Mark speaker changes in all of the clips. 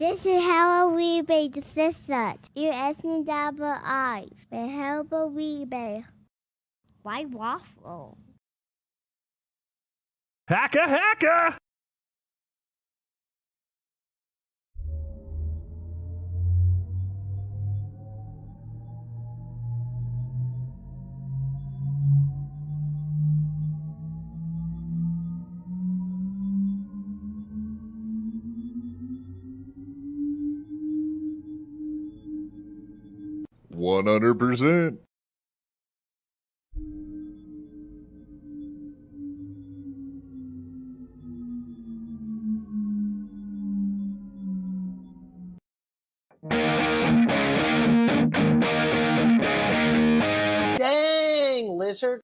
Speaker 1: This is how we made the system. You're asking double eyes. But how about we made? Why waffle?
Speaker 2: Hacka hacka!
Speaker 3: $100%.
Speaker 4: Dang, lizard.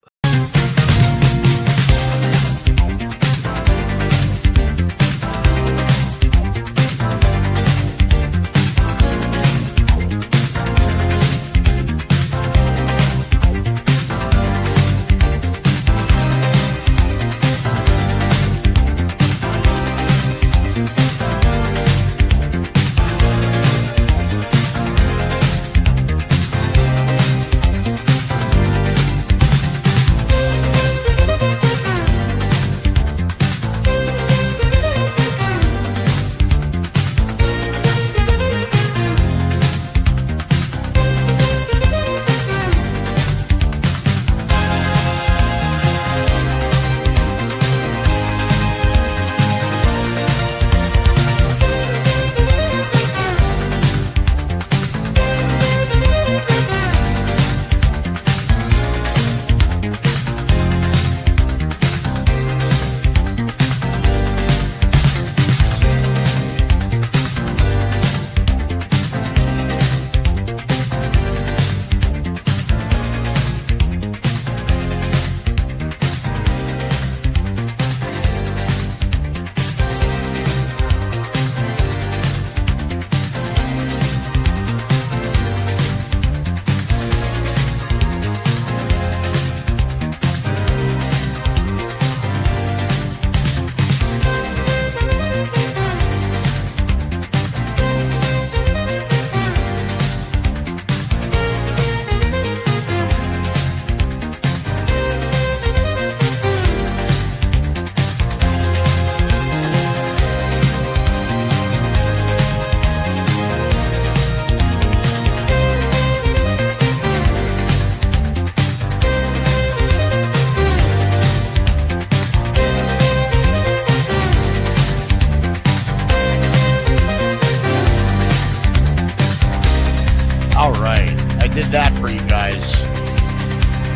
Speaker 5: All right, I did that for you guys.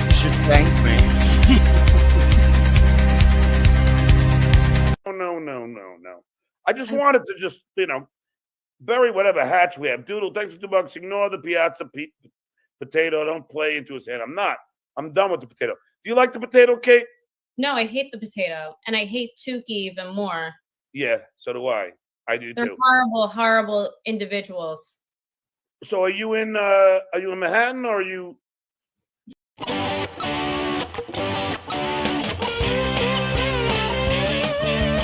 Speaker 5: You should thank me.
Speaker 6: No. I just wanted to just, bury whatever hatch we have. Doodle, thanks for $2. Ignore the piazza potato. Don't play into his hand. I'm not. I'm done with the potato. Do you like the potato, Kate?
Speaker 7: No, I hate the potato. And I hate Tookie even more.
Speaker 6: Yeah, so do I. I do
Speaker 7: They're
Speaker 6: too.
Speaker 7: horrible, horrible individuals.
Speaker 6: So are you in Manhattan or are you?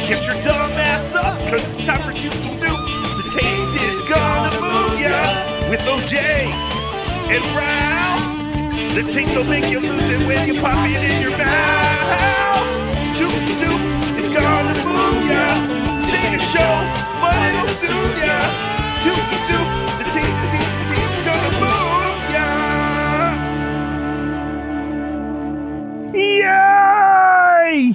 Speaker 2: Get your dumb ass up, cause it's time for Tookie Soup. The taste is gonna move ya with OJ and Ralph. The taste will make you lose it when you pop it in your mouth. Tookie Soup is gonna move ya. Sing a show, but it'll soothe ya. Tookie Soup, the taste is gonna move ya. Yay!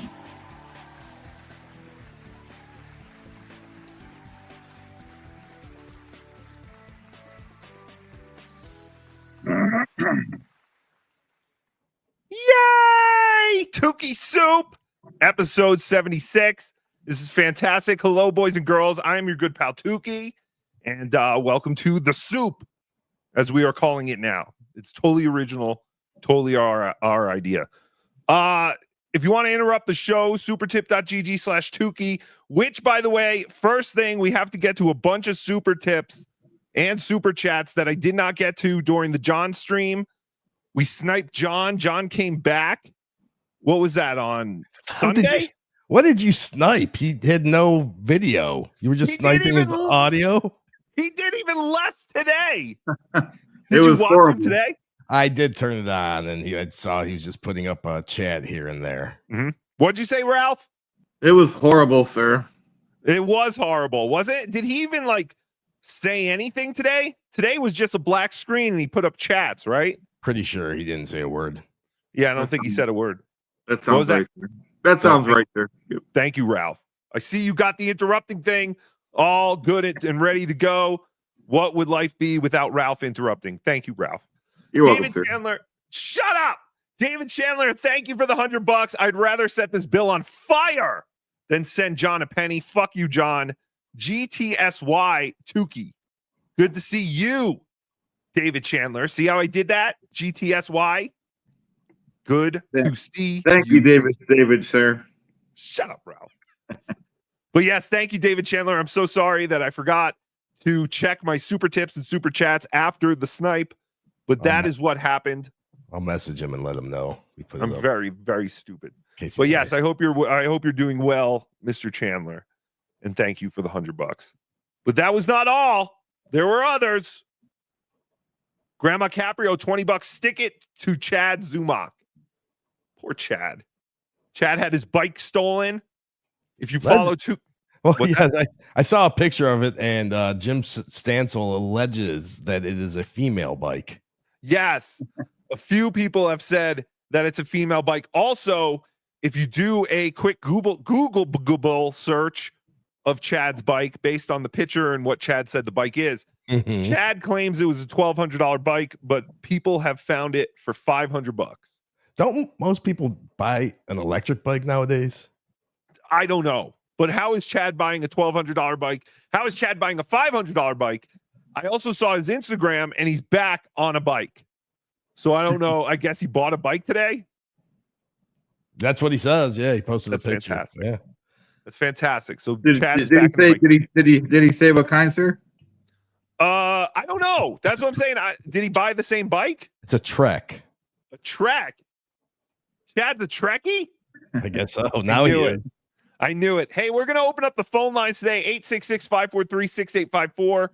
Speaker 2: Yay! Tookie Soup, episode 76. This is fantastic. Hello, boys and girls. I am your good pal Tookie, and welcome to the Soup, as we are calling it now. It's totally original, totally our idea. If you want to interrupt the show, supertip.gg/Tookie, which, by the way, first thing, we have to get to a bunch of super tips and super chats that I did not get to during the John stream. We sniped John. John came back. What was that on Sunday?
Speaker 3: What did you snipe? He had no video. You were just sniping his audio?
Speaker 2: He did even less today.
Speaker 3: It
Speaker 2: Did you
Speaker 3: was
Speaker 2: watch
Speaker 3: horrible.
Speaker 2: him today?
Speaker 4: I did turn it on, and I saw he was just putting up a chat here and there.
Speaker 2: What'd you say, Ralph?
Speaker 3: It was horrible, sir.
Speaker 2: It was horrible, was it? Did he even like say anything today? Today was just a black screen and he put up chats, right?
Speaker 4: Pretty sure he didn't say a word.
Speaker 2: Yeah, I don't think he said a word.
Speaker 3: That
Speaker 2: was
Speaker 3: sounds
Speaker 2: that?
Speaker 3: right, sir. That sounds right, sir. Yep.
Speaker 2: Thank you, Ralph. I see you got the interrupting thing all good and ready to go. What would life be without Ralph interrupting? Thank you, Ralph.
Speaker 3: You're
Speaker 2: David
Speaker 3: welcome, sir.
Speaker 2: Chandler, shut up. David Chandler, thank you for the $100. I'd rather set this bill on fire than send John a penny. Fuck you, John. GTSY Tookie. Good to see you, David Chandler. See how I did that? GTSY. Good to see
Speaker 3: Thank you, David, sir.
Speaker 2: Shut up, Ralph. But yes, thank you, David Chandler. I'm so sorry that I forgot to check my super tips and super chats after the snipe, but that is what happened.
Speaker 4: I'll message him and let him know. We put it
Speaker 2: I'm
Speaker 4: up.
Speaker 2: very, very stupid.
Speaker 4: Case
Speaker 2: But
Speaker 4: he's
Speaker 2: yes,
Speaker 4: right.
Speaker 2: I hope you're doing well, Mr. Chandler, and thank you for the $100. But that was not all. There were others. Grandma Caprio, $20. Stick it to Chad Zumach. Poor Chad. Chad had his bike stolen. If you follow
Speaker 4: Well,
Speaker 2: what's
Speaker 4: yeah, I saw a picture of it, and Jim Stansel alleges that it is a female bike.
Speaker 2: Yes, a few people have said that it's a female bike. Also, if you do a quick Google search of Chad's bike based on the picture and what Chad said the bike is,
Speaker 4: Mhm.
Speaker 2: Chad claims it was a $1,200 bike, but people have found it for $500.
Speaker 4: Don't most people buy an electric bike nowadays?
Speaker 2: I don't know, but how is Chad buying a $1,200 bike? How is Chad buying a $500 bike? I also saw his Instagram, and he's back on a bike. So I don't know. I guess he bought a bike today.
Speaker 4: That's what he says. Yeah, he posted
Speaker 2: That's
Speaker 4: a picture.
Speaker 2: fantastic.
Speaker 4: Yeah.
Speaker 2: That's fantastic. So
Speaker 3: Did
Speaker 2: Chad
Speaker 3: he
Speaker 2: is back on the
Speaker 3: say?
Speaker 2: bike.
Speaker 3: Did he say what kind, sir?
Speaker 2: I don't know. That's what I'm saying. Did he buy the same bike?
Speaker 4: It's a Trek.
Speaker 2: A Trek. Chad's a Trekkie?
Speaker 4: I guess so. Now he
Speaker 2: knew
Speaker 4: is.
Speaker 2: I knew it. Hey, we're going to open up the phone lines today, 866-543-6854.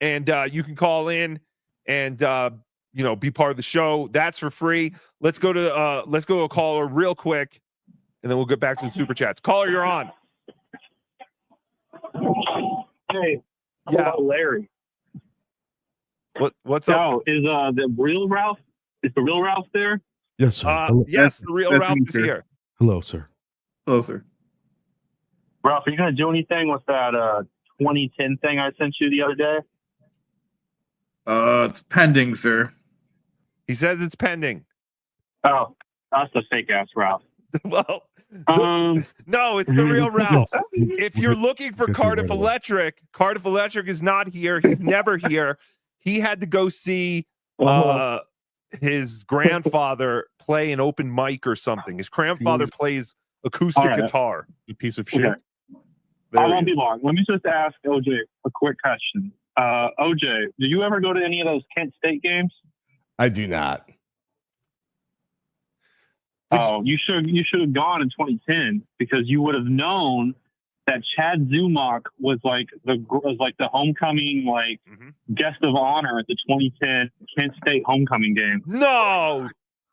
Speaker 2: And you can call in and be part of the show. That's for free. Let's go to a caller real quick, and then we'll get back to the super chats. Caller, you're on.
Speaker 8: Hey,
Speaker 2: Yeah.
Speaker 8: about Larry.
Speaker 2: What's up?
Speaker 8: So is the real Ralph? Is the real Ralph there?
Speaker 4: Yes, sir. Hello.
Speaker 2: Yes, the real
Speaker 3: that's
Speaker 2: Ralph
Speaker 3: me,
Speaker 2: is
Speaker 3: sir.
Speaker 2: here.
Speaker 4: Hello, sir.
Speaker 3: Hello, sir.
Speaker 8: Ralph, are you gonna do anything with that 2010 thing I sent you the other day?
Speaker 3: It's pending, sir.
Speaker 2: He says it's pending.
Speaker 8: Oh, that's a fake ass Ralph.
Speaker 2: Well, no, it's
Speaker 8: Mm-hmm.
Speaker 2: the real Ralph. If you're looking for Cardiff Electric is not here. He's never here. He had to go see his grandfather play an open mic or something. His grandfather plays acoustic
Speaker 8: All right.
Speaker 2: guitar.
Speaker 4: You piece of shit.
Speaker 8: Okay. I won't be long. Let me just ask OJ a quick question. OJ, do you ever go to any of those Kent State games?
Speaker 4: I do not.
Speaker 8: Oh, you should have gone in 2010 because you would have known that Chad Zumach was like the homecoming guest of honor at the 2010 Kent State homecoming game.
Speaker 2: No,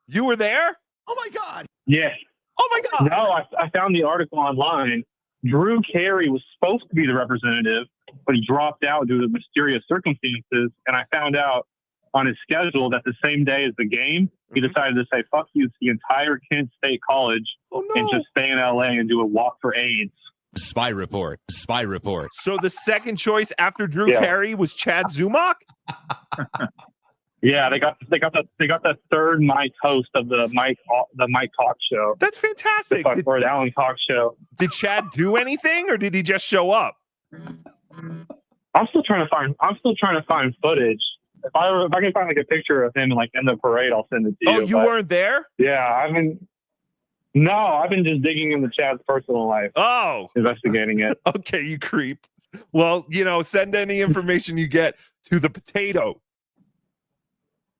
Speaker 2: you were there?
Speaker 4: Oh my God.
Speaker 8: Yeah.
Speaker 2: Oh my God.
Speaker 8: No, I found the article online. Drew Carey was supposed to be the representative, but he dropped out due to mysterious circumstances. And I found out on his schedule that the same day as the game, he decided to say, fuck you to the entire Kent State College and just stay in LA and do a walk for AIDS.
Speaker 9: Spy report. Spy report.
Speaker 2: So the second choice after Drew Carey was Chad Zumach?
Speaker 8: Yeah, they got the third Mike host of the Mike Talk show.
Speaker 2: That's fantastic.
Speaker 8: Or the Alan Talk show.
Speaker 2: Did Chad do anything, or did he just show up?
Speaker 8: I'm still trying to find footage. If I can find a picture of him in the parade, I'll send it to you.
Speaker 2: Oh, you weren't there?
Speaker 8: Yeah, I've been just digging into Chad's personal life.
Speaker 2: Oh,
Speaker 8: investigating it.
Speaker 2: Okay, you creep. Well, send any information you get to the potato.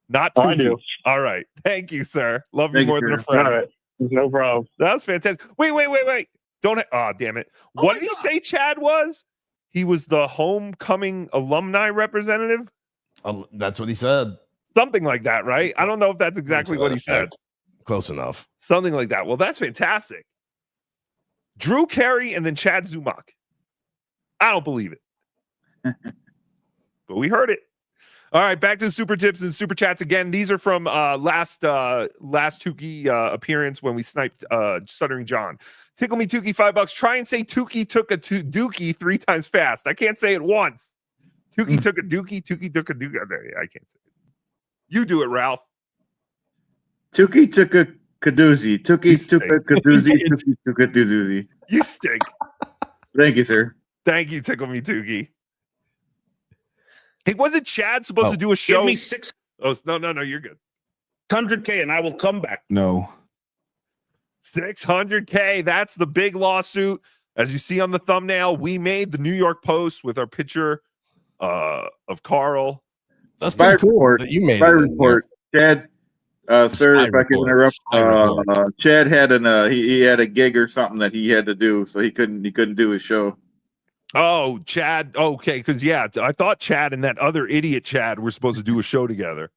Speaker 2: Not to
Speaker 8: I do.
Speaker 2: All right. Thank you, sir. Love you
Speaker 3: Thank
Speaker 2: more
Speaker 3: you,
Speaker 2: than a
Speaker 3: sir.
Speaker 2: friend.
Speaker 8: All right. No problem.
Speaker 2: That was fantastic. Wait. Don't. Oh, damn it. What did he say Chad was? he was the homecoming alumni representative.
Speaker 4: That's what he said.
Speaker 2: Something like that, right? I don't know if that's exactly what he said.
Speaker 4: Close enough.
Speaker 2: Something like that. Well, that's fantastic. Drew Carey and then Chad Zumach. I don't believe it. But we heard it. All right, back to the super tips and super chats again. These are from last Tookie appearance when we sniped Stuttering John. Tickle me Tookie, $5. Try and say Tookie took a dookie 3 times fast. I can't say it once. Tookie took a dookie. Tookie took a dookie. I can't say it. You do it, Ralph.
Speaker 3: Tookie took a kadoozy. Tookie took a kadoozy. Tookie took a doozy.
Speaker 2: You stink.
Speaker 3: Thank you, sir.
Speaker 2: Thank you, Tickle Me Tookie. Hey, wasn't Chad supposed to do a show?
Speaker 6: Give me 600K
Speaker 2: Oh, no, you're good.
Speaker 6: and I will come back.
Speaker 10: No.
Speaker 2: 600K. That's the big lawsuit. As you see on the thumbnail, we made the New York Post with our picture of Carl.
Speaker 4: That's pretty cool
Speaker 3: report.
Speaker 4: that you made
Speaker 3: Spy
Speaker 4: it.
Speaker 3: report. Chad, sir, if I can interrupt, Chad had he had a gig or something that he had to do, so he couldn't do his show.
Speaker 2: Oh, Chad. Okay, because I thought Chad and that other idiot Chad were supposed to do a show together.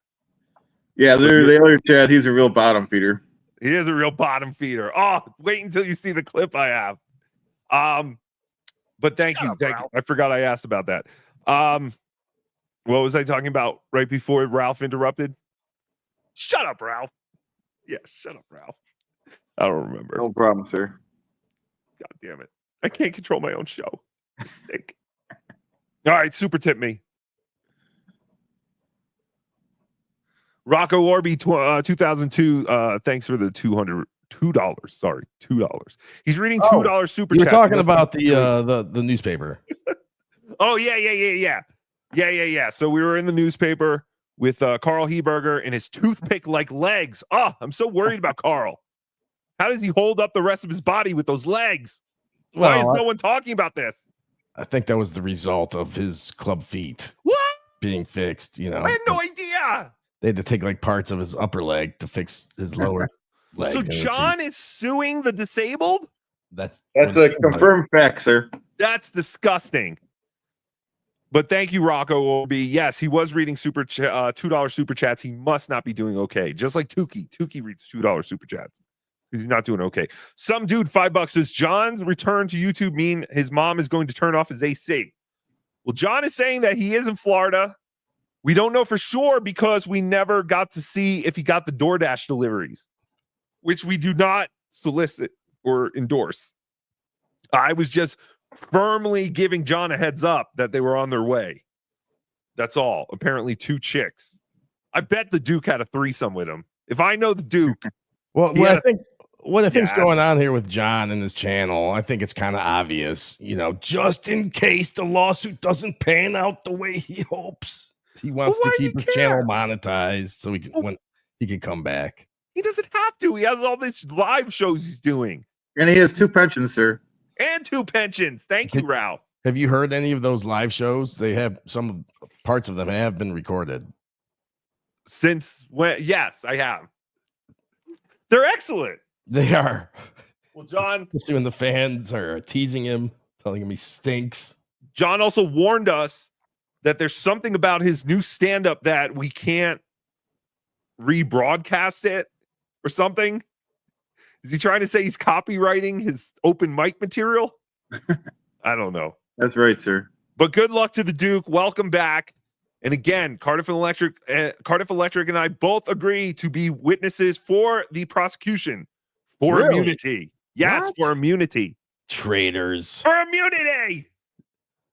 Speaker 3: Yeah, the other Chad, he's a real bottom feeder.
Speaker 2: He is a real bottom feeder. Oh, wait until you see the clip I have. But thank you. I forgot I asked about that. What was I talking about right before Ralph interrupted? Shut up, Ralph. Yeah, shut up, Ralph. I don't remember.
Speaker 3: No problem, sir.
Speaker 2: God damn it. I can't control my own show. Mistake. All right, super tip me. Rocco Orby 2002. Thanks for the $2. Sorry, $2. He's reading $2 super
Speaker 4: You were
Speaker 2: chat.
Speaker 4: talking about the newspaper.
Speaker 2: Oh, yeah. So we were in the newspaper with Carl Heberger and his toothpick-like legs. Oh, I'm so worried about Carl. How does he hold up the rest of his body with those legs? Why is no one talking about this?
Speaker 4: I think that was the result of his club feet being fixed. I
Speaker 2: had no idea.
Speaker 4: They had to take like parts of his upper leg to fix his lower leg.
Speaker 2: So John is suing the disabled?
Speaker 3: That's a confirmed fact, sir.
Speaker 2: That's disgusting. But thank you, Rocco Orby. Yes, he was reading $2 super chats. He must not be doing okay. Just like Tookie. Tookie reads $2 super chats. He's not doing okay. Some dude, $5 says, John's return to YouTube mean his mom is going to turn off his AC. Well, John is saying that he is in Florida. We don't know for sure because we never got to see if he got the DoorDash deliveries, which we do not solicit or endorse. I was just firmly giving John a heads up that they were on their way. That's all. Apparently 2 chicks. I bet the Duke had a threesome with him. If I know the Duke.
Speaker 4: What I think's going on here with John and his channel, I think it's kind of obvious, just in case the lawsuit doesn't pan out the way he hopes. He wants to keep his channel monetized so when he can come back.
Speaker 2: He doesn't have to. He has all these live shows he's doing.
Speaker 3: And he has 2 pensions, sir.
Speaker 2: And 2 pensions. Thank you, Ralph.
Speaker 4: Have you heard any of those live shows? They have some parts of them have been recorded.
Speaker 2: Since when? Yes, I have. They're excellent.
Speaker 4: They are.
Speaker 2: Well, John,
Speaker 4: when the fans are teasing him, telling him he stinks.
Speaker 2: John also warned us that there's something about his new stand-up that we can't rebroadcast it or something. Is he trying to say he's copywriting his open mic material? I don't know.
Speaker 3: That's right, sir.
Speaker 2: But good luck to the Duke. Welcome back. And again, Cardiff Electric and I both agree to be witnesses for the prosecution for immunity. Yes, for immunity.
Speaker 4: Traitors.
Speaker 2: For immunity.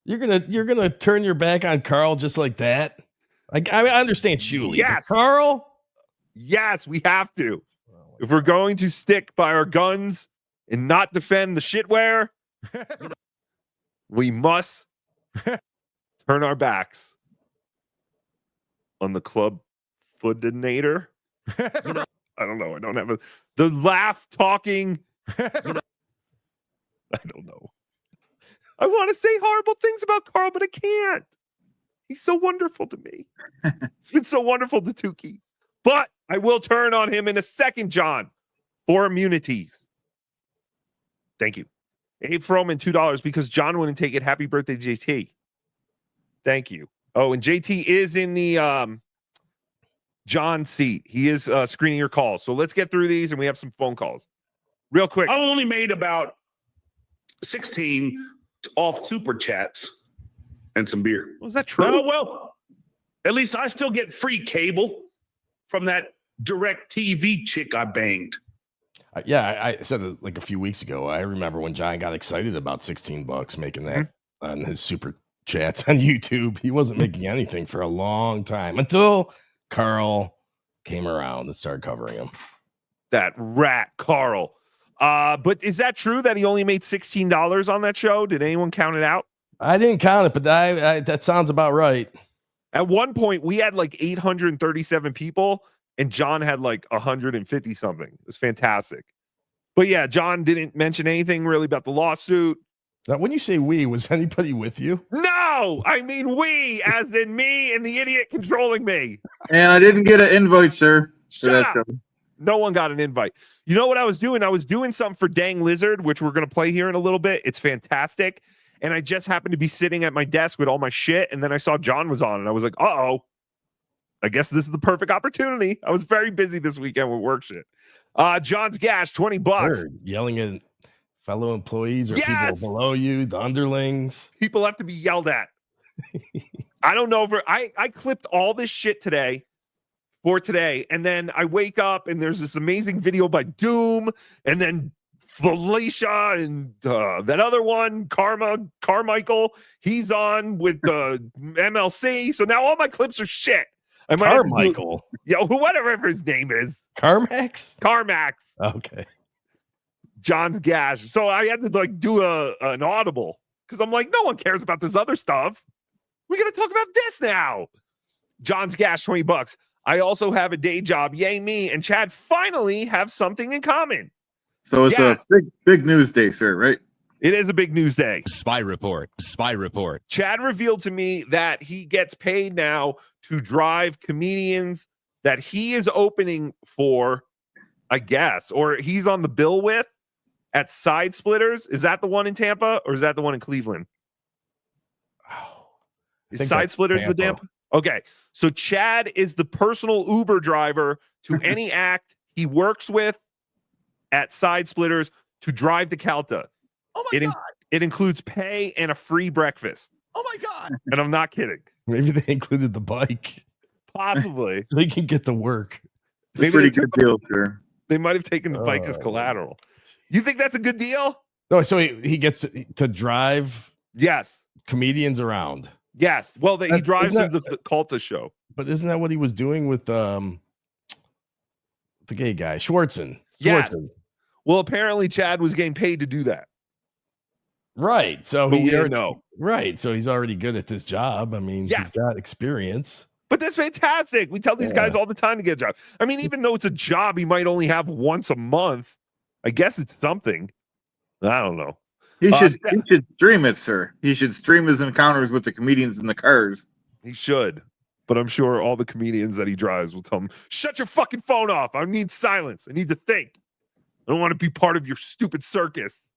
Speaker 4: You're gonna turn your back on Carl just like that? Like I understand Shuley.
Speaker 2: Yes,
Speaker 4: Carl.
Speaker 2: Yes, we have to. If we're going to stick by our guns and not defend the shitware, we must turn our backs on the club footinator. I don't know. I don't have the laugh talking. I don't know. I want to say horrible things about Carl, but I can't. He's so wonderful to me. It's been so wonderful to Tookie. But I will turn on him in a second, John, for immunities. Thank you. Abe Froman, $2 because John wouldn't take it. Happy birthday, JT. Thank you. Oh, and JT is in the John seat. He is screening your calls. So let's get through these, and we have some phone calls. Real quick.
Speaker 6: I only made about 16 off super chats and some beer.
Speaker 2: Was that true?
Speaker 6: Oh, well, at least I still get free cable from that direct TV chick I banged.
Speaker 4: Yeah, I said it like a few weeks ago. I remember when John got excited about $16 making that on his super chats on YouTube. He wasn't making anything for a long time until Carl came around and started covering him.
Speaker 2: That rat, Carl. But is that true that he only made $16 on that show? Did anyone count it out?
Speaker 4: I didn't count it, but that sounds about right.
Speaker 2: At one point, we had like 837 people, and John had like 150 something. It was fantastic. But yeah, John didn't mention anything really about the lawsuit.
Speaker 4: Now, when you say we, was anybody with you?
Speaker 2: No, I mean we, as in me and the idiot controlling me.
Speaker 3: And I didn't get an invite, sir.
Speaker 2: Shut up. No one got an invite. You know what I was doing? I was doing something for Dang Lizard, which we're going to play here in a little bit. It's fantastic. And I just happened to be sitting at my desk with all my shit. And then I saw John was on, and I was like, uh-oh. I guess this is the perfect opportunity. I was very busy this weekend with work shit. John's Gash, $20.
Speaker 4: Sure, yelling at fellow employees or people below you, the underlings.
Speaker 2: People have to be yelled at. I don't know. I clipped all this shit today for today. And then I wake up and there's this amazing video by Doom and then Felicia and that other one, Carmichael. He's on with MLC. So now all my clips are shit. I might
Speaker 4: Carmichael.
Speaker 2: Whatever his name is.
Speaker 4: Carmax?
Speaker 2: Carmax.
Speaker 4: Okay.
Speaker 2: John's Gash. So I had to like do an audible because I'm like, no one cares about this other stuff. We're going to talk about this now. John's Gash, $20. I also have a day job. Yay, me and Chad finally have something in common.
Speaker 3: So it's a big news day, sir, right?
Speaker 2: It is a big news day.
Speaker 9: Spy report. Spy report.
Speaker 2: Chad revealed to me that he gets paid now to drive comedians that he is opening for, I guess, or he's on the bill with at Side Splitters. Is that the one in Tampa or is that the one in Cleveland? Is Side Splitters the Tampa? Okay. So Chad is the personal Uber driver to any act he works with at Side Splitters to drive to Calta.
Speaker 10: Oh my God.
Speaker 2: It includes pay and a free breakfast.
Speaker 10: Oh my God.
Speaker 2: And I'm not kidding.
Speaker 4: Maybe they included the bike.
Speaker 2: Possibly.
Speaker 4: So he can get to work.
Speaker 2: Maybe
Speaker 3: Pretty good deal, sir.
Speaker 2: They might have taken the bike as collateral. You think that's a good deal?
Speaker 4: No, so he gets to drive comedians around.
Speaker 2: Yes. Well, he drives them to the Calta show.
Speaker 4: But isn't that what he was doing with the gay guy, Schwartzen?
Speaker 2: Yes. Well, apparently Chad was getting paid to do that.
Speaker 4: Right. So
Speaker 2: but we didn't know.
Speaker 4: Right. So he's already good at this job. I mean, he's got experience.
Speaker 2: But that's fantastic. We tell these guys all the time to get a job. I mean, even though it's a job he might only have once a month, I guess it's something. I don't know.
Speaker 3: He should stream it, sir. He should stream his encounters with the comedians in the cars.
Speaker 2: He should. But I'm sure all the comedians that he drives will tell him, shut your fucking phone off. I need silence. I need to think. I don't want to be part of your stupid circus.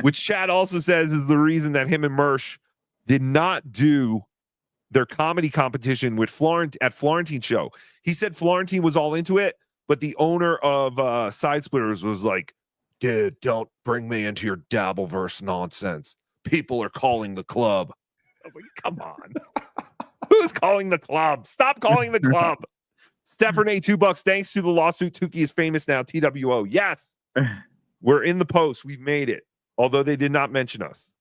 Speaker 2: Which Chad also says is the reason that him and Mersh did not do their comedy competition with at Florentine show. He said Florentine was all into it, but the owner of Side Splitters was like, dude, don't bring me into your Dabbleverse nonsense. People are calling the club. I was like, come on. Who's calling the club? Stop calling the club. Stephanie, $2. Thanks to the lawsuit, Tookie is famous now. TWO. Yes. We're in the post. We've made it. Although they did not mention us.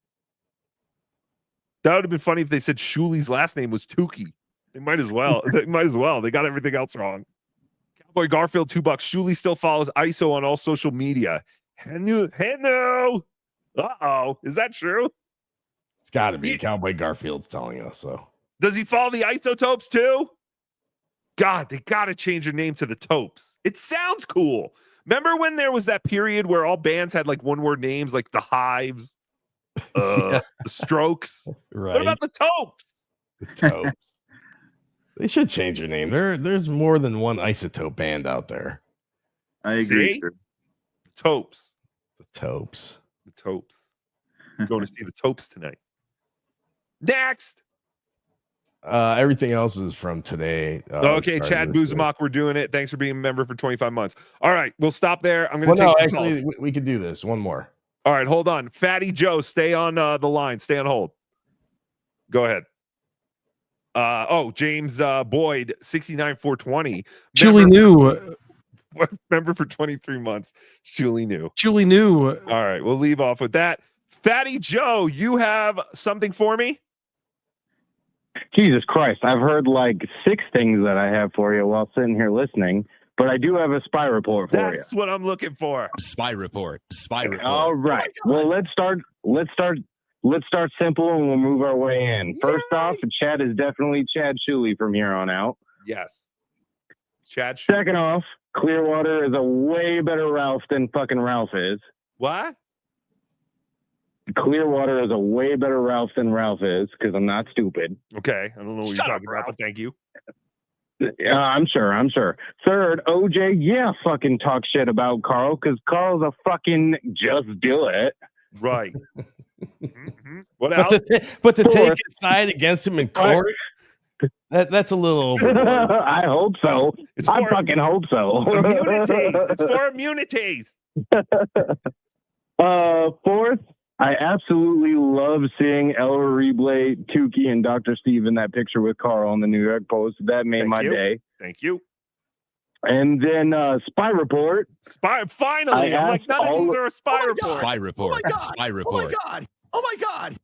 Speaker 2: That would have been funny if they said Shuli's last name was Tookie. They might as well. They got everything else wrong. Cowboy Garfield, $2. Shuli still follows ISO on all social media. Hello. Uh-oh. Is that true?
Speaker 4: It's got to be. Cowboy Garfield's telling us so.
Speaker 2: Does he follow the Isotopes too? God, they got to change their name to the Topes. It sounds cool. Remember when there was that period where all bands had like one-word names, like the Hives, the Strokes?
Speaker 4: Right.
Speaker 2: What about the Topes?
Speaker 4: The Topes. They should change their name. There's more than one Isotope band out there.
Speaker 3: I agree.
Speaker 2: See? Topes.
Speaker 4: The Topes.
Speaker 2: The Topes. Going to see the Topes tonight. Next.
Speaker 4: Everything else is from today.
Speaker 2: Okay, Chad Zumach, we're doing it. Thanks for being a member for 25 months. All right, we'll stop there. I'm going to take some calls.
Speaker 4: We could do this. One more.
Speaker 2: All right, hold on. Fatty Joe, stay on the line. Stay on hold. Go ahead. James Boyd, 69420.
Speaker 10: Julie knew.
Speaker 2: Member for 23 months. Julie knew.
Speaker 10: All
Speaker 2: right, we'll leave off with that. Fatty Joe, you have something for me?
Speaker 11: Jesus Christ. I've heard like 6 things that I have for you while sitting here listening, but I do have a spy report for you.
Speaker 2: That's what I'm looking for.
Speaker 9: Spy report.
Speaker 11: All right. Well, let's start simple and we'll move our way in. First off, Chad is definitely Chad Shuley from here on out.
Speaker 2: Yes. Chad Shuley.
Speaker 11: Second off, Clearwater is a way better Ralph than fucking Ralph is.
Speaker 2: What?
Speaker 11: Clearwater is a way better Ralph than Ralph is, because I'm not stupid.
Speaker 2: Okay. I don't know what you're talking about, but thank you.
Speaker 11: I'm sure. Third, OJ, fucking talk shit about Carl, because Carl's a fucking just do it.
Speaker 2: Right. What else?
Speaker 4: But to take his side against him in court, that's a little overboard.
Speaker 11: I hope so. I fucking hope so.
Speaker 2: Immunities. It's for immunities.
Speaker 11: Fourth, I absolutely love seeing Elra Reblay, Tookie, and Dr. Steve in that picture with Carl on the New York Post. That made my day.
Speaker 2: Thank you.
Speaker 11: And then spy report.
Speaker 2: Finally, I'm like, none of these are a spy report.
Speaker 9: Spy report.
Speaker 10: Oh my God.
Speaker 9: Spy report.
Speaker 10: Oh my God.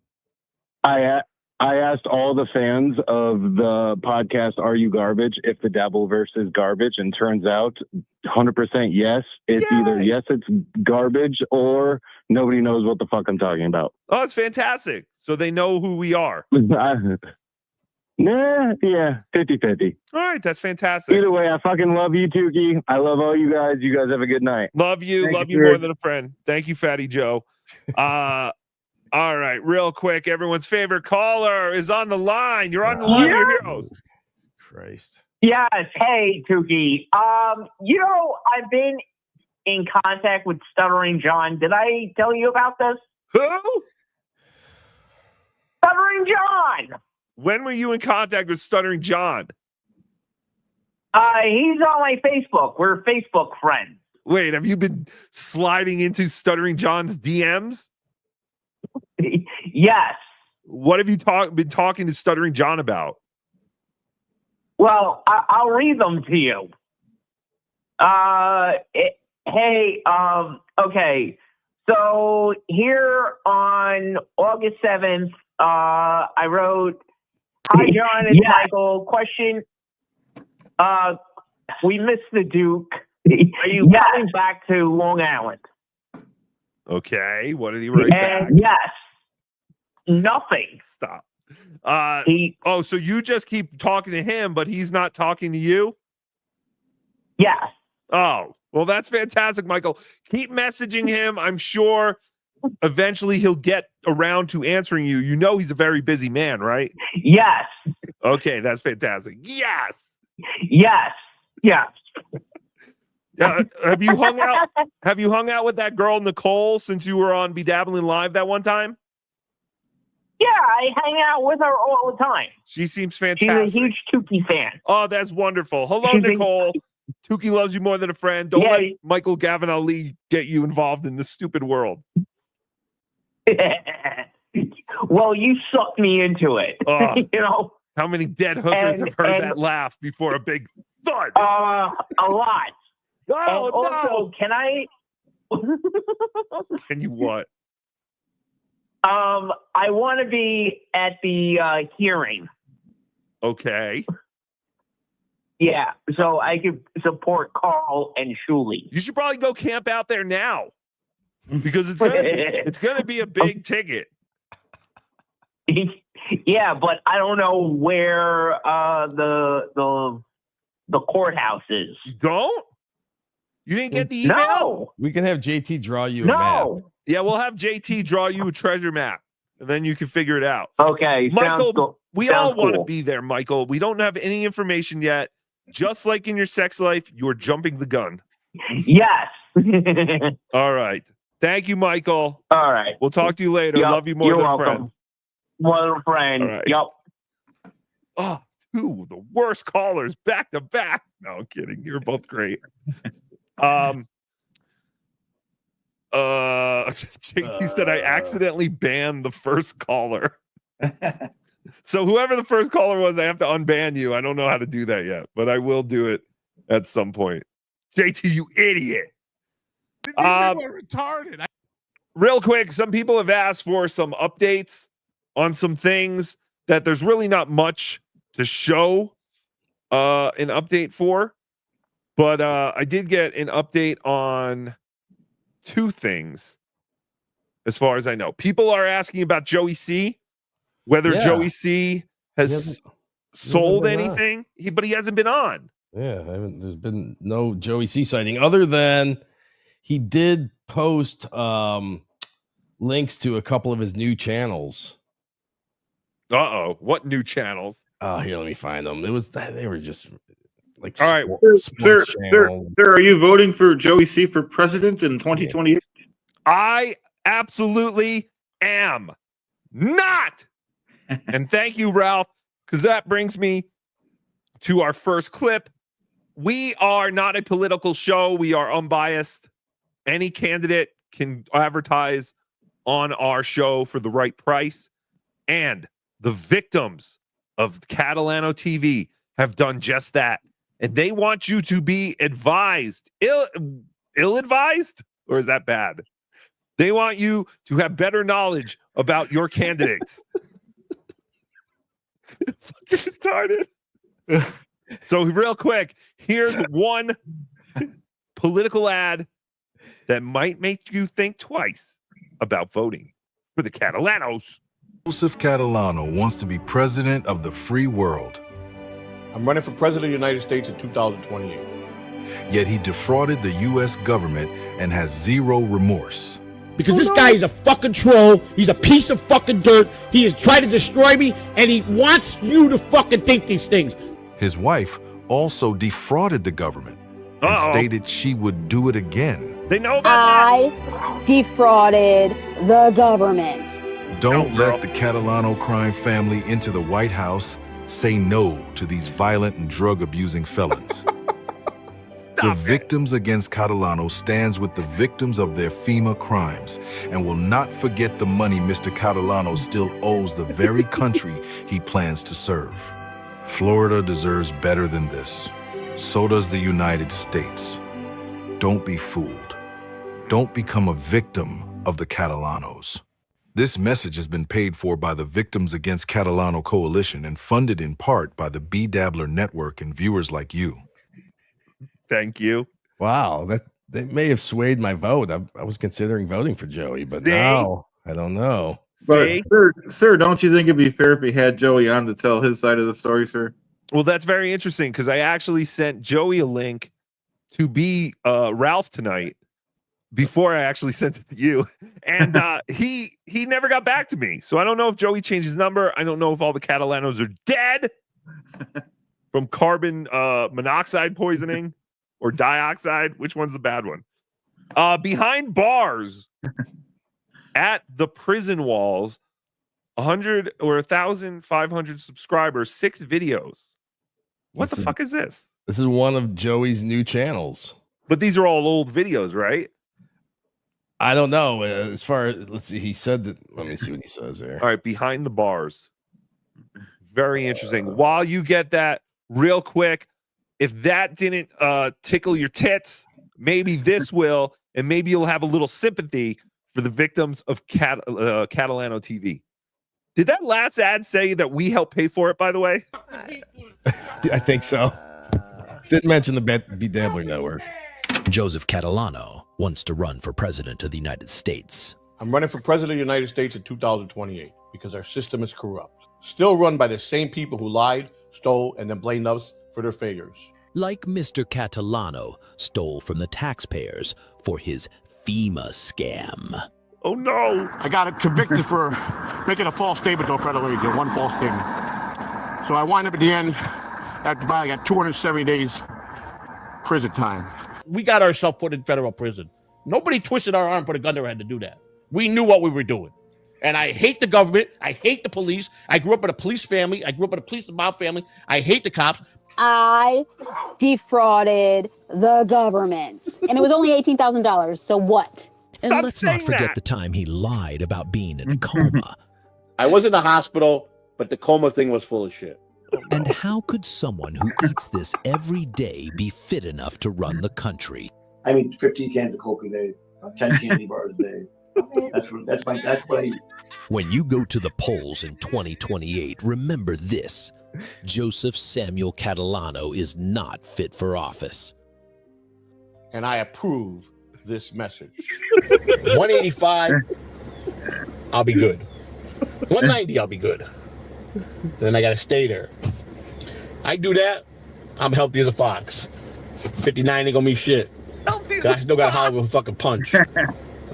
Speaker 11: I asked all the fans of the podcast Are You Garbage if the Dabbleverse is garbage, and turns out 100% yes. It's either yes, it's garbage, or nobody knows what the fuck I'm talking about.
Speaker 2: Oh, it's fantastic. So they know who we are.
Speaker 11: Yeah, 50-50.
Speaker 2: All right, that's fantastic.
Speaker 11: Either way, I fucking love you, Tookie. I love all you guys. You guys have a good night.
Speaker 2: Love you. Love you more than a friend. Thank you, Fatty Joe. All right, real quick, everyone's favorite caller is on the line. You're on the line with your heroes.
Speaker 4: Christ.
Speaker 12: Yes. Hey, Tookie. I've been in contact with Stuttering John. Did I tell you about this?
Speaker 2: Who?
Speaker 12: Stuttering John.
Speaker 2: When were you in contact with Stuttering John?
Speaker 12: He's on my Facebook. We're Facebook friends.
Speaker 2: Wait, have you been sliding into Stuttering John's DMs?
Speaker 12: Yes.
Speaker 2: What have you been talking to Stuttering John about?
Speaker 12: Well, I'll read them to you. Okay. So here on August 7th, I wrote, "Hi, John, it's Michael. Question. We missed the Duke. Are you coming back to Long Island?"
Speaker 2: Okay. What did he write back?
Speaker 12: Yes. Nothing.
Speaker 2: Stop. So you just keep talking to him, but he's not talking to you?
Speaker 12: Yes.
Speaker 2: Oh, well, that's fantastic, Michael. Keep messaging him. I'm sure eventually he'll get around to answering you. You know he's a very busy man, right?
Speaker 12: Yes.
Speaker 2: Okay, that's fantastic. Yes.
Speaker 12: Yes. Yes.
Speaker 2: Have you hung out? Have you hung out with that girl Nicole since you were on Bedabbling Live that one time?
Speaker 12: Yeah, I hang out with her all the time.
Speaker 2: She seems fantastic.
Speaker 12: She's a huge Tookie fan.
Speaker 2: Oh, that's wonderful. Hello, Nicole. Tookie loves you more than a friend. Don't let Michael Gavin Ali get you involved in this stupid world.
Speaker 12: Well, you sucked me into it.
Speaker 2: How many dead hookers have heard that laugh before a big thud?
Speaker 12: A lot.
Speaker 2: Oh,
Speaker 12: also, can I?
Speaker 2: Can you what?
Speaker 12: I want to be at the hearing.
Speaker 2: Okay.
Speaker 12: Yeah, so I could support Carl and Shuley.
Speaker 2: You should probably go camp out there now, because it's gonna be a big ticket.
Speaker 12: Yeah, but I don't know where the courthouse is.
Speaker 2: You don't? You didn't get the email?
Speaker 12: No.
Speaker 4: We can have JT draw you a map.
Speaker 2: Yeah, we'll have JT draw you a treasure map, and then you can figure it out.
Speaker 12: Okay,
Speaker 2: Michael, we all want to
Speaker 12: cool.
Speaker 2: be there, Michael. We don't have any information yet. Just like in your sex life, you're jumping the gun.
Speaker 12: Yes.
Speaker 2: All right. Thank you, Michael.
Speaker 12: All right.
Speaker 2: We'll talk to you later.
Speaker 12: Yep,
Speaker 2: Love you more
Speaker 12: you're
Speaker 2: than a
Speaker 12: welcome.
Speaker 2: friend.
Speaker 12: More than a friend.
Speaker 2: All right.
Speaker 12: Yep.
Speaker 2: Oh, two of the worst callers back to back. No, I'm kidding. You're both great. JT said I accidentally banned the first caller. So whoever the first caller was, I have to unban you. I don't know how to do that yet, but I will do it at some point. JT, you idiot.
Speaker 10: These people are retarded.
Speaker 2: Real quick, some people have asked for some updates on some things that there's really not much to show an update for. But I did get an update on two things as far as I know. People are asking about Joey C, whether Joey C has sold anything, but he hasn't been on.
Speaker 4: Yeah, there's been no Joey C sighting other than he did post links to a couple of his new channels.
Speaker 2: What new channels?
Speaker 4: Oh, here, let me find them. They were just like
Speaker 2: all right,
Speaker 3: sir, are you voting for Joey C for president in 2028?
Speaker 2: I absolutely am not. And thank you, Ralph, because that brings me to our first clip. We are not a political show. We are unbiased. Any candidate can advertise on our show for the right price. And the victims of Catalano TV have done just that. And they want you to be advised. Ill-advised? Or is that bad? They want you to have better knowledge about your candidates. Fucking retarded. So real quick, here's one political ad that might make you think twice about voting for the Catalanos.
Speaker 13: Joseph Catalano wants to be president of the free world.
Speaker 14: I'm running for president of the United States in 2028.
Speaker 13: Yet he defrauded the U.S. government and has zero remorse.
Speaker 15: Because this guy is a fucking troll. He's a piece of fucking dirt. He has tried to destroy me, and he wants you to fucking think these things.
Speaker 13: His wife also defrauded the government and stated she would do it again.
Speaker 2: They know about
Speaker 16: I defrauded the government.
Speaker 13: Don't let the Catalano crime family into the White House. Say no to these violent and drug-abusing felons. The Victims Against Catalano stands with the victims of their FEMA crimes and will not forget the money Mr. Catalano still owes the very country he plans to serve. Florida deserves better than this. So does the United States. Don't be fooled. Don't become a victim of the Catalanos. This message has been paid for by the Victims Against Catalano Coalition and funded in part by the B-Dabbler Network and viewers like you.
Speaker 2: Thank you.
Speaker 4: Wow, that may have swayed my vote. I was considering voting for Joey, but now I don't know.
Speaker 3: But sir, don't you think it'd be fair if he had Joey on to tell his side of the story, sir?
Speaker 2: Well, that's very interesting because I actually sent Joey a link to be Ralph tonight before I actually sent it to you, and he never got back to me. So I don't know if Joey changed his number. I don't know if all the Catalanos are dead from carbon monoxide poisoning or dioxide. Which one's the bad one? Behind bars at the prison walls, 100 or 1,500 subscribers, 6 videos. What the fuck is this?
Speaker 4: This is one of Joey's new channels.
Speaker 2: But these are all old videos, right?
Speaker 4: I don't know. As far as, let's see, he said that. Let me see what he says there.
Speaker 2: All right, behind the bars. Very interesting. While you get that real quick, if that didn't tickle your tits, maybe this will, and maybe you'll have a little sympathy for the victims of Catalano TV. Did that last ad say that we help pay for it, by the way?
Speaker 4: I think so. Didn't mention the B-Dabbler Network.
Speaker 17: Joseph Catalano wants to run for president of the United States.
Speaker 14: I'm running for president of the United States in 2028 because our system is corrupt. Still run by the same people who lied, stole, and then blamed us for their failures.
Speaker 17: Like Mr. Catalano stole from the taxpayers for his FEMA scam.
Speaker 2: Oh no!
Speaker 14: I got convicted for making a false statement to a federal agent, one false statement. So I wind up at the end, I got 270 days prison time. We got ourselves put in federal prison. Nobody twisted our arm, put a gun to our head to do that. We knew what we were doing. And I hate the government. I hate the police. I grew up in a police family. I grew up in a police and mob family. I hate the cops.
Speaker 16: I defrauded the government. And it was only $18,000. So what?
Speaker 17: And let's not forget the time he lied about being in a coma.
Speaker 14: I was in the hospital, but the coma thing was full of shit.
Speaker 17: And how could someone who eats this every day be fit enough to run the country?
Speaker 18: I mean, 15 cans of Coke a day, 10 candy bars a day. That's what I eat.
Speaker 17: When you go to the polls in 2028, remember this. Joseph Samuel Catalano is not fit for office.
Speaker 14: And I approve this message. 185, I'll be good. 190, I'll be good. Then I got to stay there. I do that, I'm healthy as a fox. 59 ain't gonna be shit. I still got a hell of a fucking punch.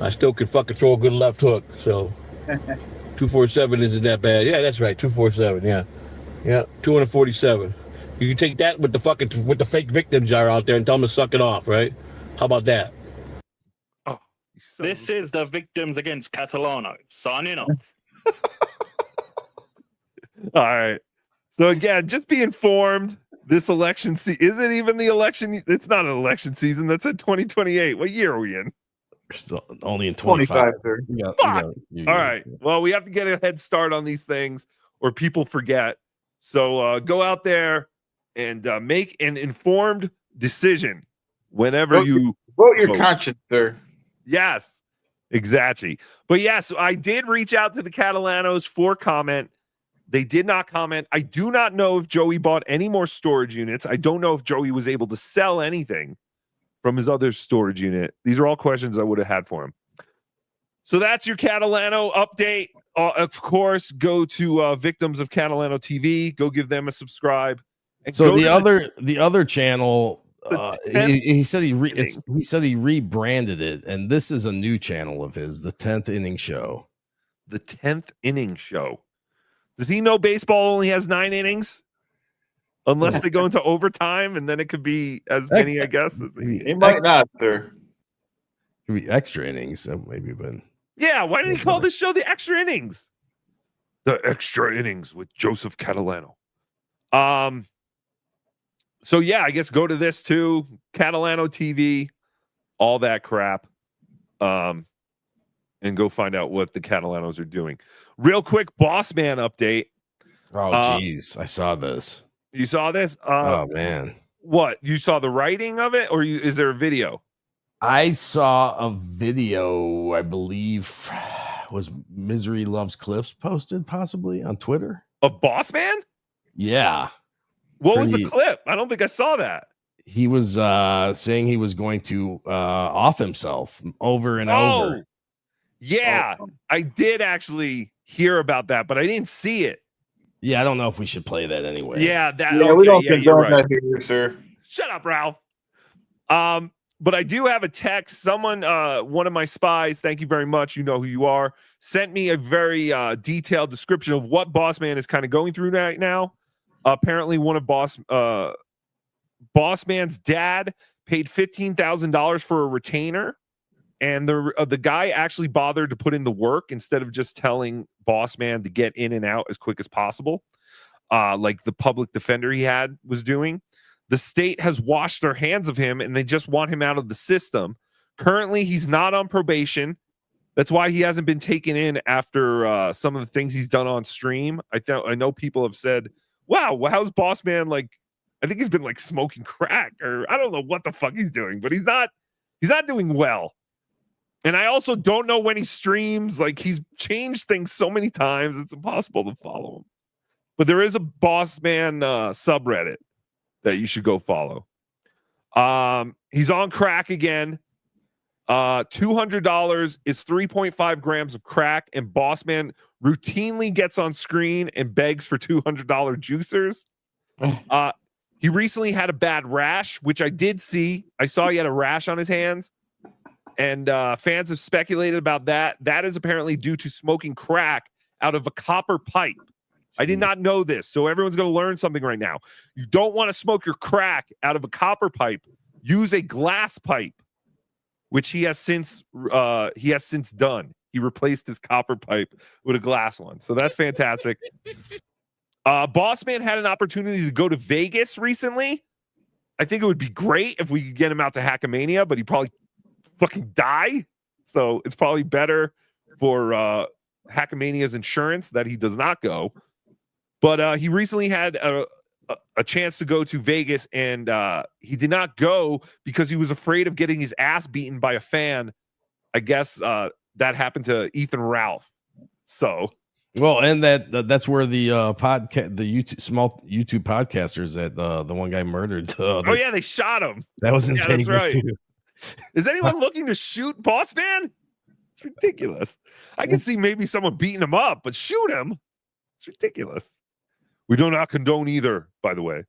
Speaker 14: I still can fucking throw a good left hook. So 247 isn't that bad. Yeah, that's right. 247. Yeah. 247. You can take that with the fake victims are out there and tell them to suck it off, right? How about that?
Speaker 19: This is the Victims Against Catalano. Signing off.
Speaker 2: All right. So again, just be informed. This election isn't even the election. It's not an election season. That's in 2028. What year are we in?
Speaker 4: Still only in 25.
Speaker 2: All right. Well, we have to get a head start on these things, or people forget. So go out there and make an informed decision whenever you
Speaker 3: vote your conscience, sir.
Speaker 2: Yes, exactly. But yes, I did reach out to the Catalanos for comment. They did not comment. I do not know if Joey bought any more storage units. I don't know if Joey was able to sell anything from his other storage unit. These are all questions I would have had for him. So that's your Catalano update. Of course, go to Victims of Catalano TV. Go give them a subscribe. And
Speaker 4: so the other channel, he said he said he rebranded it, and this is a new channel of his, the 10th Inning Show.
Speaker 2: The 10th Inning Show. Does he know baseball only has 9 innings? Unless they go into overtime, and then it could be as many, I guess. As
Speaker 3: he might not, sir.
Speaker 4: Could be extra innings, maybe, but
Speaker 2: yeah. Why did he call this show the Extra Innings? The Extra Innings with Joseph Catalano. So yeah, I guess go to this too, Catalano TV, all that crap, and go find out what the Catalanos are doing. Real quick, Boss Man update.
Speaker 4: Oh, geez, I saw this.
Speaker 2: You saw this?
Speaker 4: Oh man,
Speaker 2: what? You saw the writing of it, or is there a video?
Speaker 4: I saw a video. I believe was Misery Loves Clips posted possibly on Twitter
Speaker 2: of Boss Man.
Speaker 4: Yeah.
Speaker 2: What was the clip? I don't think I saw that.
Speaker 4: He was saying he was going to off himself over and over.
Speaker 2: Yeah, I did actually hear about that, but I didn't see it.
Speaker 4: Yeah, I don't know if we should play that anyway.
Speaker 2: Yeah, that.
Speaker 3: Yeah, we don't condone that here, sir.
Speaker 2: Shut up, Ralph. But I do have a text. Someone, one of my spies, thank you very much. You know who you are. Sent me a very detailed description of what Boss Man is kind of going through right now. Apparently, one of Boss Man's dad paid $15,000 for a retainer, and the guy actually bothered to put in the work instead of just telling Boss Man to get in and out as quick as possible, like the public defender he had was doing. The state has washed their hands of him, and they just want him out of the system. Currently, he's not on probation. That's why he hasn't been taken in after some of the things he's done on stream. I know people have said, wow, how's Boss Man like? I think he's been like smoking crack, or I don't know what the fuck he's doing, but he's not doing well. And I also don't know when he streams. Like, he's changed things so many times, it's impossible to follow him. But there is a Boss Man subreddit that you should go follow. He's on crack again. $200 is 3.5 grams of crack, and Boss Man routinely gets on screen and begs for $200 juicers. He recently had a bad rash, which I did see. I saw he had a rash on his hands, and fans have speculated about that. That is apparently due to smoking crack out of a copper pipe. I did not know this, so everyone's going to learn something right now. You don't want to smoke your crack out of a copper pipe. Use a glass pipe. which he has since done. He replaced his copper pipe with a glass one. So that's fantastic. Boss Man had an opportunity to go to Vegas recently. I think it would be great if we could get him out to Hackamania, but he'd probably fucking die. So it's probably better for Hackamania's insurance that he does not go. But he recently had a chance to go to Vegas, and he did not go because he was afraid of getting his ass beaten by a fan. I guess that happened to Ethan Ralph. So,
Speaker 4: well, and that's where the small YouTube podcasters that the one guy murdered.
Speaker 2: Oh yeah, they shot him.
Speaker 4: That was in
Speaker 2: yeah,
Speaker 4: Vegas
Speaker 2: that's right.
Speaker 4: too.
Speaker 2: Is anyone looking to shoot Boss Man? It's ridiculous. I can see maybe someone beating him up, but shoot him. It's ridiculous. We do not condone either, by the way.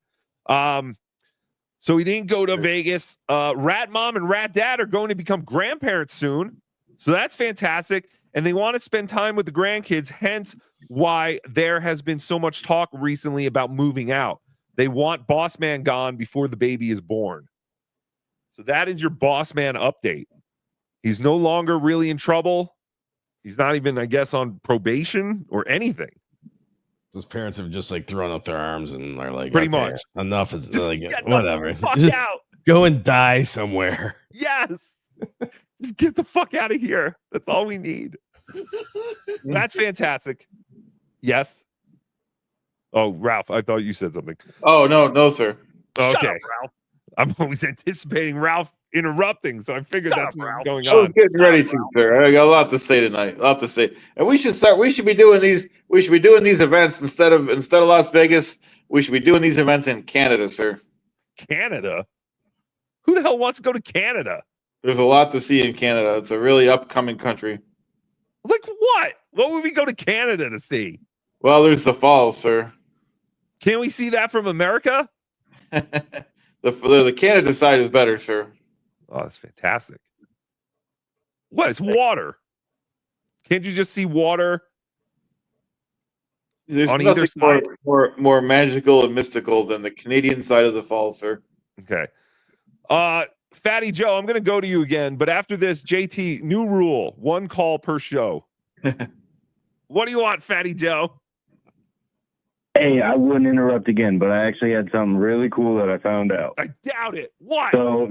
Speaker 2: So he didn't go to Vegas. Rat Mom and Rat Dad are going to become grandparents soon. So that's fantastic. And they want to spend time with the grandkids, hence why there has been so much talk recently about moving out. They want Boss Man gone before the baby is born. So that is your Boss Man update. He's no longer really in trouble. He's not even, I guess, on probation or anything.
Speaker 4: Those parents have just like thrown up their arms and are like,
Speaker 2: pretty
Speaker 4: okay,
Speaker 2: much
Speaker 4: enough is
Speaker 2: just
Speaker 4: like
Speaker 2: get
Speaker 4: whatever.
Speaker 2: The fuck
Speaker 4: Just
Speaker 2: out.
Speaker 4: go and die somewhere.
Speaker 2: Yes. Just get the fuck out of here. That's all we need. That's fantastic. Yes. Oh, Ralph, I thought you said something.
Speaker 3: Oh, no, sir.
Speaker 2: Okay.
Speaker 6: Shut up, Ralph.
Speaker 2: I'm always anticipating Ralph interrupting, so I figured that's what was going
Speaker 3: I was
Speaker 2: on.
Speaker 3: getting ready to, sir. I got a lot to say tonight. A lot to say, and we should be doing these. We should be doing these events instead of Las Vegas. We should be doing these events in Canada, sir.
Speaker 2: Canada? Who the hell wants to go to Canada?
Speaker 3: There's a lot to see in Canada. It's a really upcoming country.
Speaker 2: Like what? What would we go to Canada to see?
Speaker 3: Well, there's the falls, sir.
Speaker 2: Can we see that from America?
Speaker 3: The Canada side is better, sir.
Speaker 2: Oh, that's fantastic. What? It's water. Can't you just see water
Speaker 3: There's
Speaker 2: on either side?
Speaker 3: more magical and mystical than the Canadian side of the falls, sir.
Speaker 2: Okay. Fatty Joe, I'm going to go to you again, but after this, JT, new rule, 1 call per show. What do you want, Fatty Joe?
Speaker 11: Hey, I wouldn't interrupt again, but I actually had something really cool that I found out.
Speaker 2: I doubt it. What?
Speaker 11: So,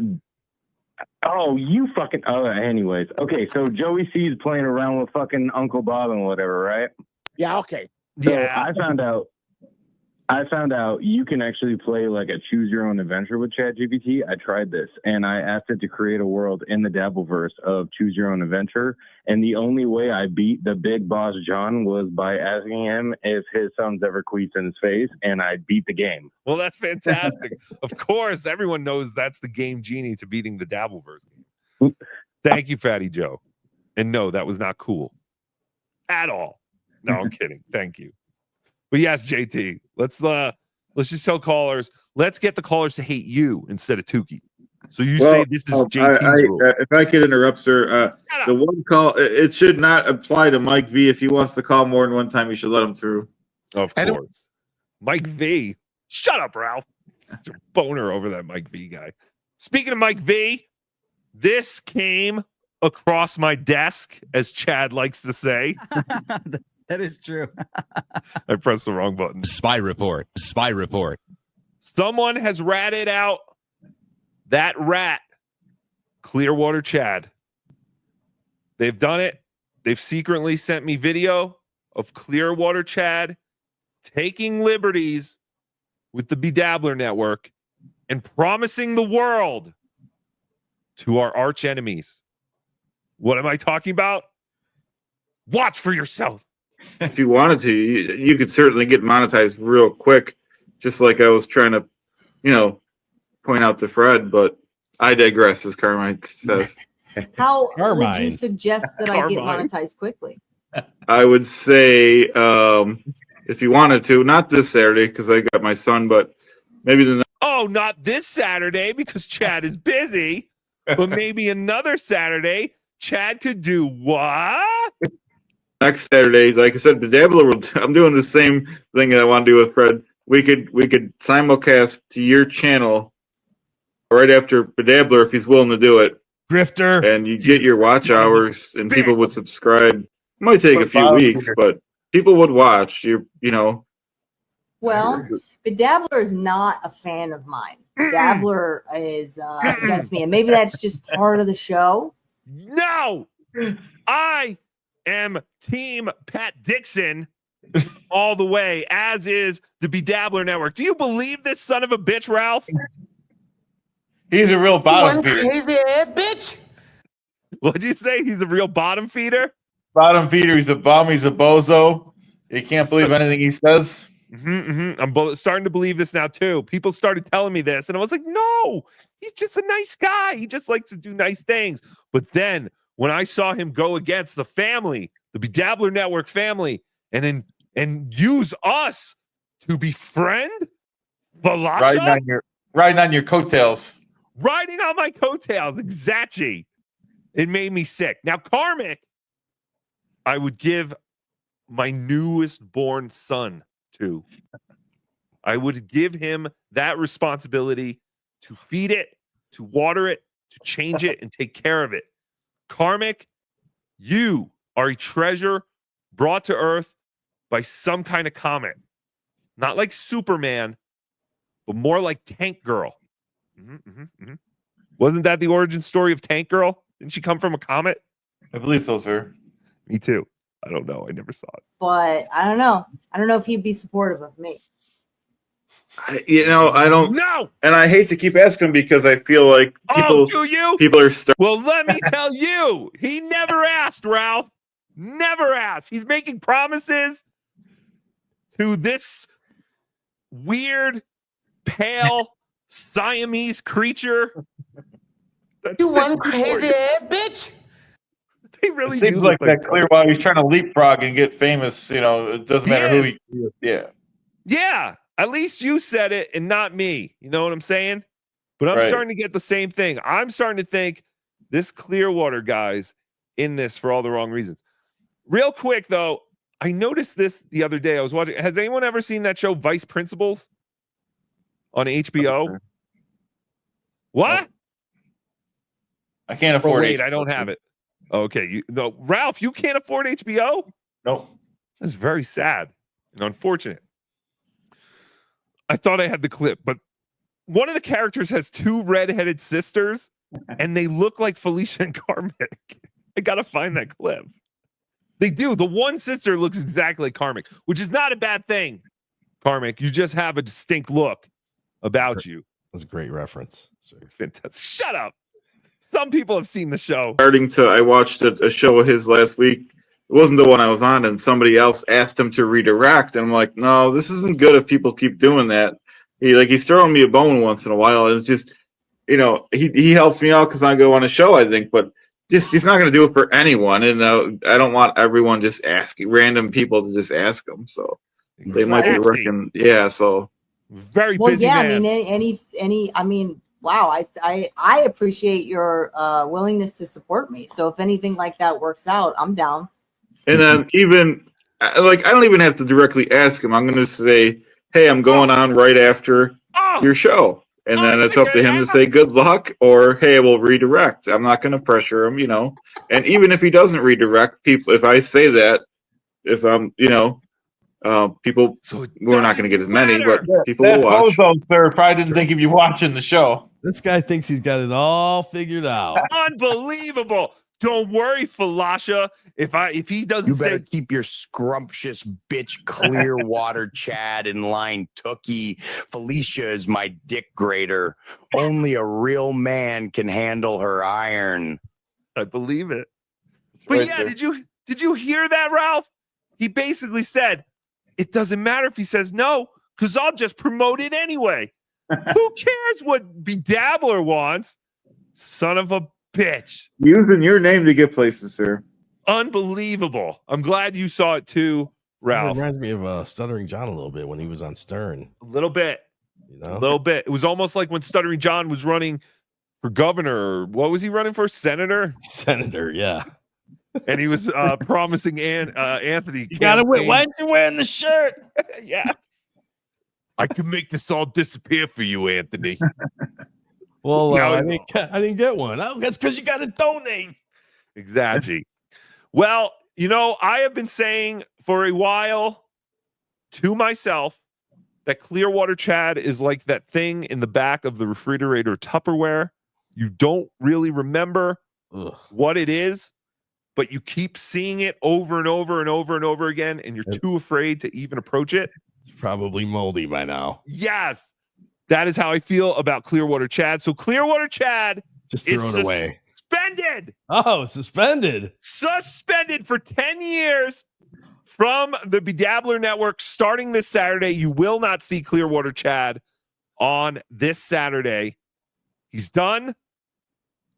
Speaker 11: anyways. Okay, so Joey C's playing around with fucking Uncle Bob and whatever, right?
Speaker 15: Yeah, okay.
Speaker 11: So
Speaker 2: yeah.
Speaker 11: I found out you can actually play like a choose your own adventure with ChatGPT. I tried this and I asked it to create a world in the Dabbleverse of choose your own adventure. And the only way I beat the big boss John was by asking him if his son's ever queefed in his face, and I beat the game.
Speaker 2: Well, that's fantastic. Of course, everyone knows that's the game genie to beating the Dabbleverse game. Thank you, Fatty Joe. And no, that was not cool at all. No, I'm kidding. Thank you. But yes, JT, let's just tell callers. Let's get the callers to hate you instead of Tookie. So you say this is JT's rule.
Speaker 3: If I could interrupt, sir, the one call, it should not apply to Mike V. If he wants to call more than one time, you should let him through.
Speaker 2: Of course. Mike V. Shut up, Ralph. Such a boner over that Mike V guy. Speaking of Mike V, this came across my desk, as Chad likes to say.
Speaker 20: That is true.
Speaker 2: I pressed the wrong button.
Speaker 9: Spy report. Spy report.
Speaker 2: Someone has ratted out that rat, Clearwater Chad. They've done it. They've secretly sent me video of Clearwater Chad taking liberties with the Bedabbler Network and promising the world to our arch enemies. What am I talking about? Watch for yourself.
Speaker 3: If you wanted to, you could certainly get monetized real quick, just like I was trying to, point out to Fred, but I digress, as Carmine says.
Speaker 20: How would you suggest that I get
Speaker 3: Carmine.
Speaker 20: monetized quickly?
Speaker 3: I would say, if you wanted to, not this Saturday because I got my son, but maybe the
Speaker 2: Oh, not this Saturday because Chad is busy, but maybe another Saturday, Chad could do what?
Speaker 3: next Saturday. Like I said, Bedabbler, I'm doing the same thing that I want to do with Fred. We could simulcast to your channel right after Bedabbler if he's willing to do it.
Speaker 4: Grifter.
Speaker 3: and you get your watch hours, and people would subscribe. It might take a few weeks, but people would watch. You know.
Speaker 20: Well, Bedabbler is not a fan of mine. Bedabbler is against me, and maybe that's just part of the show.
Speaker 2: No, I am Team Pat Dixon all the way, as is the Bedabbler Network. Do you believe this son of a bitch, Ralph?
Speaker 3: He's a real bottom
Speaker 15: One
Speaker 3: feeder.
Speaker 15: crazy ass bitch.
Speaker 2: What'd you say? He's a real bottom feeder?
Speaker 3: Bottom feeder. He's a bum. He's a bozo. You can't believe anything he says.
Speaker 2: I'm starting to believe this now too. People started telling me this, and I was like, "No, he's just a nice guy. He just likes to do nice things." But then when I saw him go against the family, the Bedabbler Network family, and use us to befriend Valasha,
Speaker 3: riding on your coattails,
Speaker 2: riding on my coattails, exactly. It made me sick. Now, Karmic, I would give my newest born son to. I would give him that responsibility to feed it, to water it, to change it, and take care of it. Karmic, you are a treasure brought to Earth by some kind of comet. Not like Superman, but more like Tank Girl. Wasn't that the origin story of Tank Girl? Didn't she come from a comet?
Speaker 3: I believe so, sir.
Speaker 2: Me too. I don't know. I never saw it.
Speaker 20: But I don't know. I don't know if he'd be supportive of me.
Speaker 3: I don't.
Speaker 2: No.
Speaker 3: And I hate to keep asking because I feel like people.
Speaker 2: Do you?
Speaker 3: People are.
Speaker 2: Well, let me tell you, he never asked, Ralph. Never asked. He's making promises to this weird, pale Siamese creature.
Speaker 15: You one crazy ass bitch.
Speaker 2: They really
Speaker 3: It seems
Speaker 2: do
Speaker 3: like
Speaker 2: look
Speaker 3: that Clearwater. He's trying to leapfrog and get famous. It doesn't matter who he is. Yeah.
Speaker 2: Yeah. At least you said it and not me. You know what I'm saying? But I'm starting to get the same thing. I'm starting to think this Clearwater guy's in this for all the wrong reasons. Real quick, though, I noticed this the other day. I was watching. Has anyone ever seen that show, Vice Principals, on HBO? What?
Speaker 3: I can't afford
Speaker 2: wait,
Speaker 3: HBO.
Speaker 2: I don't have it. Okay. Ralph, you can't afford HBO?
Speaker 3: Nope.
Speaker 2: That's very sad and unfortunate. I thought I had the clip, but one of the characters has two redheaded sisters, and they look like Felicia and Karmic. I gotta find that clip. They do. The one sister looks exactly like Karmic, which is not a bad thing. Karmic, you just have a distinct look about you.
Speaker 4: That's a great reference.
Speaker 2: It's fantastic. Shut up. Some people have seen the show.
Speaker 3: I watched a show of his last week. It wasn't the one I was on, and somebody else asked him to redirect. And I'm like, no, this isn't good if people keep doing that. He's throwing me a bone once in a while, and it's just, he helps me out because I go on a show, I think, but he's not going to do it for anyone. And I don't want everyone just asking random people to just ask him. So they might be working. Yeah. So
Speaker 2: very
Speaker 20: Well,
Speaker 2: busy.
Speaker 20: yeah.
Speaker 2: Man.
Speaker 20: I mean, wow. I appreciate your willingness to support me. So if anything like that works out, I'm down.
Speaker 3: And then I don't even have to directly ask him. I'm going to say, hey, I'm going on right after your show. And then it's up to him to say good luck or, hey, we'll redirect. I'm not going to pressure him, And even if he doesn't redirect, people, if I say that, if I'm, people, we're not going to get as many, but people will watch.
Speaker 21: Sir, probably didn't think of you watching the show.
Speaker 4: This guy thinks he's got it all figured out.
Speaker 2: Unbelievable. Don't worry, Falasha. If he doesn't,
Speaker 5: you better keep your scrumptious bitch Clearwater Chad in line, Tookie. Felicia is my dick grater. Only a real man can handle her iron.
Speaker 2: I believe it. But yeah, did you hear that, Ralph? He basically said, it doesn't matter if he says no, because I'll just promote it anyway. Who cares what Bedabbler wants? Son of a bitch.
Speaker 3: Using your name to get places, sir.
Speaker 2: Unbelievable. I'm glad you saw it too, Ralph.
Speaker 4: It reminds me of Stuttering John a little bit when he was on Stern.
Speaker 2: A little bit. A little bit. It was almost like when Stuttering John was running for governor. What was he running for? Senator?
Speaker 4: Senator, yeah.
Speaker 2: And he was promising Anthony.
Speaker 4: You gotta win. Why aren't you wearing the shirt?
Speaker 2: Yeah. I can make this all disappear for you, Anthony.
Speaker 4: Well,
Speaker 2: Now
Speaker 4: I
Speaker 2: he's
Speaker 4: didn't get one. Oh, that's because you got to donate.
Speaker 2: Exactly. Well, I have been saying for a while to myself that Clearwater Chad is like that thing in the back of the refrigerator Tupperware. You don't really remember what it is, but you keep seeing it over and over and over and over again, and you're too afraid to even approach it.
Speaker 4: It's probably moldy by now.
Speaker 2: Yes. That is how I feel about Clearwater Chad. So Clearwater Chad
Speaker 4: Just throw it away.
Speaker 2: Suspended.
Speaker 4: Oh, suspended.
Speaker 2: Suspended for 10 years from the Bedabbler Network starting this Saturday. You will not see Clearwater Chad on this Saturday. He's done.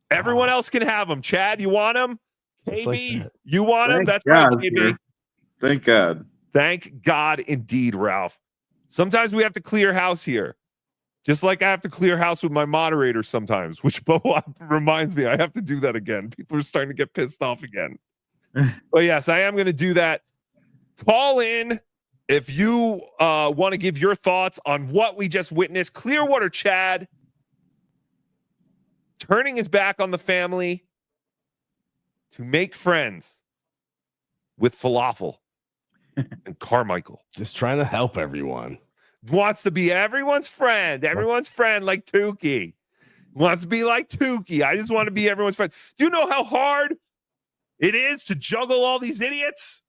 Speaker 2: Everyone else can have him. Chad, you want him? KB,
Speaker 4: like
Speaker 2: you want him?
Speaker 3: Thank
Speaker 2: That's
Speaker 3: God,
Speaker 2: right, KB.
Speaker 3: sir. Thank God.
Speaker 2: Thank God indeed, Ralph. Sometimes we have to clear house here. Just like I have to clear house with my moderator sometimes, which reminds me I have to do that again. People are starting to get pissed off again. But yes, I am going to do that. Call in if you want to give your thoughts on what we just witnessed. Clearwater Chad turning his back on the family to make friends with Falafel and Carmichael.
Speaker 4: Just trying to help everyone.
Speaker 2: Wants to be everyone's friend like Tookie. Wants to be like Tookie. I just want to be everyone's friend. Do you know how hard it is to juggle all these idiots?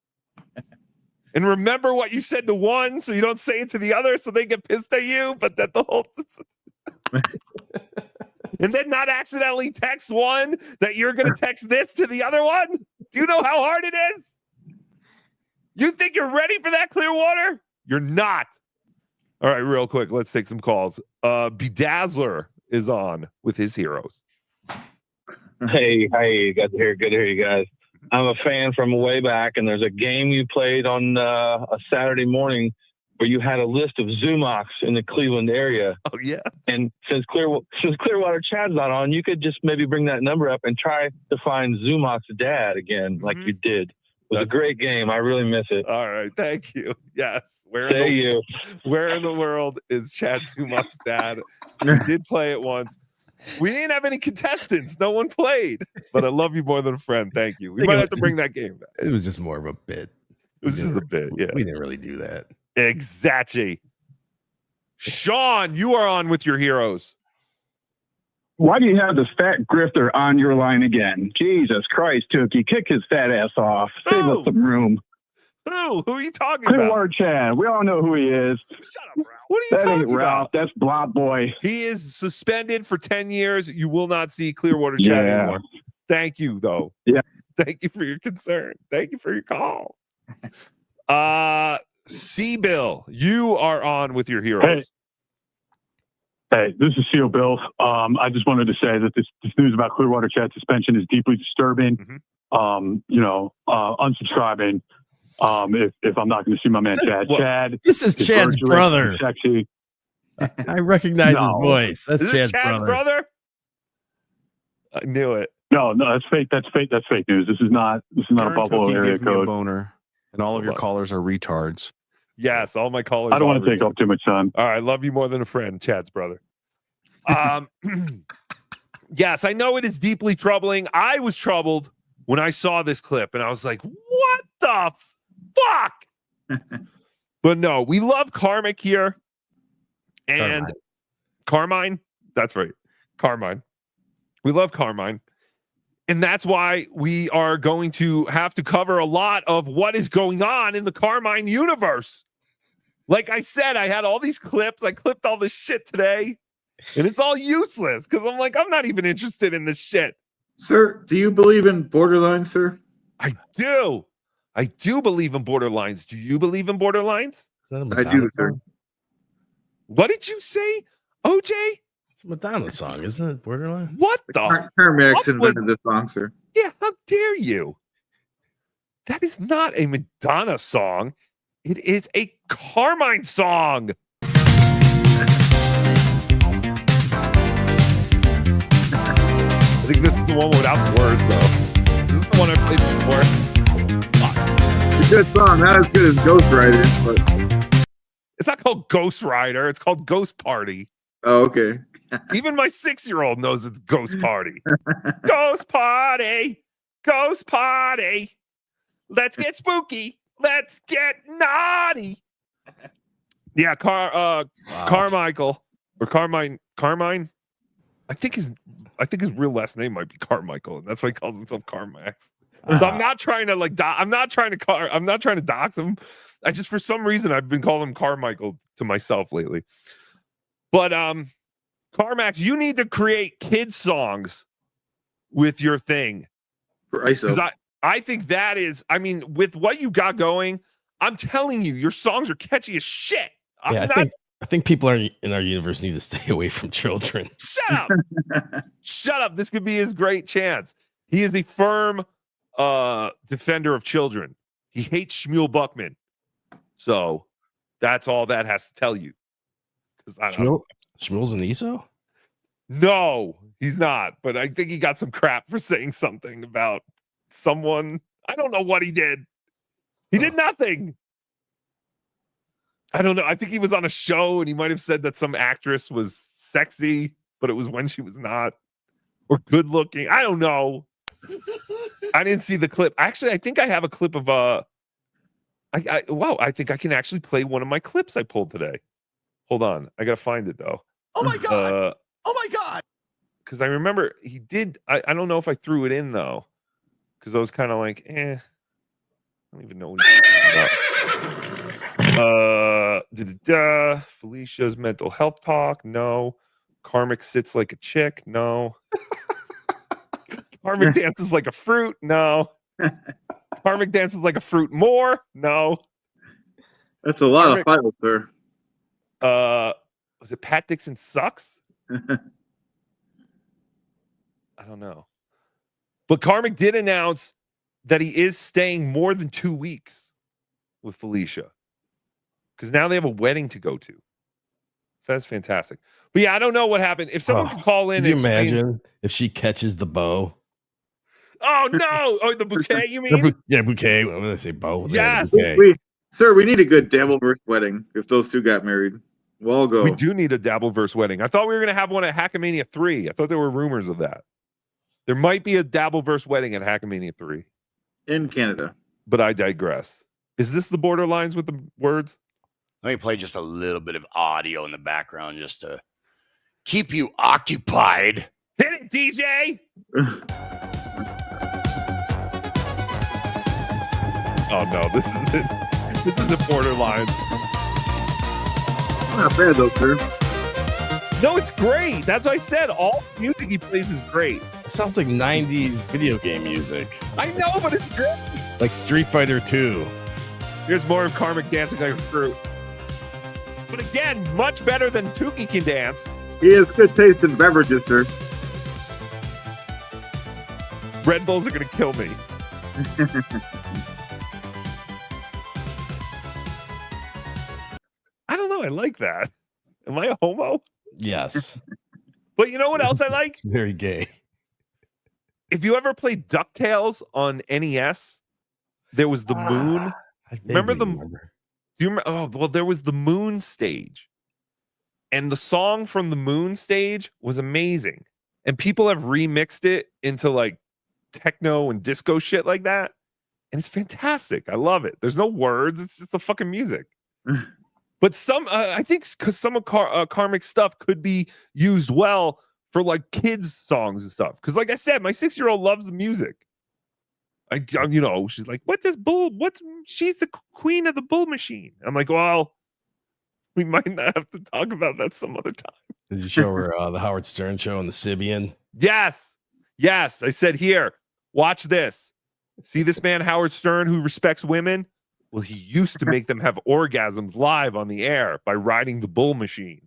Speaker 2: And remember what you said to one so you don't say it to the other so they get pissed at you, but that the whole and then not accidentally text one that you're going to text this to the other one? Do you know how hard it is? You think you're ready for that, Clearwater? You're not. All right, real quick, let's take some calls. Bedazzler is on with his heroes.
Speaker 1: Hey, good to hear you guys. I'm a fan from way back, and there's a game you played on a Saturday morning where you had a list of Zumachs in the Cleveland area.
Speaker 2: Oh, yeah.
Speaker 1: And since Clearwater Chad's not on, you could just maybe bring that number up and try to find Zumach's dad again, like you did. It was a great game. I really miss it.
Speaker 2: All right. Thank you. Yes. Where in the world is Chad Zumach's dad? We did play it once. We didn't have any contestants. No one played. But I love you more than a friend. Thank you. We might have to bring that game back.
Speaker 4: It was just more of a bit.
Speaker 2: It was just a bit. Yeah.
Speaker 4: We didn't really do that.
Speaker 2: Exactly. Sean, you are on with your heroes.
Speaker 22: Why do you have the fat grifter on your line again? Jesus Christ, Tookie, kick his fat ass off. Save us some room.
Speaker 2: Who are you talking
Speaker 22: Clearwater
Speaker 2: about?
Speaker 22: Chad. We all know who he is.
Speaker 2: Shut up, Ralph. What are you
Speaker 22: That
Speaker 2: talking
Speaker 22: ain't Ralph.
Speaker 2: about?
Speaker 22: That's Blob Boy.
Speaker 2: He is suspended for 10 years. You will not see Clearwater Chad anymore. Thank you, though.
Speaker 22: Yeah.
Speaker 2: Thank you for your concern. Thank you for your call. C-Bill, you are on with your heroes.
Speaker 23: Hey, this is Seal Bill. I just wanted to say that this news about Clearwater Chad suspension is deeply disturbing. Unsubscribing. If I'm not going to see my man Chad.
Speaker 4: Well,
Speaker 23: Chad.
Speaker 4: this is Chad's
Speaker 23: virtuous
Speaker 4: brother.
Speaker 23: and Sexy.
Speaker 4: I recognize his voice. That's
Speaker 2: Is
Speaker 4: Chad's
Speaker 2: this Chad's brother? I knew it.
Speaker 23: No, that's fake. That's fake news. This is not a Buffalo area code.
Speaker 24: Boner, and all of your callers are retards.
Speaker 2: Yes, all my callers.
Speaker 23: I don't want to take up too much time.
Speaker 2: All right, love you more than a friend, Chad's brother. Yes, I know it is deeply troubling. I was troubled when I saw this clip, and I was like, "What the fuck?" But no, we love Karmic here, and Carmine. That's right, Carmine. We love Carmine. And that's why we are going to have to cover a lot of what is going on in the Carmine universe. Like I said, I had all these clips. I clipped all this shit today. And it's all useless because I'm like, I'm not even interested in this shit.
Speaker 3: Sir, do you believe in borderlines, sir?
Speaker 2: I do. I do believe in borderlines. Do you believe in borderlines?
Speaker 4: Is that a
Speaker 3: I
Speaker 4: Madonna
Speaker 3: do, sir.
Speaker 4: song?
Speaker 2: What did you say, OJ?
Speaker 4: It's a Madonna song, isn't it? Borderline?
Speaker 2: What the?
Speaker 3: Carmax invented this song, sir.
Speaker 2: Yeah, how dare you? That is not a Madonna song. It is a Carmine song. I think this is the one without the words, though. This is the one I played before.
Speaker 3: It's a good song. Not as good as Ghost Rider, but
Speaker 2: it's not called Ghost Rider. It's called Ghost Party.
Speaker 3: Oh, okay.
Speaker 2: Even my 6-year-old knows it's Ghost Party. Ghost Party. Ghost Party. Let's get spooky. Let's get naughty. Yeah, Carmichael or Carmine. I think his real last name might be Carmichael, and that's why he calls himself Carmax. So I'm not trying to I'm not trying to dox him. I just, for some reason, I've been calling him Carmichael to myself lately. But Carmax, you need to create kids songs with your thing.
Speaker 3: For ISO.
Speaker 2: I think that is, I mean, with what you got going, I'm telling you, your songs are catchy as shit.
Speaker 4: I think people in our universe need to stay away from children.
Speaker 2: Shut up. Shut up. This could be his great chance. He is a firm defender of children. He hates Shmuel Buckman. So that's all that has to tell you.
Speaker 4: Shmuel's an ESO?
Speaker 2: No, he's not. But I think he got some crap for saying something about someone. I don't know what he did. He did nothing. I don't know. I think he was on a show and he might have said that some actress was sexy, but it was when she was not, or good looking. I don't know. I didn't see the clip. Actually, I think I have a clip of I think I can actually play one of my clips I pulled today. Hold on. I gotta find it though.
Speaker 7: Oh my god. Oh my god.
Speaker 2: Because I remember he did. I don't know if I threw it in though. Because I was kind of like, I don't even know what he's talking about. Felicia's mental health talk. No. Karmic sits like a chick. No. Karmic dances like a fruit. No. Karmic dances like a fruit more. No.
Speaker 3: That's a lot of files, sir.
Speaker 2: Was it Pat Dixon sucks? I don't know. But Karmic did announce that he is staying more than 2 weeks with Felicia. Because now they have a wedding to go to. So that's fantastic. But yeah, I don't know what happened. If someone could call in,
Speaker 4: Could you imagine if she catches the bow?
Speaker 2: Oh no! Oh, the bouquet, you mean?
Speaker 4: Bouquet. What did I say? Bow?
Speaker 2: Yes.
Speaker 3: Sir, we need a good Dabbleverse wedding if those two got married. We'll all go.
Speaker 2: We do need a Dabbleverse wedding. I thought we were going to have one at Hackamania 3. I thought there were rumors of that. There might be a Dabbleverse wedding at Hackamania 3.
Speaker 3: In Canada.
Speaker 2: But I digress. Is this the borderlines with the words?
Speaker 5: Let me play just a little bit of audio in the background just to keep you occupied.
Speaker 2: Hit it, DJ! Oh no, this is it. This is the borderlines.
Speaker 3: Not bad though, sir.
Speaker 2: No, it's great. That's what I said. All the music he plays is great.
Speaker 4: It sounds like 90s video game music.
Speaker 2: I know, but it's great.
Speaker 4: Like Street Fighter 2.
Speaker 2: Here's more of Karmic dancing like a fruit. But again, much better than Tookie can dance.
Speaker 3: He has good taste in beverages, sir.
Speaker 2: Red Bulls are going to kill me. I don't know. I like that. Am I a homo?
Speaker 4: Yes.
Speaker 2: But you know what else I like?
Speaker 4: Very gay.
Speaker 2: If you ever played DuckTales on NES, there was the moon. Remember the? Do you remember? Oh, well, there was the moon stage, and the song from the moon stage was amazing. And people have remixed it into like techno and disco shit like that, and it's fantastic. I love it. There's no words; it's just the fucking music. But some, I think, because some of Karmic stuff could be used well for like kids' songs and stuff. Because, like I said, my 6-year-old loves the music. You know, she's like, "What this bull? She's the queen of the bull machine." I'm like, "Well, we might not have to talk about that some other time."
Speaker 4: Did you show her the Howard Stern show and the Sibian?
Speaker 2: Yes. I said, "Here, watch this. See this man Howard Stern who respects women? Well, he used to make them have orgasms live on the air by riding the bull machine.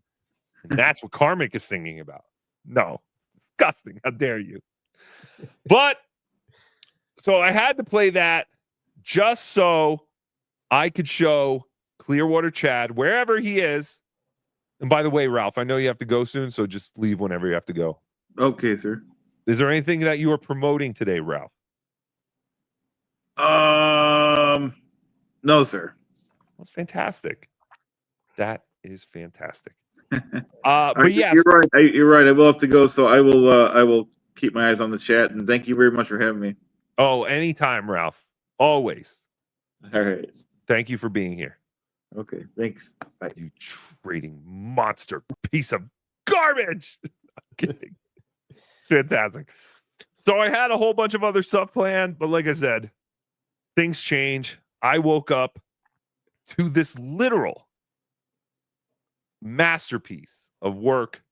Speaker 2: And that's what Karmic is singing about." No, disgusting. How dare you? But so I had to play that just so I could show Clearwater Chad wherever he is. And by the way, Ralph, I know you have to go soon, so just leave whenever you have to go.
Speaker 3: Okay, sir.
Speaker 2: Is there anything that you are promoting today, Ralph?
Speaker 3: No, sir.
Speaker 2: That's fantastic. That is fantastic. But yes,
Speaker 3: you're right. You're right. I will have to go, so I will keep my eyes on the chat. And thank you very much for having me.
Speaker 2: Oh, anytime, Ralph. Always.
Speaker 3: All right.
Speaker 2: Thank you for being here.
Speaker 3: Okay. Thanks. Bye.
Speaker 2: You trading monster piece of garbage. I'm kidding. It's fantastic. So I had a whole bunch of other stuff planned, but like I said, things change. I woke up to this literal masterpiece of work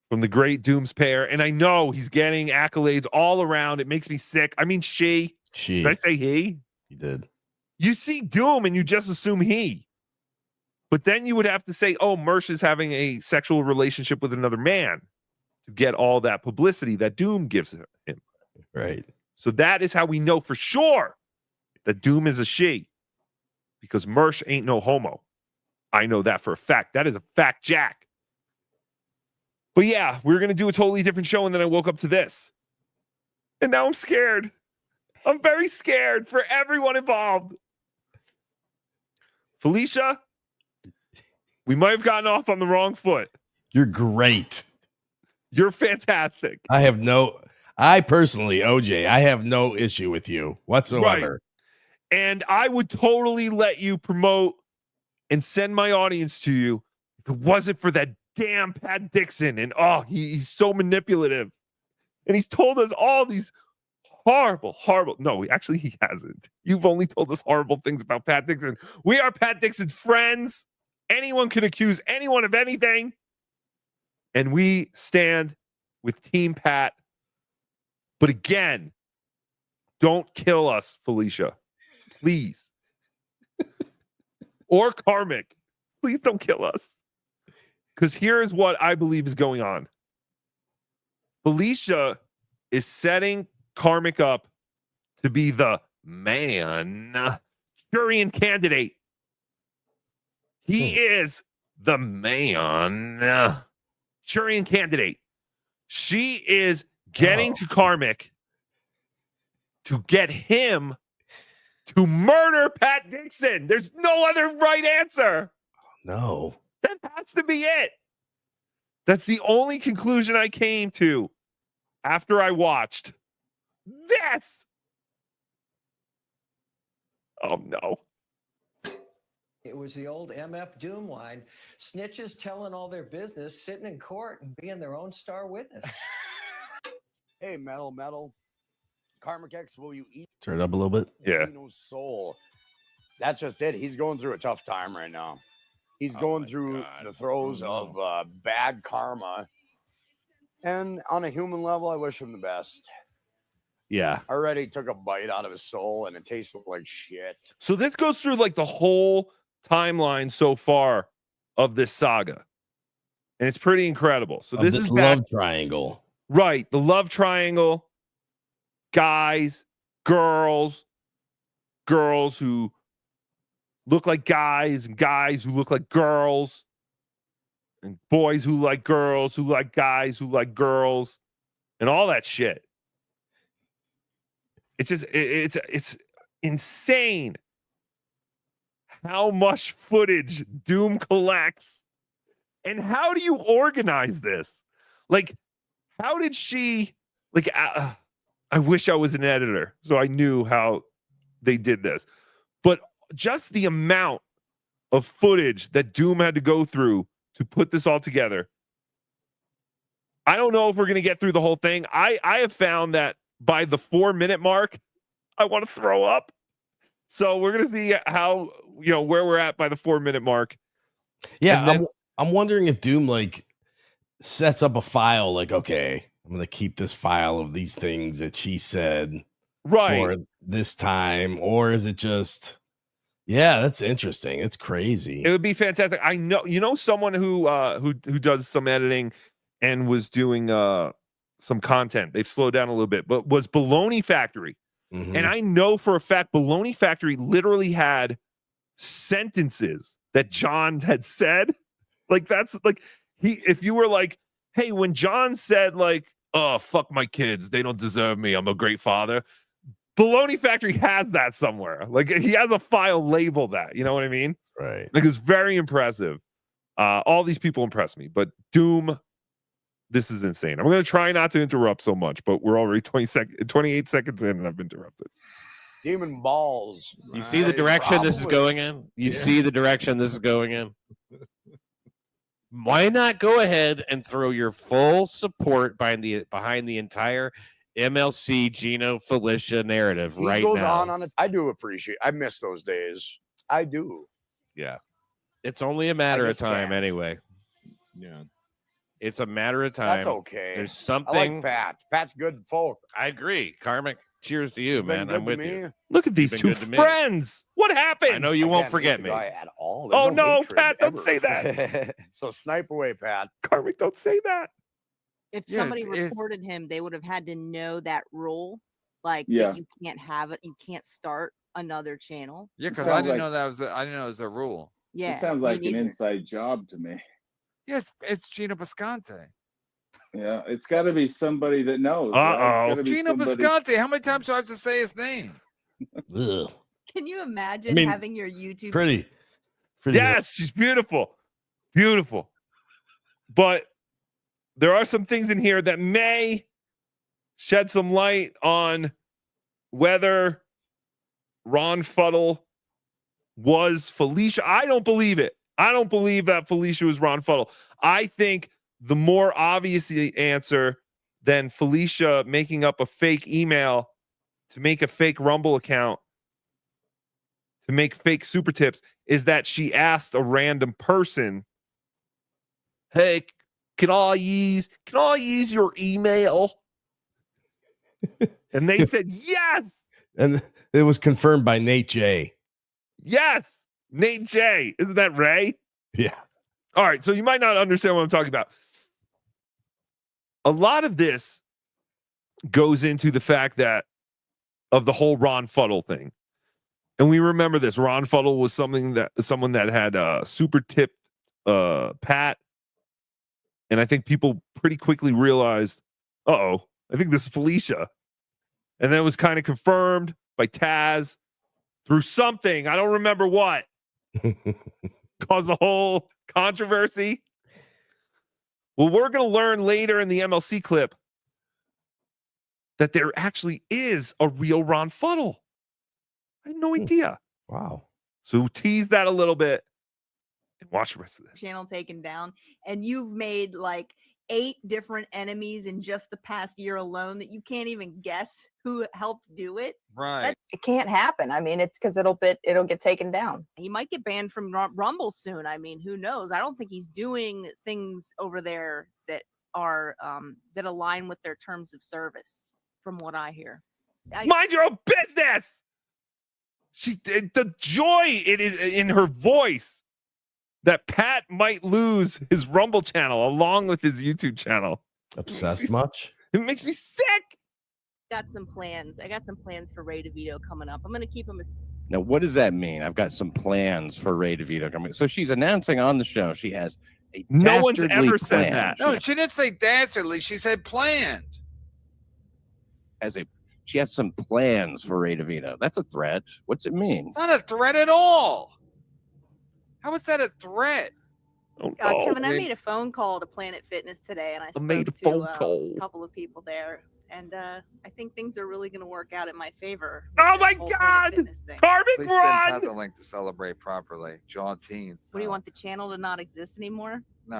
Speaker 2: from the great Dooms pair. And I know he's getting accolades all around. It makes me sick. I mean, she. Did I say he?
Speaker 4: You did.
Speaker 2: You see Doom and you just assume he. But then you would have to say, oh, Mersh is having a sexual relationship with another man to get all that publicity that Doom gives him.
Speaker 4: Right.
Speaker 2: So that is how we know for sure that Doom is a she. Because Mersh ain't no homo. I know that for a fact. That is a fact, Jack. But yeah, we were going to do a totally different show, and then I woke up to this. And now I'm scared. I'm very scared for everyone involved. Felicia, we might have gotten off on the wrong foot.
Speaker 4: You're great.
Speaker 2: You're fantastic.
Speaker 4: I personally, OJ, I have no issue with you whatsoever.
Speaker 2: Right. And I would totally let you promote and send my audience to you if it wasn't for that damn Pat Dixon. And he's so manipulative. And he's told us all these horrible. No, actually, he hasn't. You've only told us horrible things about Pat Dixon. We are Pat Dixon's friends. Anyone can accuse anyone of anything. And we stand with Team Pat. But again, don't kill us, Felicia. Please. Or Karmic. Please don't kill us. Because here is what I believe is going on. Felicia is setting Karmic up to be the Manchurian candidate. He is the Manchurian candidate. She is getting to Karmic to get him to murder Pat Dixon. There's no other right answer.
Speaker 4: No.
Speaker 2: That has to be it. That's the only conclusion I came to after I watched this. Oh, no.
Speaker 8: It was the old MF Doom line. Snitches telling all their business, sitting in court and being their own star witness.
Speaker 5: Hey, metal. Karmic X, will you eat?
Speaker 4: Turn it up a little bit.
Speaker 2: Yeah.
Speaker 5: Dino's soul. That's just it. He's going through a tough time right now. He's going through the throes of bad karma. And on a human level, I wish him the best.
Speaker 2: Yeah.
Speaker 5: I already took a bite out of his soul and it tasted like shit.
Speaker 2: So this goes through like the whole timeline so far of this saga. And it's pretty incredible. So this is
Speaker 4: love triangle.
Speaker 2: Right. The love triangle. Guys, girls who look like guys, and guys who look like girls, and boys who like girls, who like guys, who like girls, and all that shit. It's just, it's insane how much footage Doom collects. And how do you organize this? Like, how did she, like, I wish I was an editor so I knew how they did this. But just the amount of footage that Doom had to go through to put this all together. I don't know if we're going to get through the whole thing. I have found that by the 4-minute mark, I want to throw up. So we're going to see how, where we're at by the 4-minute mark.
Speaker 4: Yeah.
Speaker 2: Then,
Speaker 4: I'm wondering if Doom like sets up a file like, okay, I'm going to keep this file of these things that she said for this time. Or is it just, yeah, that's interesting. It's crazy.
Speaker 2: It would be fantastic. I know, someone who does some editing and was doing some content. They've slowed down a little bit, but was Baloney Factory.
Speaker 4: Mm-hmm.
Speaker 2: And I know for a fact Baloney Factory literally had sentences that John had said. Like, that's like, if you were like, hey, when John said like, oh, fuck my kids, they don't deserve me, I'm a great father. Baloney Factory has that somewhere. Like, he has a file labeled that, you know what I mean?
Speaker 4: Right.
Speaker 2: Like, it's very impressive. All these people impress me, but Doom, this is insane. I'm going to try not to interrupt so much, but we're already 28 seconds in and I've interrupted.
Speaker 5: Demon balls.
Speaker 10: You see the direction this is going in? You see the direction this is going in? Why not go ahead and throw your full support behind the entire MLC Gino Felicia narrative
Speaker 5: He
Speaker 10: right
Speaker 5: goes
Speaker 10: now?
Speaker 5: on it. I do appreciate. I miss those days. I do.
Speaker 10: Yeah. It's only a matter of
Speaker 5: just
Speaker 10: time
Speaker 5: can't.
Speaker 10: anyway.
Speaker 4: Yeah.
Speaker 10: It's a matter of time.
Speaker 5: That's okay.
Speaker 10: There's
Speaker 5: I
Speaker 10: something.
Speaker 5: like Pat. Pat's good folk.
Speaker 10: I agree. Karmic, cheers to you,
Speaker 5: He's been
Speaker 10: man.
Speaker 5: good
Speaker 10: I'm
Speaker 5: to
Speaker 10: with
Speaker 5: me.
Speaker 10: you.
Speaker 2: Look at these
Speaker 10: You've
Speaker 2: two
Speaker 10: been good to me.
Speaker 2: friends. What happened?
Speaker 10: I know you
Speaker 5: I
Speaker 10: won't
Speaker 5: can't
Speaker 10: forget
Speaker 5: hate
Speaker 10: me.
Speaker 5: the guy at all.
Speaker 2: Oh,
Speaker 5: There's
Speaker 2: no,
Speaker 5: hatred
Speaker 2: Pat, don't
Speaker 5: ever.
Speaker 2: say that.
Speaker 5: So snipe away, Pat.
Speaker 2: Karmic, don't say that.
Speaker 20: If
Speaker 21: Yeah,
Speaker 20: somebody
Speaker 21: it's-
Speaker 20: reported him, they would have had to know that rule, like
Speaker 21: Yeah.
Speaker 20: that you can't have it, you can't start another channel.
Speaker 21: Yeah, because sounds I didn't like- know that was. I didn't know it was a rule.
Speaker 20: Yeah,
Speaker 21: It sounds
Speaker 20: me
Speaker 21: like an
Speaker 20: neither.
Speaker 21: inside job to me. Yes, it's Gino Bisconte. Yeah, it's got to be somebody that knows. right? It's gotta be Gino somebody- Bisconte. How many times do I have to say his name?
Speaker 4: Ugh.
Speaker 20: Can you imagine
Speaker 4: I mean,
Speaker 20: having your YouTube?
Speaker 4: Pretty.
Speaker 2: Yes, she's beautiful. Beautiful. But there are some things in here that may shed some light on whether Ron Fuddle was Felicia. I don't believe it. I don't believe that Felicia was Ron Fuddle. I think the more obvious the answer than Felicia making up a fake email to make a fake Rumble account to make fake super tips is that she asked a random person, "Hey, can I use your email?" And they said yes.
Speaker 4: And it was confirmed by Nate J.
Speaker 2: Yes. Nate J. Isn't that Ray?
Speaker 4: Yeah.
Speaker 2: All right. So you might not understand what I'm talking about. A lot of this goes into the fact that of the whole Ron Fuddle thing. And we remember this. Ron Fuddle was someone that had super tipped Pat. And I think people pretty quickly realized, I think this is Felicia. And then it was kind of confirmed by Taz through something. I don't remember what. Caused a whole controversy. Well, we're going to learn later in the MLC clip that there actually is a real Ron Fuddle. I had no idea.
Speaker 4: Wow.
Speaker 2: So tease that a little bit and watch the rest of this.
Speaker 20: Channel taken down, and you've made like 8 different enemies in just the past year alone that you can't even guess who helped do it.
Speaker 21: Right.
Speaker 12: It can't happen. I mean, it's because it'll get taken down.
Speaker 20: He might get banned from Rumble soon. I mean, who knows? I don't think he's doing things over there that are that align with their terms of service, from what I hear.
Speaker 2: Mind your own business. The joy it is in her voice that Pat might lose his Rumble channel along with his YouTube channel.
Speaker 4: Obsessed much?
Speaker 2: It makes me sick.
Speaker 20: Got some plans. I got some plans for Ray DeVito coming up. I'm gonna keep him as
Speaker 10: Now, what does that mean? I've got some plans for Ray DeVito coming. So she's announcing on the show she has a
Speaker 2: No one's
Speaker 10: dastardly
Speaker 2: ever said
Speaker 10: plan.
Speaker 2: that.
Speaker 21: No, she didn't say dastardly. She said planned.
Speaker 10: She has some plans for Ray DeVito. That's a threat. What's it mean?
Speaker 21: It's not a threat at all. How is that a threat?
Speaker 20: Kevin, I made a phone call to Planet Fitness today, and I spoke to a couple of people there, and I think things are really going to work out in my favor.
Speaker 2: Oh my God! Carmen,
Speaker 21: Please
Speaker 2: run!
Speaker 21: send Pat the link to celebrate properly. Juneteenth.
Speaker 20: What do you want the channel to not exist anymore?
Speaker 21: No,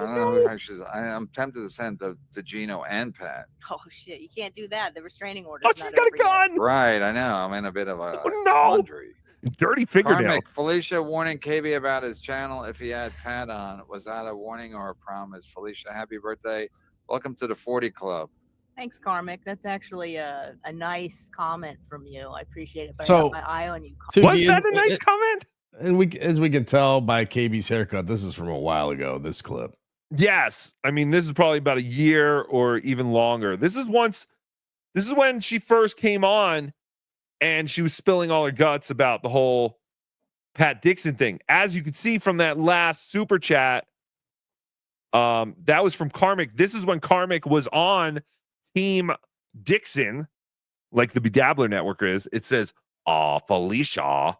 Speaker 21: I'm tempted to send to Gino and Pat.
Speaker 20: Oh shit, you can't do that. The restraining order.
Speaker 2: Oh, she's got a gun.
Speaker 21: Right, I know. I'm in a bit of a
Speaker 2: quandary. Dirty fingernails.
Speaker 21: Karmic, Felicia warning KB about his channel if he had Pat on. Was that a warning or a promise? Felicia, happy birthday. Welcome to the 40 Club.
Speaker 20: Thanks, Karmic. That's actually a nice comment from you. I appreciate it. But
Speaker 4: So,
Speaker 20: I got my eye on you.
Speaker 2: Was that a nice comment?
Speaker 4: And as we can tell by KB's haircut, this is from a while ago, this clip.
Speaker 2: Yes. I mean, this is probably about a year or even longer. This is when she first came on and she was spilling all her guts about the whole Pat Dixon thing. As you can see from that last super chat, that was from Karmic. This is when Karmic was on Team Dixon, like the Bedabbler Network is. It says, Felicia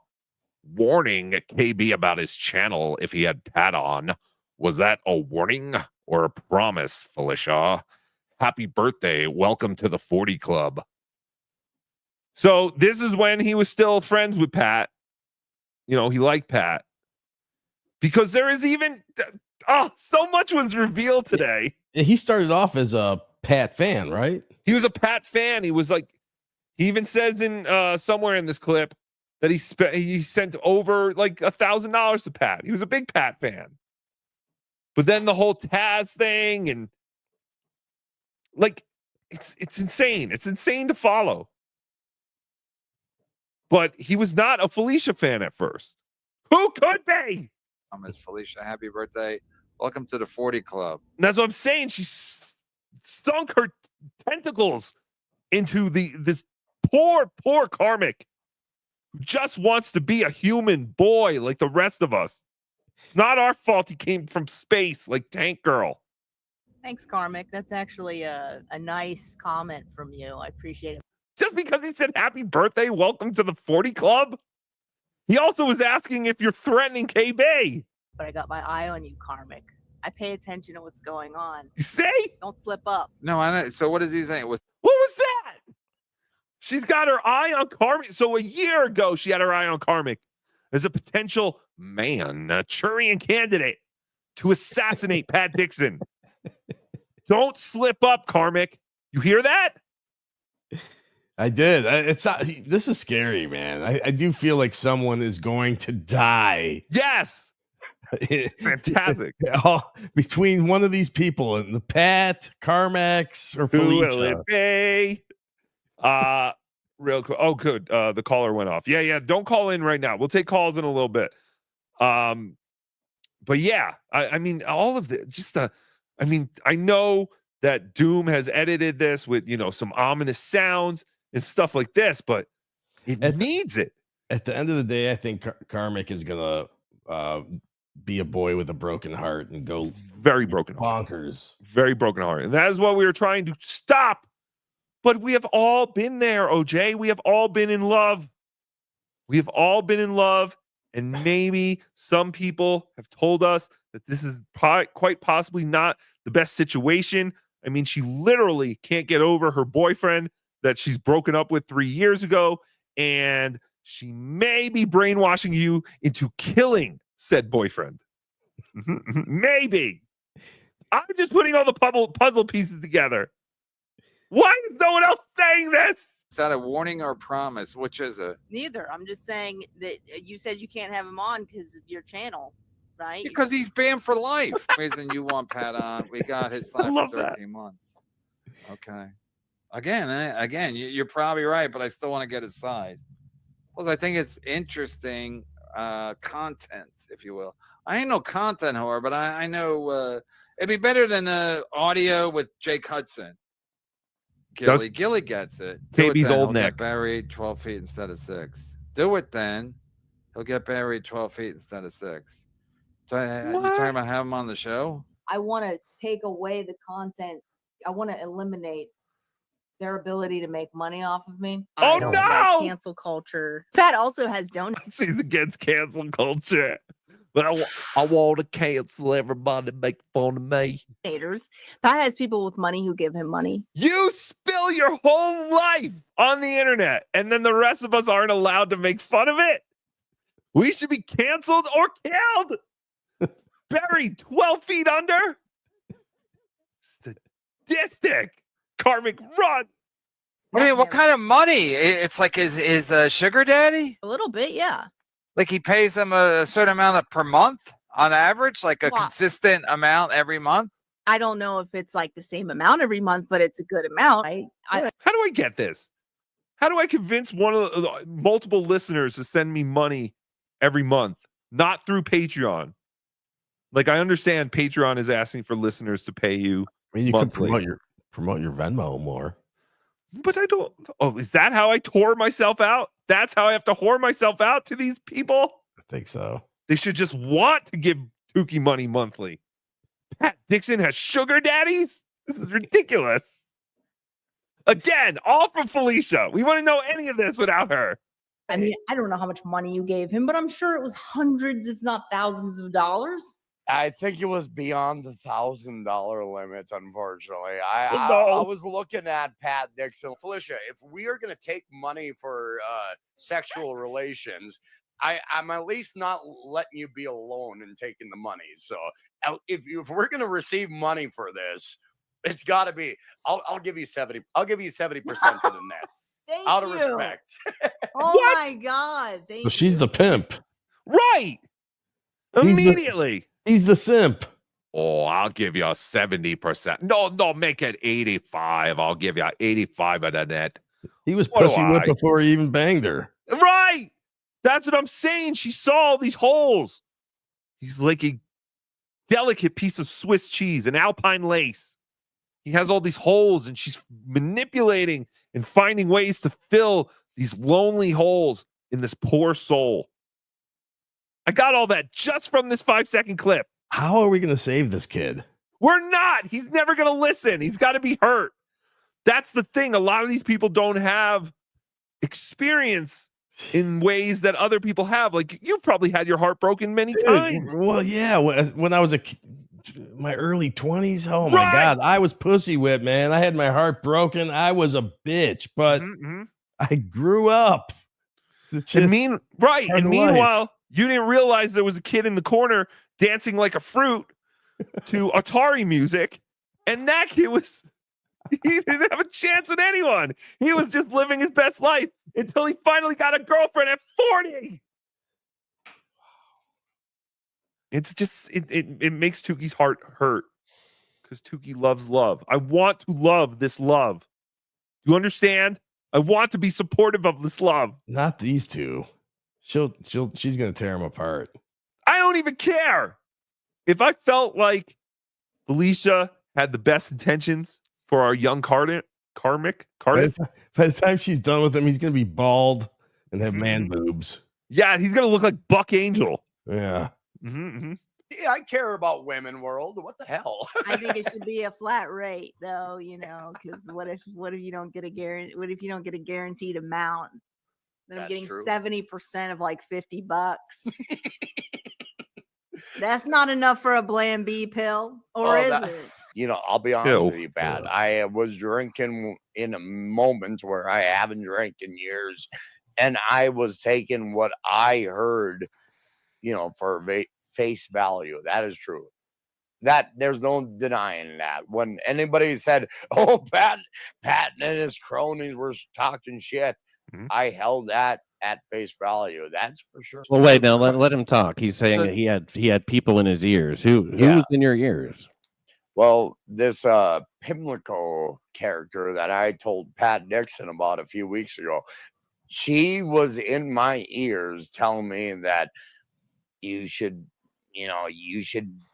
Speaker 2: warning KB about his channel if he had Pat on. Was that a warning or a promise, Felicia? Happy birthday. Welcome to the 40 Club. So this is when he was still friends with Pat. You know, he liked Pat. Because there is even... so much was revealed today.
Speaker 4: He started off as a Pat fan, right?
Speaker 2: He was a Pat fan. He was like... He even says in somewhere in this clip that he sent over like $1,000 to Pat. He was a big Pat fan. But then the whole Taz thing and like it's insane. It's insane to follow. But he was not a Felicia fan at first. Who could be?
Speaker 13: Miss Felicia, happy birthday. Welcome to the 40 Club.
Speaker 2: And that's what I'm saying. She sunk her tentacles into this poor Karmic who just wants to be a human boy like the rest of us. It's not our fault he came from space like Tank Girl.
Speaker 20: Thanks, Karmic. That's actually a nice comment from you. I appreciate it.
Speaker 2: Just because he said happy birthday, welcome to the 40 Club? He also was asking if you're threatening KB.
Speaker 20: But I got my eye on you, Karmic. I pay attention to what's going on.
Speaker 2: You say?
Speaker 20: Don't slip up.
Speaker 13: No, I know. So what is he saying?
Speaker 2: What was that? She's got her eye on Karmic. So a year ago, she had her eye on Karmic as a potential Manchurian candidate to assassinate Pat Dixon. Don't slip up, Karmic. You hear that?
Speaker 4: I did. This is scary, man. I do feel like someone is going to die.
Speaker 2: Yes. Fantastic.
Speaker 4: Between one of these people and the Pat, Carmax, or Felicia.
Speaker 2: Who will it be? Real quick. Oh, good. The caller went off. Yeah. Don't call in right now. We'll take calls in a little bit. But yeah, I mean, all of the I know that Doom has edited this with, some ominous sounds and stuff like this, but it needs it.
Speaker 4: At the end of the day, I think Karmic is gonna be a boy with a broken heart and go
Speaker 2: very broken
Speaker 4: bonkers.
Speaker 2: Very broken heart. And that is what we were trying to stop. But we have all been there, OJ. We have all been in love. We have all been in love. And maybe some people have told us that this is quite possibly not the best situation. I mean, she literally can't get over her boyfriend that she's broken up with 3 years ago. And she may be brainwashing you into killing said boyfriend. Maybe. I'm just putting all the puzzle pieces together. Why is no one else saying this?
Speaker 13: Is that a warning or a promise? Which is it?
Speaker 20: Neither. I'm just saying that you said you can't have him on because of your channel, right?
Speaker 13: Because he's banned for life. Reason you want Pat on. We got his slap for 13 months. Okay. Again, you're probably right, but I still want to get his side. Plus, I think it's interesting content, if you will. I ain't no content whore, but I know it'd be better than audio with Jake Hudson. Gilly gets it.
Speaker 2: KB's old
Speaker 13: He'll
Speaker 2: neck.
Speaker 13: Get buried 12 feet instead of 6. Do it then. He'll get buried 12 feet instead of 6. So you talking about having him on the show?
Speaker 20: I want to take away the content. I want to eliminate their ability to make money off of me.
Speaker 2: Oh,
Speaker 20: I don't
Speaker 2: no!
Speaker 20: like cancel culture. Pat also has donuts.
Speaker 2: She's against cancel culture. But I want to cancel everybody that make fun of me.
Speaker 20: Pat has people with money who give him money.
Speaker 2: You spill your whole life on the internet, and then the rest of us aren't allowed to make fun of it. We should be canceled or killed. Buried 12 feet under. Sadistic. Karmic, run.
Speaker 13: I mean, what kind of money? It's like his sugar daddy?
Speaker 20: A little bit, yeah.
Speaker 13: Like he pays them a certain amount per month on average, like a consistent amount every month?
Speaker 20: I don't know if it's like the same amount every month, but it's a good amount.
Speaker 2: How do I get this? How do I convince one of the multiple listeners to send me money every month, not through Patreon? Like, I understand Patreon is asking for listeners to pay you.
Speaker 4: I mean, you
Speaker 2: monthly.
Speaker 4: could promote your Venmo more.
Speaker 2: But I don't. Oh, is that how I tore myself out? That's how I have to whore myself out to these people?
Speaker 4: I think so.
Speaker 2: They should just want to give Tookie money monthly. Pat Dixon has sugar daddies? This is ridiculous. Again, all from Felicia. We wouldn't know any of this without her.
Speaker 20: I mean, I don't know how much money you gave him, but I'm sure it was hundreds, if not thousands of dollars.
Speaker 5: I think it was beyond the $1,000 limit, unfortunately. I was looking at Pat Dixon. Felicia, if we are going to take money for sexual relations, I'm at least not letting you be alone in taking the money. So if we're going to receive money for this, it's got to be. I'll give you 70. I'll give you 70% for the net.
Speaker 20: Thank
Speaker 5: Out
Speaker 20: you.
Speaker 5: of respect.
Speaker 20: Oh my God. Thank
Speaker 4: So she's
Speaker 20: you.
Speaker 4: the pimp.
Speaker 2: Right. Immediately.
Speaker 4: He's the simp.
Speaker 2: Oh, I'll give you a 70%. No, make it 85. I'll give you 85 of the net.
Speaker 4: He was
Speaker 2: What do
Speaker 4: pussy whipped
Speaker 2: I-
Speaker 4: before he even banged her.
Speaker 2: Right. That's what I'm saying. She saw all these holes. He's like a delicate piece of Swiss cheese, an alpine lace. He has all these holes, and she's manipulating and finding ways to fill these lonely holes in this poor soul. I got all that just from this 5-second clip.
Speaker 4: How are we going to save this kid?
Speaker 2: We're not. He's never going to listen. He's got to be hurt. That's the thing. A lot of these people don't have experience in ways that other people have. Like, you've probably had your heart broken many times.
Speaker 4: Well, yeah. When I was my early 20s, oh my God, I was pussy whipped, man. I had my heart broken. I was a bitch, but I grew up.
Speaker 2: And meanwhile, you didn't realize there was a kid in the corner dancing like a fruit to Atari music, and that kid he didn't have a chance with anyone. He was just living his best life until he finally got a girlfriend at 40. It's just it makes Tookie's heart hurt because Tookie loves love. I want to love this love. You understand? I want to be supportive of this love.
Speaker 4: Not these two. She's gonna tear him apart.
Speaker 2: I don't even care. If I felt like Felicia had the best intentions for our young Cardiff.
Speaker 4: By the time she's done with him, he's gonna be bald and have man boobs.
Speaker 2: Yeah, he's gonna look like Buck Angel.
Speaker 4: Yeah.
Speaker 5: Yeah, I care about women world. What the hell?
Speaker 20: I think it should be a flat rate, though. Because what if you don't get a guaranteed amount? Then I'm getting 70% of like $50. That's not enough for a Plan B pill, or is it?
Speaker 5: I'll be honest with you, Pat. I was drinking in a moment where I haven't drank in years, and I was taking what I heard, for face value. That is true. That there's no denying that. When anybody said, "Oh, Pat and his cronies were talking shit," I held that at face value. That's for sure.
Speaker 10: Well, wait, now let him talk. He's saying that he had people in his ears. Who was in your ears?
Speaker 5: Well, this Pimlico character that I told Pat Dixon about a few weeks ago, she was in my ears telling me that you should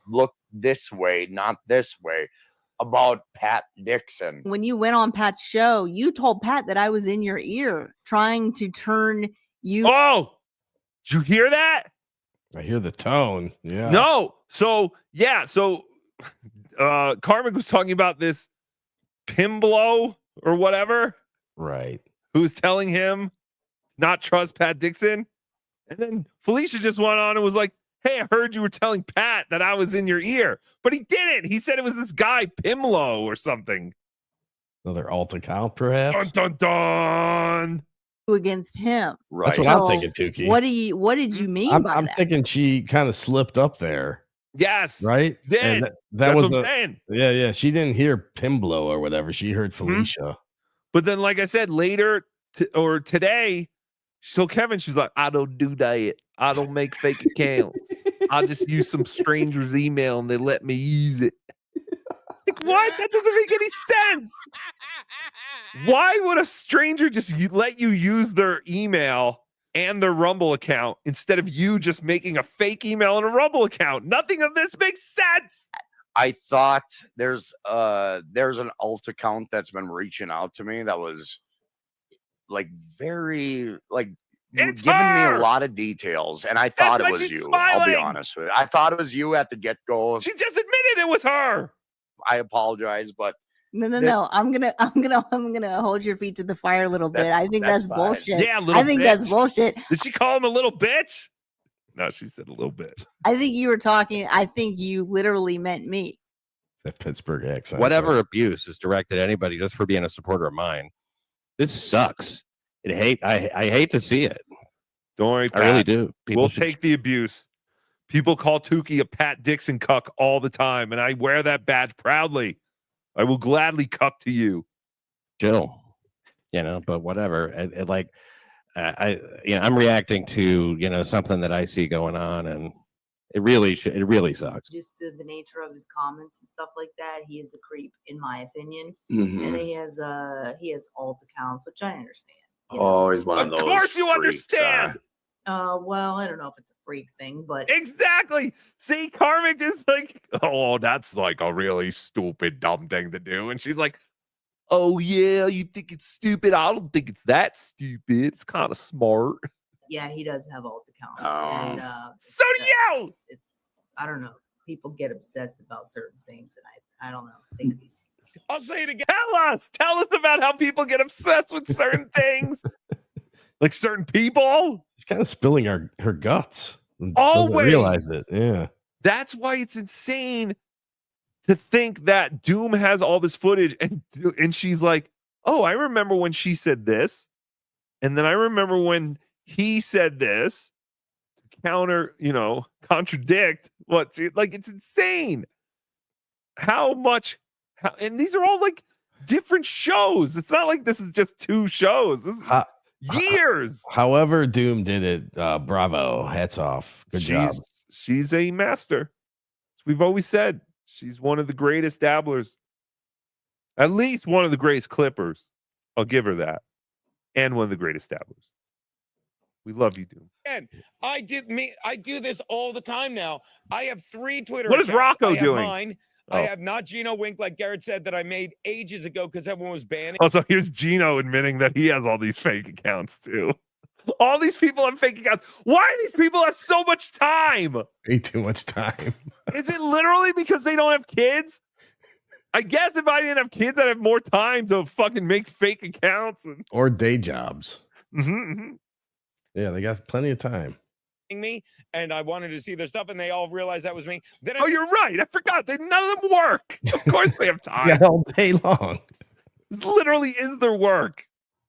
Speaker 5: look this way, not this way, about Pat Dixon.
Speaker 20: When you went on Pat's show, you told Pat that I was in your ear trying to turn you.
Speaker 2: Oh, did you hear that?
Speaker 4: I hear the tone. Yeah.
Speaker 2: No. So Carmen was talking about this Pimblo or whatever.
Speaker 4: Right.
Speaker 2: Who's telling him not trust Pat Dixon. And then Felicia just went on and was like, "Hey, I heard you were telling Pat that I was in your ear." But he didn't. He said it was this guy, Pimlo or something.
Speaker 4: Another alt account, perhaps?
Speaker 2: Dun, dun, dun.
Speaker 20: Against him.
Speaker 4: Right. That's what I'm thinking, Tookie.
Speaker 20: What did you mean by
Speaker 4: I'm
Speaker 20: that?
Speaker 4: thinking she kind of slipped up there.
Speaker 2: Yes.
Speaker 4: Right?
Speaker 2: Did.
Speaker 4: That
Speaker 2: That's
Speaker 4: was
Speaker 2: what I'm saying.
Speaker 4: Yeah. She didn't hear Pimblo or whatever. She heard Felicia.
Speaker 2: But then, like I said, later or today, she told Kevin, she's like, "I don't do that. I don't make fake accounts. I just use some stranger's email and they let me use it." Like, what? That doesn't make any sense. Why would a stranger just let you use their email and their Rumble account instead of you just making a fake email and a Rumble account? Nothing of this makes sense.
Speaker 5: I thought there's an alt account that's been reaching out to me that was like very giving me a lot of details, and I thought it was you. I'll be honest with you. I thought it was you at the get-go.
Speaker 2: She just admitted it was her.
Speaker 5: I apologize, but
Speaker 20: No. I'm gonna hold your feet to the fire a little bit. I think that's
Speaker 5: fine.
Speaker 20: bullshit.
Speaker 2: Yeah,
Speaker 20: I think that's bullshit.
Speaker 2: Did she call him a little bitch? No, she said a little bit.
Speaker 20: I think you were talking. I think you literally meant me.
Speaker 4: That Pittsburgh accent.
Speaker 10: Whatever abuse is directed at anybody just for being a supporter of mine, this sucks. I hate to see it.
Speaker 2: Don't worry, Pat.
Speaker 10: I really do.
Speaker 2: We'll take the abuse. People call Tookie a Pat Dixon cuck all the time, and I wear that badge proudly. I will gladly cuck to you.
Speaker 10: Chill, but whatever. I'm reacting to something that I see going on, and it really sucks.
Speaker 14: Just the nature of his comments and stuff like that, he is a creep, in my opinion.
Speaker 10: Mhm.
Speaker 14: And he has alt accounts, which I understand.
Speaker 5: Oh, he's one of those.
Speaker 2: Of course you
Speaker 5: freaks,
Speaker 2: understand.
Speaker 14: Well, I don't know if it's a freak thing, but
Speaker 2: Exactly. See, Karmic is like, oh, that's like a really stupid, dumb thing to do. And she's like, oh, yeah, you think it's stupid? I don't think it's that stupid. It's kind of smart.
Speaker 14: yeah, he does have alt accounts.
Speaker 2: Oh.
Speaker 14: And
Speaker 2: So do you.
Speaker 14: It's I don't know. People get obsessed about certain things, and I don't know. I think it's
Speaker 2: I'll say it again. Tell us about how people get obsessed with certain things. Like certain people.
Speaker 4: She's kind of spilling her guts.
Speaker 2: Always.
Speaker 4: Doesn't realize it. Yeah.
Speaker 2: That's why it's insane to think that Doom has all this footage and she's like, oh, I remember when she said this. And then I remember when he said this to counter, contradict what it's insane. And these are all like different shows. It's not like this is just two shows. This is years.
Speaker 4: However, Doom did it. Bravo. Hats off. Good job.
Speaker 2: She's a master. As we've always said, she's one of the greatest dabblers. At least one of the greatest clippers. I'll give her that. And one of the greatest dabblers. We love you, Doom.
Speaker 16: And I do this all the time now. I have 3 Twitter
Speaker 2: What is
Speaker 16: accounts.
Speaker 2: Rocco
Speaker 16: I have
Speaker 2: doing?
Speaker 16: Mine. I have Not Gino Wink, like Garrett said, that I made ages ago because everyone was banning.
Speaker 2: Also, here's Gino admitting that he has all these fake accounts too. All these people have fake accounts. Why do these people have so much time?
Speaker 4: Way too much time.
Speaker 2: Is it literally because they don't have kids? I guess if I didn't have kids, I'd have more time to fucking make fake accounts.
Speaker 4: Or day jobs.
Speaker 2: Mm-hmm.
Speaker 4: Yeah, they got plenty of time.
Speaker 16: Me, and I wanted to see their stuff, and they all realized that was me. Then
Speaker 2: you're right. I forgot. None of them work. Of course they have time.
Speaker 4: Yeah, all day long.
Speaker 2: This literally is their work.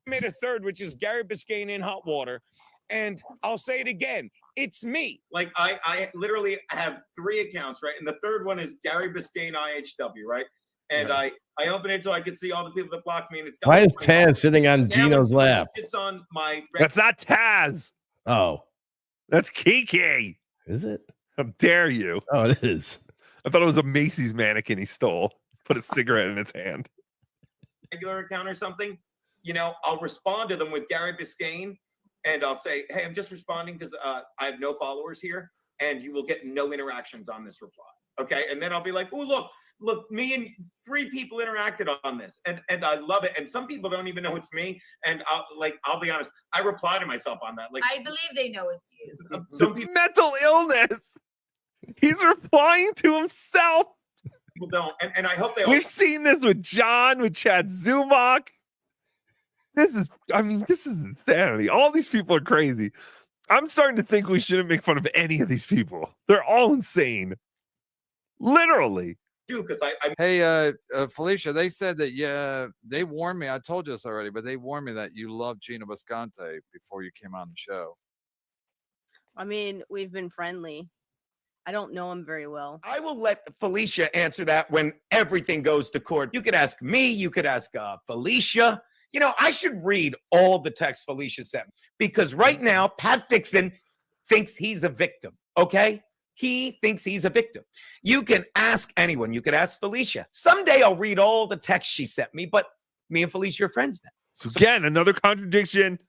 Speaker 16: I made a third, which is Gary Biscayne in hot water. And I'll say it again. It's me.
Speaker 17: Like I literally have 3 accounts, right? And the third one is Gary Biscayne IHW, right? And I open it so I can see all the people that block me. And it's got
Speaker 4: Why is Taz sitting on Gino's lap?
Speaker 17: It's on my.
Speaker 2: That's not Taz.
Speaker 4: Oh.
Speaker 2: That's Kiki.
Speaker 4: Is it?
Speaker 2: How dare you?
Speaker 4: Oh, it is.
Speaker 2: I thought it was a Macy's mannequin he stole. Put a cigarette in its hand.
Speaker 17: Regular account or something, I'll respond to them with Gary Biscayne, and I'll say, hey, I'm just responding because I have no followers here, and you will get no interactions on this reply. Okay. And then I'll be like, oh, look, me and 3 people interacted on this, and I love it. And some people don't even know it's me. And I'll be honest, I reply to myself on that. Like,
Speaker 14: I believe they know it's you.
Speaker 17: Some people
Speaker 2: mental illness. He's replying to himself.
Speaker 17: Don't, and I hope they.
Speaker 2: We've seen this with John, with Chad Zumach. This is insanity. All these people are crazy. I'm starting to think we shouldn't make fun of any of these people. They're all insane. Literally.
Speaker 17: Because
Speaker 13: Hey, Felicia, they said that, they warned me. I told you this already, but they warned me that you loved Gino Bisconte before you came on the show.
Speaker 20: I mean, we've been friendly. I don't know him very well.
Speaker 16: I will let Felicia answer that when everything goes to court. You could ask me. You could ask Felicia. I should read all the texts Felicia sent because right now, Pat Dixon thinks he's a victim. Okay? He thinks he's a victim. You can ask anyone. You could ask Felicia. Someday I'll read all the texts she sent me, but me and Felicia are friends now.
Speaker 2: So again, another contradiction.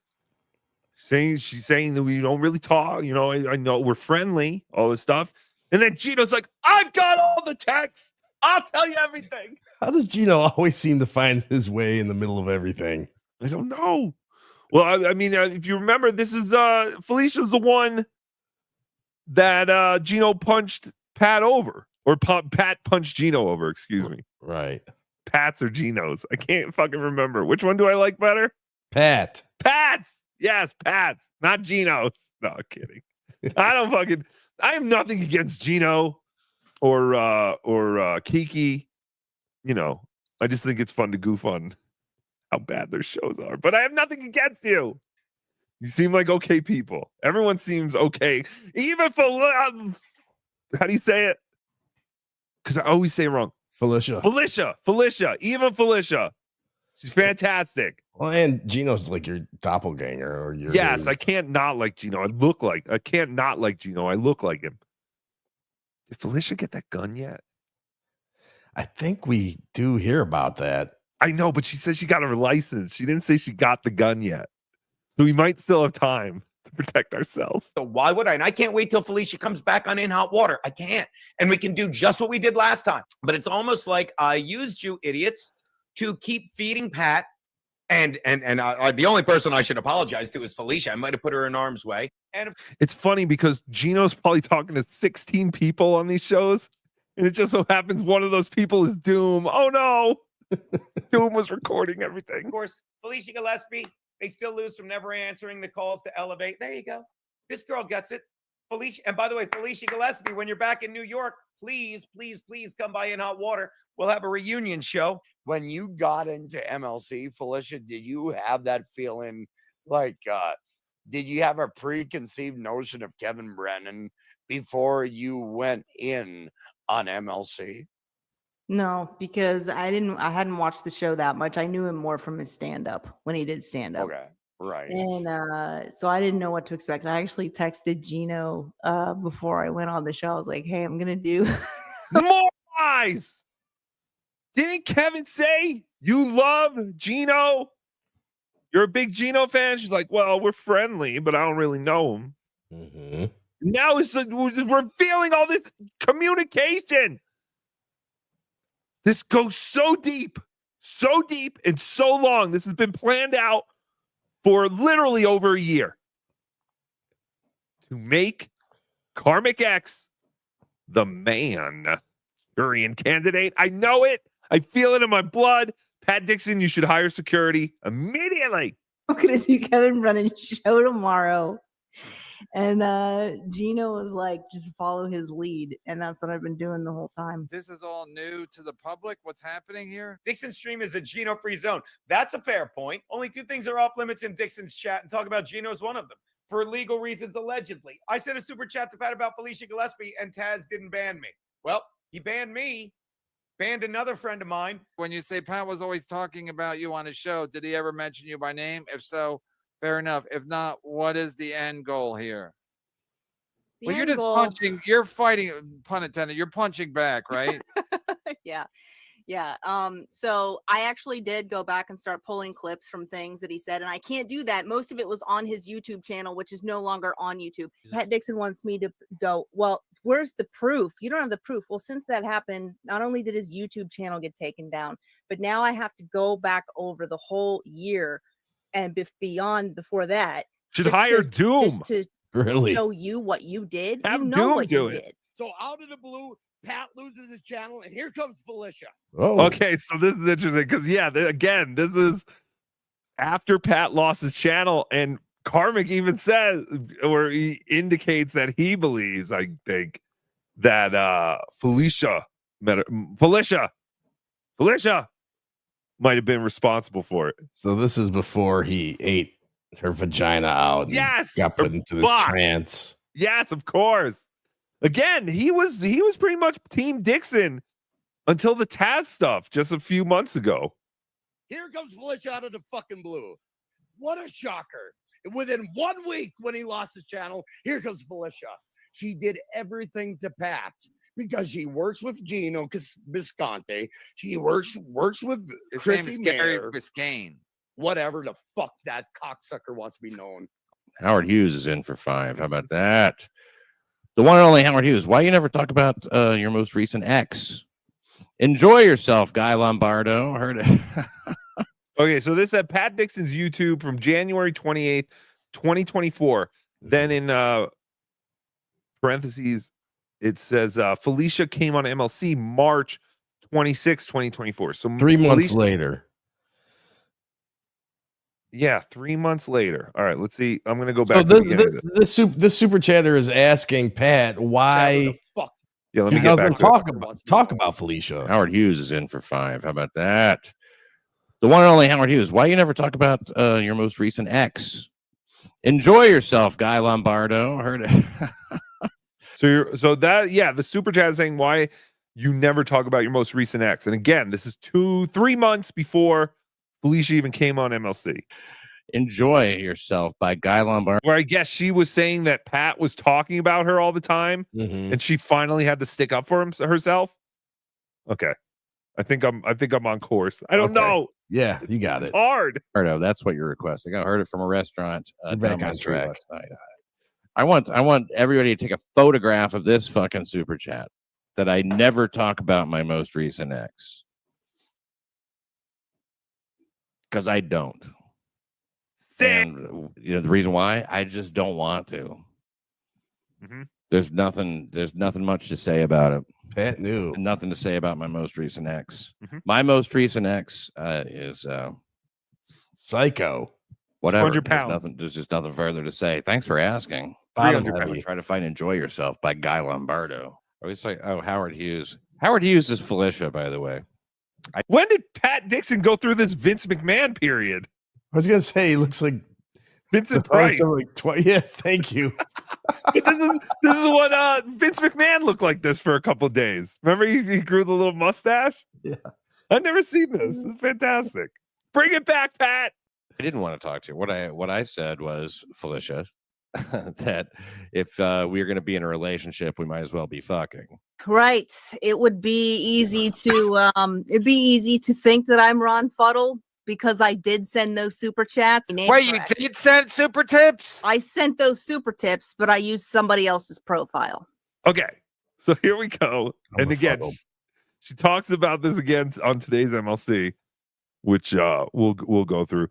Speaker 2: She's saying that we don't really talk. I know we're friendly, all this stuff. And then Gino's like, I've got all the texts. I'll tell you everything.
Speaker 4: How does Gino always seem to find his way in the middle of everything?
Speaker 2: I don't know. Well, I mean, if you remember, this is Felicia's the one that Gino punched Pat over, or Pat punched Gino over. Excuse me.
Speaker 4: Right.
Speaker 2: Pat's or Gino's. I can't fucking remember. Which one do I like better?
Speaker 4: Pat's.
Speaker 2: Yes, Pat's, not Gino's. No, kidding. I have nothing against Gino or Kiki. You know, I just think it's fun to goof on how bad their shows are. But I have nothing against you. You seem like okay people. Everyone seems okay. Even for how do you say it? Because I always say it wrong.
Speaker 4: Felicia.
Speaker 2: Even Felicia. She's fantastic.
Speaker 4: Well, and Gino's like your doppelganger or your
Speaker 2: Yes, I can't not like Gino. I can't not like Gino. I look like him. Did Felicia get that gun yet?
Speaker 4: I think we do hear about that.
Speaker 2: I know, but she says she got her license. She didn't say she got the gun yet. So we might still have time to protect ourselves.
Speaker 16: So why would I? And I can't wait till Felicia comes back on In Hot Water. I can't. And we can do just what we did last time. But it's almost like I used you idiots to keep feeding Pat. And the only person I should apologize to is Felicia. I might have put her in harm's way. And
Speaker 2: it's funny because Gino's probably talking to 16 people on these shows. And it just so happens one of those people is Doom. Oh, no. Doom was recording everything.
Speaker 16: Of course, Felicia Gillespie, they still lose from never answering the calls to Elevate. There you go. This girl gets it. Felicia, and by the way, Felicia Gillespie, when you're back in New York, please come by In Hot Water. We'll have a reunion show.
Speaker 5: When you got into MLC, Felicia, did you have that feeling like, did you have a preconceived notion of Kevin Brennan before you went in on MLC?
Speaker 20: No, because I hadn't watched the show that much. I knew him more from his stand-up when he did stand-up.
Speaker 5: Okay, right.
Speaker 20: And so I didn't know what to expect. I actually texted Gino before I went on the show. I was like, hey, I'm gonna do
Speaker 2: more lies. Didn't Kevin say you love Gino? You're a big Gino fan? She's like, well, we're friendly, but I don't really know him.
Speaker 4: Mm-hmm.
Speaker 2: Now it's like we're feeling all this communication. This goes so deep and so long. This has been planned out for literally over a year to make Karmic X the man Syrian candidate. I know it. I feel it in my blood. Pat Dixon, you should hire security immediately.
Speaker 20: I'm gonna do Kevin Brennan's show tomorrow. And Gino was like, just follow his lead. And that's what I've been doing the whole time.
Speaker 13: This is all new to the public. What's happening here?
Speaker 16: Dixon's stream is a Gino-free zone. That's a fair point. Only 2 things are off limits in Dixon's chat, and talk about Gino is one of them. For legal reasons, allegedly. I sent a super chat to Pat about Felicia Gillespie, and Taz didn't ban me. Well, he banned me. Banned another friend of mine.
Speaker 13: When you say Pat was always talking about you on his show, did he ever mention you by name? If so, fair enough. If not, what is the end goal here? Well, you're just punching. You're fighting, pun intended. You're punching back, right?
Speaker 20: Yeah. So I actually did go back and start pulling clips from things that he said, and I can't do that. Most of it was on his YouTube channel, which is no longer on YouTube. Pat Dixon wants me to go, well, where's the proof? You don't have the proof. Well, since that happened, not only did his YouTube channel get taken down, but now I have to go back over the whole year and beyond before that.
Speaker 2: Should hire Doom.
Speaker 20: Just to
Speaker 4: really
Speaker 20: show you what you did.
Speaker 2: Have
Speaker 20: you know
Speaker 2: Doom
Speaker 20: what
Speaker 2: do
Speaker 20: you
Speaker 2: it.
Speaker 20: did.
Speaker 15: So out of the blue, Pat loses his channel, and here comes Felicia.
Speaker 4: Oh,
Speaker 2: okay. So this is interesting because, again, this is after Pat lost his channel, and Karmic even says, or he indicates that he believes, I think, that Felicia might have been responsible for it.
Speaker 4: So this is before he ate her vagina out.
Speaker 2: Yes,
Speaker 4: got put into this trance.
Speaker 2: Yes, of course. Again, he was pretty much Team Dixon until the Taz stuff just a few months ago.
Speaker 15: Here comes Felicia out of the fucking blue. What a shocker. Within 1 week when he lost his channel, here comes Felicia. She did everything to Pat because she works with Gino Bisconte. She works with Chrissy Mayer.
Speaker 13: Biscayne.
Speaker 15: Whatever the fuck that cocksucker wants to be known.
Speaker 10: Howard Hughes is in for 5. How about that? The one and only Howard Hughes. Why you never talk about your most recent ex? Enjoy yourself, Guy Lombardo. Heard it.
Speaker 2: Okay, so this at Pat Dixon's YouTube from January 28th, 2024. Then in parentheses, it says Felicia came on MLC March 26, 2024. So
Speaker 4: 3 months later.
Speaker 2: Yeah, 3 months later. All right, let's see. I'm gonna go
Speaker 4: So
Speaker 2: back to the beginning of this.
Speaker 4: this super chatter is asking Pat why
Speaker 2: Yeah, let
Speaker 4: he
Speaker 2: me get back
Speaker 4: doesn't
Speaker 2: to
Speaker 4: talk about Felicia.
Speaker 10: Howard Hughes is in for 5. How about that? The one and only Howard Hughes. Why you never talk about your most recent ex? Enjoy yourself, Guy Lombardo. Heard it.
Speaker 2: The super chat is saying why you never talk about your most recent ex. And again, this is 3 months before Felicia even came on MLC.
Speaker 10: Enjoy yourself by Guy Lombardo.
Speaker 2: Where I guess she was saying that Pat was talking about her all the time, and she finally had to stick up for herself. Okay, I think I'm on course. I don't know.
Speaker 4: Yeah, you got
Speaker 2: It's
Speaker 4: it.
Speaker 2: hard.
Speaker 10: That's what you're requesting. I heard it from a restaurant
Speaker 4: You're
Speaker 10: down
Speaker 4: back
Speaker 10: my
Speaker 4: on
Speaker 10: street
Speaker 4: track.
Speaker 10: last night. I want everybody to take a photograph of this fucking super chat that I never talk about my most recent ex. Because I don't. And the reason why, I just don't want to. There's nothing much to say about it.
Speaker 4: Pat knew.
Speaker 10: Nothing to say about my most recent ex. My most recent ex is
Speaker 4: Psycho.
Speaker 10: Whatever.
Speaker 2: 200 pounds.
Speaker 10: There's just nothing further to say. Thanks for asking.
Speaker 2: 300
Speaker 10: pounds. Try to find "Enjoy Yourself" by Guy Lombardo. I always say, Howard Hughes. Howard Hughes is Felicia, by the way.
Speaker 2: When did Pat Dixon go through this Vince McMahon period?
Speaker 4: I was gonna say he looks like
Speaker 2: Vincent Price.
Speaker 4: Yes, thank you.
Speaker 2: this is what Vince McMahon looked like this for a couple of days. Remember he grew the little mustache?
Speaker 4: Yeah.
Speaker 2: I've never seen this. It's fantastic. Bring it back, Pat.
Speaker 10: I didn't want to talk to you. What I said was, Felicia, that if we are going to be in a relationship, we might as well be fucking.
Speaker 20: Right. It would be easy to think that I'm Ron Fuddle because I did send those super chats.
Speaker 13: Wait, you did send super tips?
Speaker 20: I sent those super tips, but I used somebody else's profile.
Speaker 2: Okay, so here we go. And again, she talks about this again on today's MLC, which we'll go through.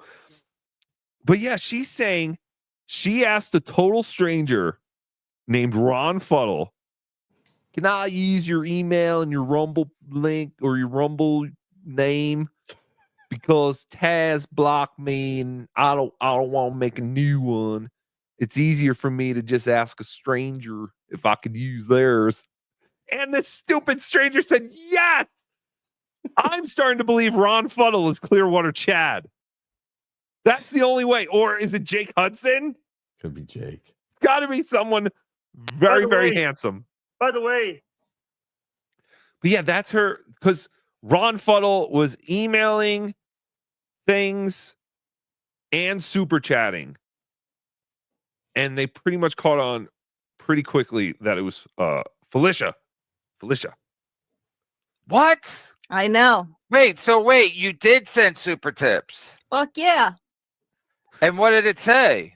Speaker 2: But yeah, she's saying she asked a total stranger named Ron Fuddle, can I use your email and your Rumble link or your Rumble name? Because Taz blocked me and I don't want to make a new one. It's easier for me to just ask a stranger if I could use theirs. And this stupid stranger said, yes. I'm starting to believe Ron Fuddle is Clearwater Chad. That's the only way. Or is it Jake Hudson?
Speaker 4: Could be Jake.
Speaker 2: It's got to be someone very, very handsome.
Speaker 6: By the way.
Speaker 2: But yeah, that's her. Because Ron Fuddle was emailing things and super chatting. And they pretty much caught on pretty quickly that it was Felicia.
Speaker 13: What?
Speaker 20: I know.
Speaker 13: Wait, you did send super tips.
Speaker 20: Fuck yeah.
Speaker 13: And what did it say?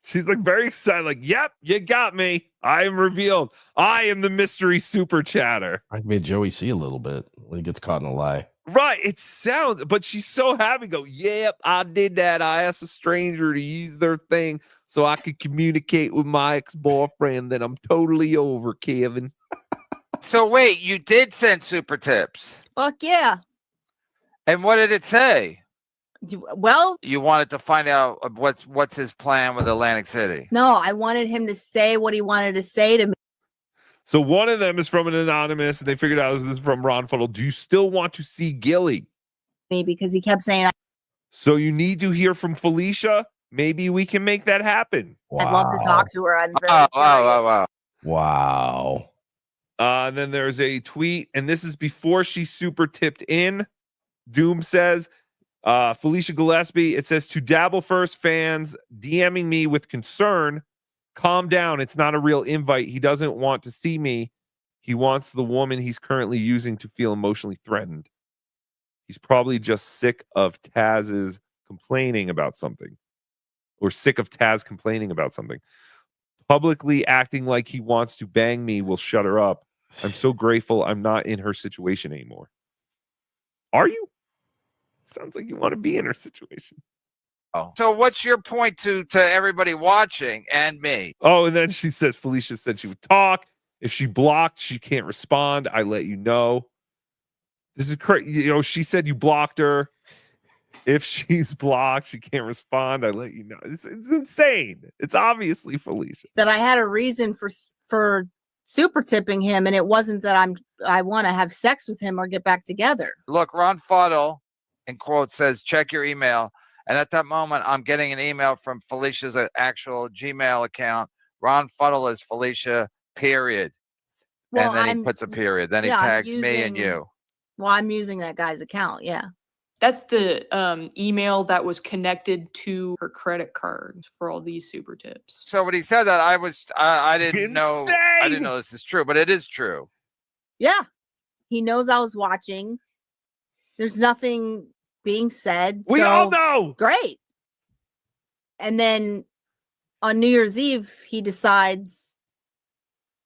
Speaker 2: She's like very excited, like, yep, you got me. I am revealed. I am the mystery super chatter.
Speaker 4: I made Joey see a little bit when he gets caught in a lie.
Speaker 2: Right. It sounds, but she's so happy. Go, yep, I did that. I asked a stranger to use their thing so I could communicate with my ex-boyfriend that I'm totally over, Kevin.
Speaker 13: So wait, you did send super tips.
Speaker 20: Fuck yeah.
Speaker 13: And what did it say?
Speaker 20: You
Speaker 13: wanted to find out what's his plan with Atlantic City.
Speaker 20: No, I wanted him to say what he wanted to say to me.
Speaker 2: So one of them is from an anonymous, and they figured out this is from Ron Fuddle. Do you still want to see Gilly?
Speaker 20: Because he kept saying,
Speaker 2: so you need to hear from Felicia. Maybe we can make that happen.
Speaker 20: I'd love to talk to her. I'm very curious.
Speaker 4: Wow.
Speaker 2: And then there's a tweet, and this is before she super tipped in. Doom says, Felicia Gillespie, it says, to Dabble First fans DMing me with concern, calm down. It's not a real invite. He doesn't want to see me. He wants the woman he's currently using to feel emotionally threatened. He's probably just sick of Taz's complaining about something, or sick of Taz complaining about something. Publicly acting like he wants to bang me will shut her up. I'm so grateful I'm not in her situation anymore. Are you? Sounds like you want to be in her situation.
Speaker 13: Oh. So what's your point to everybody watching and me?
Speaker 2: Oh, and then she says Felicia said she would talk. If she blocked, she can't respond. I let you know. This is crazy. You know, she said you blocked her. If she's blocked, she can't respond. I let you know. It's insane. It's obviously Felicia.
Speaker 20: That I had a reason for super tipping him, and it wasn't that I want to have sex with him or get back together.
Speaker 13: Look, Ron Fuddle, in quote, says, check your email. And at that moment, I'm getting an email from Felicia's actual Gmail account. Ron Fuddle is Felicia, period.
Speaker 20: Well,
Speaker 13: and then he puts a period. Then he tags me and you.
Speaker 20: Well, I'm using that guy's account. Yeah.
Speaker 6: That's the email that was connected to her credit card for all these super tips.
Speaker 13: So when he said that, I didn't know this is true, but it is true.
Speaker 20: Yeah. He knows I was watching. There's nothing being said.
Speaker 2: We all know.
Speaker 20: Great. And then on New Year's Eve, he decides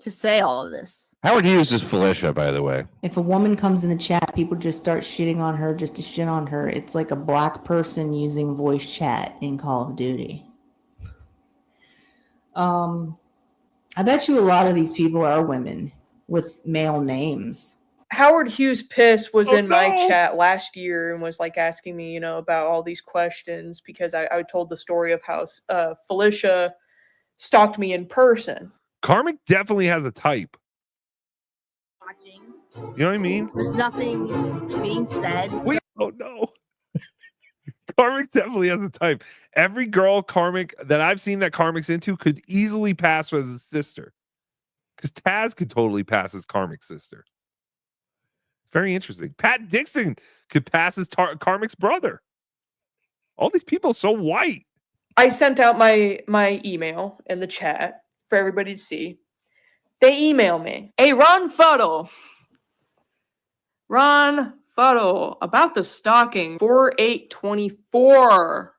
Speaker 20: to say all of this.
Speaker 10: Howard Hughes is Felicia, by the way.
Speaker 11: If a woman comes in the chat, people just start shitting on her just to shit on her. It's like a black person using voice chat in Call of Duty. I bet you a lot of these people are women with male names.
Speaker 6: Howard Hughes Piss was in my chat last year and was like asking me, about all these questions because I told the story of how Felicia stalked me in person.
Speaker 2: Karmic definitely has a type. You know what I mean?
Speaker 20: There's nothing being said.
Speaker 2: Oh no. Karmic definitely has a type. Every girl Karmic that I've seen that Karmic's into could easily pass as his sister. Because Taz could totally pass as Karmic's sister. It's very interesting. Pat Dixon could pass as Karmic's brother. All these people are so white.
Speaker 6: I sent out my email in the chat for everybody to see. They email me. Hey, Ron Fuddle, about the stalking, 4/8/24.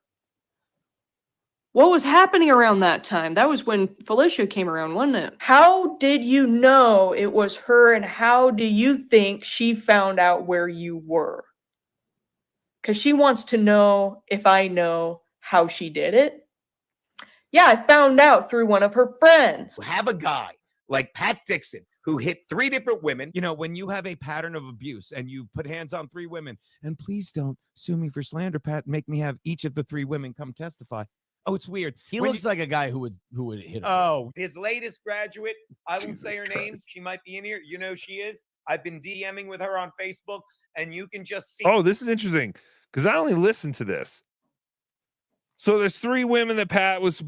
Speaker 6: What was happening around that time? That was when Felicia came around, wasn't it? How did you know it was her, and how do you think she found out where you were? Because she wants to know if I know how she did it. Yeah, I found out through one of her friends.
Speaker 16: Have a guy like Pat Dixon who hit 3 different women.
Speaker 18: When you have a pattern of abuse and you put hands on 3 women, and please don't sue me for slander, Pat, make me have each of the 3 women come testify. Oh, it's weird.
Speaker 4: He looks like a guy who would hit her.
Speaker 16: Oh, his latest graduate, I won't say her name. She might be in here. You know who she is. I've been DMing with her on Facebook, and you can just see.
Speaker 2: Oh, this is interesting because I only listened to this. So there's 3 women that Pat was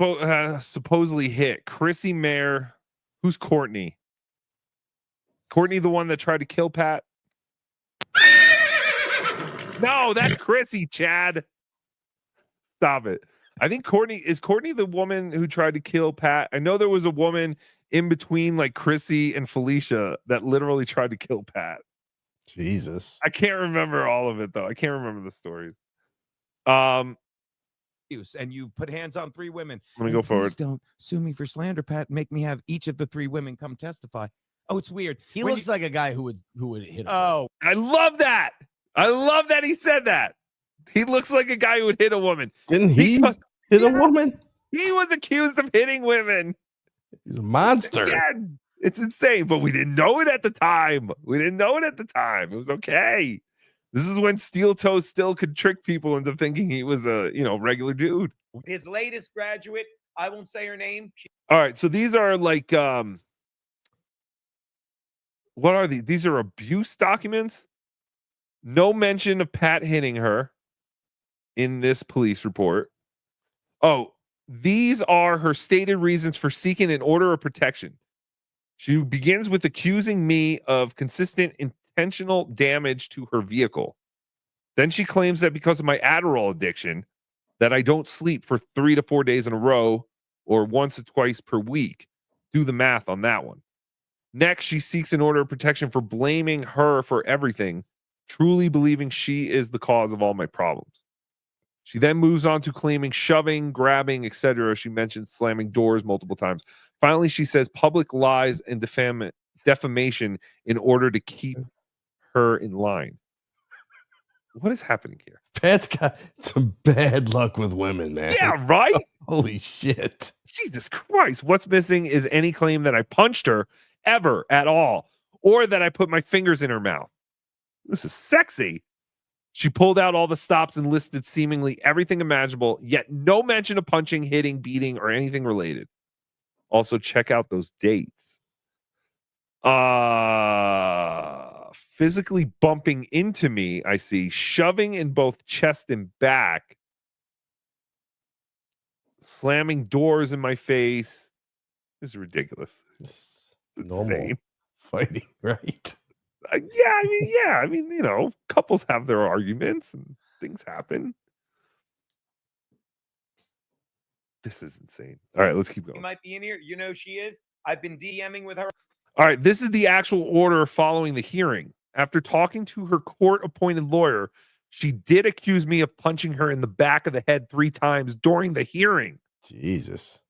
Speaker 2: supposedly hit. Chrissy Mayer. Who's Courtney? Courtney, the one that tried to kill Pat? No, that's Chrissy, Chad. Stop it. I think Courtney the woman who tried to kill Pat. I know there was a woman in between like Chrissy and Felicia that literally tried to kill Pat.
Speaker 4: Jesus.
Speaker 2: I can't remember all of it though. I can't remember the stories.
Speaker 18: And you put hands on 3 women.
Speaker 2: Let me go forward.
Speaker 18: Please don't sue me for slander, Pat. Make me have each of the 3 women come testify. Oh, it's weird.
Speaker 4: He looks like a guy who would hit her.
Speaker 18: Oh,
Speaker 2: I love that. I love that he said that. He looks like a guy who would hit a woman.
Speaker 4: Didn't he hit a woman?
Speaker 2: He was accused of hitting women.
Speaker 4: He's a monster.
Speaker 2: Again, it's insane, but we didn't know it at the time. It was okay. This is when Steel Toe still could trick people into thinking he was a, regular dude.
Speaker 16: His latest graduate, I won't say her name.
Speaker 2: All right, so these are like what are these? These are abuse documents. No mention of Pat hitting her in this police report. Oh, these are her stated reasons for seeking an order of protection. She begins with accusing me of consistent intentional damage to her vehicle. Then she claims that because of my Adderall addiction, that I don't sleep for 3 to 4 days in a row or once or twice per week. Do the math on that one. Next, she seeks an order of protection for blaming her for everything, truly believing she is the cause of all my problems. She then moves on to claiming shoving, grabbing, etc. She mentions slamming doors multiple times. Finally, she says public lies and defamation in order to keep her in line. What is happening here?
Speaker 4: Pat's got some bad luck with women, man.
Speaker 2: Yeah, right?
Speaker 4: Holy shit.
Speaker 2: Jesus Christ. What's missing is any claim that I punched her ever at all, or that I put my fingers in her mouth. This is sexy. She pulled out all the stops and listed seemingly everything imaginable, yet no mention of punching, hitting, beating, or anything related. Also, check out those dates. Physically bumping into me, I see. Shoving in both chest and back. Slamming doors in my face. This is ridiculous.
Speaker 4: It's
Speaker 2: It's
Speaker 4: normal
Speaker 2: insane.
Speaker 4: fighting, right?
Speaker 2: I mean, you know, couples have their arguments and things happen. This is insane. All right, let's keep
Speaker 16: She
Speaker 2: going.
Speaker 16: might be in here. You know she is. I've been DMing with her.
Speaker 2: All right, this is the actual order following the hearing. After talking to her court-appointed lawyer, she did accuse me of punching her in the back of the head 3 times during the hearing.
Speaker 4: Jesus.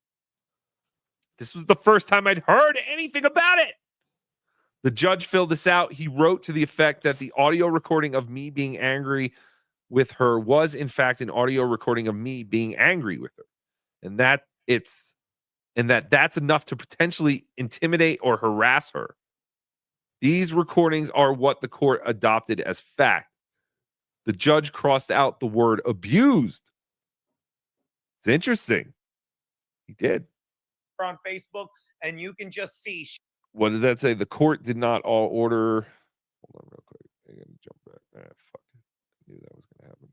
Speaker 2: This was the first time I'd heard anything about it. The judge filled this out. He wrote to the effect that the audio recording of me being angry with her was, in fact, an audio recording of me being angry with her. And that's enough to potentially intimidate or harass her. These recordings are what the court adopted as fact. The judge crossed out the word abused. It's interesting. He did.
Speaker 16: On Facebook, and you can just see.
Speaker 2: What did that say? The court did not all order. Hold on real quick. I gotta jump back. Fuck it. I knew that was gonna happen.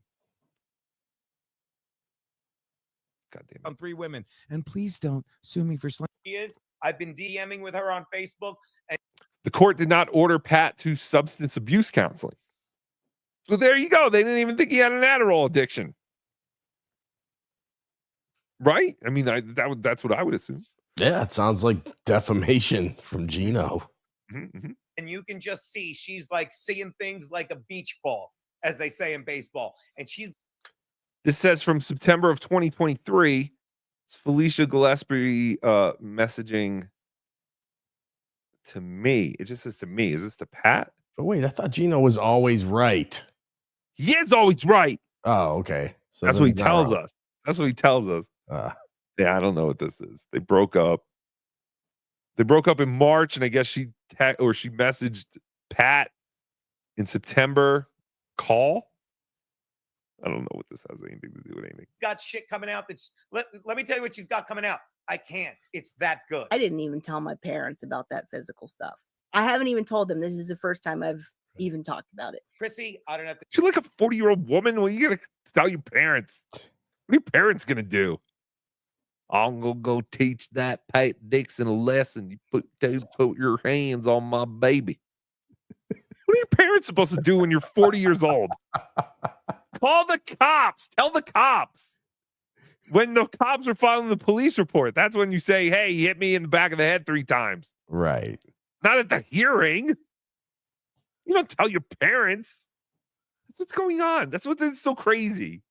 Speaker 2: God damn it.
Speaker 18: On 3 women, and please don't sue me for slander.
Speaker 16: She is. I've been DMing with her on Facebook, and
Speaker 2: The court did not order Pat to substance abuse counseling. So there you go. They didn't even think he had an Adderall addiction. Right? I mean, that's what I would assume.
Speaker 4: Yeah, it sounds like defamation from Gino.
Speaker 16: and you can just see she's like seeing things like a beach ball, as they say in baseball, and she's.
Speaker 2: This says from September of 2023. It's Felicia Gillespie messaging to me. It just says to me. Is this to Pat?
Speaker 4: But wait, I thought Gino was always right.
Speaker 2: He is always right.
Speaker 4: Oh, okay. So
Speaker 2: that's
Speaker 4: then
Speaker 2: what he
Speaker 4: he's not
Speaker 2: tells
Speaker 4: wrong.
Speaker 2: us. That's what he tells us. Yeah, I don't know what this is. They broke up. They broke up in March, and I guess she messaged Pat in September. Call. I don't know what this has anything to do with anything.
Speaker 16: Got shit coming out that's let me tell you what she's got coming out. I can't. It's that good.
Speaker 20: I didn't even tell my parents about that physical stuff. I haven't even told them. This is the first time I've even talked about it.
Speaker 16: Chrissy, I don't have to.
Speaker 2: She's like a 40-year-old woman. What are you gonna tell your parents? What are your parents gonna do? I'm gonna go teach that Pat Dixon a lesson. You put your hands on my baby. What are your parents supposed to do when you're 40 years old? Call the cops. Tell the cops. When the cops are filing the police report, that's when you say, hey, he hit me in the back of the head 3 times.
Speaker 4: Right.
Speaker 2: Not at the hearing. You don't tell your parents. That's what's going on. That's what's so crazy.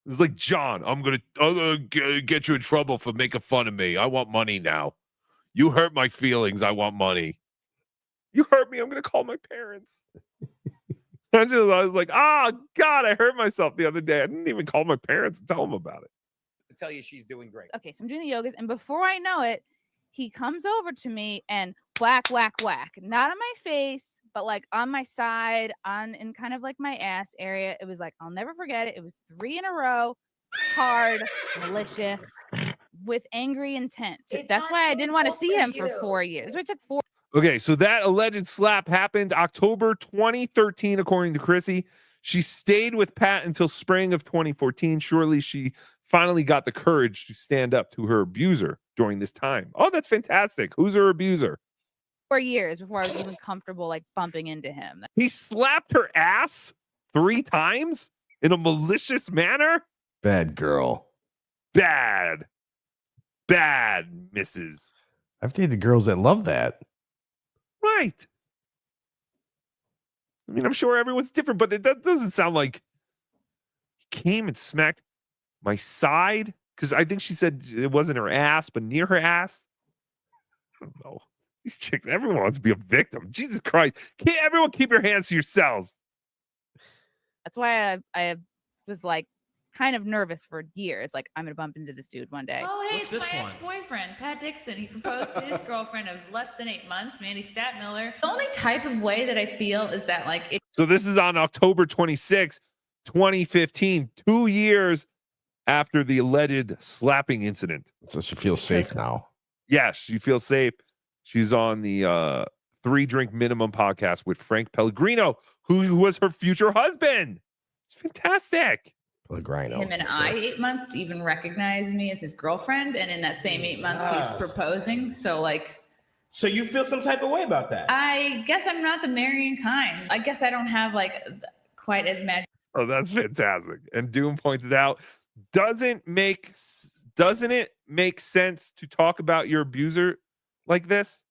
Speaker 2: It's like, John, I'm gonna get you in trouble for making fun of me. I want money now. You hurt my feelings. I want money. You hurt me. I'm gonna call my parents. I was like, God, I hurt myself the other day. I didn't even call my parents and tell them about it.
Speaker 16: To tell you she's doing great.
Speaker 1: Okay, so I'm doing the yogas, and before I know it, he comes over to me and whack, whack, whack. Not on my face, but like on my side, in kind of like my ass area. It was like, I'll never forget it. It was 3 in a row, hard, malicious, with angry intent. That's why I didn't want to see him for 4 years. So it took 4.
Speaker 2: Okay, so that alleged slap happened October 2013, according to Chrissy. She stayed with Pat until spring of 2014. Surely she finally got the courage to stand up to her abuser during this time. Oh, that's fantastic. Who's her abuser?
Speaker 1: 4 years before I was even comfortable like bumping into him.
Speaker 2: He slapped her ass 3 times in a malicious manner?
Speaker 4: Bad girl.
Speaker 2: Bad, Mrs.
Speaker 4: I've dated girls that love that.
Speaker 2: Right. I mean, I'm sure everyone's different, but that doesn't sound like he came and smacked my side, because I think she said it wasn't her ass, but near her ass. I don't know. These chicks, everyone wants to be a victim. Jesus Christ. Can't everyone keep your hands to yourselves?
Speaker 1: That's why I was like kind of nervous for years. Like, I'm going to bump into this dude one day.
Speaker 9: Oh, hey, it's my ex-boyfriend, Pat Dixon. He proposed to his girlfriend of less than 8 months, Mandy Statmiller. The only type of way that I feel is that, like,
Speaker 2: So this is on October 26th. 2015, 2 years after the alleged slapping incident.
Speaker 4: So she feels safe now.
Speaker 2: Yes, she feels safe. She's on the 3 Drink Minimum podcast with Frank Pellegrino, who was her future husband. It's fantastic.
Speaker 4: Pellegrino.
Speaker 9: Him and I 8 months to even recognize me as his girlfriend, and in that same 8 months he's proposing. So like,
Speaker 19: so you feel some type of way about that?
Speaker 9: I guess I'm not the marrying kind. I guess I don't have like quite as magic.
Speaker 2: Oh, that's fantastic. And Doom pointed out, doesn't it make sense to talk about your abuser like this?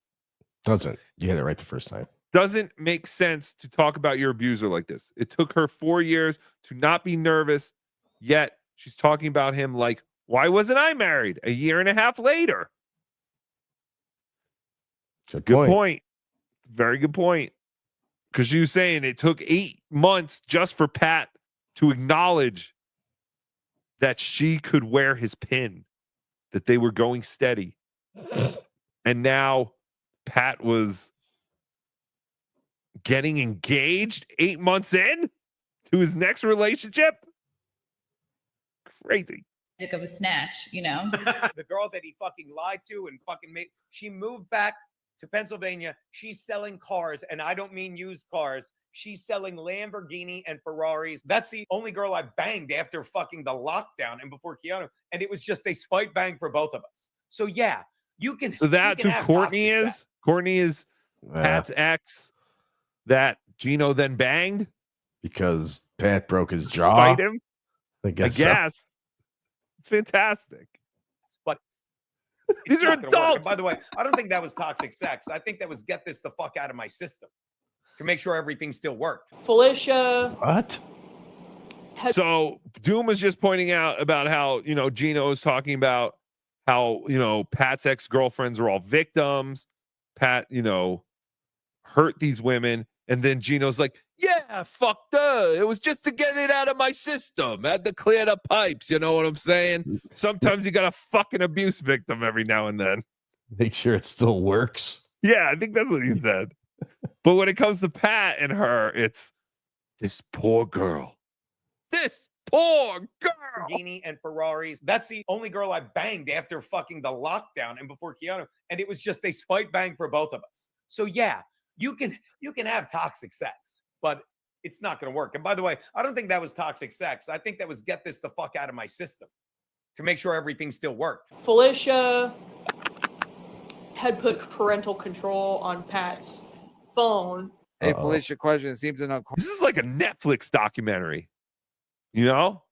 Speaker 4: Doesn't. You hit it right the first time.
Speaker 2: Doesn't make sense to talk about your abuser like this. It took her 4 years to not be nervous, yet she's talking about him like, why wasn't I married a year and a half later? Good point. Very good point. Because she was saying it took 8 months just for Pat to acknowledge that she could wear his pin, that they were going steady. And now Pat was getting engaged 8 months in to his next relationship. Crazy.
Speaker 9: Of a snatch, you know.
Speaker 16: The girl that he fucking lied to and fucking made, she moved back to Pennsylvania. She's selling cars, and I don't mean used cars. She's selling Lamborghini and Ferraris. That's the only girl I banged after fucking the lockdown and before Keanu. And it was just a spite bang for both of us. So yeah, you can.
Speaker 2: So that's who Courtney is.
Speaker 16: Sex.
Speaker 2: Courtney is Pat's ex that Gino then banged
Speaker 4: because Pat broke his jaw.
Speaker 2: Spite him.
Speaker 4: I guess.
Speaker 2: So. It's fantastic.
Speaker 16: But
Speaker 2: these are adults.
Speaker 16: And by the way, I don't think that was toxic sex. I think that was get this the fuck out of my system to make sure everything still worked.
Speaker 6: Felicia.
Speaker 4: What?
Speaker 2: So Doom was just pointing out about how, you know, Gino is talking about how, you know, Pat's ex-girlfriends are all victims. Pat, you know, hurt these women. And then Gino's like, yeah, fucked up. It was just to get it out of my system. I had to clear the pipes. You know what I'm saying? Sometimes you got a fucking abuse victim every now and then.
Speaker 4: Make sure it still works.
Speaker 2: Yeah, I think that's what he said. But when it comes to Pat and her, it's this poor girl. This poor girl.
Speaker 16: Lamborghini and Ferraris. That's the only girl I banged after fucking the lockdown and before Keanu. And it was just a spite bang for both of us. So yeah, you can have toxic sex, but it's not going to work. And by the way, I don't think that was toxic sex. I think that was get this the fuck out of my system to make sure everything still worked.
Speaker 6: Felicia had put parental control on Pat's phone.
Speaker 13: Hey, Felicia, question. It seems to know.
Speaker 2: This is like a Netflix documentary, you know?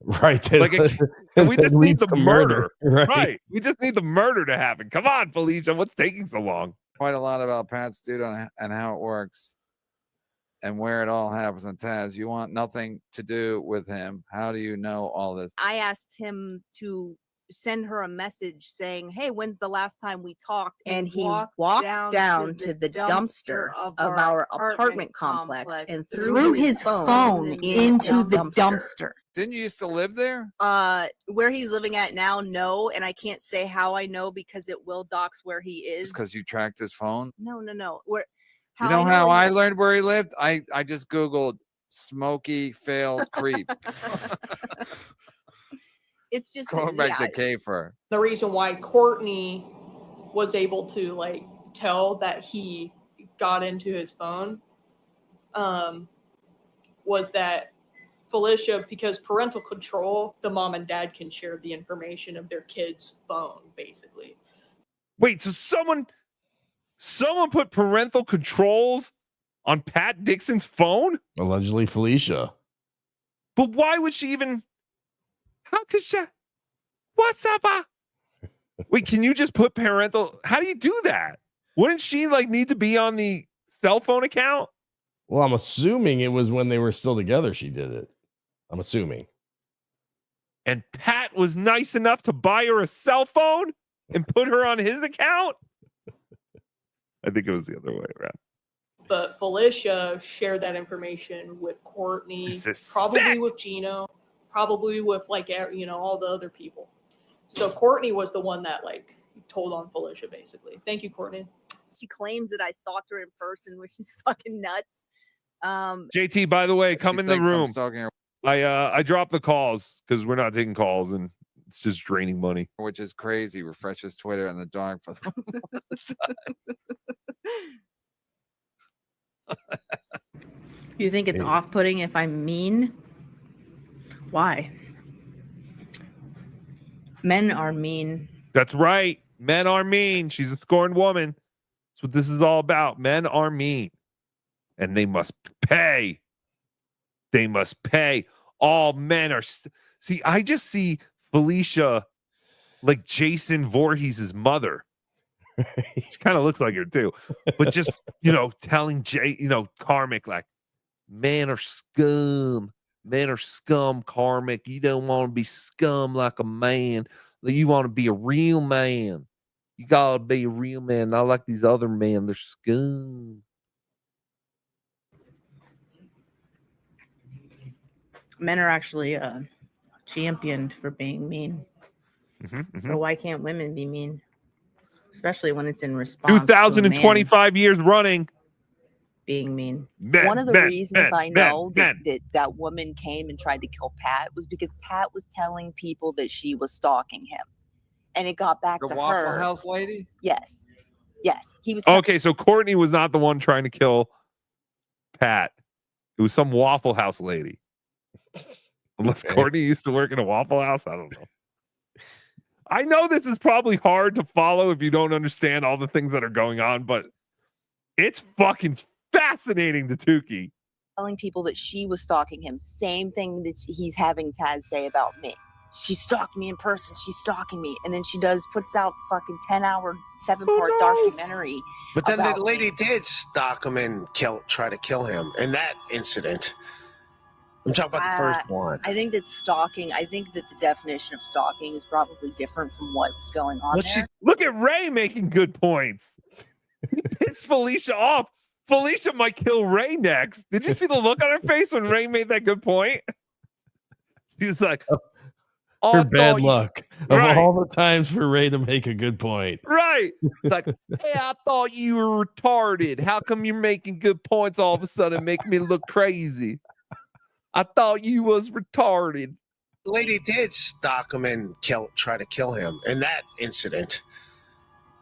Speaker 4: Right.
Speaker 2: Like we just need the murder.
Speaker 4: Right.
Speaker 2: We just need the murder to happen. Come on, Felicia. What's taking so long?
Speaker 13: Quite a lot about Pat's dude and how it works and where it all happens. And Taz, you want nothing to do with him. How do you know all this?
Speaker 20: I asked him to send her a message saying, hey, when's the last time we talked? And he walked down to the dumpster of our apartment complex and threw his phone into the dumpster.
Speaker 13: Didn't you used to live there?
Speaker 20: Where he's living at now, no. And I can't say how I know because it will dox where he is.
Speaker 13: Because you tracked his phone?
Speaker 20: No.
Speaker 13: You know how I learned where he lived? I just Googled Smokey failed creep.
Speaker 20: It's just
Speaker 13: going back to K-Fur.
Speaker 6: The reason why Courtney was able to like tell that he got into his phone was that Felicia, because parental control, the mom and dad can share the information of their kid's phone, basically.
Speaker 2: Wait, so someone put parental controls on Pat Dixon's phone?
Speaker 4: Allegedly Felicia.
Speaker 2: But why would she even? How could she? What's up? Wait, can you just put parental? How do you do that? Wouldn't she like need to be on the cell phone account?
Speaker 4: Well, I'm assuming it was when they were still together she did it. I'm assuming.
Speaker 2: And Pat was nice enough to buy her a cell phone and put her on his account? I think it was the other way around.
Speaker 6: But Felicia shared that information with Courtney, probably
Speaker 2: sick.
Speaker 6: with Gino, probably with like, you know, all the other people. So Courtney was the one that like told on Felicia, basically. Thank you, Courtney.
Speaker 20: She claims that I stalked her in person, which is fucking nuts.
Speaker 2: JT, by the way, come in the room. I dropped the calls because we're not taking calls and it's just draining money.
Speaker 13: Which is crazy. Refreshes Twitter in the dark for the
Speaker 1: You think it's off-putting if I'm mean? Why? Men are mean.
Speaker 2: That's right. Men are mean. She's a scorned woman. That's what this is all about. Men are mean. And they must pay. They must pay. All men are. See, I just see Felicia like Jason Voorhees' mother. She kind of looks like her too. But just, telling Karmic, like, men are scum. Men are scum, Karmic. You don't want to be scum like a man. You want to be a real man. You gotta be a real man, not like these other men. They're scum.
Speaker 1: Men are actually championed for being mean. So why can't women be mean? Especially when it's in response
Speaker 2: 2025 years running.
Speaker 1: Being mean.
Speaker 12: One of the reasons I know that woman came and tried to kill Pat was because Pat was telling people that she was stalking him. And it got back
Speaker 13: the
Speaker 12: to
Speaker 13: Waffle
Speaker 12: her.
Speaker 13: House lady?
Speaker 12: Yes. Yes. He was
Speaker 2: Okay, so Courtney was not the one trying to kill Pat. It was some Waffle House lady. Unless Courtney used to work in a Waffle House. I don't know. I know this is probably hard to follow if you don't understand all the things that are going on, but it's fucking fascinating to Tookie.
Speaker 12: telling people that she was stalking him. Same thing that he's having Taz say about me. She stalked me in person. She's stalking me. And then she puts out the fucking 10-hour, 7-part documentary.
Speaker 7: But then the
Speaker 12: about
Speaker 7: lady
Speaker 12: me.
Speaker 7: did stalk him and try to kill him in that incident. I'm talking about the first one.
Speaker 12: I think that the definition of stalking is probably different from what was going on there.
Speaker 2: Look at Ray making good points. He pissed Felicia off. Felicia might kill Ray next. Did you see the look on her face when Ray made that good point? She was like,
Speaker 4: Her bad luck of
Speaker 2: Right.
Speaker 4: all the times for Ray to make a good point.
Speaker 2: Right. It's like, hey, I thought you were retarded. How come you're making good points all of a sudden, make me look crazy? I thought you was retarded.
Speaker 7: The lady did stalk him and try to kill him in that incident.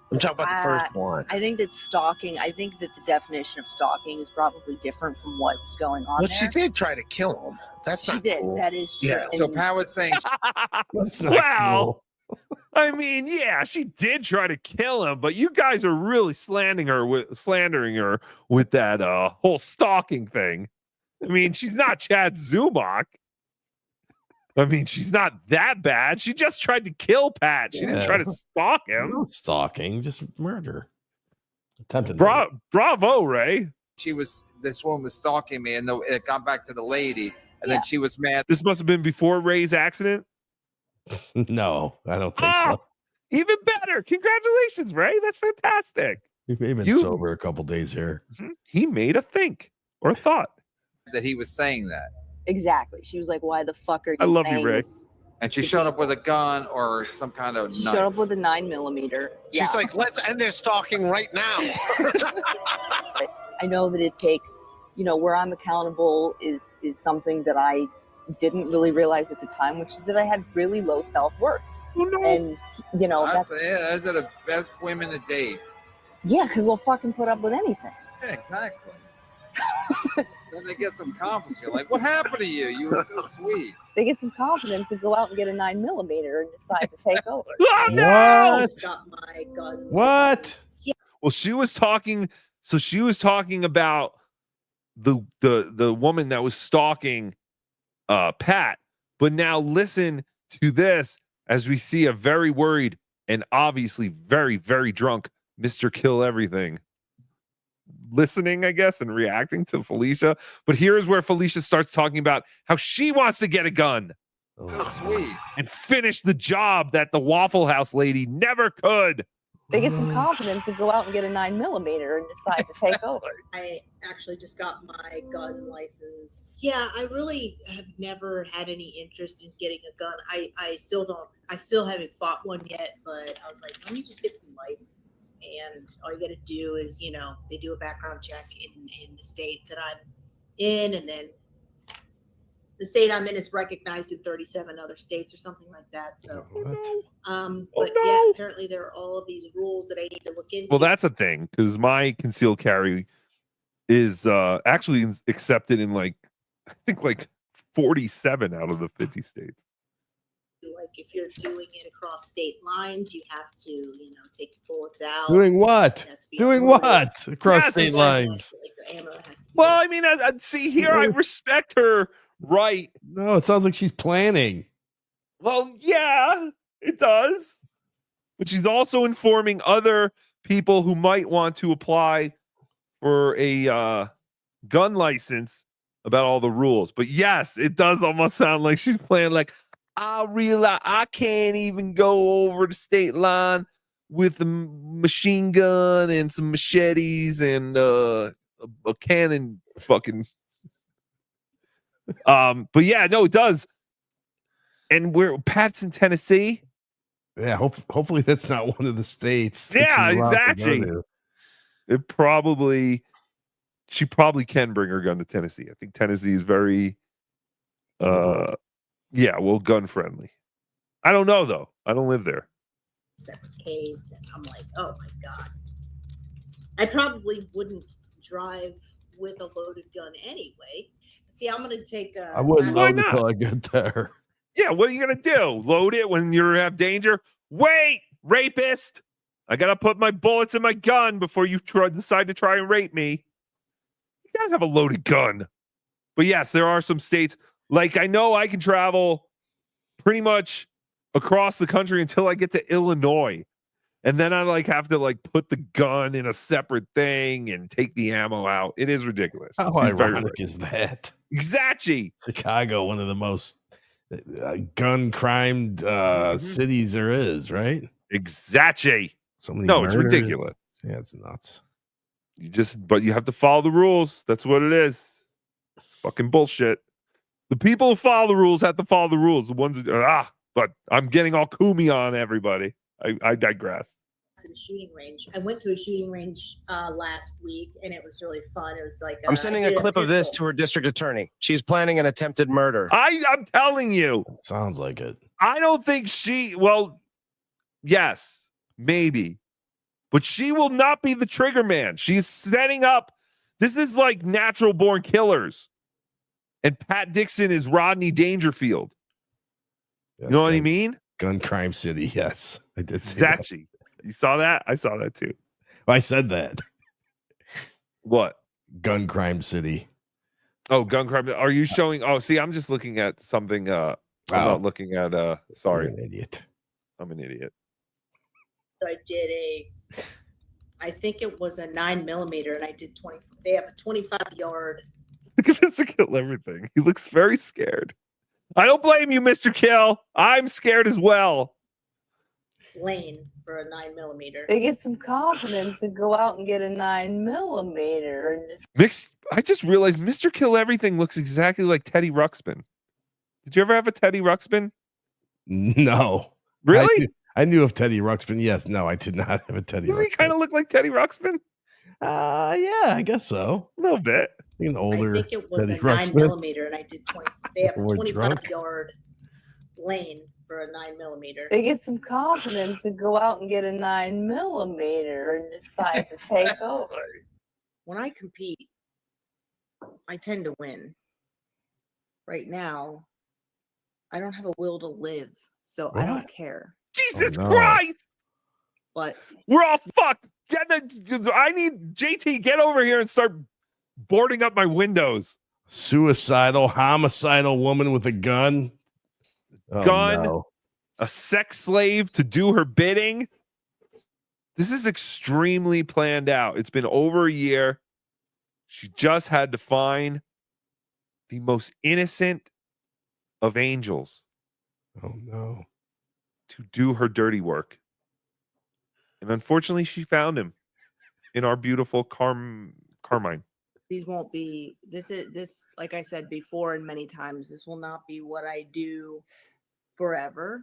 Speaker 7: I'm talking about the first one.
Speaker 12: I think that the definition of stalking is probably different from what was going on
Speaker 7: Well,
Speaker 12: there.
Speaker 7: she did try to kill him. That's
Speaker 12: She
Speaker 7: not
Speaker 12: did.
Speaker 7: cool.
Speaker 12: That is true.
Speaker 7: Yeah.
Speaker 13: So Pat was saying,
Speaker 4: That's not
Speaker 2: Well,
Speaker 4: cool.
Speaker 2: I mean, yeah, she did try to kill him, but you guys are really slandering her with that whole stalking thing. I mean, she's not Chad Zumach. I mean, she's not that bad. She just tried to kill Pat. She didn't try to stalk him.
Speaker 4: No stalking, just murder. Attempted murder.
Speaker 2: Bravo, Ray.
Speaker 13: this woman was stalking me, and it got back to the lady, and then she was mad.
Speaker 2: This must have been before Ray's accident.
Speaker 4: No, I don't think so.
Speaker 2: Even better. Congratulations, Ray. That's fantastic.
Speaker 4: He may have been sober a couple days here.
Speaker 2: He made a think or a thought.
Speaker 13: That he was saying that.
Speaker 12: Exactly. She was like, "Why the fuck are you
Speaker 2: I love
Speaker 12: saying
Speaker 2: you, Ray.
Speaker 12: this?"
Speaker 13: And she showed up with a gun or some kind of
Speaker 12: She
Speaker 13: knife.
Speaker 12: showed up with a 9mm.
Speaker 7: She's like, let's end their stalking right now.
Speaker 12: I know that it takes, where I'm accountable is something that I didn't really realize at the time, which is that I had really low self-worth. And,
Speaker 13: Those are the best women to date.
Speaker 12: yeah, because they'll fucking put up with anything.
Speaker 13: Yeah, exactly. Then they get some confidence. You're like, what happened to you? You were so sweet.
Speaker 12: They get some confidence to go out and get a 9mm and decide to take over.
Speaker 2: Oh, no!
Speaker 14: What? Got my gun.
Speaker 4: What?
Speaker 2: Well, she was talking. So she was talking about the woman that was stalking Pat. But now listen to this as we see a very worried and obviously very, very drunk Mr. Kill Everything listening, I guess, and reacting to Felicia. But here's where Felicia starts talking about how she wants to get a gun.
Speaker 13: So sweet.
Speaker 2: And finish the job that the Waffle House lady never could.
Speaker 12: They get some confidence to go out and get a 9mm and decide to take over.
Speaker 14: I actually just got my gun license. Yeah, I really have never had any interest in getting a gun. I still haven't bought one yet, but I was like, let me just get the license. And all you got to do is, they do a background check in the state that I'm in, and then the state I'm in is recognized in 37 other states or something like that. So, but yeah, apparently there are all of these rules that I need to look into.
Speaker 2: Well, that's a thing because my concealed carry is actually accepted in like I think like 47 out of the 50 states.
Speaker 14: Like if you're doing it across state lines, you have to, take your bullets out.
Speaker 4: Doing what? Doing what? Across
Speaker 2: Yes,
Speaker 4: state lines.
Speaker 2: Well, I mean, I see here. I respect her right.
Speaker 4: No, it sounds like she's planning.
Speaker 2: Well, yeah, it does. But she's also informing other people who might want to apply for a gun license about all the rules. But yes, it does almost sound like she's playing like, I realize I can't even go over the state line with a machine gun and some machetes and a cannon fucking. But yeah, no, it does. And Pat's in Tennessee.
Speaker 4: Yeah, hopefully that's not one of the states. that
Speaker 2: Yeah,
Speaker 4: she's allowed to go
Speaker 2: exactly.
Speaker 4: to.
Speaker 2: She probably can bring her gun to Tennessee. I think Tennessee is very, gun friendly. I don't know though. I don't live there.
Speaker 14: Separate case, and I'm like, oh my god. I probably wouldn't drive with a loaded gun anyway. See, I'm gonna take a.
Speaker 4: I wouldn't
Speaker 2: Why
Speaker 4: load it
Speaker 2: not?
Speaker 4: till I get there.
Speaker 2: Yeah, what are you gonna do? Load it when you have danger? Wait, rapist! I gotta put my bullets in my gun before you decide to try and rape me. You gotta have a loaded gun. But yes, there are some states. Like I know I can travel pretty much across the country until I get to Illinois. And then I have to put the gun in a separate thing and take the ammo out. It is ridiculous.
Speaker 4: How
Speaker 2: She's very
Speaker 4: ironic
Speaker 2: right.
Speaker 4: is that?
Speaker 2: Exactly.
Speaker 4: Chicago, one of the most gun crimed cities there is, right?
Speaker 2: Exactly.
Speaker 4: So many
Speaker 2: No, it's
Speaker 4: murders.
Speaker 2: ridiculous.
Speaker 4: Yeah, it's nuts.
Speaker 2: But you have to follow the rules. That's what it is. It's fucking bullshit. The people who follow the rules have to follow the rules. The ones that but I'm getting all koomy on everybody. I digress.
Speaker 14: To the shooting range. I went to a shooting range last week, and it was really fun. It was like
Speaker 3: I'm sending a clip of this to her district attorney. She's planning an attempted murder.
Speaker 2: I'm telling you.
Speaker 4: Sounds like it.
Speaker 2: I don't think yes, maybe. But she will not be the trigger man. She's setting up. This is like natural born killers. And Pat Dixon is Rodney Dangerfield.
Speaker 4: That's
Speaker 2: you know what I mean?
Speaker 4: Gun crime city. Yes, I did say
Speaker 2: Exactly. You saw that? I saw that too.
Speaker 4: that. I said that.
Speaker 2: What?
Speaker 4: Gun crime city.
Speaker 2: Oh, gun crime. Are you showing? Oh, see, I'm just looking at something. I'm not looking at. Sorry.
Speaker 4: You're an idiot.
Speaker 2: I'm an idiot.
Speaker 14: I did I think it was a 9mm, and I did 20. They have a 25-yard.
Speaker 2: Look at Mr. Kill everything. He looks very scared. I don't blame you, Mr. Kill. I'm scared as well.
Speaker 14: lane for a 9mm.
Speaker 12: They get some confidence and go out and get a 9mm and just
Speaker 2: I just realized Mr. Kill Everything looks exactly like Teddy Ruxpin. Did you ever have a Teddy Ruxpin?
Speaker 4: No.
Speaker 2: Really?
Speaker 4: I knew of Teddy Ruxpin. Yes. No, I did not have a Teddy
Speaker 2: Does he kind of look like Teddy Ruxpin?
Speaker 4: Yeah, I guess so.
Speaker 2: A little bit.
Speaker 4: An older
Speaker 14: I think it was
Speaker 4: Teddy
Speaker 14: a
Speaker 4: Ruxpin.
Speaker 14: 9mm, and I did 20. They have a
Speaker 4: We're drunk.
Speaker 14: 25-yard lane for a 9mm.
Speaker 12: they get some confidence and go out and get a 9mm and decide to take over.
Speaker 14: When I compete, I tend to win. Right now, I don't have a will to live, so I don't care.
Speaker 2: Jesus
Speaker 4: Oh, no.
Speaker 2: Christ!
Speaker 14: But
Speaker 2: We're all fucked. I need JT, get over here and start boarding up my windows.
Speaker 4: Suicidal, homicidal woman with a gun. Oh,
Speaker 2: Gun,
Speaker 4: no.
Speaker 2: a sex slave to do her bidding. This is extremely planned out. It's been over a year. She just had to find the most innocent of angels.
Speaker 4: Oh, no.
Speaker 2: To do her dirty work. And unfortunately, she found him in our beautiful Carmine.
Speaker 14: these won't be. This, like I said before and many times, this will not be what I do forever.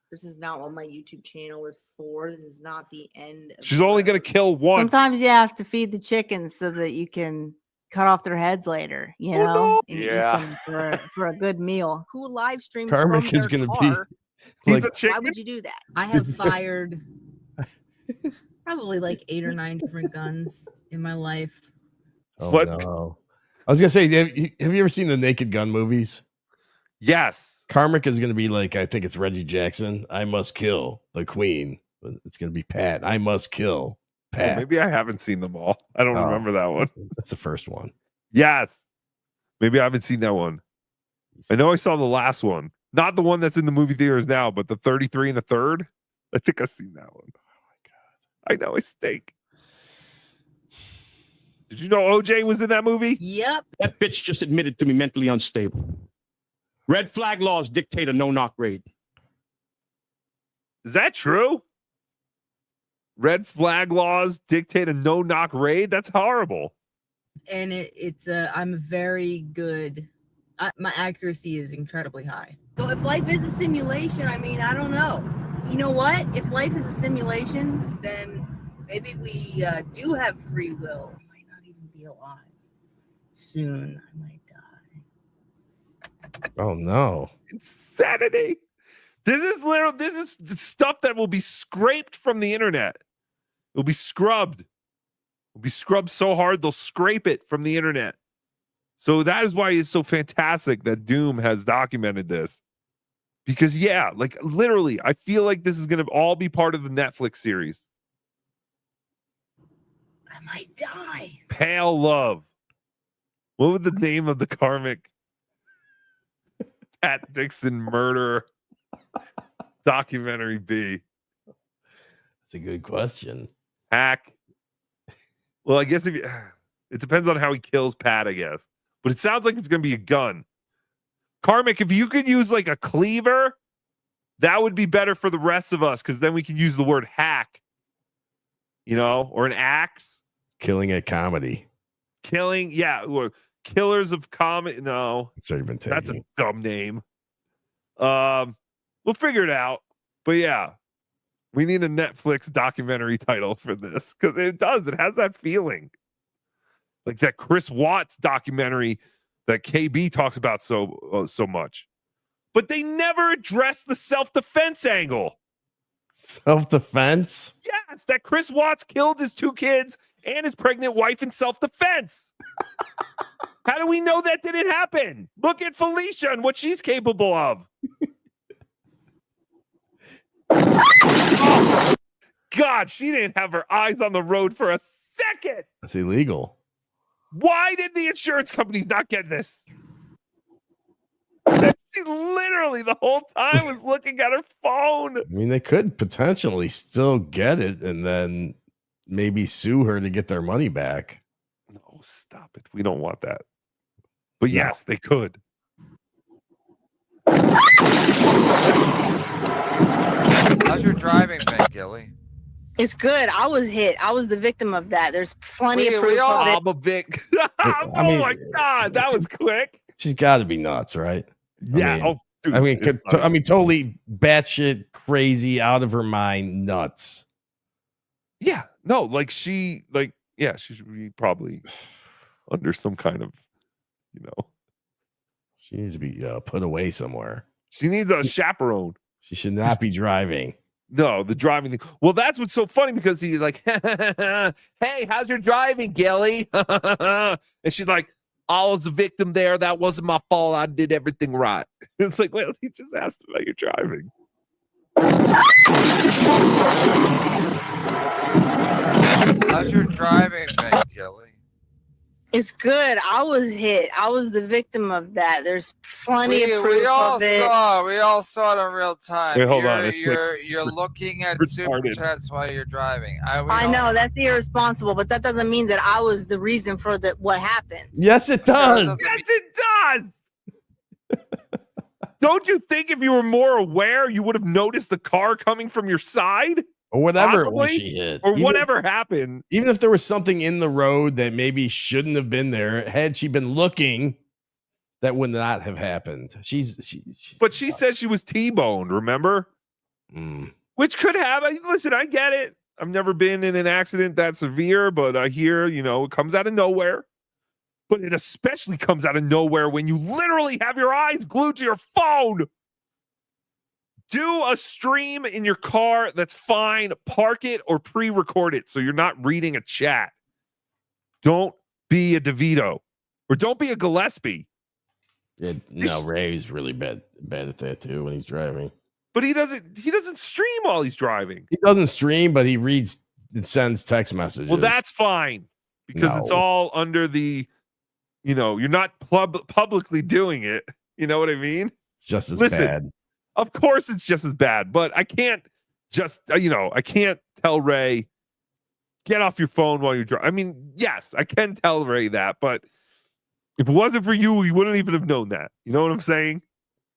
Speaker 14: This is not what my YouTube channel is for. This is not the end.
Speaker 2: She's only going to kill once.
Speaker 11: Sometimes you have to feed the chickens so that you can
Speaker 20: cut off their heads later, you
Speaker 2: Oh,
Speaker 20: know,
Speaker 2: no.
Speaker 20: and
Speaker 5: Yeah.
Speaker 20: eat them for a good meal. Who live streams
Speaker 4: Karmic
Speaker 20: from
Speaker 4: is
Speaker 20: their
Speaker 4: going to
Speaker 20: car?
Speaker 4: be
Speaker 2: He's
Speaker 4: like,
Speaker 2: a chicken.
Speaker 20: Why would you do that?
Speaker 8: I have fired probably like 8 or 9 different guns in my life.
Speaker 4: oh
Speaker 2: What?
Speaker 4: no. I was going to say, have you ever seen the Naked Gun movies?
Speaker 2: Yes.
Speaker 4: Karmic is going to be like, I think it's Reggie Jackson. I must kill the queen. But it's going to be Pat. I must kill
Speaker 2: Oh,
Speaker 4: Pat.
Speaker 2: maybe I haven't seen them all. I don't
Speaker 4: Oh.
Speaker 2: remember that one.
Speaker 4: That's the first one.
Speaker 2: Yes. Maybe I haven't seen that one. I know I saw the last one. Not the one that's in the movie theaters now, but the 33 and a third. I think I've seen that one. Oh my God. I know, I stink. Did you know OJ was in that movie?
Speaker 8: Yep.
Speaker 22: That bitch just admitted to me mentally unstable. Red flag laws dictate a no-knock raid.
Speaker 2: Is that true? Red flag laws dictate a no-knock raid? That's horrible.
Speaker 8: And I'm very good. My accuracy is incredibly high. So if life is a simulation, I mean, I don't know. You know what? If life is a simulation, then maybe we do have free will. I might not even be alive. Soon, I might die.
Speaker 4: Oh no.
Speaker 2: Insanity. This is the stuff that will be scraped from the internet. It'll be scrubbed. It'll be scrubbed so hard they'll scrape it from the internet. So that is why it's so fantastic that Doom has documented this. Because yeah, like literally, I feel like this is going to all be part of the Netflix series.
Speaker 8: I might die.
Speaker 2: Pale Love. What would the name of the karmic Pat Dixon murder documentary be?
Speaker 4: That's a good question.
Speaker 2: Hack. Well, I guess it depends on how he kills Pat, I guess. But it sounds like it's going to be a gun. Karmic, if you could use like a cleaver, that would be better for the rest of us because then we can use the word hack, or an axe.
Speaker 4: Killing a comedy.
Speaker 2: Killing, yeah. Or killers of comedy. No.
Speaker 4: It's already been taken.
Speaker 2: That's a dumb name. We'll figure it out. But yeah, we need a Netflix documentary title for this because it does. It has that feeling. Like that Chris Watts documentary that KB talks about so much. But they never address the self-defense angle.
Speaker 4: Self-defense?
Speaker 2: Yes, that Chris Watts killed his 2 kids and his pregnant wife in self-defense. How do we know that didn't happen? Look at Felicia and what she's capable of. Oh, God, she didn't have her eyes on the road for a second.
Speaker 4: That's illegal.
Speaker 2: Why did the insurance companies not get this? She literally the whole time was looking at her phone.
Speaker 4: I mean, they could potentially still get it and then maybe sue her to get their money back.
Speaker 2: No, stop it. We don't want that. But yes, they could.
Speaker 13: How's your driving been, Gilly?
Speaker 20: It's good. I was hit. I was the victim of that. There's plenty of proof of it.
Speaker 2: I'm a Vic. My God, that was quick.
Speaker 4: She's got to be nuts, right?
Speaker 2: Yeah.
Speaker 4: Totally batshit crazy, out of her mind, nuts.
Speaker 2: Yeah. No, like she should be probably under some kind of,
Speaker 4: She needs to be put away somewhere.
Speaker 2: She needs a chaperone.
Speaker 4: She should not be driving.
Speaker 2: No, the driving thing. Well, that's what's so funny because he's like, hey, how's your driving, Gilly? And she's like, I was a victim there. That wasn't my fault. I did everything right. It's like, well, he just asked about your driving.
Speaker 13: How's your driving been, Gilly?
Speaker 20: It's good. I was hit. I was the victim of that. There's plenty of proof
Speaker 13: We all
Speaker 20: of it.
Speaker 13: saw it in real time.
Speaker 2: Wait, hold on.
Speaker 13: You're looking at super chats while you're driving.
Speaker 20: I know that's irresponsible, but that doesn't mean that I was the reason for what happened.
Speaker 4: Yes, it does.
Speaker 2: Yes, it does. Don't you think if you were more aware, you would have noticed the car coming from your side?
Speaker 4: Or whatever it was
Speaker 2: Possibly?
Speaker 4: she hit.
Speaker 2: Or whatever happened.
Speaker 4: Even if there was something in the road that maybe shouldn't have been there, had she been looking, that would not have happened.
Speaker 2: But she says she was T-boned, remember? Which could have. Listen, I get it. I've never been in an accident that severe, but I hear, it comes out of nowhere. But it especially comes out of nowhere when you literally have your eyes glued to your phone. Do a stream in your car. That's fine. Park it or pre-record it so you're not reading a chat. Don't be a DeVito or don't be a Gillespie.
Speaker 4: No, Ray's really bad at that too when he's driving.
Speaker 2: But he doesn't stream while he's driving.
Speaker 4: He doesn't stream, but he reads and sends text messages.
Speaker 2: Well, that's fine because it's all under the, you're not publicly doing it. You know what I mean?
Speaker 4: It's just as bad.
Speaker 2: Of course it's just as bad, but I can't just, I can't tell Ray, get off your phone while you're driving. I mean, yes, I can tell Ray that, but if it wasn't for you, we wouldn't even have known that. You know what I'm saying?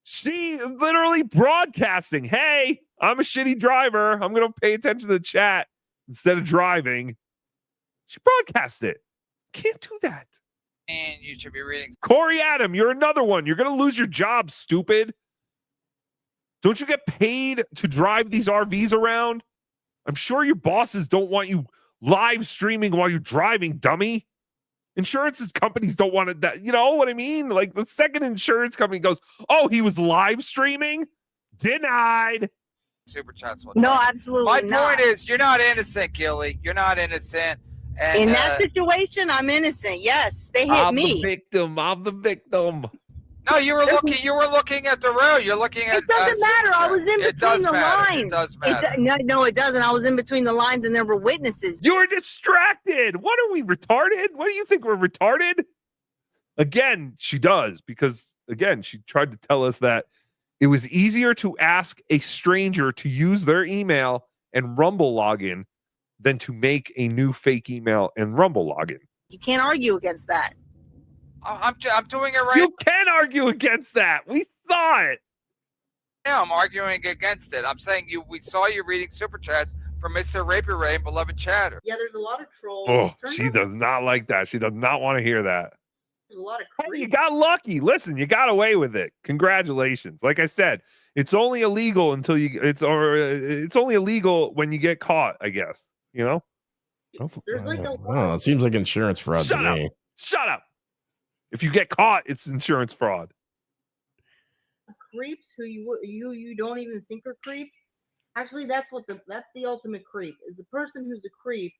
Speaker 2: She is literally broadcasting, hey, I'm a shitty driver. I'm going to pay attention to the chat instead of driving. She broadcast it. Can't do that.
Speaker 13: And you should be reading.
Speaker 2: Corey Adam, you're another one. You're going to lose your job, stupid. Don't you get paid to drive these RVs around? I'm sure your bosses don't want you live streaming while you're driving, dummy. Insurance companies don't want it. That, you know what I mean? Like the second insurance company goes, oh, he was live streaming? Denied.
Speaker 13: Super chats.
Speaker 20: No, absolutely
Speaker 13: My
Speaker 20: not.
Speaker 13: point is, you're not innocent, Gilly. You're not innocent. And,
Speaker 20: In that situation, I'm innocent. Yes, they hit me.
Speaker 2: I'm the victim.
Speaker 13: No, you were looking at the road. You're looking at.
Speaker 20: It doesn't matter. I was in
Speaker 13: It
Speaker 20: between
Speaker 13: does
Speaker 20: the
Speaker 13: matter.
Speaker 20: lines.
Speaker 13: It does matter.
Speaker 20: No, it doesn't. I was in between the lines, and there were witnesses.
Speaker 2: You were distracted. What are we, retarded? What do you think, we're retarded? Again, she does, because again, she tried to tell us that it was easier to ask a stranger to use their email and Rumble login than to make a new fake email and Rumble login.
Speaker 20: You can't argue against that.
Speaker 13: I'm doing it right.
Speaker 2: You can argue against that. We saw it.
Speaker 13: Yeah, I'm arguing against it. I'm saying we saw you reading super chats from Mr. Raper Ray and Beloved Chatter.
Speaker 8: Yeah, there's a lot of trolls.
Speaker 2: Oh,
Speaker 8: Turns
Speaker 2: she
Speaker 8: out
Speaker 2: does not like that. She does not want to hear that.
Speaker 8: There's a lot of
Speaker 2: Hey, you got lucky. Listen, you got away with it. Congratulations. Like I said, it's only illegal until it's only illegal when you get caught, I guess. You know?
Speaker 8: There's like a
Speaker 4: Oh, it seems like insurance fraud
Speaker 2: Shut
Speaker 4: to
Speaker 2: up.
Speaker 4: me.
Speaker 2: Shut up. If you get caught, it's insurance fraud.
Speaker 8: creeps who you don't even think are creeps. Actually, that's the ultimate creep, is a person who's a creep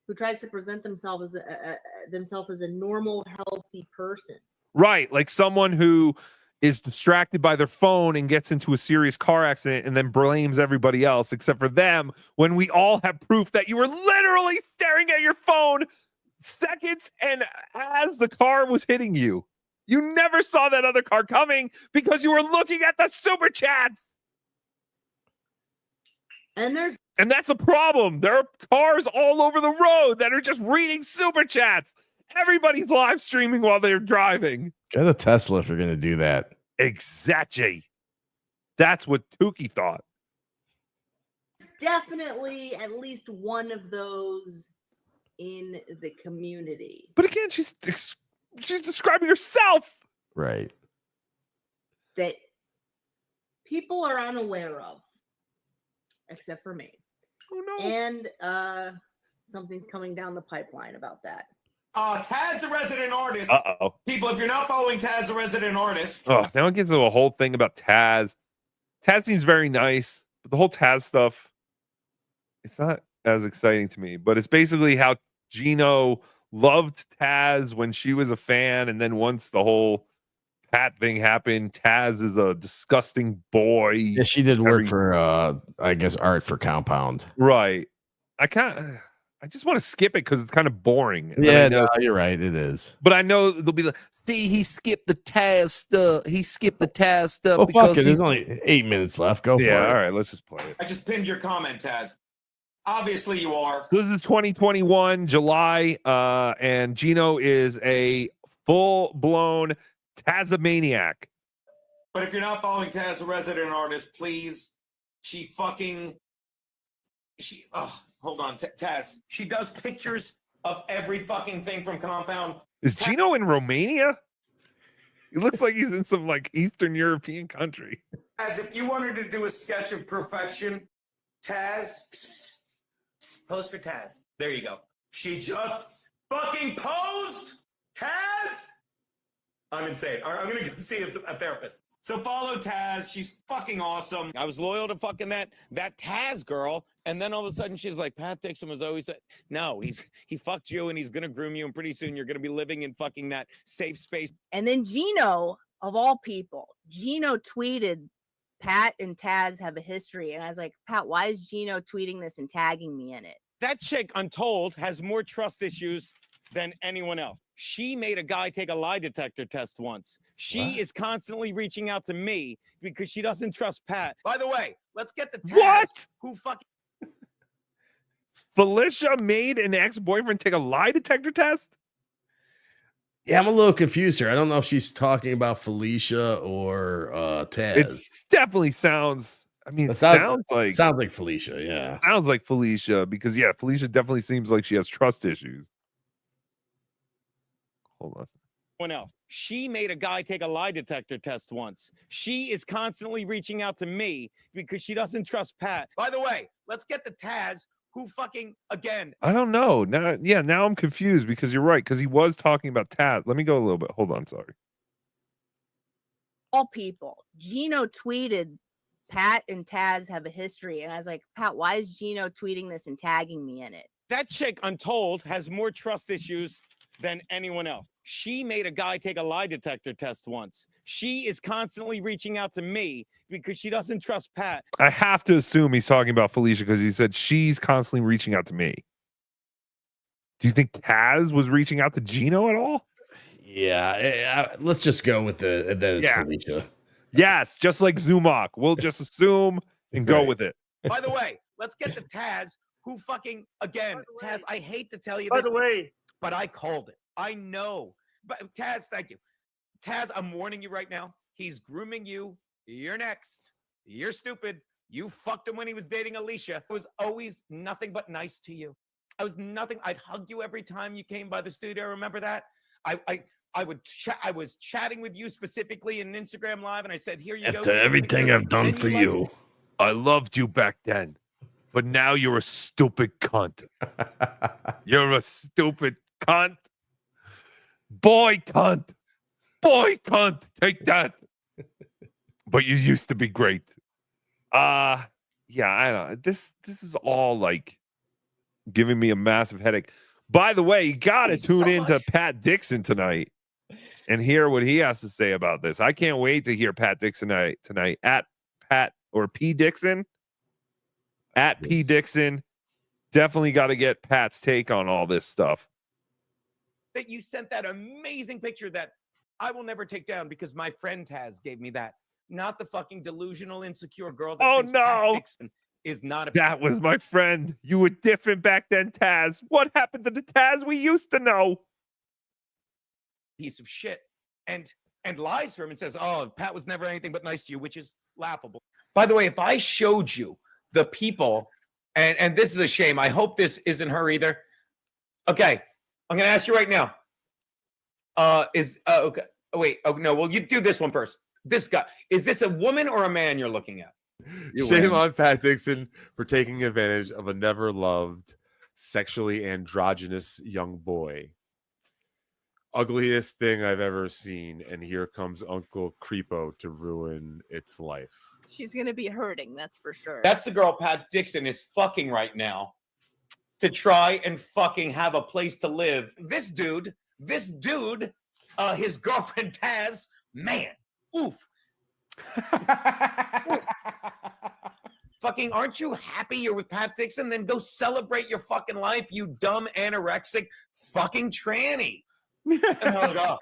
Speaker 8: who tries to present themselves as a normal, healthy person.
Speaker 2: Right. Like someone who is distracted by their phone and gets into a serious car accident and then blames everybody else except for them, when we all have proof that you were literally staring at your phone seconds and as the car was hitting you. You never saw that other car coming because you were looking at the super chats. And that's a problem. There are cars all over the road that are just reading super chats. Everybody's live streaming while they're driving.
Speaker 4: Get a Tesla if you're going to do that.
Speaker 2: Exactly. That's what Tookie thought.
Speaker 8: Definitely at least one of those in the community.
Speaker 2: But again, she's describing herself.
Speaker 4: Right.
Speaker 8: That people are unaware of, except for me.
Speaker 2: Oh no.
Speaker 8: And something's coming down the pipeline about that.
Speaker 16: Taz the Resident Artist.
Speaker 2: Uh-oh.
Speaker 16: People, if you're not following Taz the Resident Artist.
Speaker 2: Oh, now it gets into a whole thing about Taz. Taz seems very nice, but the whole Taz stuff, it's not as exciting to me. But it's basically how Gino loved Taz when she was a fan, and then once the whole Pat thing happened, Taz is a disgusting boy.
Speaker 4: Yeah, she did work for I guess art for Compound.
Speaker 2: Right. I just want to skip it because it's kind of boring.
Speaker 4: Yeah, no, you're right. It is.
Speaker 2: But I know they'll be like, see, he skipped the Taz stuff. He skipped the Taz stuff.
Speaker 4: Well,
Speaker 2: because
Speaker 4: fuck it. There's only 8 minutes left. Go for it.
Speaker 2: Yeah, all right. Let's just play it.
Speaker 16: I just pinned your comment, Taz. Obviously, you are.
Speaker 2: So this is 2021, July, and Gino is a full-blown Tazomaniac.
Speaker 16: But if you're not following Taz the Resident Artist, please. Hold on, Taz. She does pictures of every fucking thing from Compound.
Speaker 2: Is Gino in Romania? He looks like he's in some like Eastern European country.
Speaker 16: Taz, if you wanted to do a sketch of perfection, Taz, pose for Taz. There you go. She just fucking posed. Taz? I'm insane. All right, I'm gonna go see a therapist. So follow Taz. She's fucking awesome. I was loyal to fucking that Taz girl, and then all of a sudden she's like, Pat Dixon was always no, he fucked you and he's gonna groom you, and pretty soon you're gonna be living in fucking that safe space.
Speaker 20: And then Gino, of all people, Gino tweeted, Pat and Taz have a history. And I was like, Pat, why is Gino tweeting this and tagging me in it?
Speaker 16: That chick, Untold, has more trust issues than anyone else. She made a guy take a lie detector test once. She is constantly reaching out to me because she doesn't trust Pat. By the way, let's get the Taz who fucking
Speaker 2: Felicia made an ex-boyfriend take a lie detector test?
Speaker 4: Yeah, I'm a little confused here. I don't know if she's talking about Felicia or Taz.
Speaker 2: It definitely sounds. I mean, it sounds like
Speaker 4: Felicia. Yeah,
Speaker 2: it sounds like Felicia because Felicia definitely seems like she has trust issues. Hold on.
Speaker 16: One else. She made a guy take a lie detector test once. She is constantly reaching out to me because she doesn't trust Pat. By the way, let's get the Taz who fucking again.
Speaker 2: I don't know. Now I'm confused because you're right because he was talking about Taz. Let me go a little bit. Hold on, sorry.
Speaker 20: All people, Gino tweeted, Pat and Taz have a history. And I was like, Pat, why is Gino tweeting this and tagging me in it?
Speaker 16: That chick, Untold, has more trust issues than anyone else. She made a guy take a lie detector test once. She is constantly reaching out to me because she doesn't trust Pat.
Speaker 2: I have to assume he's talking about Felicia because he said she's constantly reaching out to me. Do you think Taz was reaching out to Gino at all?
Speaker 4: Yeah, let's just go with that it's Felicia.
Speaker 2: Yes, just like Zumach. We'll just assume and go with it.
Speaker 16: By the way, let's get the Taz who fucking, again, Taz, I hate to tell you
Speaker 17: By
Speaker 16: this.
Speaker 17: the way,
Speaker 16: but I called it. I know. But Taz, thank you. Taz, I'm warning you right now. He's grooming you. You're next. You're stupid. You fucked him when he was dating Alicia. I was always nothing but nice to you. I was nothing. I'd hug you every time you came by the studio. Remember that? I was chatting with you specifically in Instagram Live, and I said, "Here you go."
Speaker 4: After everything I've done for you,
Speaker 2: I loved you back then, but now you're a stupid cunt. You're a stupid cunt. Boy cunt. Boy cunt. Take that. But you used to be great. Yeah, I don't know. This is all like giving me a massive headache. By the way, you gotta tune in to Pat Dixon tonight and hear what he has to say about this. I can't wait to hear Pat Dixon tonight at Pat or P Dixon. At P Dixon. Definitely got to get Pat's take on all this stuff.
Speaker 16: That you sent that amazing picture that I will never take down because my friend Taz gave me that. Not the fucking delusional, insecure girl that thinks Pat Dixon is not a.
Speaker 2: That was my friend. You were different back then, Taz. What happened to the Taz we used to know?
Speaker 16: Piece of shit and lies for him and says, "Oh, Pat was never anything but nice to you," which is laughable. By the way, if I showed you the people, and this is a shame. I hope this isn't her either. Okay, I'm gonna ask you right now. Okay? Oh, wait. Oh no. Well, you do this one first. This guy, is this a woman or a man you're looking at?
Speaker 21: Shame on Pat Dixon for taking advantage of a never loved, sexually androgynous young boy. Ugliest thing I've ever seen, and here comes Uncle Creepo to ruin its life.
Speaker 20: She's gonna be hurting, that's for sure.
Speaker 16: That's the girl Pat Dixon is fucking right now to try and fucking have a place to live. This dude, his girlfriend Taz, man, oof. Fucking, aren't you happy you're with Pat Dixon? Then go celebrate your fucking life, you dumb anorexic fucking tranny. And I was like, oh.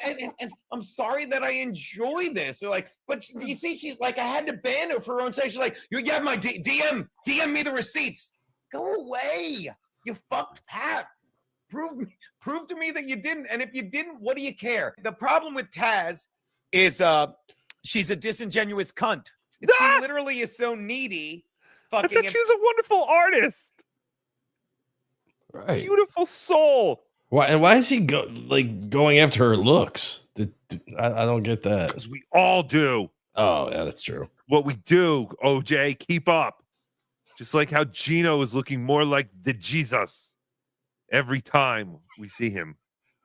Speaker 16: And I'm sorry that I enjoy this. They're like, but you see, she's like, I had to ban her for her own sake. She's like, you have my DM me the receipts. Go away. You fucked Pat. Prove to me that you didn't. And if you didn't, what do you care? The problem with Taz is she's a disingenuous cunt. She literally is so needy.
Speaker 2: I thought she was a wonderful artist.
Speaker 4: Right.
Speaker 2: Beautiful soul.
Speaker 4: Why? And why is he going after her looks? I don't get that.
Speaker 2: Because we all do.
Speaker 4: Oh, yeah, that's true.
Speaker 2: What we do, OJ, keep up. Just like how Gino is looking more like the Jesus every time we see him.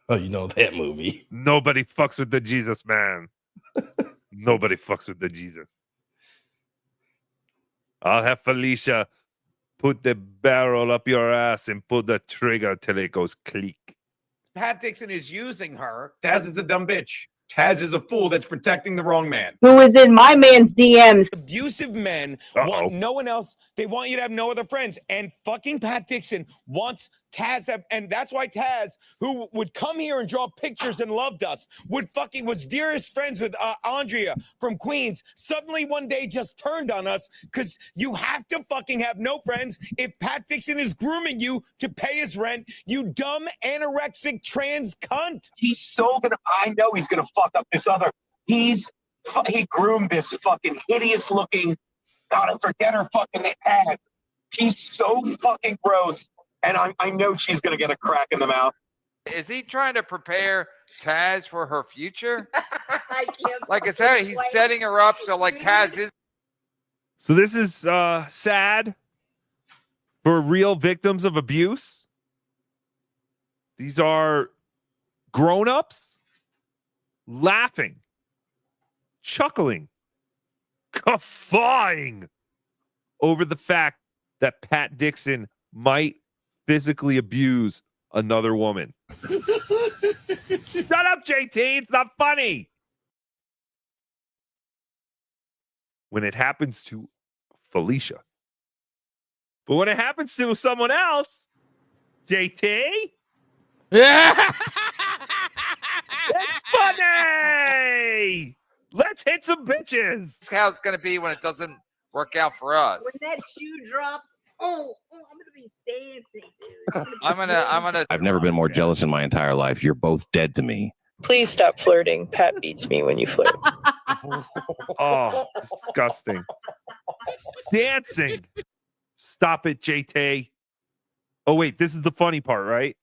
Speaker 4: Oh, you know that movie.
Speaker 2: Nobody fucks with the Jesus man. Nobody fucks with the Jesus. I'll have Felicia put the barrel up your ass and pull the trigger till it goes click.
Speaker 16: Pat Dixon is using her. Taz is a dumb bitch. Taz is a fool that's protecting the wrong man.
Speaker 15: Who is in my man's DMs?
Speaker 16: Abusive men want no one else. They want you to have no other friends. And fucking Pat Dixon wants Taz to have, and that's why Taz, who would come here and draw pictures and loved us, was dearest friends with Andrea from Queens, suddenly one day just turned on us because you have to fucking have no friends if Pat Dixon is grooming you to pay his rent, you dumb anorexic trans cunt.
Speaker 17: He's so gonna, I know he's gonna fuck up this other. He groomed this fucking hideous looking, God, I forget her fucking ass. He's so fucking gross. And I know she's going to get a crack in the mouth.
Speaker 13: Is he trying to prepare Taz for her future? Like, is that he's setting her up so like Taz is?
Speaker 2: So this is sad for real victims of abuse. These are grown-ups laughing, chuckling, guffawing over the fact that Pat Dixon might physically abuse another woman. Shut up, JT. It's not funny. When it happens to Felicia. But when it happens to someone else, JT?
Speaker 4: Yeah.
Speaker 2: It's funny. Let's hit some bitches.
Speaker 13: That's how it's going to be when it doesn't work out for us.
Speaker 8: When that shoe drops, I'm gonna be dancing, dude.
Speaker 13: I'm gonna.
Speaker 10: I've never been more jealous in my entire life. You're both dead to me.
Speaker 6: Please stop flirting. Pat beats me when you flirt.
Speaker 2: Oh, disgusting. Dancing. Stop it, JT. Oh, wait, this is the funny part, right?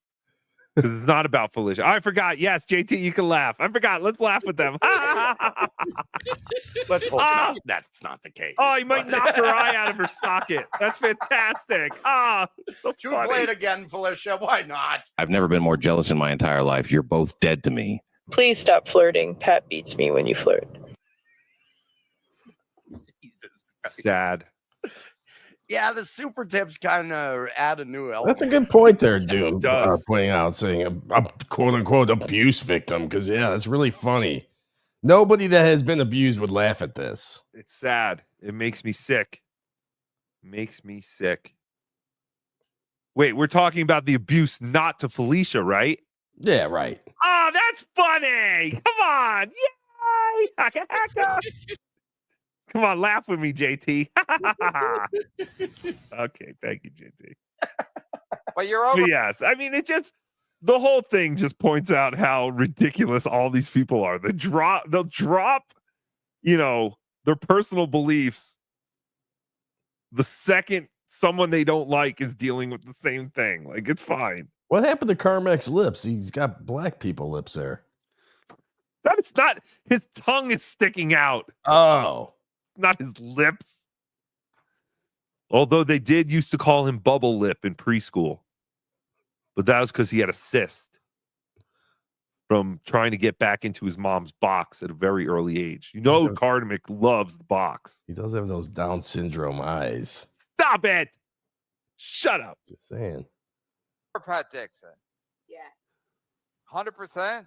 Speaker 2: Because it's not about Felicia. I forgot. Yes, JT, you can laugh. I forgot. Let's laugh with them.
Speaker 5: Let's hope that's not the case.
Speaker 2: Oh, you might knock her eye out of her socket. That's fantastic. So
Speaker 5: you
Speaker 2: funny.
Speaker 5: play it again, Felicia. Why not?
Speaker 10: I've never been more jealous in my entire life. You're both dead to me.
Speaker 6: Please stop flirting. Pat beats me when you flirt.
Speaker 2: Sad.
Speaker 5: Yeah, the super tips kind of add a new element.
Speaker 4: That's a good point there, Doom. Pointing out, saying a quote unquote abuse victim, because yeah, that's really funny. Nobody that has been abused would laugh at this.
Speaker 2: It's sad. It makes me sick. Makes me sick. Wait, we're talking about the abuse not to Felicia, right?
Speaker 4: Yeah, right.
Speaker 2: Oh, that's funny. Come on. Yay. Haka, haka. Come on, laugh with me, JT. Okay, thank you, JT.
Speaker 13: But you're over.
Speaker 2: But yes, I mean, it just, the whole thing just points out how ridiculous all these people are. They'll drop, their personal beliefs the second someone they don't like is dealing with the same thing. Like, it's fine.
Speaker 4: What happened to Carmack's lips? He's got black people lips there.
Speaker 2: That is not, his tongue is sticking out.
Speaker 4: Oh.
Speaker 2: Not his lips. Although they did used to call him Bubble Lip in preschool. But that was because he had a cyst from trying to get back into his mom's box at a very early age. Carmick loves the box.
Speaker 4: He does have those Down syndrome eyes.
Speaker 2: Stop it. Shut up.
Speaker 4: Just saying.
Speaker 13: Pat Dixon.
Speaker 8: Yeah.
Speaker 13: 100%.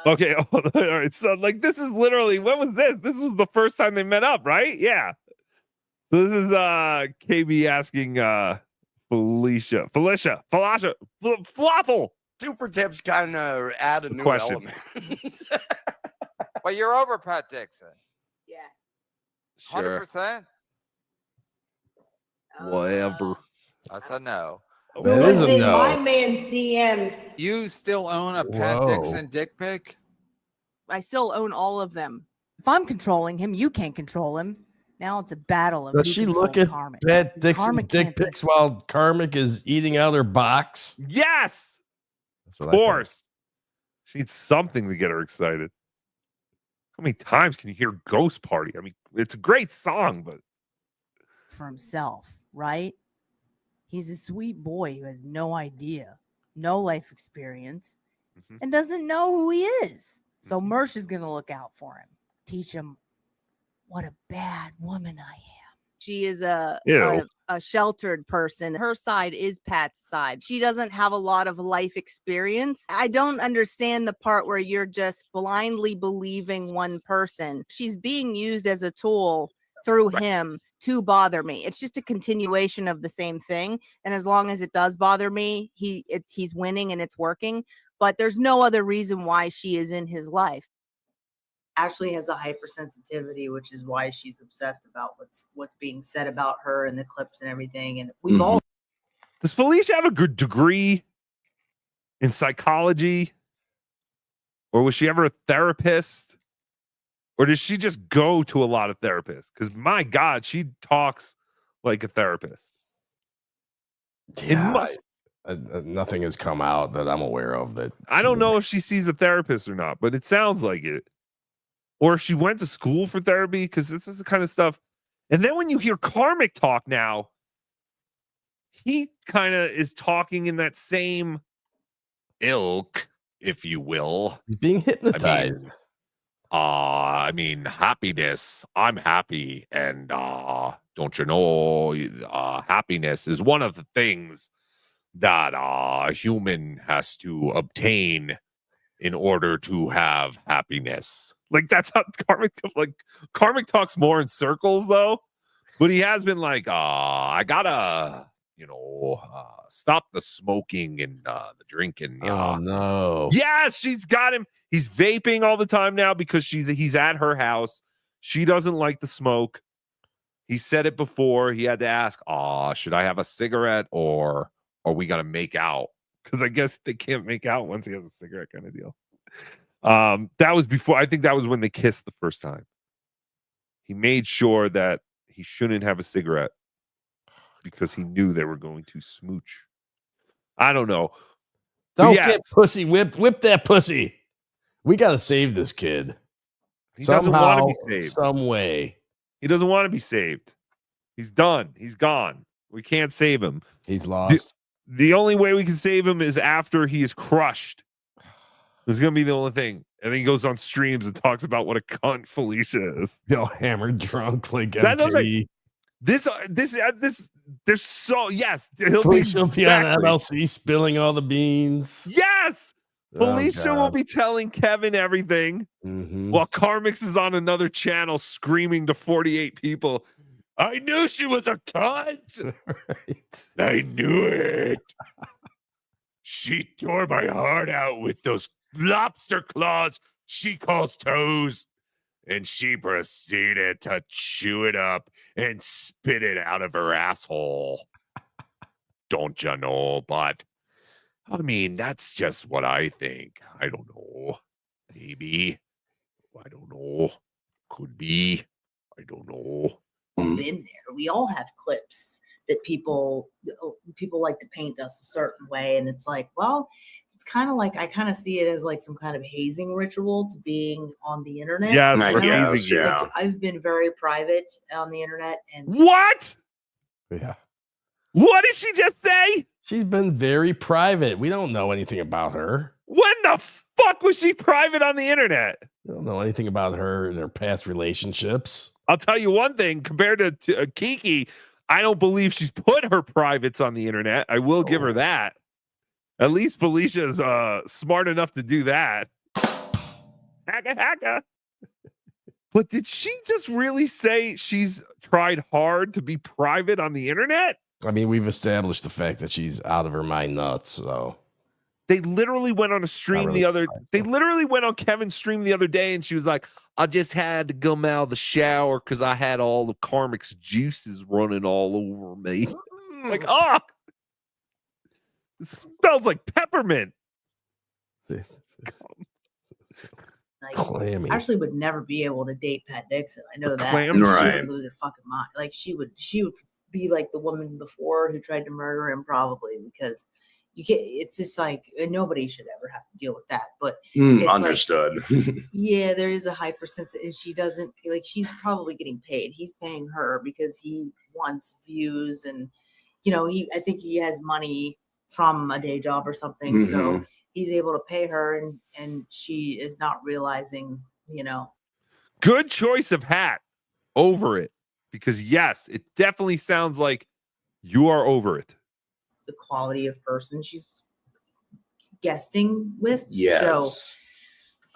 Speaker 2: Okay. All right. So, this is literally, when was this? This was the first time they met up, right? Yeah. So this is KB asking Felicia, Falafel.
Speaker 5: Super tips kind of add a new
Speaker 2: Question.
Speaker 5: element.
Speaker 13: But you're over Pat Dixon.
Speaker 8: Yeah.
Speaker 2: Sure.
Speaker 13: 100%.
Speaker 2: Whatever.
Speaker 13: That's a no.
Speaker 4: That is a no.
Speaker 15: My man's DMs.
Speaker 13: You still own a Pat
Speaker 4: Whoa.
Speaker 13: Dixon dick pic?
Speaker 20: I still own all of them. If I'm controlling him, you can't control him. Now it's a battle of
Speaker 4: Does
Speaker 20: who
Speaker 4: she
Speaker 20: controls
Speaker 4: look at
Speaker 20: Carmick.
Speaker 4: Pat
Speaker 20: Because
Speaker 4: Dixon
Speaker 20: Carmick
Speaker 4: dick
Speaker 20: can't do-
Speaker 4: pics while Carmick is eating out her box?
Speaker 2: Yes.
Speaker 4: That's what
Speaker 2: Of course. She needs something to get her excited. How many times can you hear Ghost Party? I mean, it's a great song, but
Speaker 20: for himself, right? He's a sweet boy who has no idea
Speaker 8: no life experience, and doesn't know who he is. So Mersh is going to look out for him, teach him what a bad woman I am. She is a sheltered person. Her side is Pat's side. She doesn't have a lot of life experience. I don't understand the part where you're just blindly believing one person. She's being used as a tool through him to bother me. It's just a continuation of the same thing. And as long as it does bother me, he's winning and it's working. But there's no other reason why she is in his life. Ashley has a hypersensitivity, which is why she's obsessed about what's being said about her and the clips and everything. And we've all.
Speaker 2: Does Felicia have a good degree in psychology? Or was she ever a therapist? Or does she just go to a lot of therapists? Because my God, she talks like a therapist.
Speaker 4: Yeah, nothing has come out that I'm aware of. That
Speaker 2: I don't know if she sees a therapist or not, but it sounds like it. Or if she went to school for therapy, because this is the kind of stuff. And then when you hear Karmic talk now, he kind of is talking in that same ilk, if you will.
Speaker 4: He's being hypnotized.
Speaker 2: I mean, happiness. I'm happy. And don't you know, happiness is one of the things that a human has to obtain in order to have happiness. Like, that's how Karmic talks more in circles, though. But he has been like, I gotta, stop the smoking and the drinking.
Speaker 4: Oh no.
Speaker 2: Yes, she's got him. He's vaping all the time now because he's at her house. She doesn't like the smoke. He said it before. He had to ask, should I have a cigarette or are we gonna make out? Because I guess they can't make out once he has a cigarette, kind of deal. That was before. I think that was when they kissed the first time. He made sure that he shouldn't have a cigarette because he knew they were going to smooch. I don't know.
Speaker 4: Don't get pussy whipped. Whip that pussy. We got to save this kid.
Speaker 2: He doesn't want to be saved.
Speaker 4: Some way.
Speaker 2: He doesn't want to be saved. He's done. He's gone. We can't save him.
Speaker 4: He's lost.
Speaker 2: The only way we can save him is after he is crushed. This is going to be the only thing. And then he goes on streams and talks about what a cunt Felicia is.
Speaker 4: Hammered, drunk, like
Speaker 2: MTV. There's so, yes.
Speaker 4: Felicia will be on MLC spilling all the beans.
Speaker 2: Yes. Felicia will be telling Kevin everything while Karmix is on another channel screaming to 48 people, I knew she was a cunt.
Speaker 4: Right.
Speaker 2: I knew it. She tore my heart out with those lobster claws she calls toes. And she proceeded to chew it up and spit it out of her asshole. Don't you know? But I mean, that's just what I think. I don't know. Maybe. I don't know. Could be. I don't know.
Speaker 8: Been there. We all have clips that people like to paint us a certain way, and it's like, well, it's kind of like I kind of see it as like some kind of hazing ritual to being on the internet.
Speaker 2: Yes,
Speaker 8: Like, I've been very private on the internet, and
Speaker 2: what?
Speaker 4: Yeah.
Speaker 2: What did she just say?
Speaker 4: She's been very private. We don't know anything about her.
Speaker 2: When the fuck was she private on the internet?
Speaker 4: We don't know anything about her and her past relationships.
Speaker 2: I'll tell you one thing, compared to Kiki, I don't believe she's put her privates on the internet. I will give her that. At least Felicia's smart enough to do that. Hacka. But did she just really say she's tried hard to be private on the internet?
Speaker 4: I mean, we've established the fact that she's out of her mind nuts, so.
Speaker 2: They literally went on a stream they literally went on Kevin's stream the other day and she was like, I just had to come out of the shower because I had all the Karmic's juices running all over me. Like, it smells like peppermint.
Speaker 4: Clammy.
Speaker 8: Ashley would never be able to date Pat Dixon. I know that.
Speaker 2: Clam-
Speaker 8: She
Speaker 2: Right.
Speaker 8: would lose her fucking mind. Like she would be like the woman before who tried to murder him, probably, because you can't. It's just like nobody should ever have to deal with that. But it's
Speaker 5: Understood.
Speaker 8: like, yeah, there is a hypersensitive, and she doesn't like. She's probably getting paid. He's paying her because he wants views, and I think he has money
Speaker 11: from a day job or something. So
Speaker 5: Mhm.
Speaker 11: he's able to pay her, and she is not realizing,
Speaker 2: Good choice of hat. Over it. Because yes, it definitely sounds like you are over it.
Speaker 11: the quality of person she's guesting with.
Speaker 5: Yes.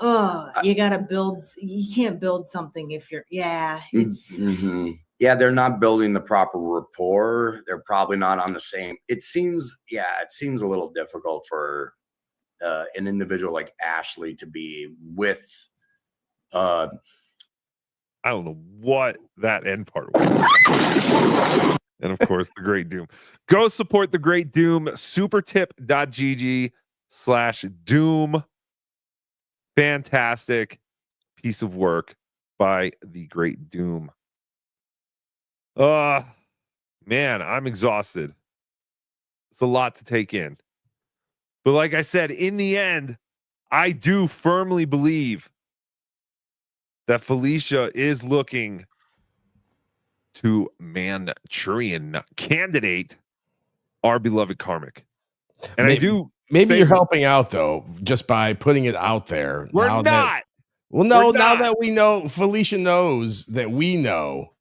Speaker 11: So you gotta build. You can't build something if you're. Yeah, it's.
Speaker 5: Mhm. Yeah, they're not building the proper rapport. They're probably not on the same. It seems a little difficult for an individual like Ashley to be with.
Speaker 2: I don't know what that end part was. And of course, the Great Doom. Go support the Great Doom. Supertip.gg/Doom. Fantastic piece of work by the Great Doom. Man, I'm exhausted. It's a lot to take in. But like I said, in the end, I do firmly believe that Felicia is looking to Manchurian candidate our beloved Karmic. And I do.
Speaker 4: Maybe
Speaker 2: say
Speaker 4: you're
Speaker 2: this-
Speaker 4: helping out though, just by putting it out there.
Speaker 2: We're
Speaker 4: now
Speaker 2: not.
Speaker 4: That, well, no, now that we know, Felicia knows that we know,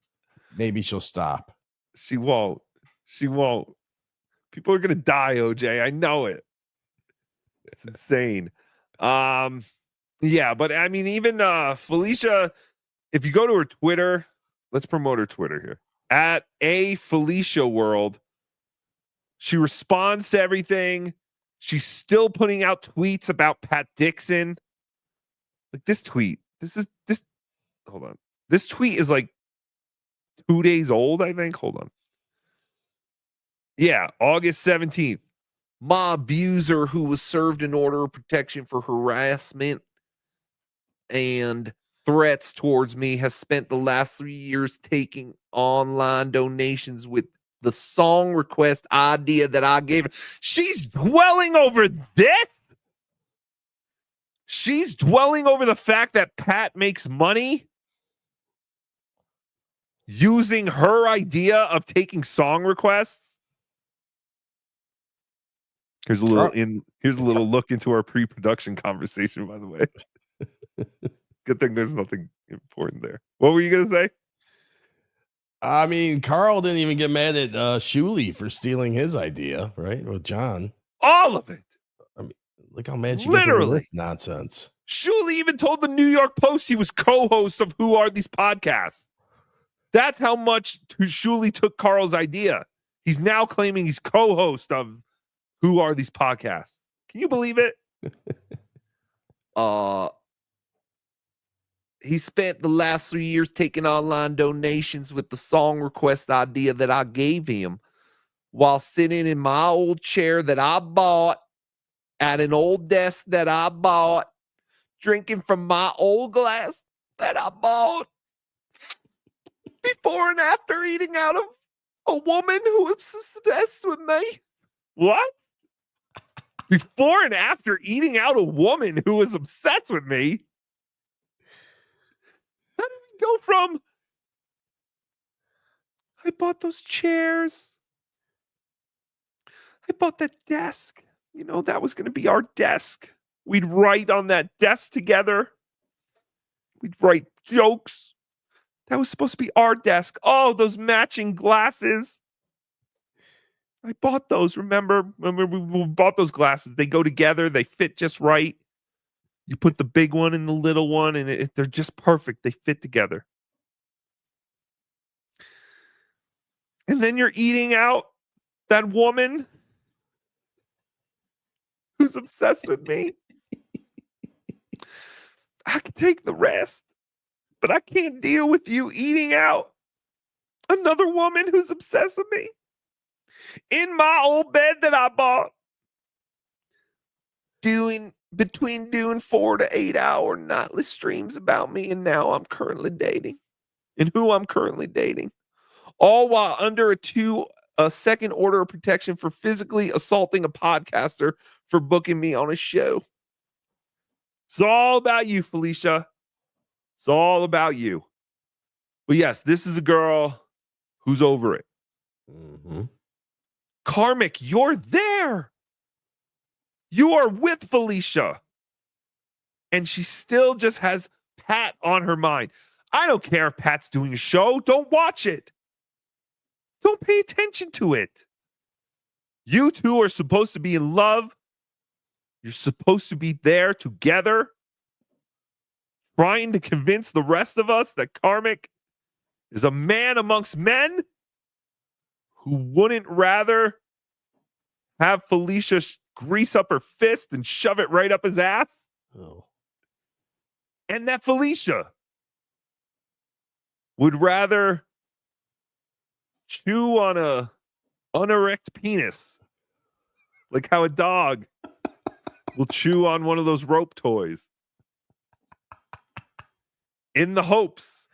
Speaker 4: maybe she'll stop.
Speaker 2: She won't. She won't. People are gonna die, OJ. I know it. It's insane. Yeah, but I mean, even Felicia, if you go to her Twitter, let's promote her Twitter here. At a Felicia World. She responds to everything. She's still putting out tweets about Pat Dixon. Like this tweet. Hold on. This tweet is like 2 days old, I think. Hold on. Yeah, August 17th. My abuser, who was served an order of protection for harassment and threats towards me, has spent the last 3 years taking online donations with the song request idea that I gave her. She's dwelling over this. She's dwelling over the fact that Pat makes money using her idea of taking song requests. Here's a little look into our pre-production conversation, by the way. Good thing there's nothing important there. What were you gonna say?
Speaker 4: I mean, Carl didn't even get mad at Shuli for stealing his idea, right? With John.
Speaker 2: All of it.
Speaker 4: I mean, look how mad she gets over
Speaker 2: Literally.
Speaker 4: this nonsense.
Speaker 2: Shuli even told the New York Post he was co-host of Who Are These Podcasts. That's how much Shuli took Carl's idea. He's now claiming he's co-host of Who Are These Podcasts. Can you believe it? He spent the last 3 years taking online donations with the song request idea that I gave him while sitting in my old chair that I bought at an old desk that I bought, drinking from my old glass that I bought before and after eating out of a woman who was obsessed with me. What? Before and after eating out a woman who was obsessed with me? How did we go from I bought those chairs, I bought that desk, that was going to be our desk. We'd write on that desk together. We'd write jokes. That was supposed to be our desk. Oh, those matching glasses. I bought those. Remember we bought those glasses. They go together. They fit just right. You put the big one in the little one, and they're just perfect. They fit together. And then you're eating out that woman who's obsessed with me. I can take the rest, but I can't deal with you eating out another woman who's obsessed with me in my old bed that I bought. Between doing 4 to 8 hour nightly streams about me and now I'm currently dating and who I'm currently dating. All while under a second order of protection for physically assaulting a podcaster for booking me on a show. It's all about you, Felicia. It's all about you. But yes, this is a girl who's over it.
Speaker 4: Mm-hmm.
Speaker 2: Karmic, you're there. You are with Felicia. And she still just has Pat on her mind. I don't care if Pat's doing a show. Don't watch it. Don't pay attention to it. You two are supposed to be in love. You're supposed to be there together, trying to convince the rest of us that Karmic is a man amongst men who wouldn't rather have Felicia grease up her fist and shove it right up his ass.
Speaker 4: Oh.
Speaker 2: And that Felicia would rather chew on a unerect penis, like how a dog will chew on one of those rope toys, in the hopes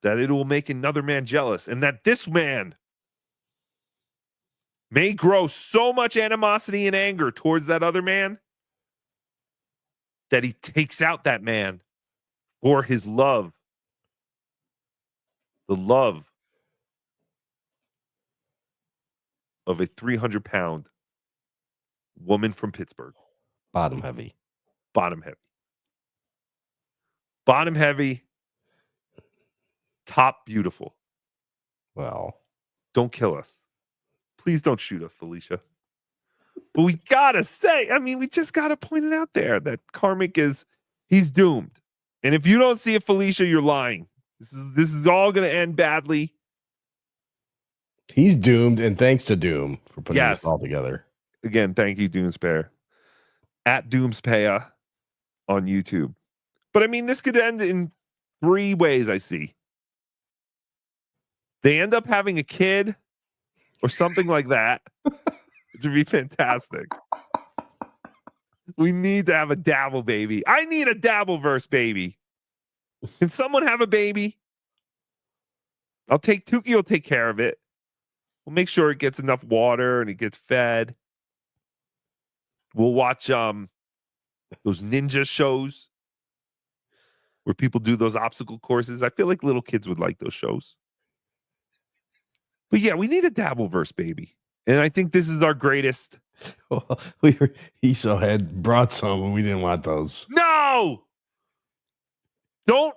Speaker 2: that it will make another man jealous, and that this man may grow so much animosity and anger towards that other man that he takes out that man for his love. The love of a 300-pound woman from Pittsburgh.
Speaker 4: Bottom heavy.
Speaker 2: Bottom heavy. Bottom heavy. Top beautiful.
Speaker 4: Well,
Speaker 2: don't kill us. Please don't shoot us, Felicia. But we gotta say, I mean, we just gotta point it out there that Karmic he's doomed. And if you don't see it, Felicia, you're lying. This is all gonna end badly.
Speaker 4: He's doomed, and thanks to Doom for putting this all together.
Speaker 2: Again, thank you, Doomspare. At Doomspaya on YouTube. But I mean, this could end in 3 ways I see. They end up having a kid or something like that. Which would be fantastic. We need to have a Dabble baby. I need a Dabbleverse baby. Can someone have a baby? Tookie will take care of it. We'll make sure it gets enough water and it gets fed. We'll watch those ninja shows where people do those obstacle courses. I feel like little kids would like those shows. But yeah, we need a Dabbleverse baby. And I think this is our greatest.
Speaker 4: Well, Esau had brought some and we didn't want those.
Speaker 2: No! Don't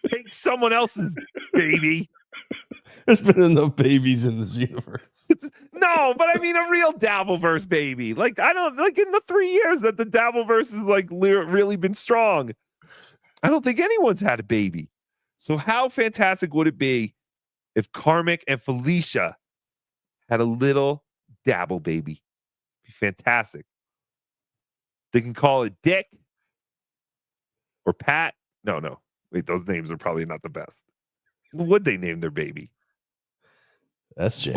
Speaker 2: take someone else's baby.
Speaker 4: There's been enough babies in this universe.
Speaker 2: No, but I mean a real Dabbleverse baby. Like, I don't like in the 3 years that the Dabbleverse has like really been strong. I don't think anyone's had a baby. So how fantastic would it be if Karmic and Felicia had a little Dabble baby? Be fantastic. They can call it Dick or Pat. No. Wait, those names are probably not the best. What would they name their baby?
Speaker 4: SJ.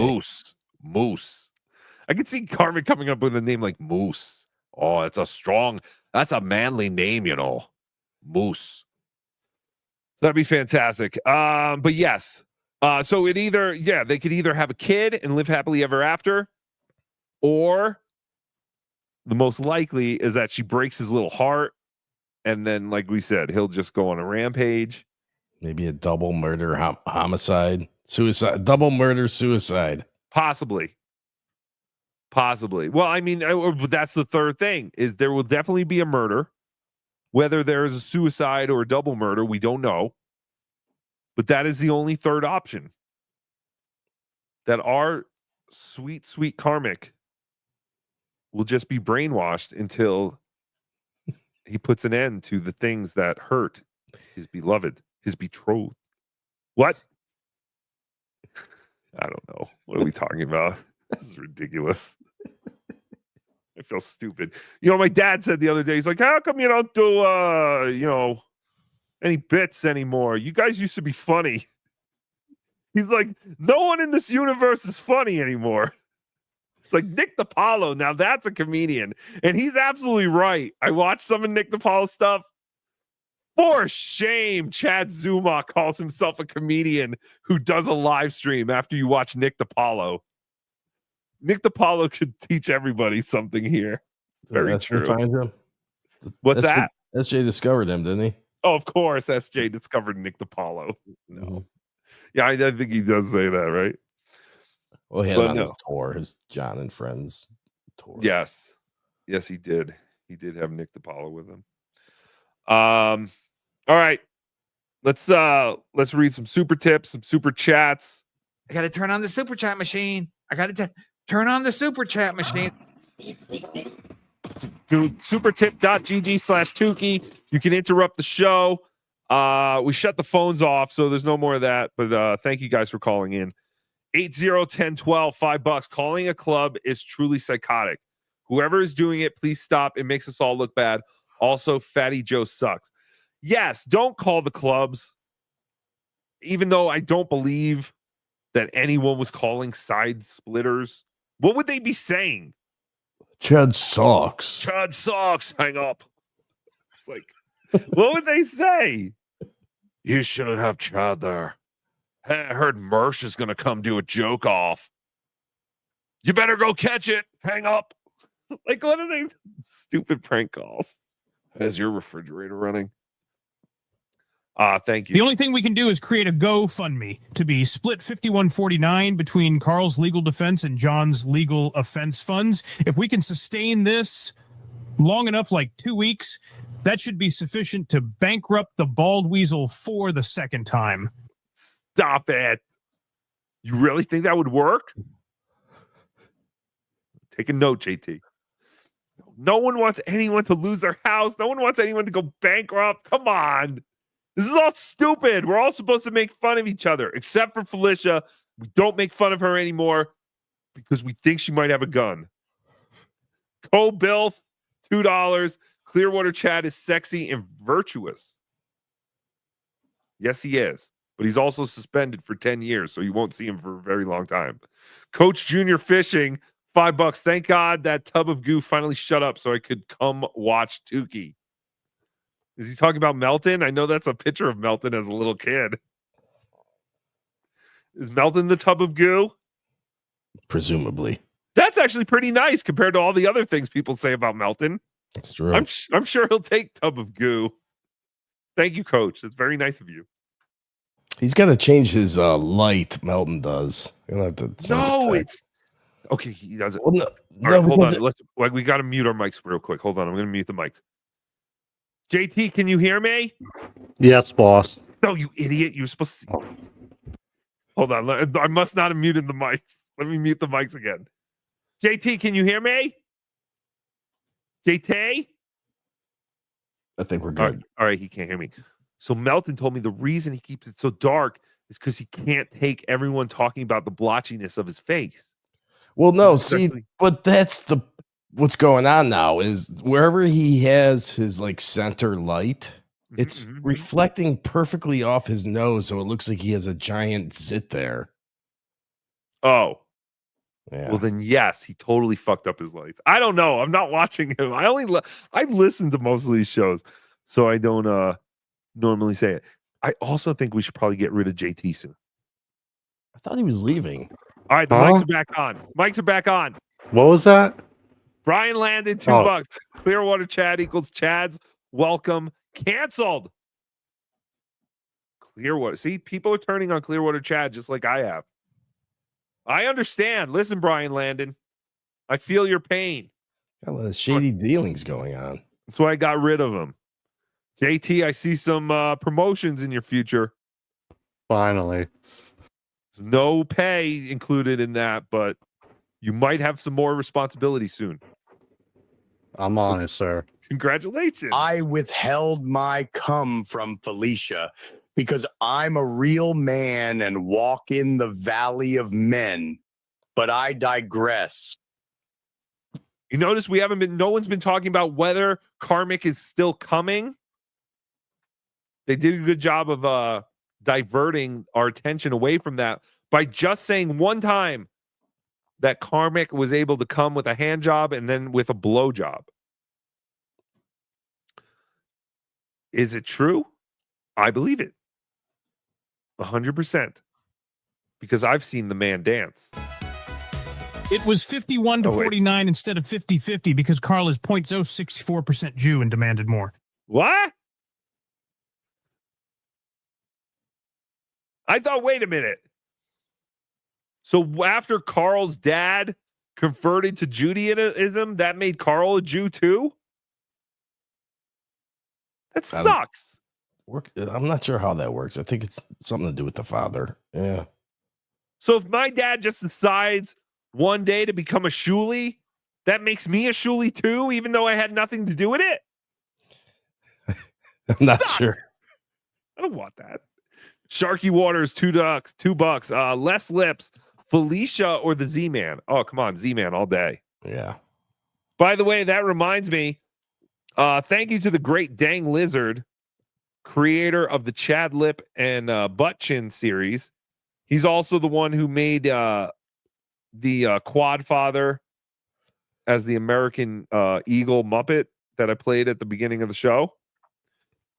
Speaker 2: Moose. I could see Karmic coming up with a name like Moose. Oh, that's a manly name, you know. Moose. So that'd be fantastic. But yes. So they could either have a kid and live happily ever after, or the most likely is that she breaks his little heart, and then, like we said, he'll just go on a rampage.
Speaker 4: Maybe a double murder, homicide, suicide, double murder, suicide.
Speaker 2: Possibly. Well, I mean, that's the third thing, is there will definitely be a murder. Whether there is a suicide or a double murder, we don't know. But that is the only third option. That our sweet, sweet Karmic will just be brainwashed until he puts an end to the things that hurt his beloved, his betrothed. What? I don't know. What are we talking about? This is ridiculous. I feel stupid. You know, my dad said the other day, he's like, how come you don't do, any bits anymore? You guys used to be funny. He's like, no one in this universe is funny anymore. It's like Nick DiPaolo. Now that's a comedian. And he's absolutely right. I watched some of Nick DiPaolo's stuff. For shame, Chad Zumach calls himself a comedian who does a live stream after you watch Nick DiPaolo. Nick DiPaolo could teach everybody something here. Very true.
Speaker 4: Find him.
Speaker 2: What's that?
Speaker 4: SJ discovered him, didn't he?
Speaker 2: Oh, of course, SJ discovered Nick DiPaolo. No. Yeah, I think he does say that, right?
Speaker 4: Well, he had him on his tour, his John and Friends tour.
Speaker 2: Yes. Yes, he did. He did have Nick DiPaolo with him. All right. Let's read some super tips, some super chats.
Speaker 13: I got to turn on the super chat machine. I got to turn on the super chat machine.
Speaker 2: To supertip.gg/Tookie. You can interrupt the show. We shut the phones off, so there's no more of that. But thank you guys for calling in. 80-10-12, $5. Calling a club is truly psychotic. Whoever is doing it, please stop. It makes us all look bad. Also, Fatty Joe sucks. Yes, don't call the clubs. Even though I don't believe that anyone was calling side splitters, what would they be saying?
Speaker 4: Chad sucks.
Speaker 2: Chad sucks. Hang up. It's like, what would they say? You shouldn't have Chad there. Hey, I heard Mersh is going to come do a joke off. You better go catch it. Hang up. Like, what are they? Stupid prank calls. Is your refrigerator running? Thank you.
Speaker 18: The only thing we can do is create a GoFundMe to be split 51-49 between Carl's legal defense and John's legal offense funds. If we can sustain this long enough, like 2 weeks, that should be sufficient to bankrupt the bald weasel for the second time.
Speaker 2: Stop it. You really think that would work? Take a note, JT. No one wants anyone to lose their house. No one wants anyone to go bankrupt. Come on. This is all stupid. We're all supposed to make fun of each other, except for Felicia. We don't make fun of her anymore because we think she might have a gun. Cole Bill, $2. Clearwater Chad is sexy and virtuous. Yes, he is. But he's also suspended for 10 years, so you won't see him for a very long time. Coach Junior Fishing, $5. Thank God that tub of goo finally shut up so I could come watch Tookie. Is he talking about Melton? I know that's a picture of Melton as a little kid. Is Melton the tub of goo?
Speaker 4: Presumably.
Speaker 2: That's actually pretty nice compared to all the other things people say about Melton.
Speaker 4: That's true.
Speaker 2: I'm sure he'll take tub of goo. Thank you, Coach. That's very nice of you.
Speaker 4: He's got to change his light. Melton does. He'll have to send a
Speaker 2: No,
Speaker 4: text.
Speaker 2: it's okay. He doesn't.
Speaker 4: Well,
Speaker 2: All right, hold
Speaker 4: because
Speaker 2: on. We got to mute our mics real quick. Hold on. I'm going to mute the mics. JT, can you hear me?
Speaker 19: Yes, boss.
Speaker 2: No, you idiot. You're supposed to. Hold on. I must not have muted the mics. Let me mute the mics again. JT, can you hear me? JT?
Speaker 4: I think we're good.
Speaker 2: All right, he can't hear me. So Melton told me the reason he keeps it so dark is because he can't take everyone talking about the blotchiness of his face.
Speaker 4: Well, no, see, but that's what's going on now is wherever he has his like center light, it's reflecting perfectly off his nose, so it looks like he has a giant zit there.
Speaker 2: Oh.
Speaker 4: Yeah.
Speaker 2: Well, then yes, he totally fucked up his lights. I don't know. I'm not watching him. I listen to most of these shows, so I don't normally say it. I also think we should probably get rid of JT soon.
Speaker 4: I thought he was leaving.
Speaker 2: All right, the mics are back on. Mics are back on.
Speaker 19: What was that?
Speaker 2: Brian landed $2. Clearwater Chad equals Chad's welcome canceled. Clearwater. See, people are turning on Clearwater Chad just like I have. I understand. Listen, Brian Landon, I feel your pain.
Speaker 4: Got a lot of shady dealings going on.
Speaker 2: That's why I got rid of him. JT, I see some promotions in your future.
Speaker 19: Finally.
Speaker 2: There's no pay included in that, but you might have some more responsibility soon.
Speaker 19: I'm on it, sir.
Speaker 2: Congratulations.
Speaker 5: I withheld my cum from Felicia because I'm a real man and walk in the valley of men, but I digress.
Speaker 2: You notice no one's been talking about whether Karmic is still coming. They did a good job of diverting our attention away from that by just saying one time that Karmic was able to come with a hand job and then with a blow job. Is it true? I believe it. 100%. Because I've seen the man dance.
Speaker 18: It was 51-49 instead of 50-50 because Carl is 0.064% Jew and demanded more.
Speaker 2: What? I thought, wait a minute. So after Carl's dad converted to Judaism, that made Carl a Jew too? That sucks.
Speaker 4: I'm not sure how that works. I think it's something to do with the father. Yeah.
Speaker 2: So if my dad just decides one day to become a shuli, that makes me a shuli too, even though I had nothing to do with it?
Speaker 4: I'm not sure.
Speaker 2: I don't want that. Sharky Waters, $2. Less Lips, Felicia or the Z-Man? Oh, come on, Z-Man all day.
Speaker 4: Yeah.
Speaker 2: By the way, that reminds me, thank you to the great Dang Lizard, creator of the Chad Lip and Butt Chin series. He's also the one who made the Quad Father as the American Eagle Muppet that I played at the beginning of the show.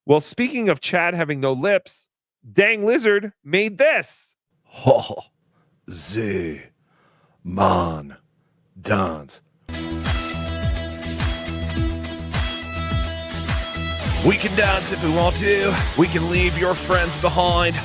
Speaker 2: Well, speaking of Chad having no lips, Dang Lizard made this.
Speaker 1: Ho, Z, man, dance. We can dance if we want to. We can leave your friends behind.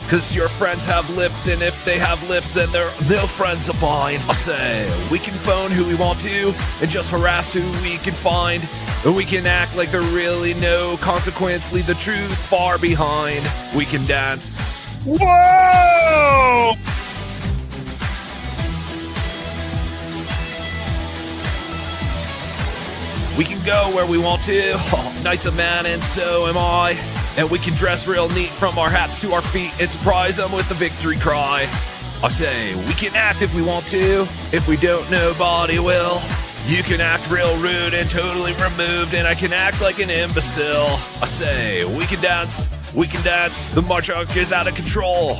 Speaker 1: Cause your friends have lips, and if they have lips, then they're no friends of mine. I say, we can phone who we want to, and just harass who we can find. And we can act like there really no consequence, leave the truth far behind. We can dance.
Speaker 2: Whoa!
Speaker 1: We can go where we want to. Oh, Knight's a man and so am I. And we can dress real neat from our hats to our feet and surprise them with the victory cry. I say, we can act if we want to. If we don't, nobody will. You can act real rude and totally removed, and I can act like an imbecile. I say, we can dance, the march arc is out of control.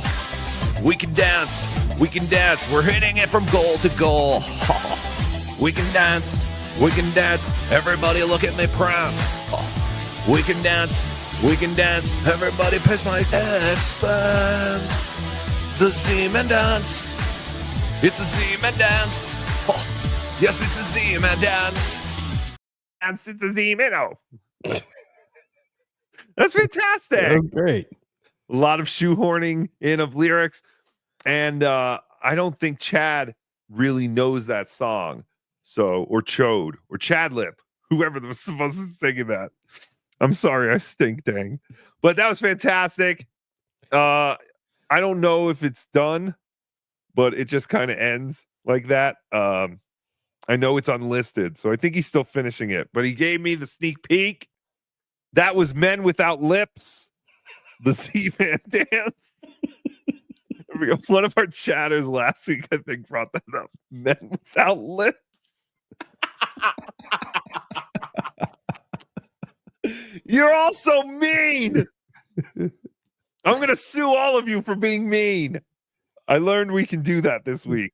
Speaker 1: We can dance, we're hitting it from goal to goal. We can dance, everybody look at me prance. We can dance, everybody pays my expense. The Z-Man dance, it's a Z-Man dance. Yes, it's a Z-Man dance.
Speaker 2: It's a Z-Man. Oh. That's fantastic.
Speaker 4: Oh, great.
Speaker 2: A lot of shoehorning in of lyrics. And I don't think Chad really knows that song. So, or Chode, or Chadlip, whoever was supposed to be singing that. I'm sorry, I stink, dang. But that was fantastic. I don't know if it's done, but it just kind of ends like that. I know it's unlisted, so I think he's still finishing it. But he gave me the sneak peek. That was Men Without Lips, the Z-Man dance. One of our chatters last week, I think, brought that up. Men Without Lips. You're all so mean. I'm going to sue all of you for being mean. I learned we can do that this week.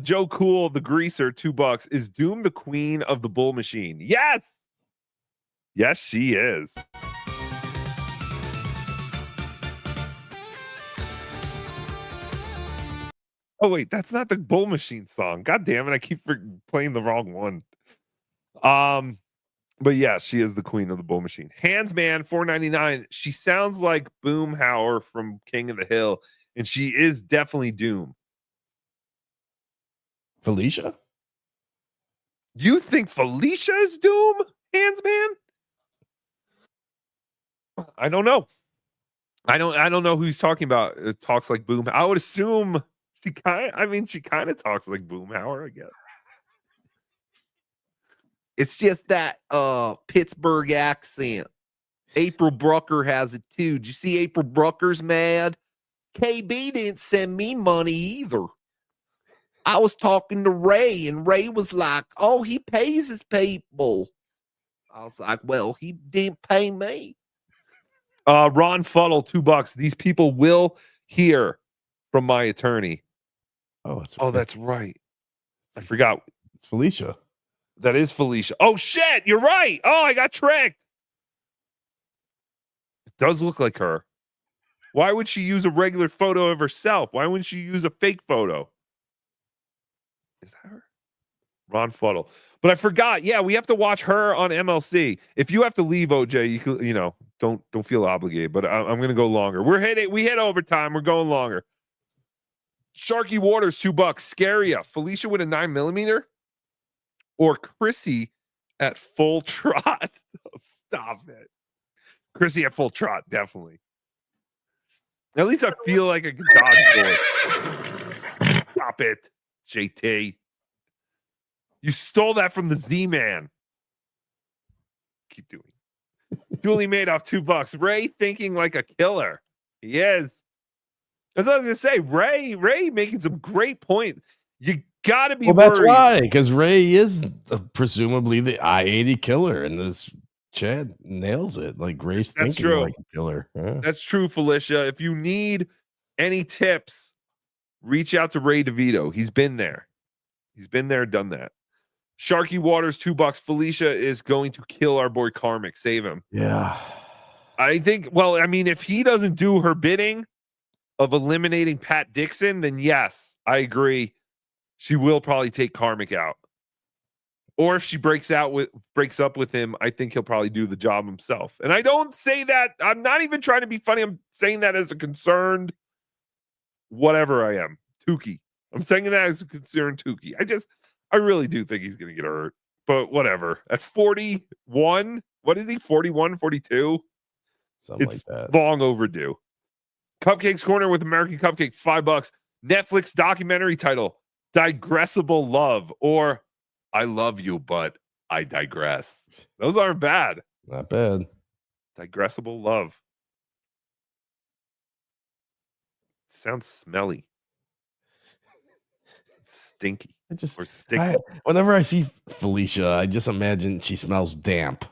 Speaker 2: Joe Cool, the greaser, $2. Is Doom the queen of the bull machine? Yes. Yes, she is. Oh, wait, that's not the bull machine song. God damn it. I keep playing the wrong one. But yes, she is the queen of the bull machine. Handsman, $4.99. She sounds like Boomhauer from King of the Hill, and she is definitely Doom.
Speaker 4: Felicia?
Speaker 2: You think Felicia is Doom, Handsman? I don't know. I don't know who he's talking about. It talks like Boom. I would assume she kind of talks like Boomhauer, I guess. It's just that Pittsburgh accent. April Brucker has it too. Did you see April Brucker's mad? KB didn't send me money either. I was talking to Ray, and Ray was like, oh, he pays his people. I was like, well, he didn't pay me. Ron Fuddle, $2. These people will hear from my attorney. That's right. I forgot.
Speaker 4: It's Felicia.
Speaker 2: That is Felicia. Oh, shit. You're right. Oh, I got tricked. It does look like her. Why would she use a regular photo of herself? Why wouldn't she use a fake photo? Is that her? Ron Fuddle. But I forgot. Yeah, we have to watch her on MLC. If you have to leave, OJ, you can, don't feel obligated. But I'm going to go longer. We hit overtime. We're going longer. Sharky Waters, $2. Scaria, Felicia with a 9mm or Chrissy at full trot? Oh, stop it. Chrissy at full trot, definitely. At least I feel like I can dodge bullet. Stop it, JT. You stole that from the Z-Man. Keep doing it. Julie Madoff, $2. Ray thinking like a killer. He is. That's what I was gonna say. Ray making some great points. You gotta be
Speaker 4: Well, that's
Speaker 2: worried.
Speaker 4: why, because Ray is presumably the I-80 killer, and this Chad nails it. Like Ray's
Speaker 2: That's
Speaker 4: thinking
Speaker 2: true.
Speaker 4: like a killer. Yeah.
Speaker 2: That's true, Felicia. If you need any tips, reach out to Ray DeVito. He's been there. He's been there, done that. Sharky Waters, $2. Felicia is going to kill our boy Karmic. Save him.
Speaker 4: Yeah.
Speaker 2: I think, well, I mean, if he doesn't do her bidding of eliminating Pat Dixon, then yes, I agree. She will probably take Karmic out. Or if she breaks up with him, I think he'll probably do the job himself. And I don't say that. I'm not even trying to be funny. I'm saying that as a concerned whatever I am. Tookie. I'm saying that as a concerned Tookie. I really do think he's going to get hurt. But whatever. At 41, what is he? 41, 42?
Speaker 4: Something
Speaker 2: It's
Speaker 4: like that.
Speaker 2: long overdue. Cupcakes Corner with American Cupcake, $5. Netflix documentary title, Digressible Love, or I Love You, But I Digress. Those aren't bad.
Speaker 4: Not bad.
Speaker 2: Digressible Love. Sounds smelly. Stinky. Or sticky.
Speaker 4: Whenever I see Felicia, I just imagine she smells damp.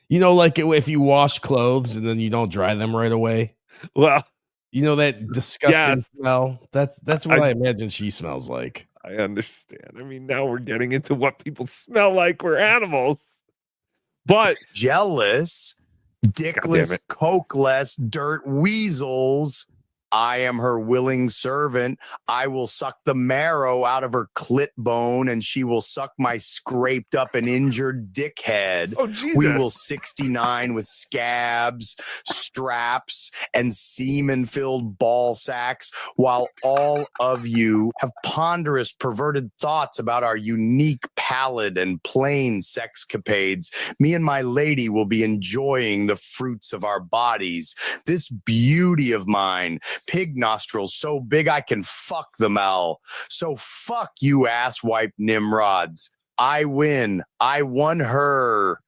Speaker 4: You know, like if you wash clothes and then you don't dry them right away.
Speaker 2: Well,
Speaker 4: you know that disgusting
Speaker 2: yes.
Speaker 4: smell. That's what I imagine she smells like.
Speaker 2: I understand. I mean, now we're getting into what people smell like. We're animals. But
Speaker 5: jealous, dickless, cokeless, dirt weasels. I am her willing servant. I will suck the marrow out of her clit bone, and she will suck my scraped up and injured dickhead.
Speaker 2: Oh, Jesus.
Speaker 5: We will 69 with scabs, straps, and semen-filled ball sacks, while all of you have ponderous, perverted thoughts about our unique palate and plain sexcapades. Me and my lady will be enjoying the fruits of our bodies. This beauty of mine, pig nostrils so big I can fuck them all. So fuck you asswipe Nimrods. I win. I won her.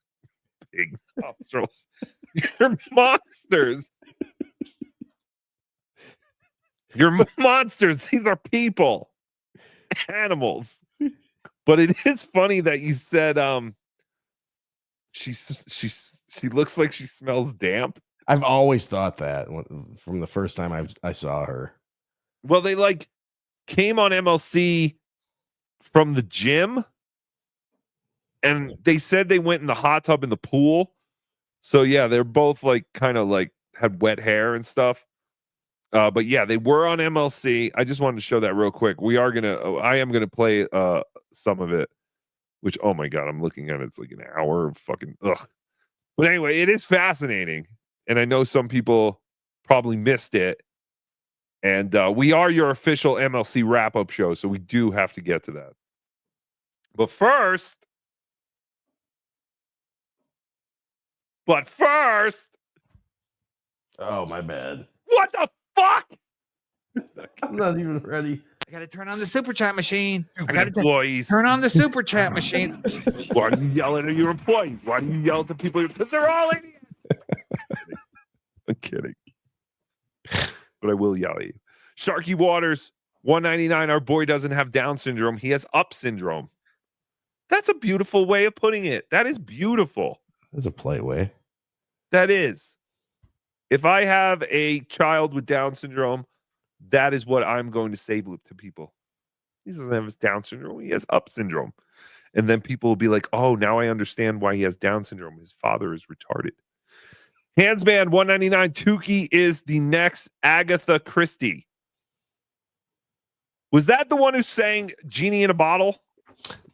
Speaker 2: Pig nostrils. You're monsters. You're monsters. These are people. Animals. But it is funny that you said she looks like she smells damp.
Speaker 4: I've always thought that from the first time I saw her.
Speaker 2: Well, they like came on MLC from the gym, and they said they went in the hot tub in the pool. So yeah, they're both like kind of like had wet hair and stuff. But yeah, they were on MLC. I just wanted to show that real quick. I am gonna play some of it, which, oh my God, I'm looking at it. It's like an hour of fucking ugh. But anyway, it is fascinating. And I know some people probably missed it. And we are your official MLC wrap-up show, so we do have to get to that. But first,
Speaker 4: oh, my bad.
Speaker 2: What the fuck?
Speaker 4: I'm not even ready.
Speaker 7: I gotta turn on the super chat machine. I
Speaker 2: Stupid
Speaker 7: gotta
Speaker 2: employees.
Speaker 7: turn on the super chat machine.
Speaker 2: Why do you yell at your employees? Why do you yell at the people? Because they're all idiots. I'm kidding. But I will yell at you. Sharky Waters, $1.99. Our boy doesn't have Down syndrome. He has up syndrome. That's a beautiful way of putting it. That is beautiful.
Speaker 4: That's a play way.
Speaker 2: That is. If I have a child with Down syndrome, that is what I'm going to say to people. He doesn't have his Down syndrome. He has up syndrome. And then people will be like, oh, now I understand why he has Down syndrome. His father is retarded. Handsman, $1.99. Tookie is the next Agatha Christie. Was that the one who sang Genie in a Bottle?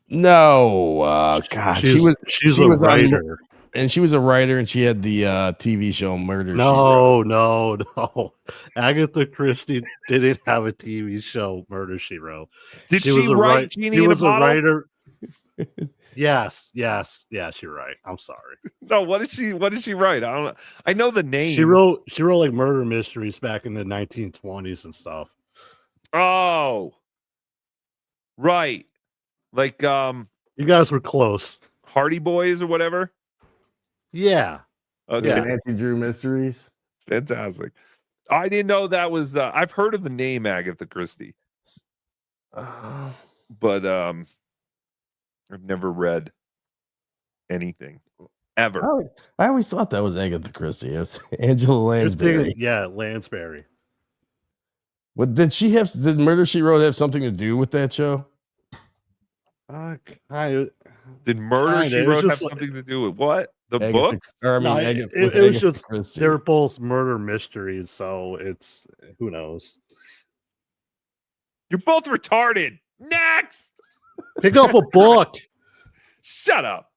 Speaker 4: No, God,
Speaker 19: She's a writer.
Speaker 4: And she was a writer, and she had the TV show Murder.
Speaker 19: No. Agatha Christie didn't have a TV show, Murder She Wrote.
Speaker 2: Did she
Speaker 19: was a
Speaker 2: write Genie in a Bottle?
Speaker 19: writer. Yes, you're right. I'm sorry.
Speaker 2: No, what did she write? I don't know. I know the name.
Speaker 19: She wrote like murder mysteries back in the 1920s and stuff.
Speaker 2: Oh, right. Like
Speaker 19: you guys were close.
Speaker 2: Hardy Boys or whatever.
Speaker 19: Yeah.
Speaker 2: Okay.
Speaker 4: Yeah, Nancy Drew Mysteries.
Speaker 2: Fantastic. I didn't know that was. I've heard of the name Agatha Christie, but I've never read anything ever.
Speaker 4: I always thought that was Agatha Christie. It was Angela Lansbury.
Speaker 19: Yeah, Lansbury.
Speaker 4: What did she have? Did Murder She Wrote have something to do with that show?
Speaker 19: Kind of.
Speaker 2: Did Murder She Wrote have something to do with what? The books?
Speaker 19: It was just
Speaker 4: Christie.
Speaker 19: they're both murder mysteries, so it's who knows.
Speaker 2: You're both retarded. Next,
Speaker 19: pick up a book.
Speaker 2: Shut up.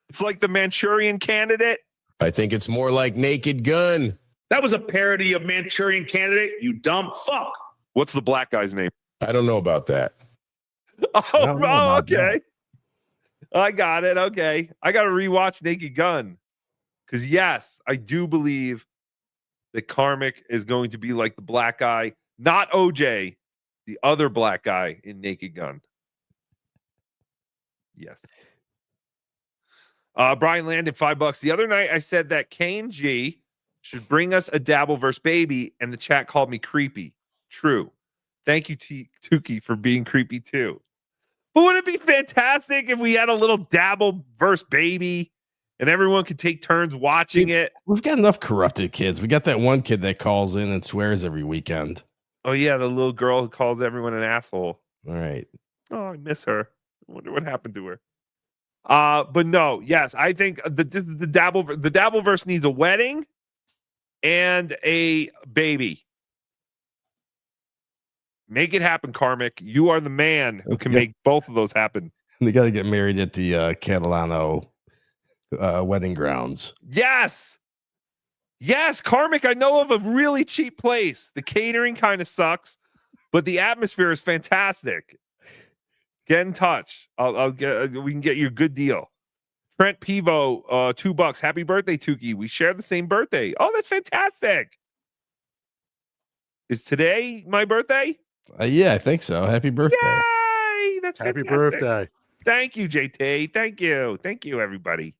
Speaker 2: It's like the Manchurian Candidate.
Speaker 3: I think it's more like Naked Gun.
Speaker 9: That was a parody of Manchurian Candidate, you dumb fuck.
Speaker 2: What's the black guy's name?
Speaker 3: I don't know about that.
Speaker 2: Okay. I got it. Okay. I got to rewatch Naked Gun. Because, yes, I do believe that Karmic is going to be like the black guy, not OJ, the other black guy in Naked Gun. Yes. Brian landed $5. The other night I said that Kane G should bring us a Dabbleverse baby, and the chat called me creepy. True. Thank you, Tookie, for being creepy too. But wouldn't it be fantastic if we had a little Dabbleverse baby and everyone could take turns watching it?
Speaker 4: We've got enough corrupted kids. We got that one kid that calls in and swears every weekend.
Speaker 2: Oh, yeah, the little girl who calls everyone an asshole.
Speaker 4: All right.
Speaker 2: Oh, I miss her. I wonder what happened to her. But no, yes, I think the Dabbleverse needs a wedding and a baby. Make it happen, Karmic. You are the man who can make both of those happen.
Speaker 4: They got to get married at the Catalano wedding grounds.
Speaker 2: Yes. Yes, Karmic, I know of a really cheap place. The catering kind of sucks, but the atmosphere is fantastic. Get in touch. I'll get. We can get you a good deal. Trent Pivo, $2. Happy birthday, Tookie. We share the same birthday. Oh, that's fantastic. Is today my birthday?
Speaker 4: Yeah, I think so. Happy birthday.
Speaker 2: Yay! That's
Speaker 19: happy
Speaker 2: fantastic.
Speaker 19: birthday.
Speaker 2: Thank you, JT. Thank you. Thank you, everybody.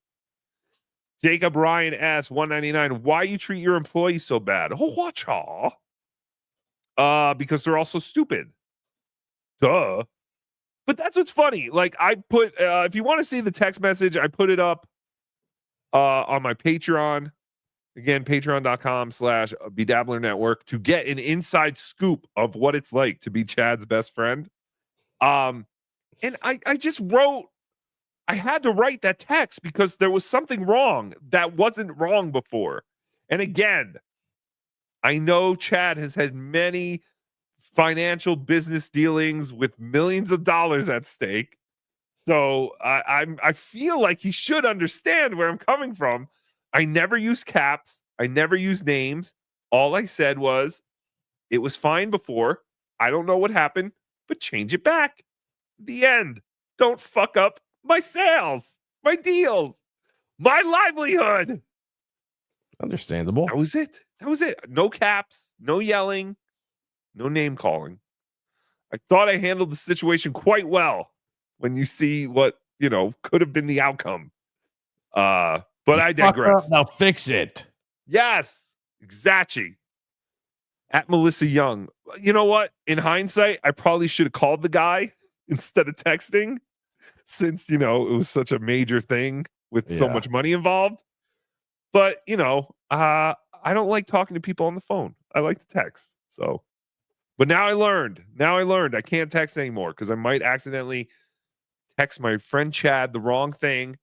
Speaker 2: Jacob Ryan S. 199. Why you treat your employees so bad? Oh, watch because they're all so stupid. Duh. But that's what's funny. Like I put, if you want to see the text message, I put it up on my Patreon. Again, patreon.com/Bedabbler Network to get an inside scoop of what it's like to be Chad's best friend. And I just wrote, I had to write that text because there was something wrong that wasn't wrong before. And again, I know Chad has had many financial business dealings with millions of dollars at stake. So I feel like he should understand where I'm coming from. I never use caps. I never use names. All I said was, it was fine before. I don't know what happened, but change it back. The end. Don't fuck up my sales, my deals, my livelihood.
Speaker 4: Understandable.
Speaker 2: That was it. No caps, no yelling, no name calling. I thought I handled the situation quite well when you see what, could have been the outcome. But I digress.
Speaker 4: Now fix it.
Speaker 2: Yes. Exactly. At Melissa Young. You know what? In hindsight, I probably should have called the guy instead of texting since, it was such a major thing with so much money involved. But, I don't like talking to people on the phone. I like to text. So, but now I learned I can't text anymore because I might accidentally text my friend Chad the wrong thing.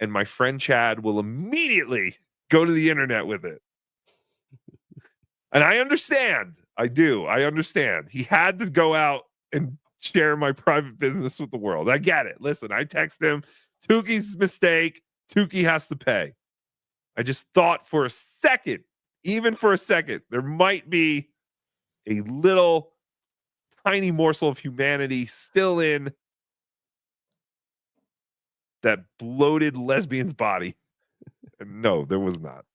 Speaker 2: And my friend Chad will immediately go to the internet with it. And I understand. I do. I understand. He had to go out and share my private business with the world. I get it. Listen, I text him, Tookie's mistake. Tookie has to pay. I just thought for a second, even for a second, there might be a little tiny morsel of humanity still in that bloated lesbian's body. And no, there was not.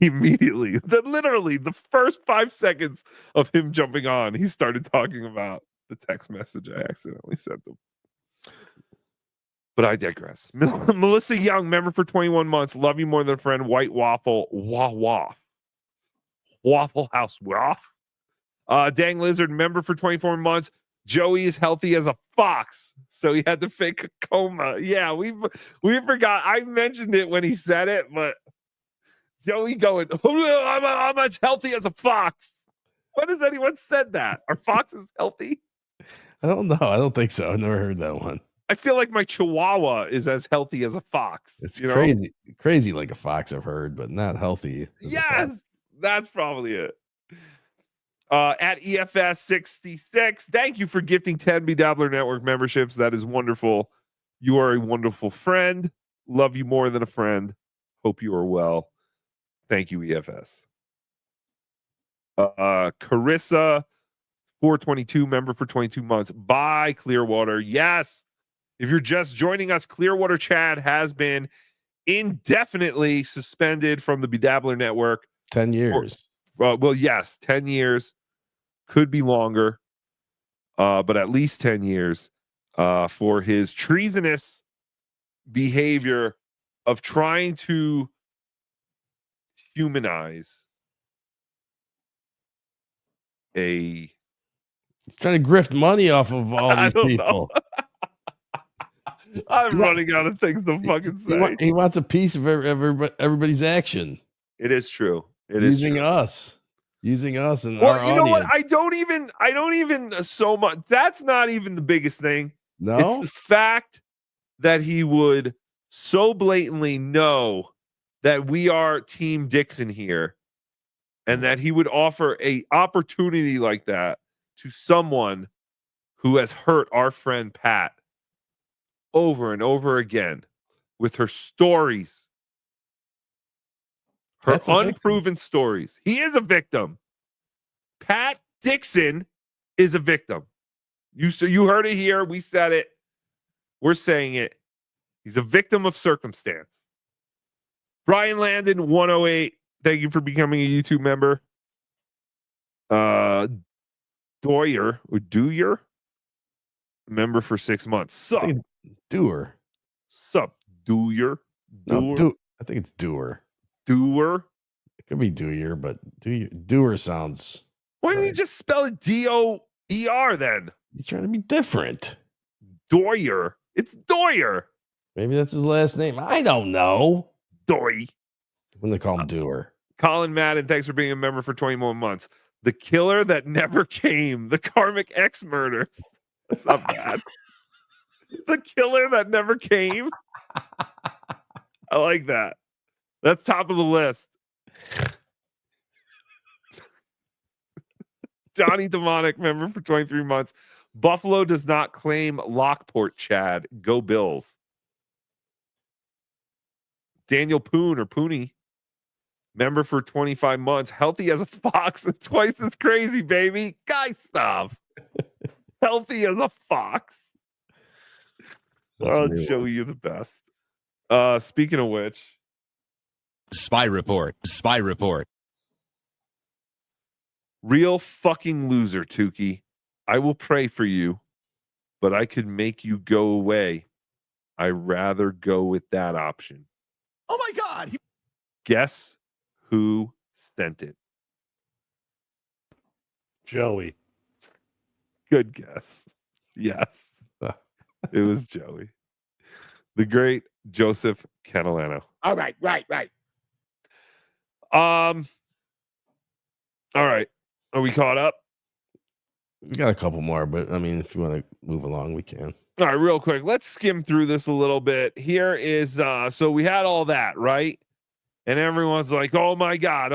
Speaker 2: Immediately, literally the first 5 seconds of him jumping on, he started talking about the text message I accidentally sent him. But I digress. Melissa Young, member for 21 months. Love you more than a friend. White waffle. Waffle House waff. Dang Lizard, member for 24 months. Joey is healthy as a fox, so he had to fake a coma. Yeah, we forgot. I mentioned it when he said it, but Joey going, I'm as healthy as a fox. When has anyone said that? Are foxes healthy?
Speaker 4: I don't know. I don't think so. I've never heard that one.
Speaker 2: I feel like my Chihuahua is as healthy as a fox.
Speaker 4: It's crazy like a fox, I've heard, but not healthy.
Speaker 2: Yes, that's probably it. At EFS66, thank you for gifting 10 Bedabbler Network memberships. That is wonderful. You are a wonderful friend. Love you more than a friend. Hope you are well. Thank you, EFS. Carissa, 422, member for 22 months. Bye, Clearwater. Yes. If you're just joining us, Clearwater Chad has been indefinitely suspended from the Bedabbler Network.
Speaker 4: 10 years.
Speaker 2: Well, yes, 10 years. Could be longer, but at least 10 years for his treasonous behavior of trying to humanize
Speaker 4: He's trying to grift money off of all these people.
Speaker 2: I'm running out of things to fucking say.
Speaker 4: He wants a piece of everybody's action.
Speaker 2: It is true. It is
Speaker 4: using
Speaker 2: true.
Speaker 4: using us and
Speaker 2: well,
Speaker 4: our
Speaker 2: you know
Speaker 4: audience.
Speaker 2: what? I don't even so much. That's not even the biggest thing.
Speaker 4: No,
Speaker 2: it's the fact that he would so blatantly know that we are Team Dixon here, and that he would offer a opportunity like that to someone who has hurt our friend Pat over and over again with her stories. Her unproven stories. He is a victim. Pat Dixon is a victim. You heard it here. We said it. We're saying it. He's a victim of circumstance. Brian Landon, 108. Thank you for becoming a YouTube member. Doyer, member for 6 months. Sup,
Speaker 4: Doer.
Speaker 2: Sup, Doyer.
Speaker 4: No, I think it's Doer.
Speaker 2: Doer.
Speaker 4: It could be Doer, but Doer sounds.
Speaker 2: Why didn't you just spell it Doer then?
Speaker 4: He's trying to be different.
Speaker 2: Doyer. It's Doyer.
Speaker 4: Maybe that's his last name. I don't know.
Speaker 2: Doy.
Speaker 4: When they call him Doer.
Speaker 2: Colin Madden, thanks for being a member for 21 months. The killer that never came. The Karmic X murders. That's not bad. The killer that never came. I like that. That's top of the list. Johnny Demonic, member for 23 months. Buffalo does not claim Lockport, Chad. Go Bills. Daniel Poon or Pooney, member for 25 months. Healthy as a fox and twice as crazy, baby. Guy stuff. Healthy as a fox. I'll show you the best. Speaking of which,
Speaker 12: Spy report.
Speaker 2: Real fucking loser, Tookie. I will pray for you, but I could make you go away. I rather go with that option.
Speaker 14: Oh my God.
Speaker 2: Guess who sent it?
Speaker 19: Joey.
Speaker 2: Good guess. Yes. It was Joey. The great Joseph Catalano.
Speaker 16: All right.
Speaker 2: All right. Are we caught up?
Speaker 4: We got a couple more, but I mean, if you want to move along, we can.
Speaker 2: All right, real quick. Let's skim through this a little bit. Here is so we had all that, right? And everyone's like, oh my God.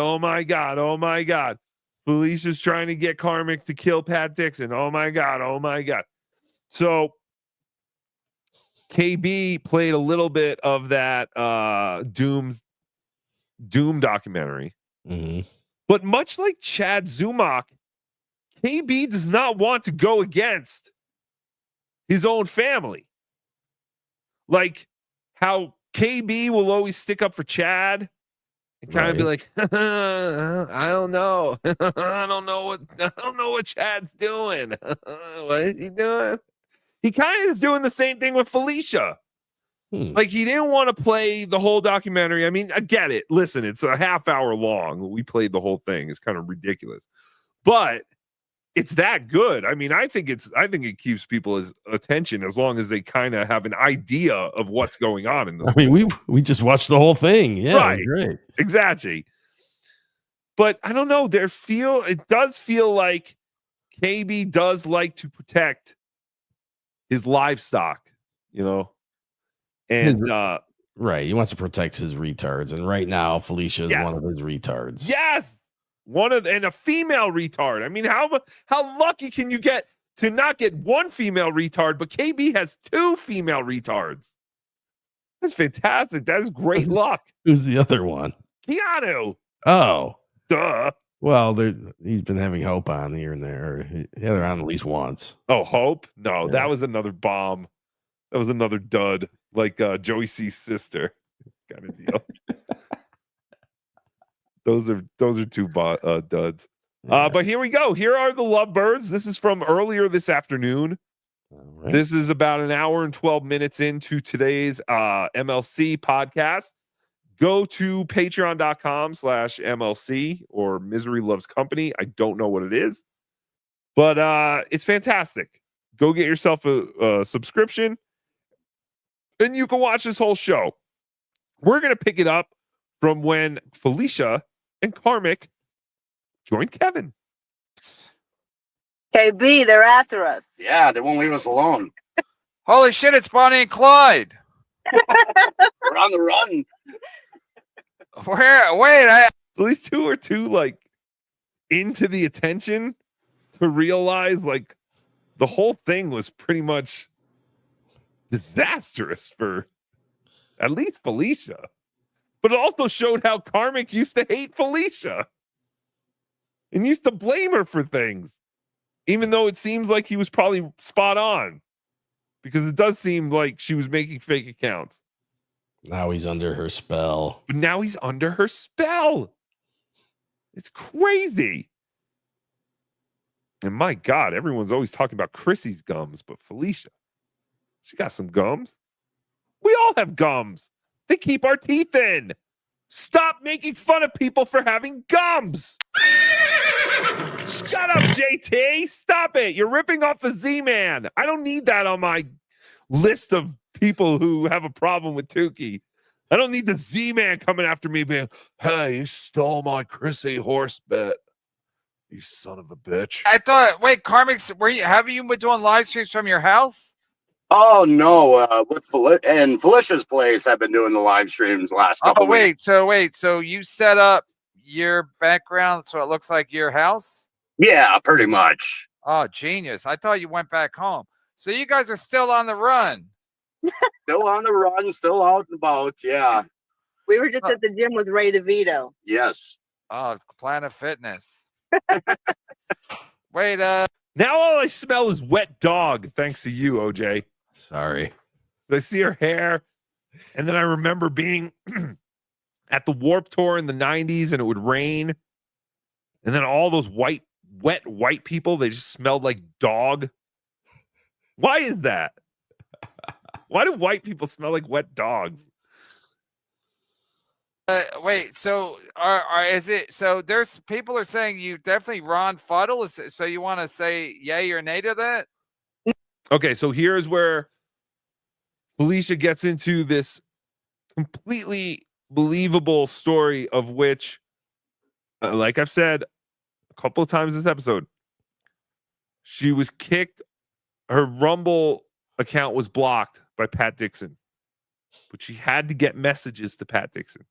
Speaker 2: Felicia's trying to get Karmic to kill Pat Dixon. Oh my God. So KB played a little bit of that Doom documentary. But much like Chad Zumach, KB does not want to go against his own family. Like how KB will always stick up for Chad and kind of be like, I don't know. I don't know what Chad's doing. What is he doing? He kind of is doing the same thing with Felicia. Like he didn't want to play the whole documentary. I mean, I get it. Listen, it's a half hour long. We played the whole thing. It's kind of ridiculous. But it's that good. I mean, I think it keeps people's attention as long as they kind of have an idea of what's going on in this.
Speaker 4: I mean, we just watched the whole thing. Yeah,
Speaker 2: right.
Speaker 4: It was great.
Speaker 2: Exactly. But I don't know. It does feel like KB does like to protect his livestock, you know. And
Speaker 4: right, he wants to protect his retards, and right now Felicia is one of his retards.
Speaker 2: Yes, and a female retard. I mean, how lucky can you get to not get one female retard, but KB has 2 female retards? That's fantastic. That is great luck.
Speaker 4: Who's the other one?
Speaker 2: Keanu.
Speaker 4: Oh,
Speaker 2: duh.
Speaker 4: Well, he's been having Hope on here and there. He had her on at least once.
Speaker 2: Oh, Hope? No, that was another bomb. That was another dud, like Joey C's sister kind of deal. Those are 2 duds. But here we go. Here are the Lovebirds. This is from earlier this afternoon. Right. This is about an hour and 12 minutes into today's MLC podcast. Go to patreon.com/MLC or Misery Loves Company. I don't know what it is, but it's fantastic. Go get yourself a subscription and you can watch this whole show. We're going to pick it up from when Felicia and Karmic joined Kevin.
Speaker 14: KB, they're after us.
Speaker 5: Yeah, they won't leave us alone.
Speaker 13: Holy shit, it's Bonnie and Clyde.
Speaker 5: We're on the run.
Speaker 2: So these 2 are too like into the attention to realize like the whole thing was pretty much disastrous for at least Felicia, but it also showed how Karmic used to hate Felicia and used to blame her for things, even though it seems like he was probably spot on, because it does seem like she was making fake accounts.
Speaker 4: Now he's under her spell.
Speaker 2: But now he's under her spell. It's crazy. And my God, everyone's always talking about Chrissy's gums, but Felicia, she got some gums. We all have gums. They keep our teeth in. Stop making fun of people for having gums. Shut up, JT. Stop it. You're ripping off the Z-Man. I don't need that on my list of people who have a problem with Tookie. I don't need the Z-Man coming after me being, hey, you stole my Chrissy horse bet. You son of a bitch.
Speaker 13: I thought, wait, Karmic's, have you been doing live streams from your house?
Speaker 5: Oh no, with Felicia's place, I've been doing the live streams last couple weeks.
Speaker 13: So you set up your background so it looks like your house?
Speaker 5: Yeah, pretty much.
Speaker 13: Oh, genius. I thought you went back home. So you guys are still on the run.
Speaker 5: Still on the run, still out and about, yeah.
Speaker 14: We were just at the gym with Ray DeVito.
Speaker 5: Yes.
Speaker 13: Oh, Planet Fitness. Wait,
Speaker 2: now all I smell is wet dog, thanks to you, OJ.
Speaker 4: Sorry.
Speaker 2: I see her hair, and then I remember being at the Warped Tour in the 90s, and it would rain, and then all those wet white people, they just smelled like dog. Why is that? Why do white people smell like wet dogs?
Speaker 13: Wait, so is it so there's people are saying you definitely Ron Fuddle, so you want to say yay or nay to that?
Speaker 2: Okay, so here's where Felicia gets into this completely believable story of which, like I've said a couple of times this episode, she was kicked. Her Rumble account was blocked by Pat Dixon, but she had to get messages to Pat Dixon.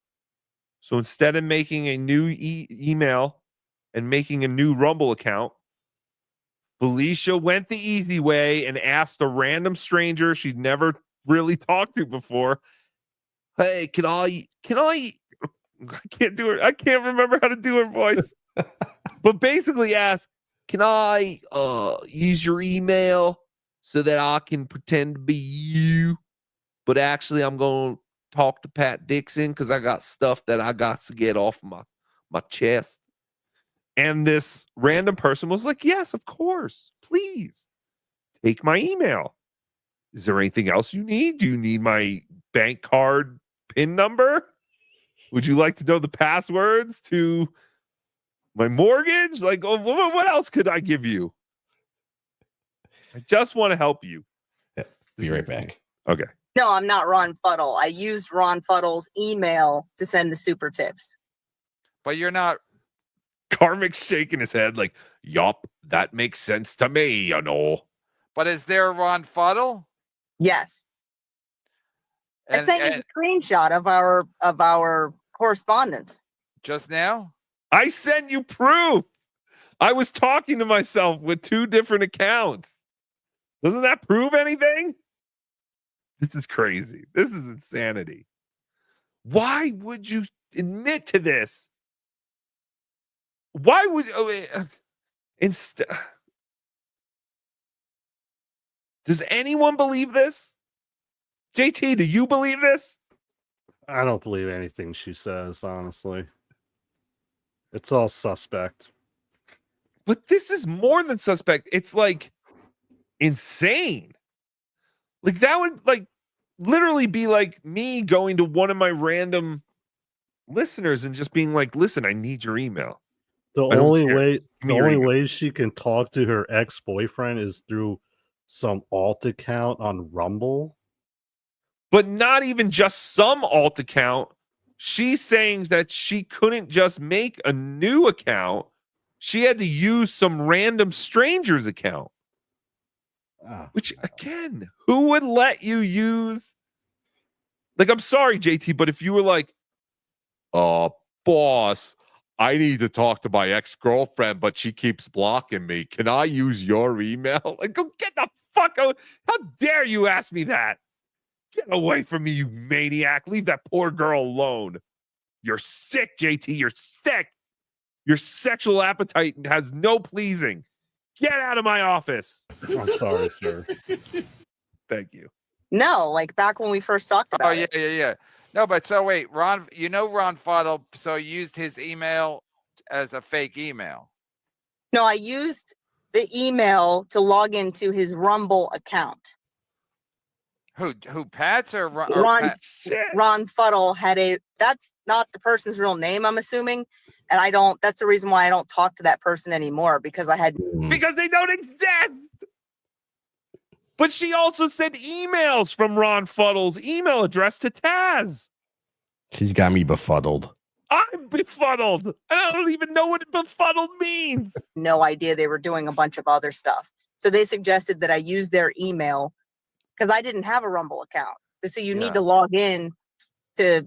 Speaker 2: So instead of making a new email and making a new Rumble account, Felicia went the easy way and asked a random stranger she'd never really talked to before. Hey, can I can't do it. I can't remember how to do her voice. But basically ask, can I use your email so that I can pretend to be you? But actually I'm going to talk to Pat Dixon because I got stuff that I got to get off my chest. And this random person was like, yes, of course. Please take my email. Is there anything else you need? Do you need my bank card PIN number? Would you like to know the passwords to my mortgage? Like, oh, what else could I give you? I just want to help you.
Speaker 4: Yeah, be right back.
Speaker 2: Okay.
Speaker 14: No, I'm not Ron Fuddle. I used Ron Fuddle's email to send the super tips.
Speaker 13: But you're not.
Speaker 2: Karmic's shaking his head like, yup, that makes sense to me, you know.
Speaker 13: But is there Ron Fuddle?
Speaker 14: Yes. I sent you a screenshot of our correspondence.
Speaker 13: Just now?
Speaker 2: I sent you proof. I was talking to myself with 2 different accounts. Doesn't that prove anything? This is crazy. This is insanity. Why would you admit to this? Why would instead? Does anyone believe this? JT, do you believe this?
Speaker 19: I don't believe anything she says, honestly. It's all suspect.
Speaker 2: But this is more than suspect. It's like insane. Like that would like literally be like me going to one of my random listeners and just being like, listen, I need your email.
Speaker 19: The only way she can talk to her ex-boyfriend is through some alt account on Rumble.
Speaker 2: But not even just some alt account. She's saying that she couldn't just make a new account. She had to use some random stranger's account. Which, again, who would let you use? Like, I'm sorry, JT, but if you were like, boss, I need to talk to my ex-girlfriend, but she keeps blocking me. Can I use your email? Like, go get the fuck out. How dare you ask me that? Get away from me, you maniac. Leave that poor girl alone. You're sick, JT. You're sick. Your sexual appetite has no pleasing. Get out of my office.
Speaker 19: I'm sorry, sir.
Speaker 2: Thank you.
Speaker 14: No, like back when we first talked about it.
Speaker 13: Yeah. No, but so wait, Ron, Ron Fuddle, so used his email as a fake email.
Speaker 14: No, I used the email to log into his Rumble account.
Speaker 13: Who Pat's or Ron?
Speaker 14: Ron Fuddle had that's not the person's real name, I'm assuming. And that's the reason why I don't talk to that person anymore, because
Speaker 2: because they don't exist. But she also sent emails from Ron Fuddle's email address to Taz.
Speaker 4: She's got me befuddled.
Speaker 2: I'm befuddled. I don't even know what befuddled means.
Speaker 14: No idea they were doing a bunch of other stuff. So they suggested that I use their email because I didn't have a Rumble account. So you need to log in to,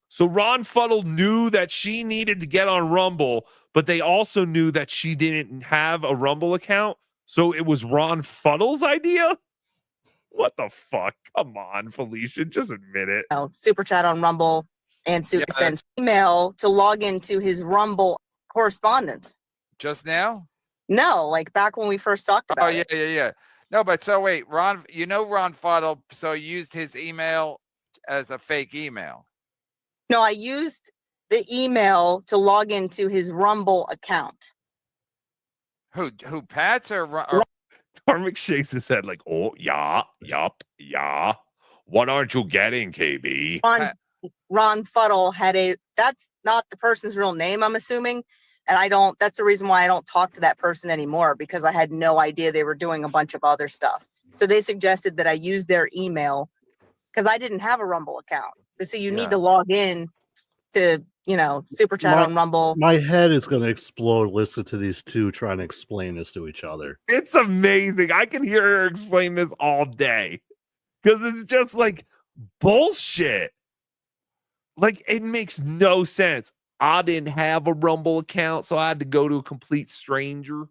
Speaker 2: So Ron Fuddle knew that she needed to get on Rumble, but they also knew that she didn't have a Rumble account. So it was Ron Fuddle's idea? What the fuck? Come on, Felicia. Just admit it.
Speaker 14: Super chat on Rumble and send email to log into his Rumble correspondence.
Speaker 13: Just now?
Speaker 14: No, like back when we first talked about it.
Speaker 13: Yeah. No, but so wait, Ron, Ron Fuddle, so used his email as a fake email.
Speaker 14: No, I used the email to log into his Rumble account.
Speaker 13: Who Pat's or
Speaker 2: Karmic shakes his head like, oh, yeah. What aren't you getting, KB?
Speaker 14: Ron Fuddle had that's not the person's real name, I'm assuming. And that's the reason why I don't talk to that person anymore, because I had no idea they were doing a bunch of other stuff. So they suggested that I use their email because I didn't have a Rumble account. So you need to log in to, super chat on Rumble.
Speaker 19: My head is going to explode. Listen to these two trying to explain this to each other.
Speaker 2: It's amazing. I can hear her explain this all day because it's just like bullshit. Like, it makes no sense. I didn't have a Rumble account, so I had to go to a complete stranger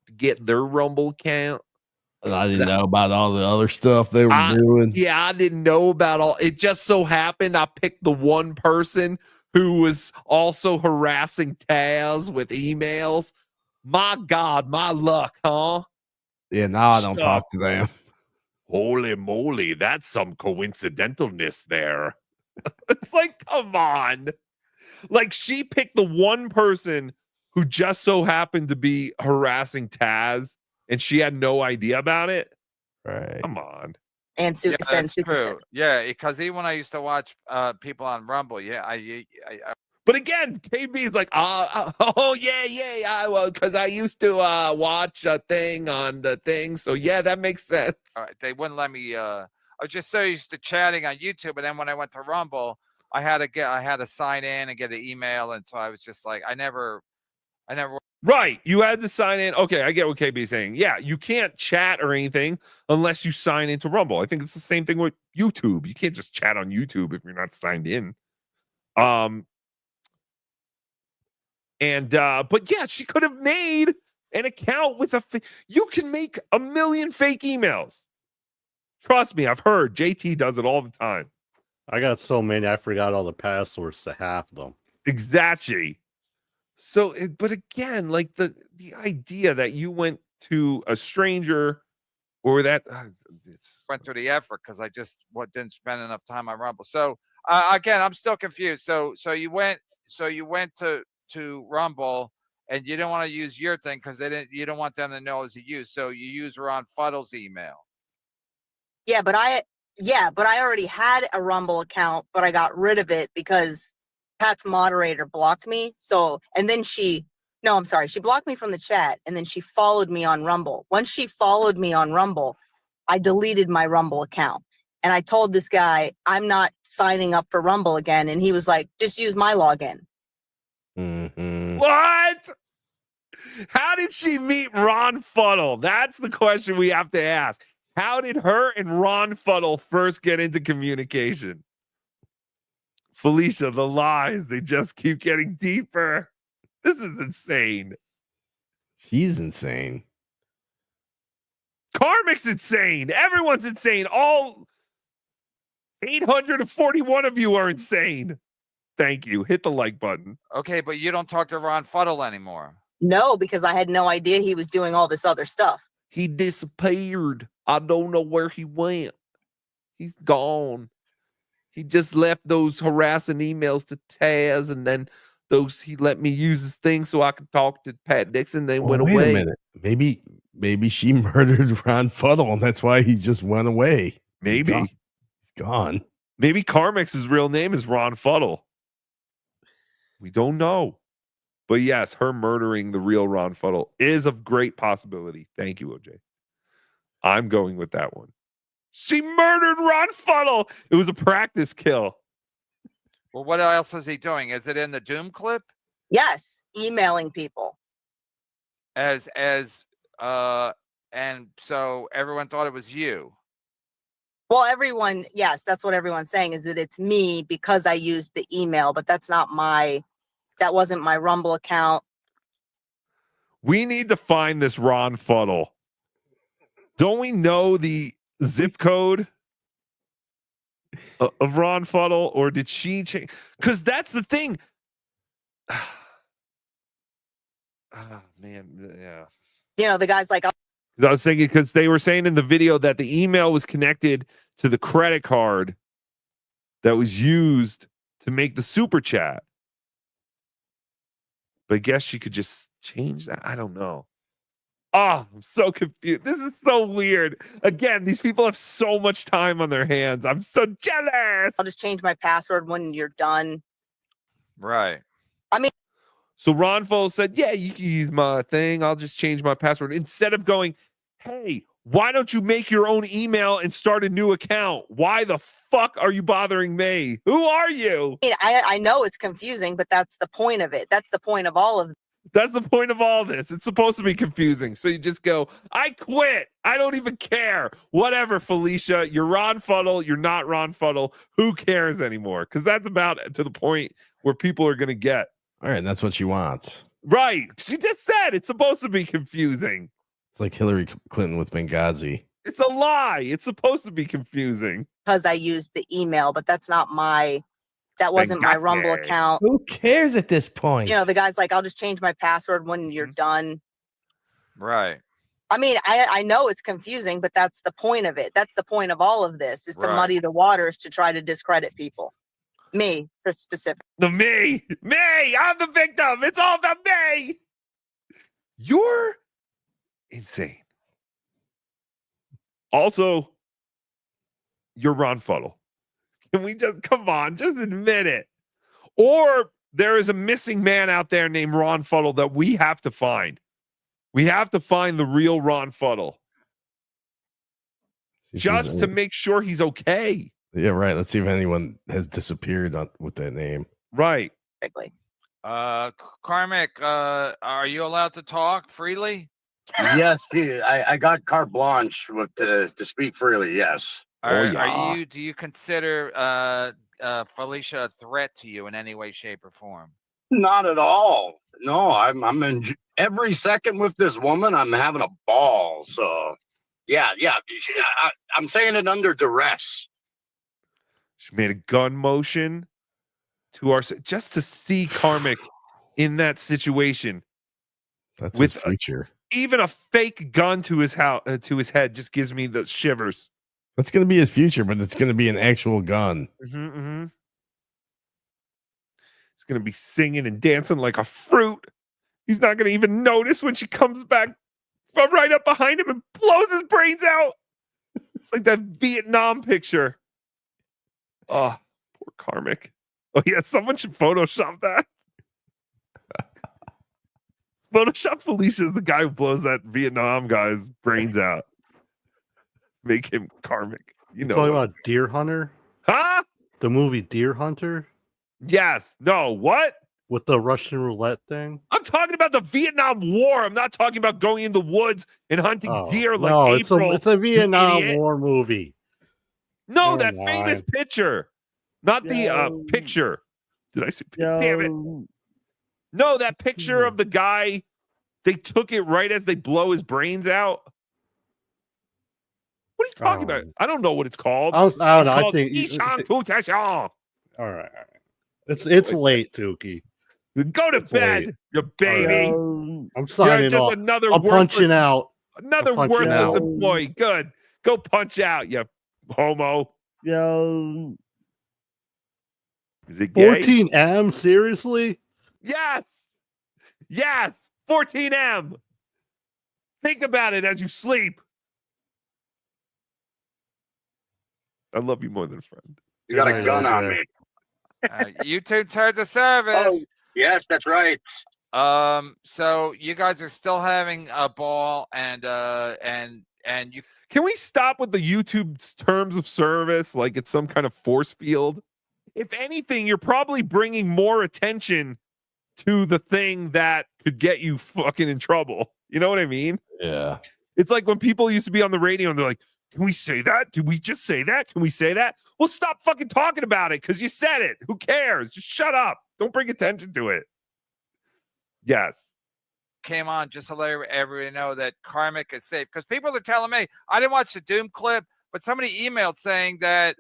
Speaker 2: to get their Rumble account.
Speaker 4: I didn't know about all the other stuff they were doing.
Speaker 2: Yeah, I didn't know about all. It just so happened I picked the one person who was also harassing Taz with emails. My God, my luck, huh?
Speaker 4: Yeah, now I don't talk to them.
Speaker 2: Holy moly, that's some coincidentalness there. It's like, come on. Like, she picked the one person who just so happened to be harassing Taz, and she had no idea about it.
Speaker 4: Right.
Speaker 2: Come on.
Speaker 14: And
Speaker 13: Yeah,
Speaker 14: Suka
Speaker 13: that's true. Yeah, because even when I used to watch people on Rumble, I
Speaker 2: But again, KB is like, oh yeah, because I used to watch a thing on the thing, so yeah, that makes sense.
Speaker 13: they wouldn't let me. I was just so used to chatting on YouTube, and then when I went to Rumble, I had to sign in and get an email, and so I was just like, I never.
Speaker 2: Right, you had to sign in. Okay, I get what KB is saying. Yeah, you can't chat or anything unless you sign into Rumble. I think it's the same thing with YouTube. You can't just chat on YouTube if you're not signed in. But yeah, she could have made an account with you can make 1 million fake emails. Trust me, I've heard JT does it all the time.
Speaker 19: I got so many, I forgot all the passwords to half of them.
Speaker 2: Exactly. So, but again, like the idea that you went to a stranger or that
Speaker 13: went through the effort because I just didn't spend enough time on Rumble. So again, I'm still confused. So you went to Rumble and you don't want to use your thing because you don't want them to know as a use. So you use Ron Fuddle's email.
Speaker 14: Yeah, but I already had a Rumble account, but I got rid of it because Pat's moderator blocked me. So, and then she blocked me from the chat and then she followed me on Rumble. Once she followed me on Rumble, I deleted my Rumble account. And I told this guy, I'm not signing up for Rumble again. And he was like, just use my login.
Speaker 4: Mm-hmm.
Speaker 2: What? How did she meet Ron Fuddle? That's the question we have to ask. How did her and Ron Fuddle first get into communication? Felicia, the lies, they just keep getting deeper. This is insane.
Speaker 4: She's insane.
Speaker 2: Karmic's insane. Everyone's insane. All 841 of you are insane. Thank you. Hit the like button.
Speaker 13: Okay, but you don't talk to Ron Fuddle anymore.
Speaker 14: No, because I had no idea he was doing all this other stuff.
Speaker 2: He disappeared. I don't know where he went. He's gone. He just left those harassing emails to Taz, and then he let me use his thing so I could talk to Pat Dixon. They went away.
Speaker 4: Wait a minute. Maybe she murdered Ron Fuddle, and that's why he just went away.
Speaker 2: Maybe.
Speaker 4: He's gone.
Speaker 2: Maybe Carmix's real name is Ron Fuddle. We don't know. But yes, her murdering the real Ron Fuddle is a great possibility. Thank you, OJ. I'm going with that one. She murdered Ron Fuddle. It was a practice kill.
Speaker 13: Well, what else was he doing? Is it in the Doom clip?
Speaker 14: Yes, emailing people.
Speaker 13: And so everyone thought it was you.
Speaker 14: Well, yes, that's what everyone's saying, is that it's me because I used the email, but that wasn't my Rumble account.
Speaker 2: We need to find this Ron Fuddle. Don't we know the zip code of Ron Fuddle, or did she change? Because that's the thing. Man, yeah.
Speaker 14: You know, the guy's like,
Speaker 2: I was thinking, because they were saying in the video that the email was connected to the credit card that was used to make the super chat. But I guess she could just change that. I don't know. Oh, I'm so confused. This is so weird. Again, these people have so much time on their hands. I'm so jealous.
Speaker 14: I'll just change my password when you're done.
Speaker 13: Right.
Speaker 14: I mean,
Speaker 2: so Ron Fuddle said, yeah, you can use my thing. I'll just change my password. Instead of going, hey, why don't you make your own email and start a new account? Why the fuck are you bothering me? Who are you?
Speaker 14: I know it's confusing, but that's the point of it. That's the point of all of it.
Speaker 2: That's the point of all this. It's supposed to be confusing. So you just go, I quit. I don't even care. Whatever, Felicia. You're Ron Fuddle. You're not Ron Fuddle. Who cares anymore? Because that's about to the point where people are going to get.
Speaker 4: All right, and that's what she wants.
Speaker 2: Right. She just said it's supposed to be confusing.
Speaker 4: It's like Hillary Clinton with Benghazi.
Speaker 2: It's a lie. It's supposed to be confusing.
Speaker 14: Because I used the email, but that wasn't my Rumble
Speaker 2: Benghazi.
Speaker 14: account.
Speaker 4: Who cares at this point?
Speaker 14: You know, the guy's like, I'll just change my password when you're done.
Speaker 13: Right.
Speaker 14: I mean, I know it's confusing, but that's the point of it. That's the point of all of this, is to
Speaker 13: Right.
Speaker 14: muddy the waters, to try to discredit people. Me, for specific.
Speaker 2: Me, I'm the victim. It's all about me. You're insane. Also, you're Ron Fuddle. Can we just come on, just admit it? Or there is a missing man out there named Ron Fuddle that we have to find. We have to find the real Ron Fuddle. Just to make sure he's okay.
Speaker 4: Yeah, right. Let's see if anyone has disappeared with that name.
Speaker 2: Right.
Speaker 13: Karmic, are you allowed to talk freely?
Speaker 5: Yes, I got carte blanche to speak freely. Yes.
Speaker 13: Do you consider Felicia a threat to you in any way, shape, or form?
Speaker 5: Not at all. No, I'm every second with this woman. I'm having a ball. So, yeah. I'm saying it under duress.
Speaker 2: She made a gun motion to our just to see Karmic in that situation.
Speaker 4: That's
Speaker 2: with
Speaker 4: his future.
Speaker 2: Even a fake gun to his head just gives me the shivers.
Speaker 4: That's going to be his future, but it's going to be an actual gun.
Speaker 2: Mm-hmm. He's going to be singing and dancing like a fruit. He's not going to even notice when she comes back from right up behind him and blows his brains out. It's like that Vietnam picture. Oh, poor Karmic. Oh, yeah, someone should Photoshop that. Photoshop Felicia, the guy who blows that Vietnam guy's brains out. Make him Karmic. You know.
Speaker 19: Talking about Deer Hunter?
Speaker 2: Huh?
Speaker 19: The movie Deer Hunter?
Speaker 2: Yes. No. What?
Speaker 19: With the Russian roulette thing?
Speaker 2: I'm talking about the Vietnam War. I'm not talking about going in the woods and hunting deer like
Speaker 19: no,
Speaker 2: April.
Speaker 19: it's a Vietnam
Speaker 2: idiot.
Speaker 19: War movie.
Speaker 2: No,
Speaker 19: Never
Speaker 2: that famous
Speaker 19: mind.
Speaker 2: picture. Not the picture. Did I say? Damn it. No, that picture of the guy. They took it right as they blow his brains out. What are you talking about? I don't know what it's called.
Speaker 19: I don't know. I
Speaker 2: Called
Speaker 19: think
Speaker 2: Ishan Putashan.
Speaker 19: All right. It's late, Tookie.
Speaker 2: Go to
Speaker 19: It's
Speaker 2: bed,
Speaker 19: late.
Speaker 2: you baby.
Speaker 19: I'm signing
Speaker 2: You're just
Speaker 19: off.
Speaker 2: another
Speaker 19: I'm punching
Speaker 2: worthless-
Speaker 19: out.
Speaker 2: Another
Speaker 19: I'm punching
Speaker 2: worthless
Speaker 19: out.
Speaker 2: employee. Good. Go punch out, you homo.
Speaker 21: Yo.
Speaker 2: Is it gay?
Speaker 19: 14M? Seriously?
Speaker 2: Yes. 14M. Think about it as you sleep. I love you more than a friend.
Speaker 5: You got a gun on me.
Speaker 13: YouTube terms of service.
Speaker 5: Oh, yes, that's right.
Speaker 13: So you guys are still having a ball, and you.
Speaker 2: Can we stop with the YouTube's terms of service like it's some kind of force field? If anything, you're probably bringing more attention to the thing that could get you fucking in trouble. You know what I mean?
Speaker 4: Yeah.
Speaker 2: It's like when people used to be on the radio and they're like, can we say that? Did we just say that? Can we say that? Well, stop fucking talking about it because you said it. Who cares? Just shut up. Don't bring attention to it. Yes.
Speaker 13: Came on just to let everybody know that Karmic is safe, because people are telling me, I didn't watch the Doom clip, but somebody emailed saying that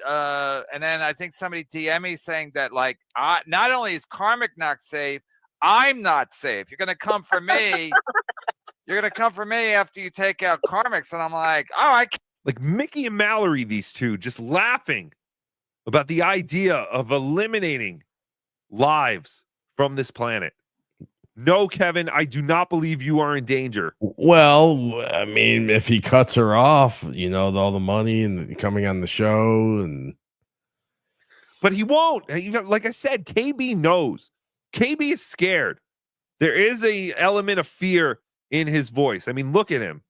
Speaker 13: and then I think somebody DM me saying that, like, not only is Karmic not safe, I'm not safe. You're gonna come for me. You're gonna come for me after you take out Karmic's, and I'm like, all right.
Speaker 2: Like Mickey and Mallory, these two just laughing about the idea of eliminating lives from this planet. No, Kevin, I do not believe you are in danger.
Speaker 4: Well, I mean, if he cuts her off, all the money and coming on the show,
Speaker 2: But he won't. Like I said, KB knows. KB is scared. There is a element of fear in his voice. I mean, look at him.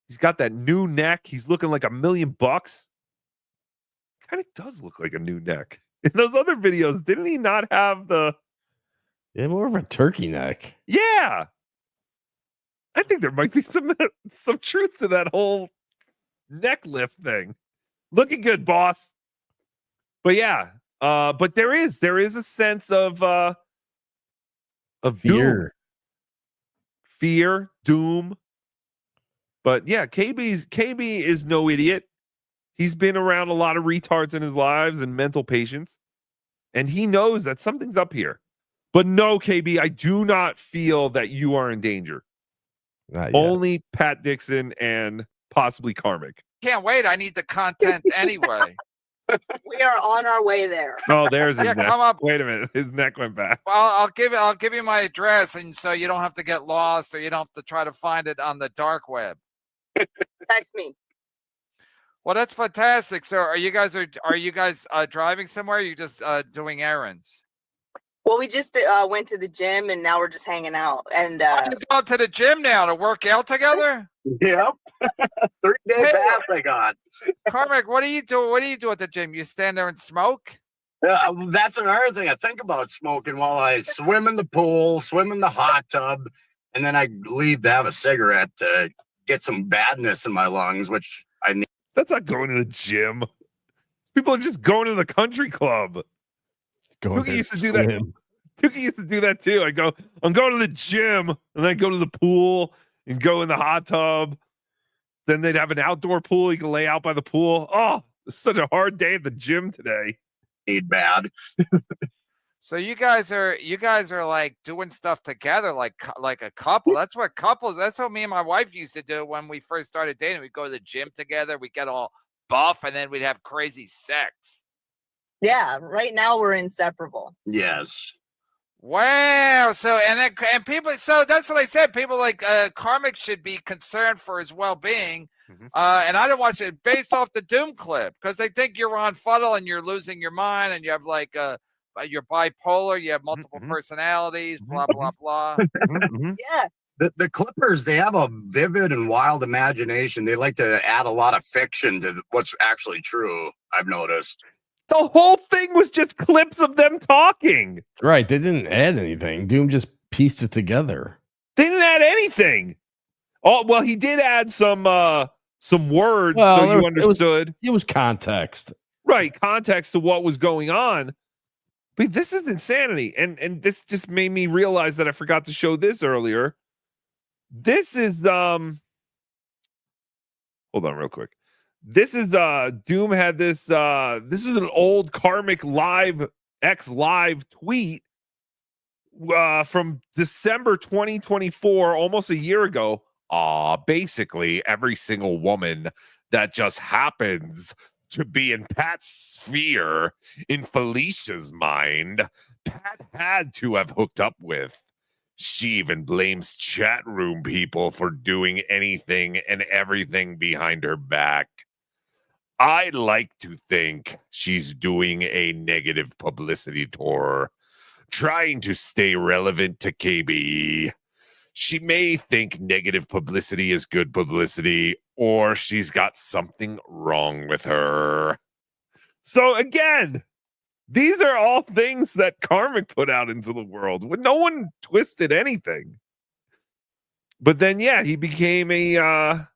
Speaker 2: He's got that new neck. He's looking like $1 million. Kind of does look like a new neck. In those other videos, didn't he not have the...
Speaker 4: Yeah, more of a turkey neck.
Speaker 2: Yeah. I think there might be some truth to that whole neck lift thing. Looking good, boss. But yeah, but there is a sense of
Speaker 4: fear.
Speaker 2: fear, doom. But yeah, KB is no idiot. He's been around a lot of retards in his lives and mental patients, and he knows that something's up here. But no, KB, I do not feel that you are in danger.
Speaker 4: Not yet.
Speaker 2: Only Pat Dixon and possibly Karmic.
Speaker 13: Can't wait. I need the content anyway.
Speaker 14: We are on our way there.
Speaker 2: Oh, there's his
Speaker 13: Yeah,
Speaker 2: neck.
Speaker 13: come up.
Speaker 2: Wait a minute, his neck went back.
Speaker 13: I'll give you my address, and so you don't have to get lost, or you don't have to try to find it on the dark web.
Speaker 14: Text me.
Speaker 13: Well, that's fantastic. So, are you guys driving somewhere? Or are you just doing errands?
Speaker 14: Well, we just went to the gym, and now we're just hanging out. And
Speaker 13: You go to the gym now to work out together?
Speaker 17: Yep. 3-day
Speaker 13: Hey.
Speaker 17: bath I got.
Speaker 13: Carmick, what do you do? What do you do at the gym? You stand there and smoke?
Speaker 17: That's another thing I think about smoking while I swim in the pool, swim in the hot tub, and then I leave to have a cigarette to get some badness in my lungs, which I need.
Speaker 2: That's not going to the gym. People are just going to the country club. Tookie used to do that. Tookie used to do that too. I'm going to the gym, and then go to the pool and go in the hot tub. Then they'd have an outdoor pool. You can lay out by the pool. Oh, it's such a hard day at the gym today.
Speaker 17: Need bad.
Speaker 13: So you guys are like doing stuff together, like a couple. That's what me and my wife used to do when we first started dating. We'd go to the gym together. We'd get all buff, and then we'd have crazy sex.
Speaker 14: yeah, right now we're inseparable.
Speaker 17: Yes.
Speaker 13: Wow. So and people. So that's what I said. People like Karmic should be concerned for his well-being. And I don't watch it based off the Doom clip because they think you're on fuddle and you're losing your mind and you have like you're bipolar. You have multiple personalities. Blah blah blah.
Speaker 14: Yeah.
Speaker 17: The Clippers, they have a vivid and wild imagination. They like to add a lot of fiction to what's actually true, I've noticed.
Speaker 2: The whole thing was just clips of them talking.
Speaker 4: Right. They didn't add anything. Doom just pieced it together.
Speaker 2: They didn't add anything. Oh, well, he did add some words so you understood.
Speaker 4: It was context.
Speaker 2: Right, context to what was going on. But this is insanity. And this just made me realize that I forgot to show this earlier. This is hold on real quick. This is Doom had this this is an old Karmic X live tweet from December 2024, almost a year ago. Basically every single woman that just happens to be in Pat's sphere, in Felicia's mind, Pat had to have hooked up with. She even blames chat room people for doing anything and everything behind her back. I like to think she's doing a negative publicity tour, trying to stay relevant to KB. She may think negative publicity is good publicity, or she's got something wrong with her. So again, these are all things that Karmic put out into the world. No one twisted anything. But then, yeah, he became a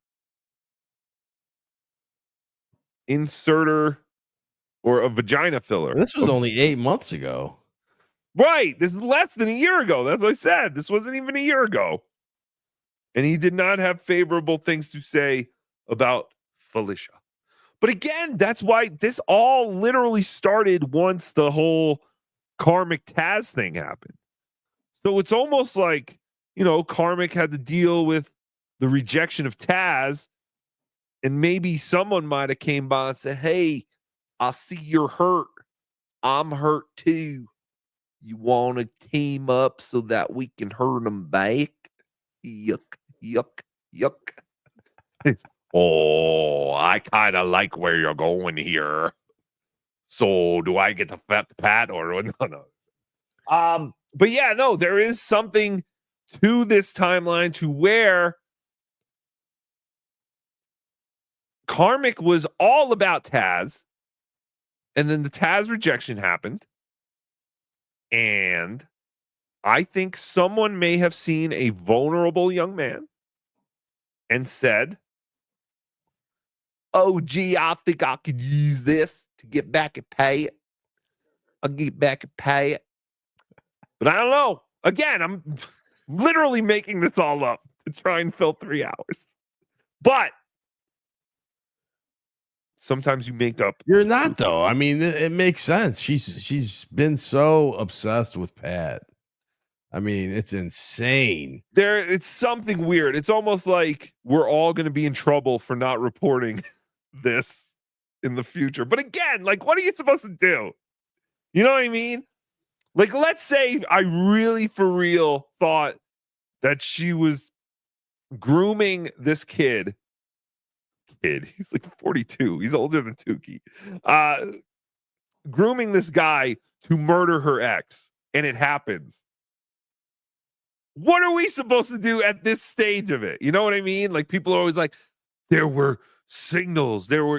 Speaker 2: inserter or a vagina filler.
Speaker 4: This was only 8 months ago.
Speaker 2: Right. This is less than a year ago. That's what I said. This wasn't even a year ago. And he did not have favorable things to say about Felicia. But again, that's why this all literally started once the whole Karmic Taz thing happened. So it's almost like, Karmic had to deal with the rejection of Taz. And maybe someone might have came by and said, hey, I see you're hurt. I'm hurt too. You want to team up so that we can hurt them back? Yuck, yuck, yuck. Oh, I kind of like where you're going here. So do I get to Pat or no? But yeah, no, there is something to this timeline to where Karmic was all about Taz, and then the Taz rejection happened. And I think someone may have seen a vulnerable young man and said, oh, gee, I think I could use this to get back and pay it. I'll get back and pay it. But I don't know. Again, literally making this all up to try and fill 3 hours. But sometimes you make up.
Speaker 4: You're not though. I mean, it makes sense. She's been so obsessed with Pat. I mean, it's insane.
Speaker 2: It's something weird. It's almost like we're all going to be in trouble for not reporting this in the future. But again, like, what are you supposed to do? You know what I mean? Like, let's say I really, for real, thought that she was grooming this kid. He's like 42. He's older than Tookie. Grooming this guy to murder her ex, and it happens. What are we supposed to do at this stage of it? You know what I mean? Like, people are always like, there were signals. There were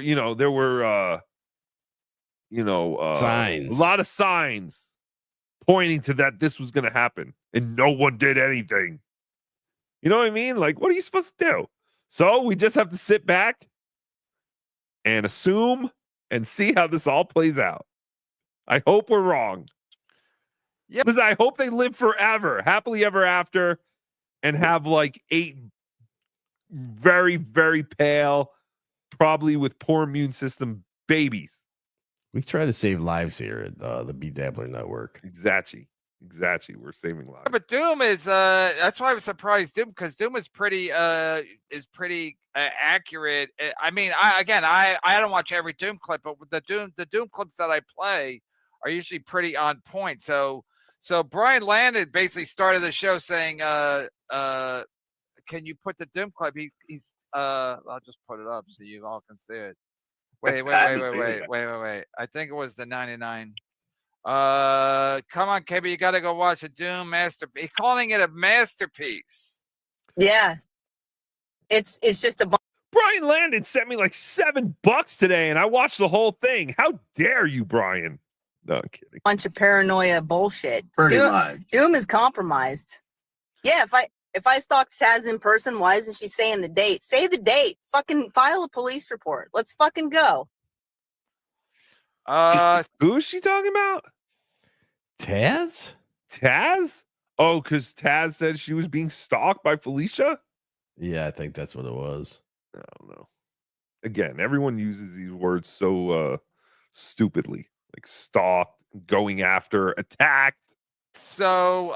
Speaker 4: signs.
Speaker 2: A lot of signs pointing to that this was going to happen, and no one did anything. You know what I mean? Like, what are you supposed to do? So we just have to sit back and assume and see how this all plays out. I hope we're wrong.
Speaker 13: Yeah.
Speaker 2: Listen, I hope they live forever, happily ever after, and have like 8 very, very pale, probably with poor immune system babies.
Speaker 4: We try to save lives here at the B Dabbler Network.
Speaker 2: Exactly. We're saving lives.
Speaker 13: But Doom is that's why I was surprised Doom, because Doom is pretty accurate. I mean, I don't watch every Doom clip, but the Doom clips that I play are usually pretty on point. So Brian Landon basically started the show saying, can you put the Doom clip? He's I'll just put it up so you all can see it. Wait. I think it was the 99. Come on, KB, you gotta go watch a Doom masterpiece. He's calling it a masterpiece.
Speaker 14: Yeah. It's just a
Speaker 2: Brian Landon sent me like $7 today, and I watched the whole thing. How dare you, Brian? No, I'm kidding.
Speaker 14: bunch of paranoia bullshit.
Speaker 5: Pretty much.
Speaker 14: Doom is compromised. Yeah, if I stalked Taz in person, why isn't she saying the date? Say the date. Fucking file a police report. Let's fucking go.
Speaker 2: Who is she talking about?
Speaker 4: Taz?
Speaker 2: Oh, because Taz said she was being stalked by Felicia?
Speaker 4: Yeah, I think that's what it was.
Speaker 2: I don't know. Again, everyone uses these words so stupidly. Like stalked, going after, attacked.
Speaker 13: So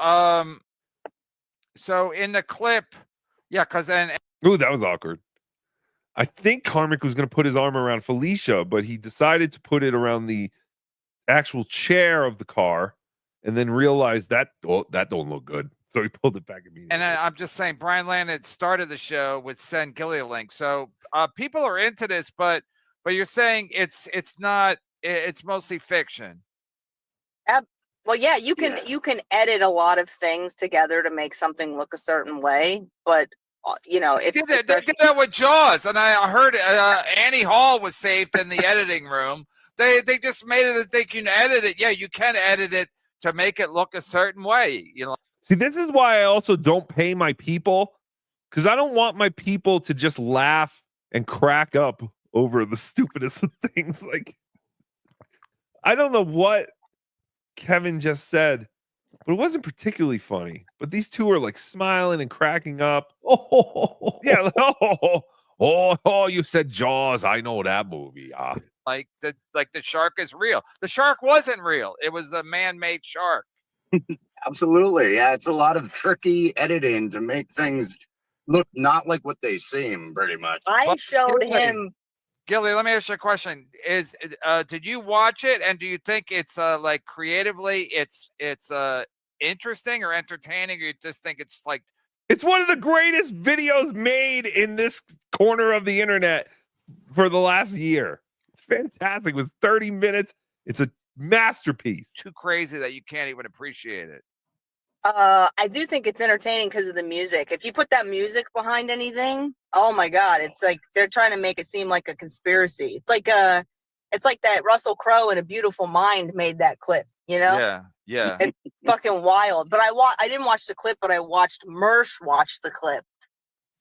Speaker 13: in the clip, yeah, because then
Speaker 2: Ooh, that was awkward. I think Karmic was going to put his arm around Felicia, but he decided to put it around the actual chair of the car, and then realized that don't look good. So he pulled it back immediately.
Speaker 13: And I'm just saying, Brian Landon started the show with Send Gilly a link. So people are into this, but you're saying it's not. It's mostly fiction.
Speaker 14: Well, yeah, you can edit a lot of things together to make something look a certain way, but if
Speaker 13: They did that with Jaws, and I heard Annie Hall was saved in the editing room. They just made it that they can edit it. Yeah, you can edit it to make it look a certain way.
Speaker 2: See, this is why I also don't pay my people, because I don't want my people to just laugh and crack up over the stupidest of things. Like, I don't know what Kevin just said, but it wasn't particularly funny. But these two are like smiling and cracking up. Yeah. Oh, you said Jaws. I know that movie.
Speaker 13: Like the shark is real. The shark wasn't real. It was a man-made shark.
Speaker 5: Absolutely. Yeah, it's a lot of tricky editing to make things look not like what they seem, pretty much.
Speaker 14: I showed him.
Speaker 13: Gilly, let me ask you a question. Did you watch it, and do you think it's like creatively it's interesting or entertaining, or you just think it's like
Speaker 2: it's one of the greatest videos made in this corner of the internet for the last year? It's fantastic. It was 30 minutes. It's a masterpiece.
Speaker 13: Too crazy that you can't even appreciate it?
Speaker 14: I do think it's entertaining because of the music. If you put that music behind anything, oh my god, it's like they're trying to make it seem like a conspiracy. It's like that Russell Crowe in A Beautiful Mind made that clip,
Speaker 13: Yeah.
Speaker 14: It's fucking wild. But I didn't watch the clip, but I watched Mersh watch the clip.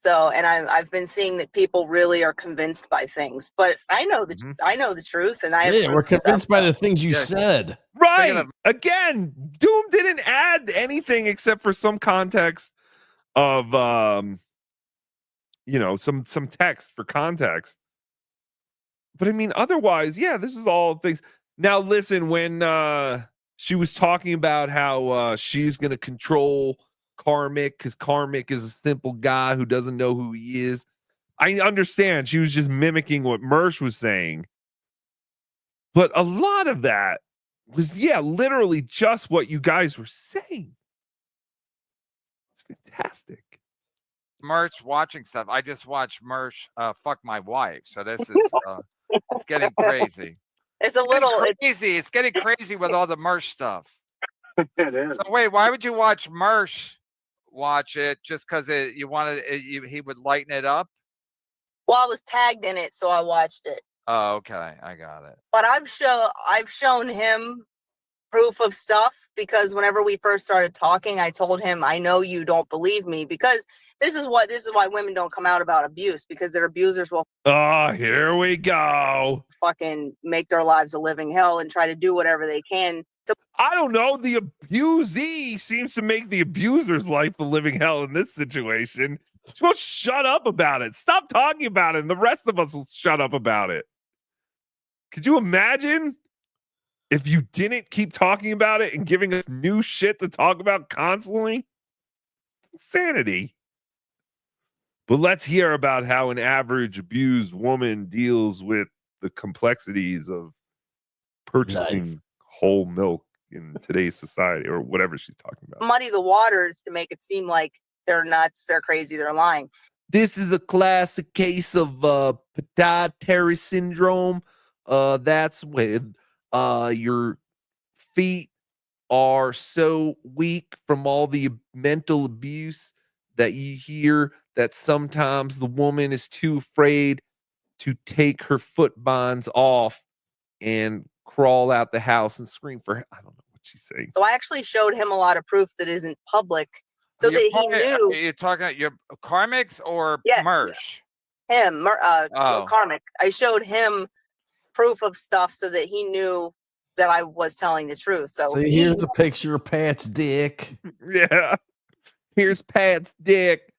Speaker 14: So, and I've been seeing that people really are convinced by things, but I know the truth, and
Speaker 4: we're convinced by the things you said.
Speaker 2: Right. Again, Doom didn't add anything except for some context of some text for context. But I mean, otherwise, yeah, this is all things. Now, listen, when she was talking about how she's going to control Karmic because Karmic is a simple guy who doesn't know who he is. I understand she was just mimicking what Mersh was saying. But a lot of that was, literally just what you guys were saying. It's fantastic.
Speaker 13: Merch watching stuff. I just watched Merch fuck my wife. So this is it's getting crazy.
Speaker 14: It's a little
Speaker 13: crazy. It's getting crazy with all the Merch stuff.
Speaker 17: It is.
Speaker 13: So wait, why would you watch Merch? Watch it just because you wanted he would lighten it up.
Speaker 14: Well, I was tagged in it, so I watched it.
Speaker 13: Oh, okay, I got it.
Speaker 14: But I've shown him proof of stuff because whenever we first started talking, I told him, I know you don't believe me because this is why women don't come out about abuse because their abusers will
Speaker 2: here we go.
Speaker 14: fucking make their lives a living hell and try to do whatever they can to.
Speaker 2: I don't know. The abusee seems to make the abuser's life a living hell in this situation. Well, shut up about it. Stop talking about it, and the rest of us will shut up about it. Could you imagine if you didn't keep talking about it and giving us new shit to talk about constantly? Insanity. But let's hear about how an average abused woman deals with the complexities of purchasing whole milk in today's society, or whatever she's talking about.
Speaker 14: Muddy the waters to make it seem like they're nuts, they're crazy, they're lying.
Speaker 1: This is a classic case of pituitary syndrome. That's when your feet are so weak from all the mental abuse that you hear that sometimes the woman is too afraid to take her foot bonds off and crawl out the house and scream for, I don't know what she's saying.
Speaker 14: So I actually showed him a lot of proof that isn't public so that he knew.
Speaker 13: You're talking about your Karmics or
Speaker 14: Yes,
Speaker 13: Mersh?
Speaker 14: Him, Karmic. I showed him proof of stuff so that he knew that I was telling the truth. So
Speaker 4: here's a picture of Pat's dick.
Speaker 2: Yeah.
Speaker 1: Here's Pat's dick.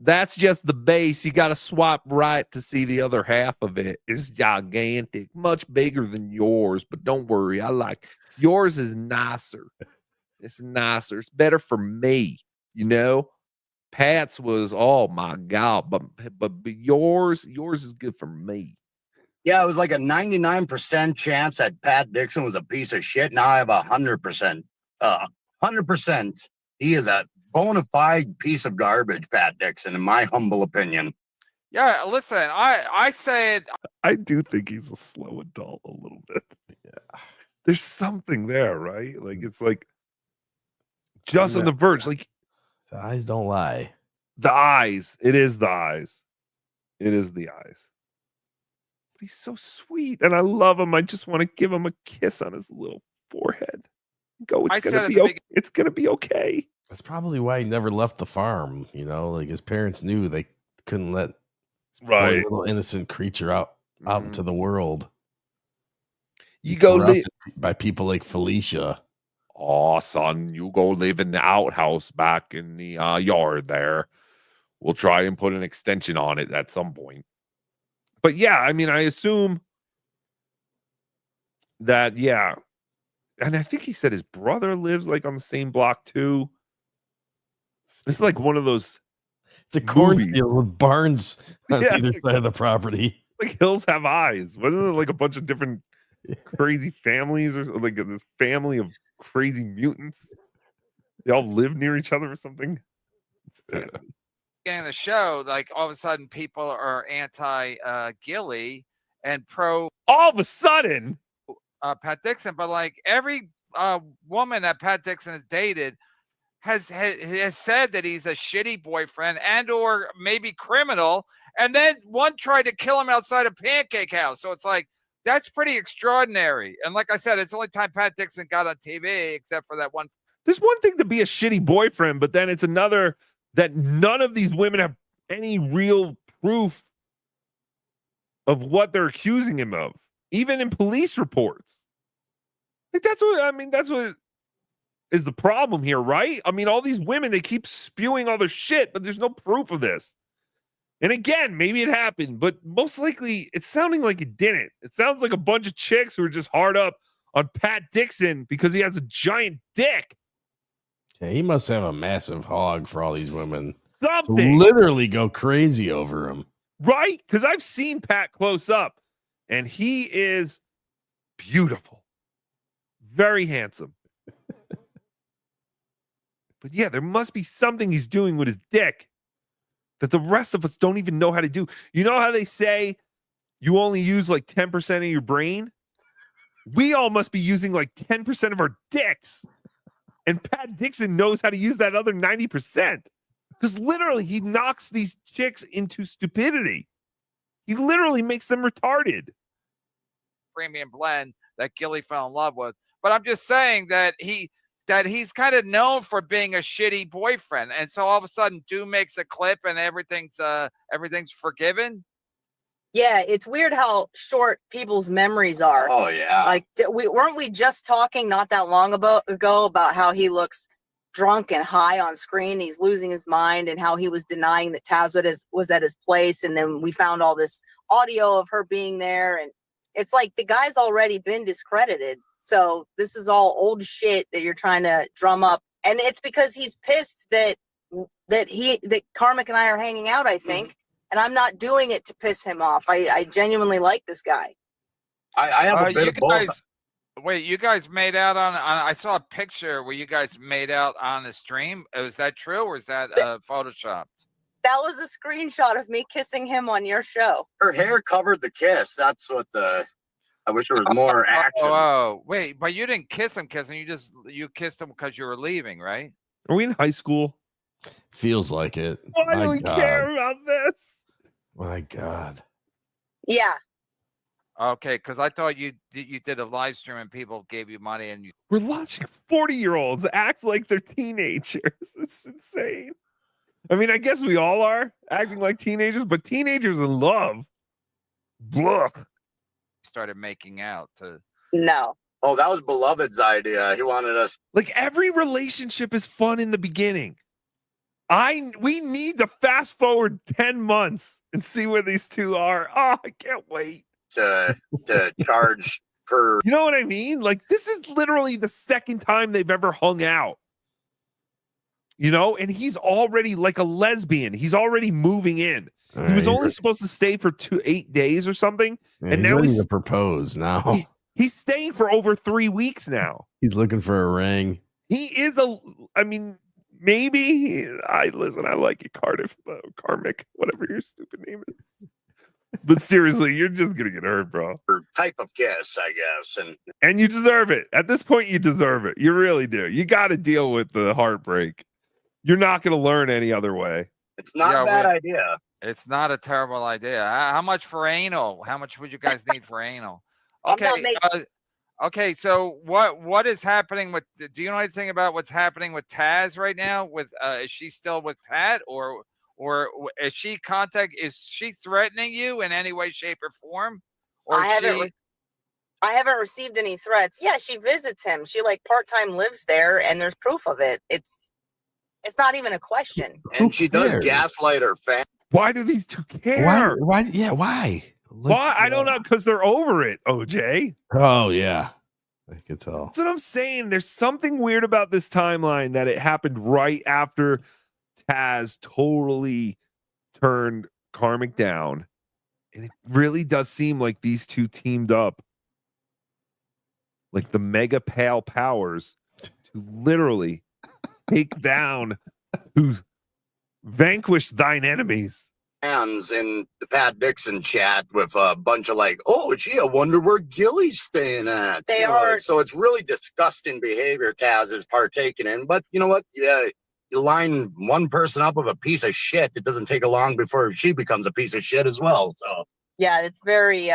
Speaker 1: That's just the base. You got to swipe right to see the other half of it. It's gigantic, much bigger than yours, but don't worry. Yours is nicer. It's nicer. It's better for me, Pat's was, oh my God, but yours is good for me.
Speaker 5: Yeah, it was like a 99% chance that Pat Dixon was a piece of shit. Now I have 100%. 100%. He is a bona fide piece of garbage, Pat Dixon, in my humble opinion.
Speaker 13: Yeah, listen, I said
Speaker 2: I do think he's a slow adult a little bit. Yeah. There's something there, right? Like it's like just on the verge. Like
Speaker 4: the eyes don't lie.
Speaker 2: The eyes. It is the eyes. It is the eyes. But he's so sweet, and I love him. I just want to give him a kiss on his little forehead. It's gonna be okay.
Speaker 4: That's probably why he never left the farm. Like his parents knew they couldn't let poor little innocent creature out into the world.
Speaker 1: You go live
Speaker 4: by people like Felicia.
Speaker 2: Oh, son, you go live in the outhouse back in the yard there. We'll try and put an extension on it at some point. But yeah, I mean, I assume that, yeah. And I think he said his brother lives like on the same block too. It's like one of those.
Speaker 4: It's a cornfield with barns on either side of the property.
Speaker 2: Like hills have eyes. Wasn't it like a bunch of different crazy families or like this family of crazy mutants? They all live near each other or something.
Speaker 13: in the show, like all of a sudden people are anti Gilly and pro
Speaker 2: all of a sudden
Speaker 13: Pat Dixon, but like every woman that Pat Dixon has dated has said that he's a shitty boyfriend and or maybe criminal, and then one tried to kill him outside a Pancake House. So it's like that's pretty extraordinary. And like I said, it's the only time Pat Dixon got on TV except for that one.
Speaker 2: There's one thing to be a shitty boyfriend, but then it's another that none of these women have any real proof of what they're accusing him of, even in police reports. Like that's what I mean. That's what is the problem here, right? I mean, all these women, they keep spewing all their shit, but there's no proof of this. And again, maybe it happened, but most likely it's sounding like it didn't. It sounds like a bunch of chicks who are just hard up on Pat Dixon because he has a giant dick.
Speaker 4: Yeah, he must have a massive hog for all these women.
Speaker 2: Something.
Speaker 4: To literally go crazy over him.
Speaker 2: Right? Because I've seen Pat close up, and he is beautiful. Very handsome. But yeah, there must be something he's doing with his dick that the rest of us don't even know how to do. You know how they say you only use like 10% of your brain? We all must be using like 10% of our dicks. And Pat Dixon knows how to use that other 90%. Because literally, he knocks these chicks into stupidity. He literally makes them retarded.
Speaker 13: Premium blend that Gilly fell in love with. But I'm just saying that he's kind of known for being a shitty boyfriend, and so all of a sudden, Doom makes a clip and everything's forgiven.
Speaker 14: Yeah, it's weird how short people's memories are.
Speaker 5: Oh yeah.
Speaker 14: Like weren't we just talking not that long ago about how he looks drunk and high on screen, he's losing his mind, and how he was denying that Taz was at his place, and then we found all this audio of her being there, and it's like the guy's already been discredited. So this is all old shit that you're trying to drum up, and it's because he's pissed that Karmic and I are hanging out, I think. And I'm not doing it to piss him off. I genuinely like this guy.
Speaker 5: I have a bit of both.
Speaker 13: Wait, you guys made out on I saw a picture where you guys made out on the stream. Was that true, or is that photoshopped?
Speaker 14: That was a screenshot of me kissing him on your show.
Speaker 5: Her hair covered the kiss. That's what I wish there was more action.
Speaker 13: Oh, wait, but you didn't kiss him. You kissed him because you were leaving, right?
Speaker 2: Are we in high school?
Speaker 4: Feels like it.
Speaker 2: Why do we care about this?
Speaker 4: My God.
Speaker 14: Yeah.
Speaker 13: Okay, because I thought you did a live stream and people gave you money and you.
Speaker 2: We're watching 40-year-olds act like they're teenagers. It's insane. I mean, I guess we all are acting like teenagers, but teenagers in love. Bluff.
Speaker 13: Started making out to.
Speaker 14: No.
Speaker 5: Oh, that was Beloved's idea. He wanted us.
Speaker 2: Like every relationship is fun in the beginning. We need to fast forward 10 months and see where these two are. Oh, I can't wait.
Speaker 5: To charge per.
Speaker 2: You know what I mean? Like, this is literally the second time they've ever hung out. You know, and he's already like a lesbian. He's already moving in. He was only supposed to stay for 8 days or something.
Speaker 4: Yeah,
Speaker 2: and
Speaker 4: he's
Speaker 2: now
Speaker 4: ready
Speaker 2: he's
Speaker 4: to propose now.
Speaker 2: He's staying for over 3 weeks now.
Speaker 4: He's looking for a ring.
Speaker 2: He is maybe I like it, Cardiff, Karmic, whatever your stupid name is. But seriously, you're just gonna get hurt, bro.
Speaker 5: Type of kiss, I guess,
Speaker 2: and you deserve it. At this point, you deserve it. You really do. You got to deal with the heartbreak. You're not gonna learn any other way.
Speaker 5: It's not a bad idea.
Speaker 13: It's not a terrible idea. How much for anal? How much would you guys need for anal? Okay. Okay, so what is happening with? Do you know anything about what's happening with Taz right now? Is she still with Pat, or is she Is she threatening you in any way, shape, or form? Or
Speaker 14: I haven't received any threats. Yeah, she visits him. She like part-time lives there, and there's proof of it. It's not even a question.
Speaker 5: And she does gaslight her fan.
Speaker 2: Why do these two care?
Speaker 4: Why? Yeah, why?
Speaker 2: Why? I don't know, because they're over it, OJ.
Speaker 4: Oh, yeah. I could tell.
Speaker 2: That's what I'm saying. There's something weird about this timeline that it happened right after Taz totally turned Karmic down. And it really does seem like these two teamed up like the mega pale powers to literally take down, to vanquish thine enemies.
Speaker 5: Hands in the Pat Dixon chat with a bunch of like, oh, gee, I wonder where Gilly's staying at.
Speaker 14: They are.
Speaker 5: So it's really disgusting behavior Taz is partaking in. But you know what? Yeah, you line one person up with a piece of shit. It doesn't take long before she becomes a piece of shit as well. So
Speaker 14: yeah, it's very.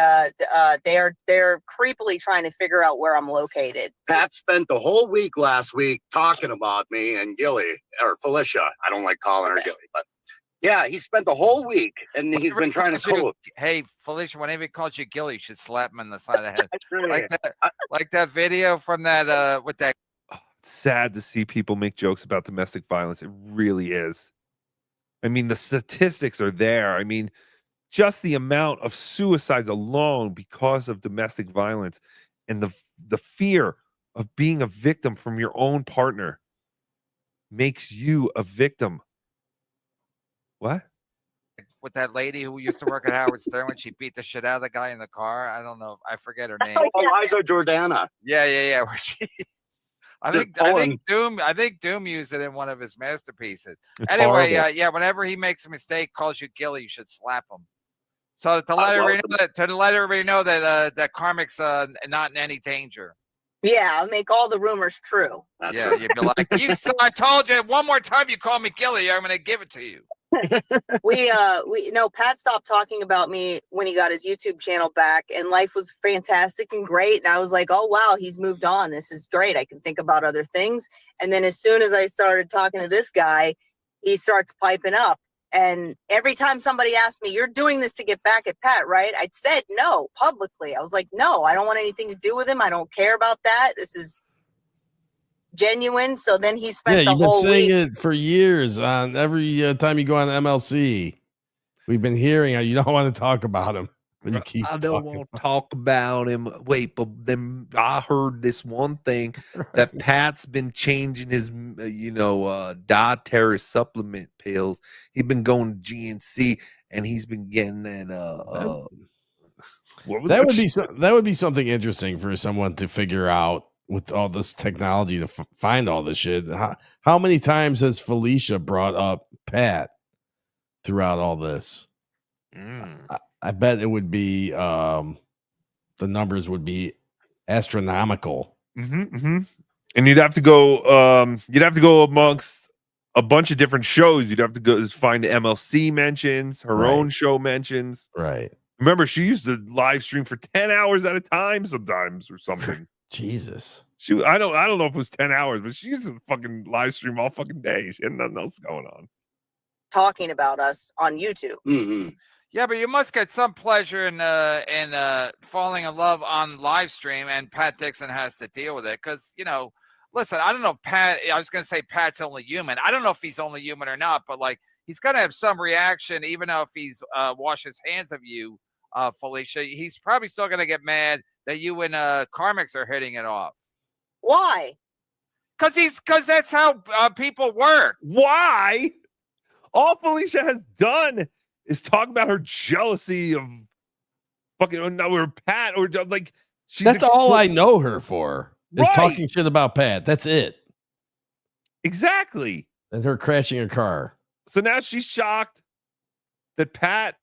Speaker 14: They're creepily trying to figure out where I'm located.
Speaker 5: Pat spent the whole week last week talking about me and Gilly or Felicia. I don't like calling her Gilly, but. Yeah, he spent the whole week, and he's been trying to cool.
Speaker 13: Hey, Felicia, whenever he calls you Gilly, you should slap him in the side of the head. Like that video from that with that.
Speaker 2: sad to see people make jokes about domestic violence. It really is. I mean, the statistics are there. I mean, just the amount of suicides alone because of domestic violence and the fear of being a victim from your own partner makes you a victim. What?
Speaker 13: With that lady who used to work at Howard Stern when she beat the shit out of the guy in the car. I don't know. I forget her name.
Speaker 5: Eliza Jordana.
Speaker 13: Yeah. Where she, I think Doom used it in one of his masterpieces.
Speaker 2: It's
Speaker 13: Anyway,
Speaker 2: horrible.
Speaker 13: whenever he makes a mistake, calls you Gilly, you should slap him. So to let everybody know that that Karmic's not in any danger.
Speaker 14: Yeah, I'll make all the rumors true.
Speaker 13: Yeah, you'd be like, I told you one more time you call me Gilly, I'm gonna give it to you.
Speaker 14: we Pat stopped talking about me when he got his YouTube channel back, and life was fantastic and great. And I was like, oh wow, he's moved on. This is great. I can think about other things. And then as soon as I started talking to this guy, he starts piping up. And every time somebody asked me, you're doing this to get back at Pat, right? I said no publicly. I was like, no, I don't want anything to do with him. I don't care about that. This is genuine. So then he spent the
Speaker 4: you've been
Speaker 14: whole
Speaker 4: saying
Speaker 14: week.
Speaker 4: it for years. On every time you go on MLC, we've been hearing how you don't want to talk about him, but you keep.
Speaker 2: I don't want to talk about him. Wait, but then I heard this one thing that Pat's been changing his, dietary supplement pills. He's been going to GNC and he's been getting that.
Speaker 4: That would be something interesting for someone to figure out with all this technology to find all this shit. How many times has Felicia brought up Pat throughout all this? I bet it would be the numbers would be astronomical.
Speaker 2: And you'd have to go amongst a bunch of different shows. You'd have to go find MLC mentions, her own show mentions.
Speaker 4: Right.
Speaker 2: Remember, she used to live stream for 10 hours at a time sometimes or something.
Speaker 4: Jesus.
Speaker 2: I don't know if it was 10 hours, but she used to fucking live stream all fucking day. She had nothing else going on.
Speaker 14: Talking about us on YouTube.
Speaker 5: Mm-hmm.
Speaker 13: Yeah, but you must get some pleasure in falling in love on live stream, and Pat Dixon has to deal with it because listen, I don't know if Pat. I was going to say Pat's only human. I don't know if he's only human or not, but like he's going to have some reaction, even though if he's washed his hands of you, Felicia. He's probably still going to get mad that you and Karmic's are hitting it off.
Speaker 14: Why?
Speaker 13: Because that's how people work.
Speaker 2: Why? All Felicia has done is talk about her jealousy of fucking or Pat or like
Speaker 4: That's all I know her for is talking shit about Pat. That's it.
Speaker 2: Exactly.
Speaker 4: And her crashing a car.
Speaker 2: So now she's shocked that Pat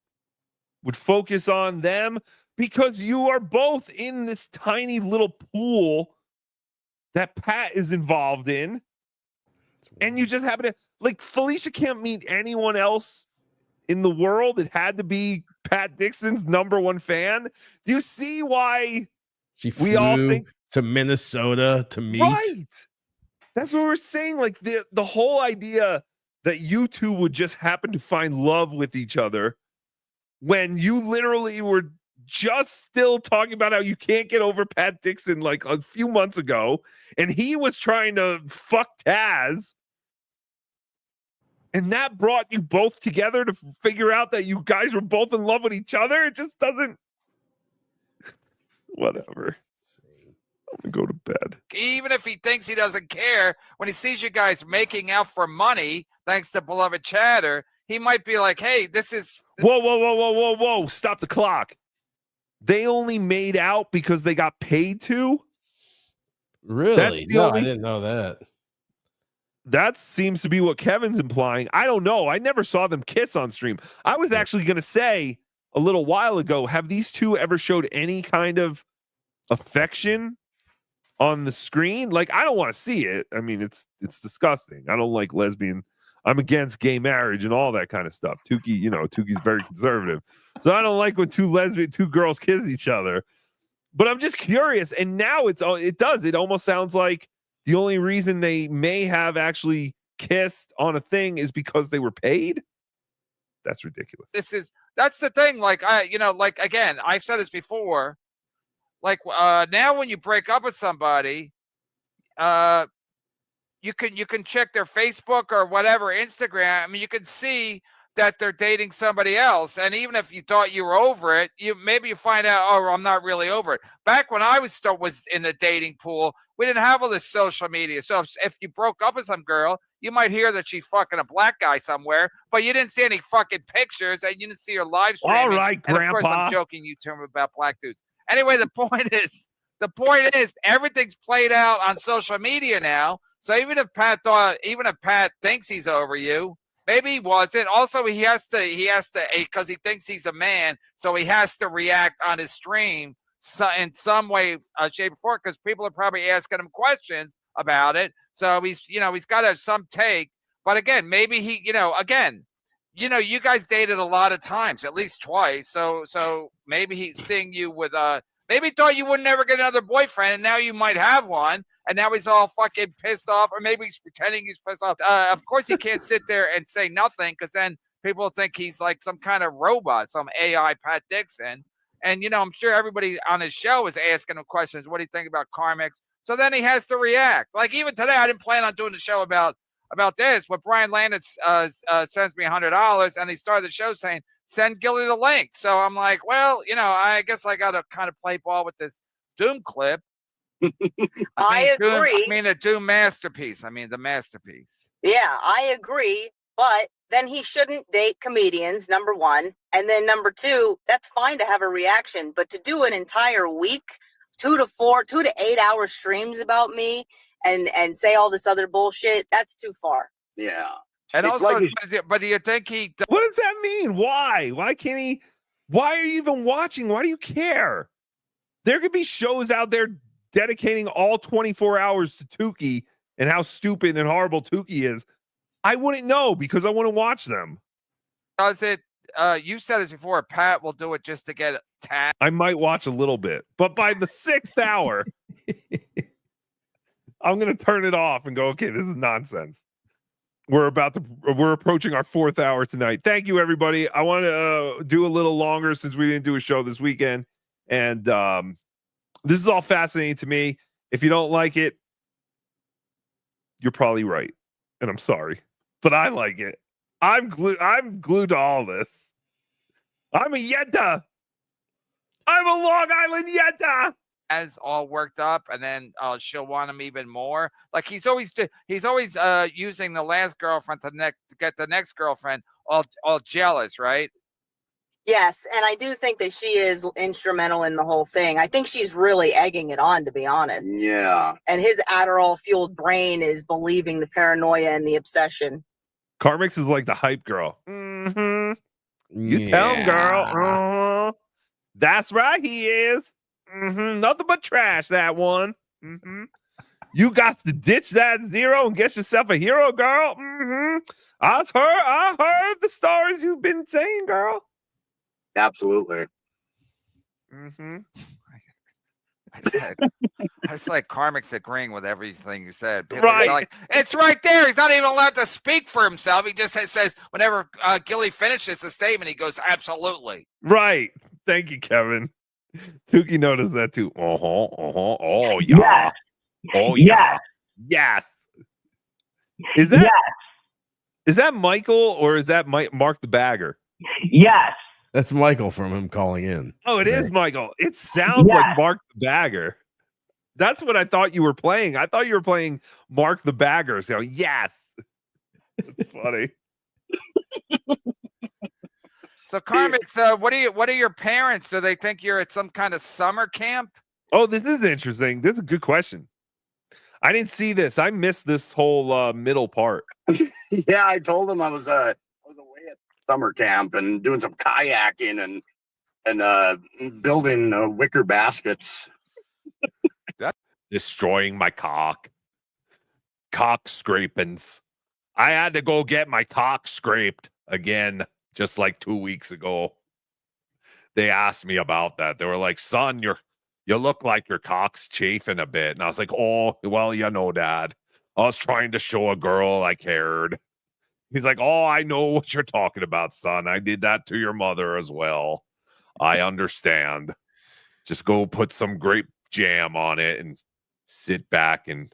Speaker 2: would focus on them because you are both in this tiny little pool that Pat is involved in. And you just happen to like Felicia can't meet anyone else in the world. It had to be Pat Dixon's #1 fan. Do you see why
Speaker 4: we all think to Minnesota to meet?
Speaker 2: Right. That's what we're saying. Like the whole idea that you two would just happen to find love with each other when you literally were just still talking about how you can't get over Pat Dixon like a few months ago, and he was trying to fuck Taz. And that brought you both together to figure out that you guys were both in love with each other. It just doesn't. Whatever. I'm gonna go to bed.
Speaker 13: Even if he thinks he doesn't care, when he sees you guys making out for money, thanks to beloved Chatter, he might be like, "Hey, this is."
Speaker 2: Whoa! Stop the clock. They only made out because they got paid to.
Speaker 4: Really? No, I didn't know that.
Speaker 2: That seems to be what Kevin's implying. I don't know. I never saw them kiss on stream. I was actually going to say a little while ago, have these two ever showed any kind of affection on the screen? Like, I don't want to see it. I mean, it's disgusting. I don't like lesbian. I'm against gay marriage and all that kind of stuff. Tookie's very conservative. So I don't like when two girls kiss each other. But I'm just curious. And now it almost sounds like the only reason they may have actually kissed on a thing is because they were paid. That's ridiculous.
Speaker 13: That's the thing. Like again, I've said this before. Like now when you break up with somebody, you can check their Facebook or whatever, Instagram. I mean, you can see that they're dating somebody else. And even if you thought you were over it, you find out, oh, I'm not really over it. Back when I was in the dating pool, we didn't have all this social media. So if you broke up with some girl, you might hear that she's fucking a black guy somewhere, but you didn't see any fucking pictures and you didn't see her live stream.
Speaker 2: All right,
Speaker 13: and
Speaker 2: Grandpa.
Speaker 13: Of course, I'm joking you term about black dudes. Anyway, the point is everything's played out on social media now. So even if Pat thinks he's over you, maybe he wasn't. Also, he has to, because he thinks he's a man, so he has to react on his stream in some way, shape, or form, because people are probably asking him questions about it. So he's got to have some take. But again, maybe you guys dated a lot of times, at least twice. So maybe he's seeing you with maybe he thought you would never get another boyfriend, and now you might have one. And now he's all fucking pissed off, or maybe he's pretending he's pissed off. Of course, he can't sit there and say nothing, because then people think he's like some kind of robot, some AI Pat Dixon. And, I'm sure everybody on his show is asking him questions. What do you think about Carmix? So then he has to react. Like even today, I didn't plan on doing the show about this, but Brian Landon sends me $100, and he started the show saying, send Gilly the link. So I'm like, well, I guess I got to kind of play ball with this Doom clip.
Speaker 14: I agree.
Speaker 13: The Doom masterpiece. The masterpiece.
Speaker 14: Yeah, I agree. But then he shouldn't date comedians, number one. And then number two, that's fine to have a reaction. But to do an entire week, 2 to 8 hour streams about me and say all this other bullshit, that's too far.
Speaker 5: Yeah.
Speaker 13: And
Speaker 5: It's
Speaker 13: also,
Speaker 5: like
Speaker 13: but do you think he...
Speaker 2: What does that mean? Why? Why can't he? Why are you even watching? Why do you care? There could be shows out there dedicating all 24 hours to Tookie and how stupid and horrible Tookie is. I wouldn't know because I wouldn't watch them.
Speaker 13: Does it? You said this before. Pat will do it just to get tagged.
Speaker 2: I might watch a little bit, but by the 6th hour, I'm going to turn it off and go, okay, this is nonsense. We're approaching our 4th hour tonight. Thank you, everybody. I want to do a little longer since we didn't do a show this weekend. And this is all fascinating to me. If you don't like it, you're probably right. And I'm sorry, but I like it. I'm glued to all this. I'm a Yenta. I'm a Long Island Yenta.
Speaker 13: As all worked up, and then she'll want him even more. Like he's always using the last girlfriend to get the next girlfriend all jealous, right?
Speaker 14: Yes, and I do think that she is instrumental in the whole thing. I think she's really egging it on, to be honest.
Speaker 5: Yeah.
Speaker 14: And his Adderall-fueled brain is believing the paranoia and the obsession.
Speaker 2: Carmix is like the hype girl. Mm-hmm. You tell him, girl. That's right, he is. Mm-hmm. Nothing but trash, that one. Mm-hmm. You got to ditch that zero and get yourself a hero, girl. Mm-hmm. I heard the stories you've been saying, girl.
Speaker 5: Absolutely.
Speaker 2: Mm-hmm.
Speaker 13: It's like Carmic's agreeing with everything you said. People
Speaker 2: Right.
Speaker 13: are like, it's right there. He's not even allowed to speak for himself. He just says whenever Gilly finishes a statement, he goes, absolutely.
Speaker 2: Right. Thank you, Kevin. Tookie noticed that too. Oh, yeah.
Speaker 15: Yes.
Speaker 2: Oh, yeah. Yes. Is that Michael or is that Mark the Bagger?
Speaker 15: Yes.
Speaker 4: That's Michael from him calling in.
Speaker 2: Oh, it is Michael. It sounds like Mark the Bagger. That's what I thought you were playing. I thought you were playing Mark the Bagger. So yes. That's funny.
Speaker 13: So Carmix, what are your parents? Do they think you're at some kind of summer camp?
Speaker 2: Oh, this is interesting. This is a good question. I didn't see this. I missed this whole middle part.
Speaker 5: Yeah, I told him I was away at summer camp and doing some kayaking and building wicker baskets.
Speaker 2: Destroying my cock scrapings. I had to go get my cock scraped again just like 2 weeks ago. They asked me about that. They were like, son, you look like your cock's chafing a bit. And I was like, oh, well, Dad, I was trying to show a girl I cared. He's like, oh, I know what you're talking about, son. I did that to your mother as well. I understand. Just go put some grape jam on it and sit back and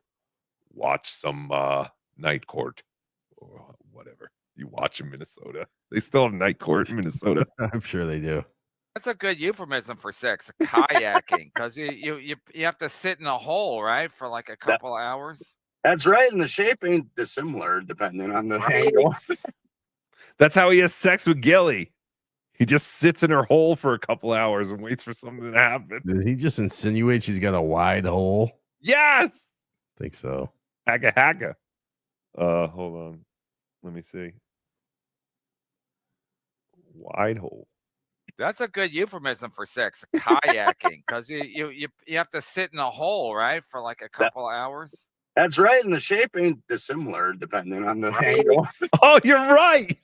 Speaker 2: watch some night court or whatever you watch in Minnesota. They still have night court in Minnesota.
Speaker 4: I'm sure they do.
Speaker 13: That's a good euphemism for sex, kayaking, because you have to sit in a hole, right, for like a couple hours.
Speaker 5: That's right, and the shape ain't dissimilar depending on the angle.
Speaker 2: That's how he has sex with Gilly. He just sits in her hole for a couple hours and waits for something to happen.
Speaker 4: Did he just insinuate she's got a wide hole?
Speaker 2: Yes.
Speaker 4: I think so.
Speaker 2: Hacka. Hold on. Let me see. Wide hole.
Speaker 13: That's a good euphemism for sex, kayaking, because you have to sit in a hole, right, for like a couple hours.
Speaker 5: That's right, and the shape ain't dissimilar depending on the angle.
Speaker 2: Oh, you're right.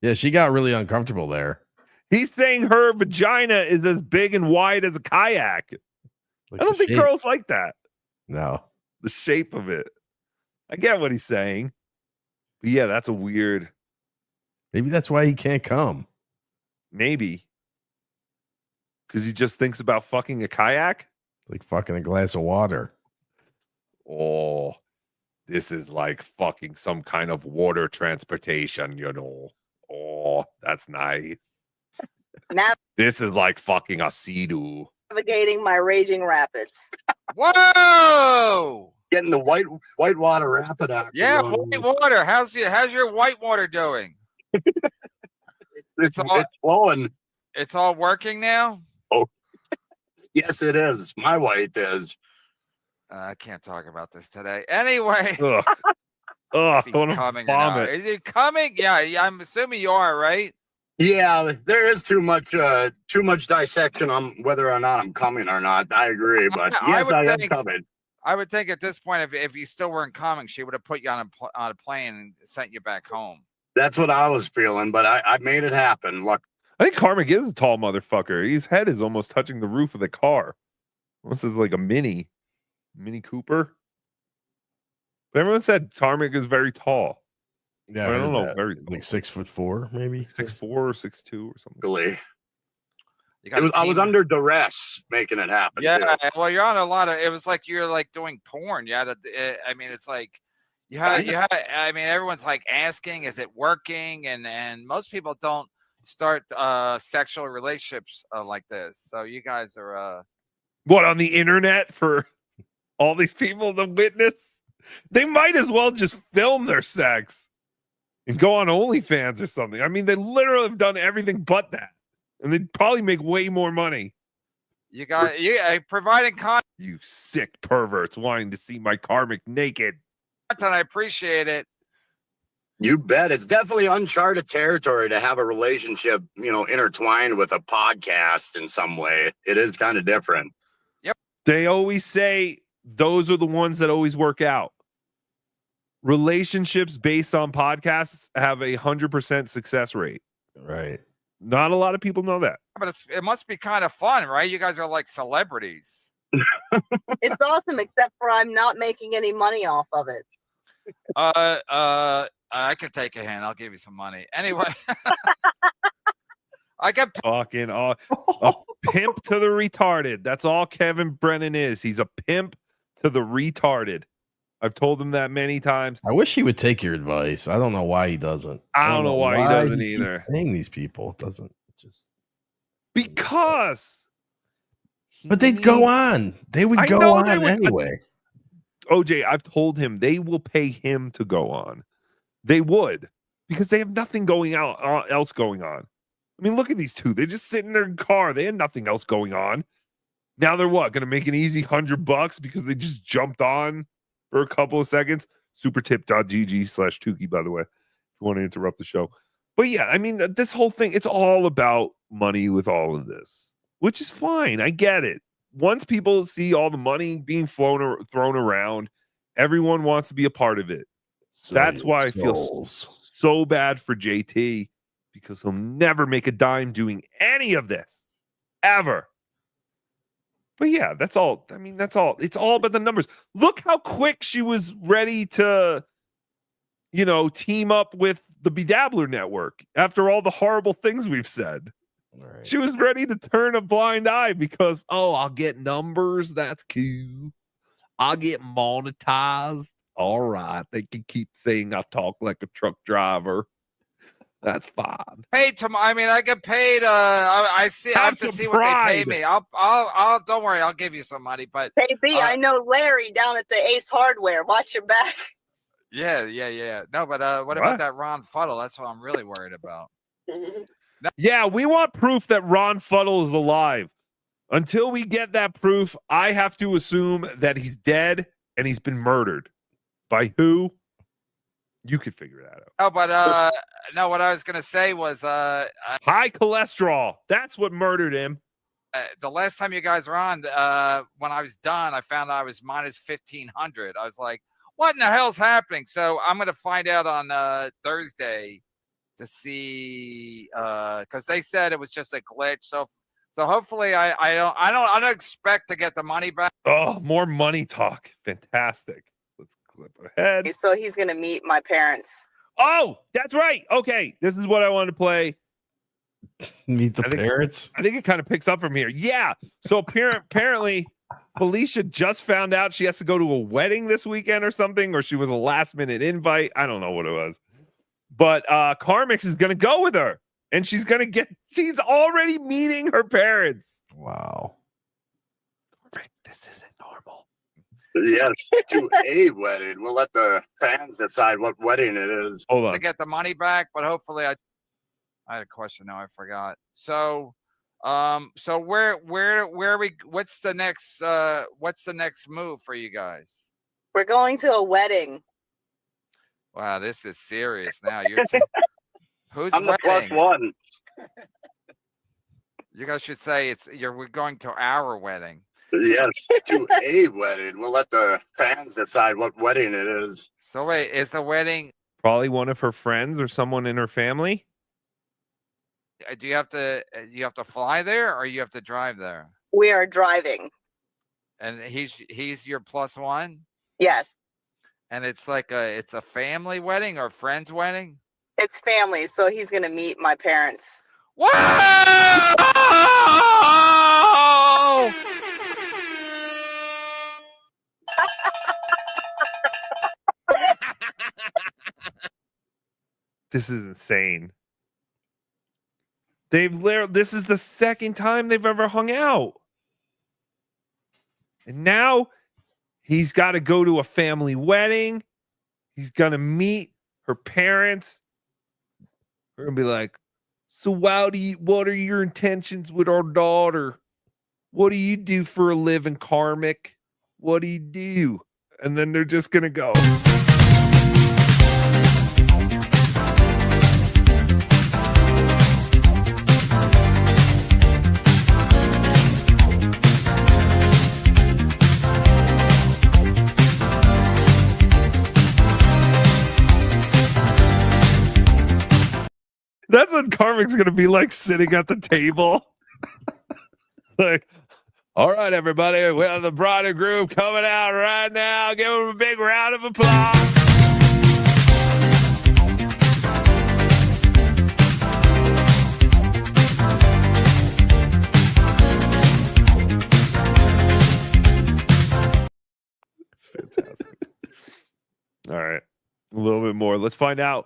Speaker 4: Yeah, she got really uncomfortable there.
Speaker 2: He's saying her vagina is as big and wide as a kayak.
Speaker 4: Like
Speaker 2: I don't think
Speaker 4: shape.
Speaker 2: girls like that.
Speaker 4: No.
Speaker 2: The shape of it. I get what he's saying. But yeah, that's a weird.
Speaker 4: Maybe that's why he can't come.
Speaker 2: Maybe. Because he just thinks about fucking a kayak?
Speaker 4: Like fucking a glass of water.
Speaker 2: Oh, this is like fucking some kind of water transportation, you know. Oh, that's nice. This is like fucking a sea-doo.
Speaker 14: Navigating my raging rapids.
Speaker 13: Whoa!
Speaker 5: Getting the white water rapid action.
Speaker 13: Yeah,
Speaker 5: going on.
Speaker 13: white water. How's your white water doing?
Speaker 5: It's flowing.
Speaker 13: It's all working now.
Speaker 5: Oh, yes, it is. My white is.
Speaker 13: I can't talk about this today. Anyway,
Speaker 2: Ugh.
Speaker 13: if he's
Speaker 2: I wanna
Speaker 13: coming or not.
Speaker 2: vomit.
Speaker 13: Is he coming? Yeah, I'm assuming you are, right?
Speaker 5: Yeah, there is too much dissection on whether or not I'm coming or not. I agree, but yes, I am coming.
Speaker 13: I would think at this point, if you still weren't coming, she would have put you on a plane and sent you back home.
Speaker 5: That's what I was feeling, but I made it happen. Look,
Speaker 2: I think Carmack is a tall motherfucker. His head is almost touching the roof of the car. This is like a Mini Cooper. But everyone said Carmack is very tall.
Speaker 4: Yeah,
Speaker 2: But I don't know.
Speaker 4: that.
Speaker 2: Very
Speaker 4: Like 6'4", maybe
Speaker 2: 6'4" or 6'2" or something.
Speaker 5: I was under duress making it happen.
Speaker 13: Yeah,
Speaker 5: too.
Speaker 13: well, you're on a lot of. It was like you're like doing porn. You had to. I mean, it's like you had. I mean, everyone's like asking, "Is it working?" And most people don't start sexual relationships like this. So you guys are.
Speaker 2: What, on the internet for all these people to witness? They might as well just film their sex and go on OnlyFans or something. I mean, they literally have done everything but that. And they'd probably make way more money.
Speaker 13: You got providing content.
Speaker 2: You sick perverts wanting to see my Carmack naked.
Speaker 13: I appreciate it.
Speaker 5: You bet. It's definitely uncharted territory to have a relationship, intertwined with a podcast in some way. It is kind of different.
Speaker 13: Yep.
Speaker 2: They always say those are the ones that always work out. Relationships based on podcasts have 100% success rate.
Speaker 4: Right.
Speaker 2: Not a lot of people know that.
Speaker 13: But it must be kind of fun, right? You guys are like celebrities.
Speaker 14: It's awesome, except for I'm not making any money off of it.
Speaker 13: I could take a hand. I'll give you some money. Anyway, I got
Speaker 2: talking a pimp to the retarded. That's all Kevin Brennan is. He's a pimp to the retarded. I've told him that many times.
Speaker 4: I wish he would take your advice. I don't know why he doesn't.
Speaker 2: I don't know why he doesn't
Speaker 4: keeps
Speaker 2: either.
Speaker 4: Paying these people doesn't just
Speaker 2: because.
Speaker 4: But they'd go on. They would go on anyway.
Speaker 2: OJ, I've told him they will pay him to go on. They would, because they have nothing else going on. I mean, look at these two. They just sit in their car. They had nothing else going on. Now they're what? Going to make an easy $100 because they just jumped on for a couple of seconds. Supertip.gg/Tookie, by the way, if you want to interrupt the show. But yeah, I mean, this whole thing, it's all about money with all of this, which is fine. I get it. Once people see all the money being thrown around, everyone wants to be a part of it. That's why I feel so bad for JT, because he'll never make a dime doing any of this ever. But yeah, that's all. I mean, that's all. It's all about the numbers. Look how quick she was ready to, team up with the Bedabbler Network after all the horrible things we've said.
Speaker 4: Right.
Speaker 2: She was ready to turn a blind eye because, I'll get numbers. That's cool. I'll get monetized. All right. They can keep saying I talk like a truck driver. That's fine.
Speaker 13: Paid tomorrow. I mean, I get paid. I have to see what they pay me. I'll. Don't worry. I'll give you some money. But
Speaker 14: Hey B, I know Larry down at the Ace Hardware. Watch your back.
Speaker 13: yeah. No, but what about that Ron Fuddle? That's what I'm really worried about.
Speaker 2: Yeah, we want proof that Ron Fuddle is alive. Until we get that proof, I have to assume that he's dead and he's been murdered. By who? You could figure that out.
Speaker 13: Oh, but no, what I was gonna say was
Speaker 2: high cholesterol. That's what murdered him.
Speaker 13: The last time you guys were on, when I was done, I found out I was minus 1,500. I was like, what in the hell's happening? So I'm gonna find out on Thursday to see because they said it was just a glitch. So hopefully I don't expect to get the money back.
Speaker 2: Oh, more money talk. Fantastic. Let's clip ahead.
Speaker 14: So he's gonna meet my parents.
Speaker 2: Oh, that's right. Okay, this is what I wanted to play.
Speaker 4: Meet the parents.
Speaker 2: I think it kind of picks up from here. Yeah. So apparently, Felicia just found out she has to go to a wedding this weekend or something, or she was a last minute invite. I don't know what it was, but Carmix is gonna go with her, and she's already meeting her parents.
Speaker 4: Wow.
Speaker 2: This isn't normal.
Speaker 5: Yes, to a wedding. We'll let the fans decide what wedding it is.
Speaker 2: Hold on.
Speaker 13: To get the money back, but hopefully I had a question now, I forgot. So where we what's the next move for you guys?
Speaker 14: We're going to a wedding.
Speaker 13: Wow, this is serious now. Who's
Speaker 5: I'm the
Speaker 13: wedding?
Speaker 5: +1.
Speaker 13: You guys should say we're going to our wedding.
Speaker 5: Yes, to a wedding. We'll let the fans decide what wedding it is.
Speaker 13: So wait, is the wedding
Speaker 2: Probably one of her friends or someone in her family.
Speaker 13: do you have to fly there or you have to drive there?
Speaker 14: We are driving.
Speaker 13: And he's your +1?
Speaker 14: Yes.
Speaker 13: And it's like it's a family wedding or friend's wedding?
Speaker 14: It's family, so he's gonna meet my parents.
Speaker 13: Whoa!
Speaker 2: This is insane. This is the second time they've ever hung out. And now he's got to go to a family wedding. He's going to meet her parents. They're going to be like, so what are your intentions with our daughter? What do you do for a living, Karmic? What do you do? And then they're just going to go. That's what Karmic's gonna be like sitting at the table. Like, all right, everybody, we have the bride and groom coming out right now. Give them a big round of applause. It's fantastic. All right, a little bit more. Let's find out.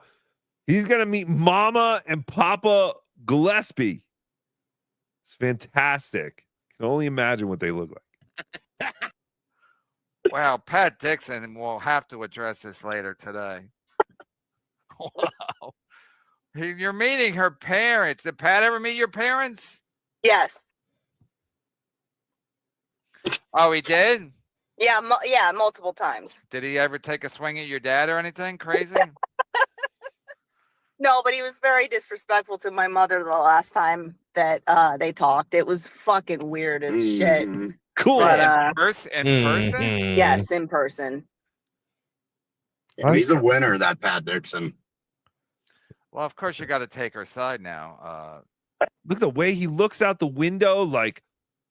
Speaker 2: He's going to meet Mama and Papa Gillespie. It's fantastic. Can only imagine what they look like.
Speaker 13: Wow, Pat Dixon will have to address this later today. Wow. You're meeting her parents. Did Pat ever meet your parents?
Speaker 14: Yes.
Speaker 13: Oh, he did?
Speaker 14: Yeah, multiple times.
Speaker 13: Did he ever take a swing at your dad or anything crazy?
Speaker 14: No, but he was very disrespectful to my mother the last time that they talked. It was fucking weird as shit.
Speaker 2: Cool.
Speaker 14: But,
Speaker 13: In person?
Speaker 14: Yes, in person.
Speaker 5: He's a winner, that Pat Dixon.
Speaker 13: Well, of course you got to take her side now.
Speaker 2: Look at the way he looks out the window like,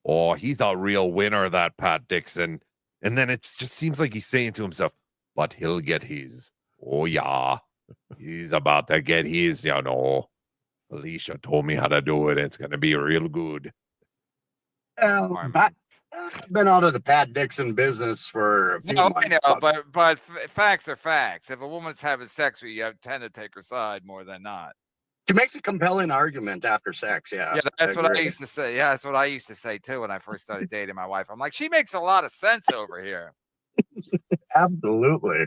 Speaker 2: oh, he's a real winner, that Pat Dixon. And then it just seems like he's saying to himself, but he'll get his. Oh, yeah. He's about to get his, you know. Alicia told me how to do it. It's going to be real good.
Speaker 17: Pat
Speaker 5: I've been out of the Pat Dixon business for a few
Speaker 13: No,
Speaker 5: months.
Speaker 13: I know, but facts are facts. If a woman's having sex with you, you tend to take her side more than not.
Speaker 5: She makes a compelling argument after sex. Yeah.
Speaker 13: Yeah, that's what I
Speaker 5: agree.
Speaker 13: used to say. Yeah, that's what I used to say too when I first started dating my wife. I'm like, she makes a lot of sense over here.
Speaker 5: Absolutely.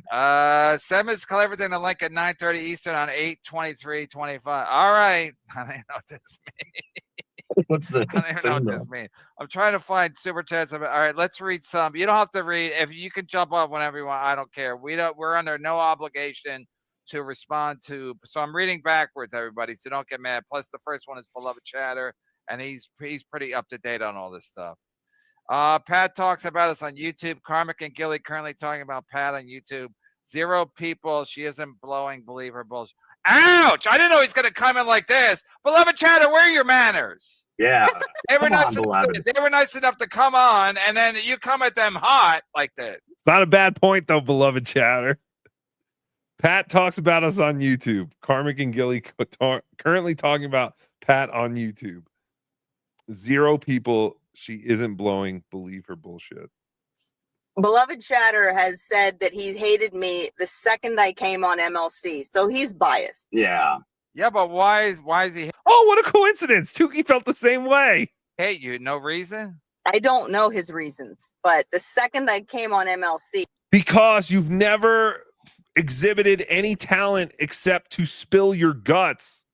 Speaker 13: Send Ms. Cleverton a link at 9:30 Eastern on 8/23/25. All right. I don't know what this means.
Speaker 5: What's the?
Speaker 13: I don't even know what this means. I'm trying to find super chats. All right, let's read some. You don't have to read. If you can jump off whenever you want, I don't care. We're under no obligation to respond to. So I'm reading backwards, everybody. So don't get mad. Plus, the first one is Beloved Chatter, and he's pretty up to date on all this stuff. Pat talks about us on YouTube. Karmic and Gilly currently talking about Pat on YouTube. 0 people. She isn't blowing. Believe her bullshit. Ouch! I didn't know he's going to come in like this. Beloved Chatter, where are your manners?
Speaker 5: Yeah.
Speaker 13: They were nice enough to come on, and then you come at them hot like that.
Speaker 2: It's not a bad point, though, Beloved Chatter. Pat talks about us on YouTube. Karmic and Gilly currently talking about Pat on YouTube. 0 people. She isn't blowing. Believe her bullshit.
Speaker 14: Beloved Chatter has said that he hated me the second I came on MLC, so he's biased.
Speaker 5: Yeah.
Speaker 13: Yeah, but why is he
Speaker 2: Oh, what a coincidence. Tookie felt the same way.
Speaker 13: hate you? No reason?
Speaker 14: I don't know his reasons, but the second I came on MLC,
Speaker 2: Because you've never exhibited any talent except to spill your guts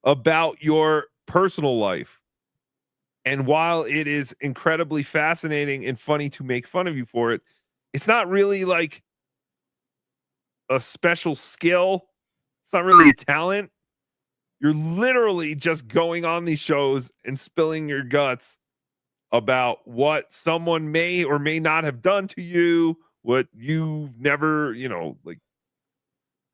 Speaker 2: about your personal life. And while it is incredibly fascinating and funny to make fun of you for it, it's not really like a special skill. It's not really a talent. You're literally just going on these shows and spilling your guts about what someone may or may not have done to you, what you've never, like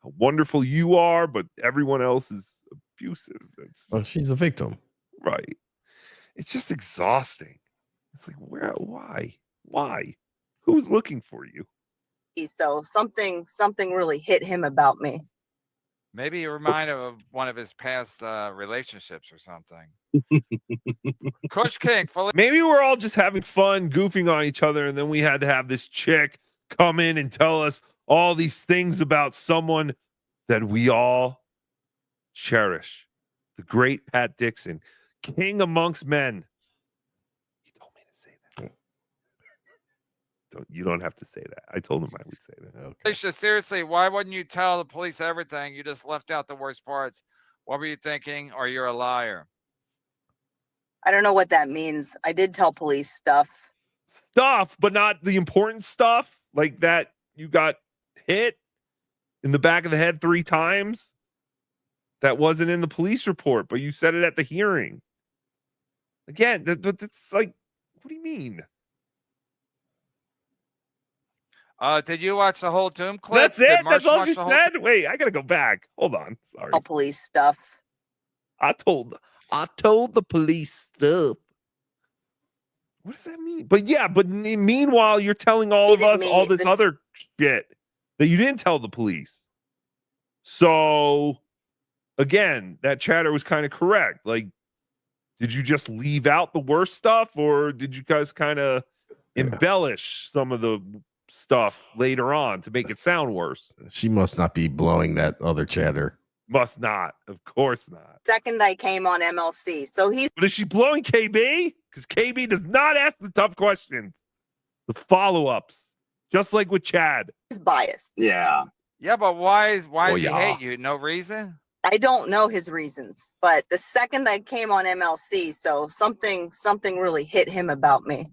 Speaker 2: how wonderful you are, but everyone else is abusive.
Speaker 4: Well, she's a victim.
Speaker 2: Right. It's just exhausting. It's like, why? Who's looking for you?
Speaker 14: so something really hit him about me.
Speaker 13: Maybe you remind him of one of his past relationships or something. Kush King,
Speaker 2: Maybe we're all just having fun, goofing on each other, and then we had to have this chick come in and tell us all these things about someone that we all cherish. The great Pat Dixon. King amongst men. He told me to say that. You don't have to say that. I told him I would say that. Okay.
Speaker 13: Alicia, seriously, why wouldn't you tell the police everything? You just left out the worst parts. What were you thinking? Or you're a liar?
Speaker 14: I don't know what that means. I did tell police stuff.
Speaker 2: Stuff, but not the important stuff, like that you got hit in the back of the head 3 times. That wasn't in the police report, but you said it at the hearing. Again, that's like, what do you mean?
Speaker 13: Did you watch the whole Doom clip?
Speaker 2: That's it? That's all she said? Wait, I gotta go back. Hold on. Sorry.
Speaker 14: All police stuff.
Speaker 2: I told the police stuff. What does that mean? But yeah, meanwhile, you're telling all of us all this other shit that you didn't tell the police. So again, that chatter was kind of correct. Like, did you just leave out the worst stuff, or did you guys kind of embellish some of the stuff later on to make it sound worse?
Speaker 4: She must not be blowing that other chatter.
Speaker 2: Must not. Of course not.
Speaker 14: Second I came on MLC, so he's.
Speaker 2: But is she blowing KB? Because KB does not ask the tough questions, the follow-ups, just like with Chad.
Speaker 14: He's biased.
Speaker 5: Yeah.
Speaker 13: Yeah, but why does he hate you? No reason?
Speaker 14: I don't know his reasons, but the second I came on MLC, so something really hit him about me.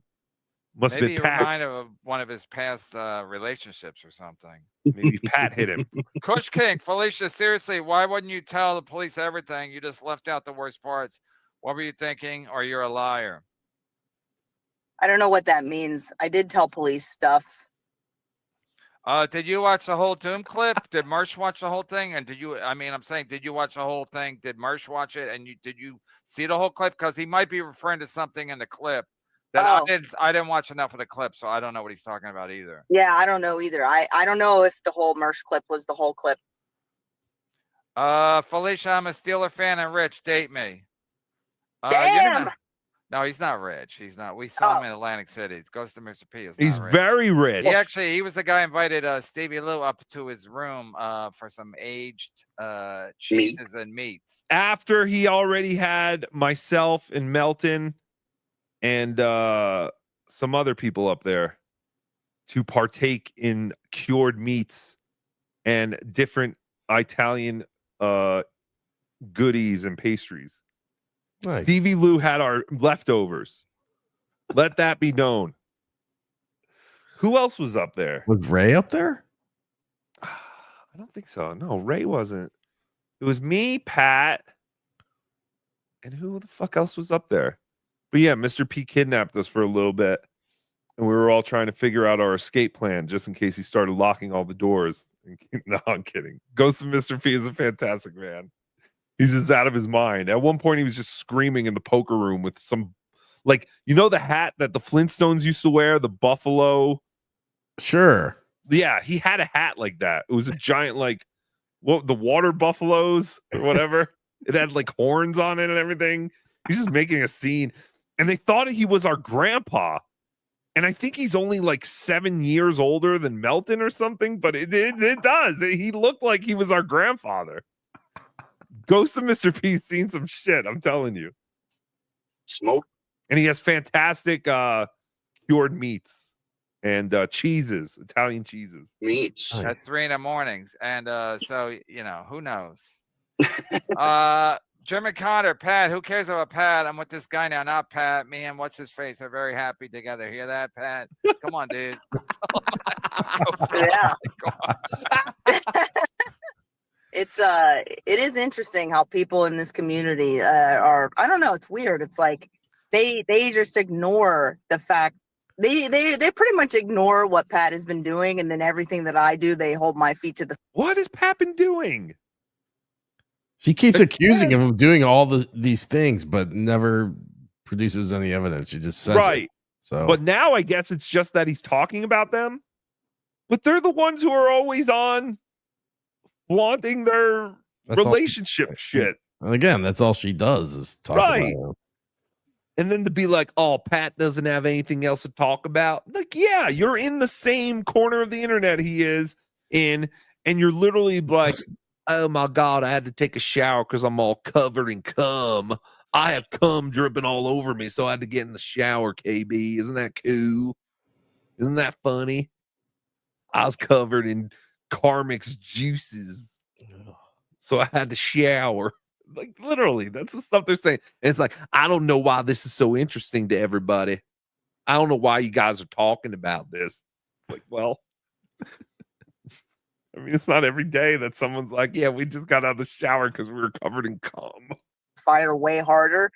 Speaker 13: Maybe you remind him of one of his past relationships or something.
Speaker 2: Maybe Pat hit him.
Speaker 13: Kush King, Felicia, seriously, why wouldn't you tell the police everything? You just left out the worst parts. What were you thinking? Or you're a liar?
Speaker 14: I don't know what that means. I did tell police stuff.
Speaker 13: Did you watch the whole Doom clip? Did Mersh watch the whole thing? And did you watch the whole thing? Did Mersh watch it? And did you see the whole clip? Because he might be referring to something in the clip that I didn't watch enough of the clip, so I don't know what he's talking about either.
Speaker 14: Yeah, I don't know either. I don't know if the whole Mersh clip was the whole clip.
Speaker 13: Felicia, I'm a Steeler fan, and Rich, date me.
Speaker 14: Damn!
Speaker 13: No, he's not rich. He's not. We saw him in Atlantic City. Goes to Mr. P. Is
Speaker 2: He's
Speaker 13: not rich.
Speaker 2: very rich.
Speaker 13: He was the guy invited Stevie Lou up to his room for some aged cheeses and meats.
Speaker 2: After he already had myself and Melton and some other people up there to partake in cured meats and different Italian goodies and pastries.
Speaker 4: Nice.
Speaker 2: Stevie Lou had our leftovers. Let that be known. Who else was up there?
Speaker 4: Was Ray up there?
Speaker 2: I don't think so. No, Ray wasn't. It was me, Pat, and who the fuck else was up there? But yeah, Mr. P kidnapped us for a little bit, and we were all trying to figure out our escape plan just in case he started locking all the doors. No, I'm kidding. Ghost of Mr. P is a fantastic man. He's just out of his mind. At one point, he was just screaming in the poker room with some, like, you know, the hat that the Flintstones used to wear, the buffalo.
Speaker 4: Sure.
Speaker 2: Yeah, he had a hat like that. It was a giant, like, what, the water buffaloes or whatever. It had like horns on it and everything. He's just making a scene, and they thought he was our grandpa. And I think he's only like 7 years older than Melton or something, but it does. He looked like he was our grandfather. Ghost of Mr. P's seen some shit, I'm telling you.
Speaker 5: Smoke.
Speaker 2: And he has fantastic cured meats and cheeses, Italian cheeses.
Speaker 5: Meats.
Speaker 13: At 3 in the mornings. And so, you know, who knows? Jim Connor, Pat, who cares about Pat? I'm with this guy now, not Pat. Me and what's his face are very happy together. Hear that, Pat? Come on, dude.
Speaker 14: Yeah. It is interesting how people in this community are, I don't know, it's weird. It's like they just ignore the fact they pretty much ignore what Pat has been doing, and then everything that I do, they hold my feet to the.
Speaker 2: What has Pat been doing?
Speaker 4: She keeps accusing him of doing all these things, but never produces any evidence. She just says
Speaker 2: right.
Speaker 4: it. So,
Speaker 2: but now I guess it's just that he's talking about them. But they're the ones who are always on flaunting their relationship shit.
Speaker 4: And again, that's all she does is talk about him.
Speaker 2: And then to be like, oh, Pat doesn't have anything else to talk about. Like, yeah, you're in the same corner of the internet he is in, and you're literally like, oh my God, I had to take a shower because I'm all covered in cum. I have cum dripping all over me, so I had to get in the shower, KB. Isn't that cool? Isn't that funny? I was covered in Karmic's juices, so I had to shower. Like, literally, that's the stuff they're saying. And it's like, I don't know why this is so interesting to everybody. I don't know why you guys are talking about this. Like, well, I mean, it's not every day that someone's like, yeah, we just got out of the shower because we were covered in cum.
Speaker 14: Fire way harder.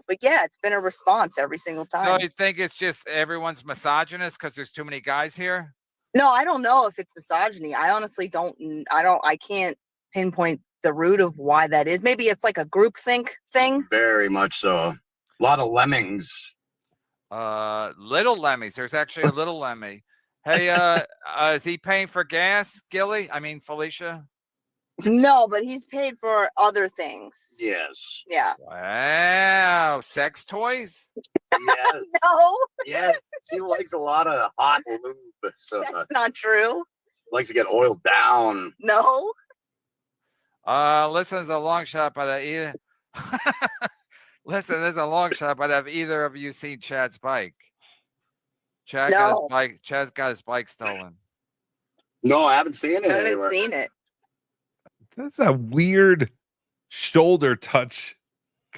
Speaker 14: But yeah, it's been a response every single time.
Speaker 13: So you think it's just everyone's misogynist because there's too many guys here?
Speaker 14: No, I don't know if it's misogyny. I honestly don't. I can't pinpoint the root of why that is. Maybe it's like a groupthink thing.
Speaker 5: Very much so. A lot of lemmings.
Speaker 13: Little lemmies. There's actually a little lemmy. Hey, is he paying for gas, Gilly? I mean, Felicia?
Speaker 14: No, but he's paid for other things.
Speaker 5: Yes.
Speaker 14: Yeah.
Speaker 13: Wow. Sex toys?
Speaker 5: Yes.
Speaker 14: No.
Speaker 5: Yes. She likes a lot of hot lube. So
Speaker 14: That's not true.
Speaker 5: likes to get oiled down.
Speaker 14: No.
Speaker 13: Listen, there's a long shot, but listen, there's a long shot, but have either of you seen Chad's bike? Chad got his bike. Chad's got his bike stolen.
Speaker 5: No, I haven't seen it.
Speaker 14: I haven't seen it.
Speaker 2: That's a weird shoulder touch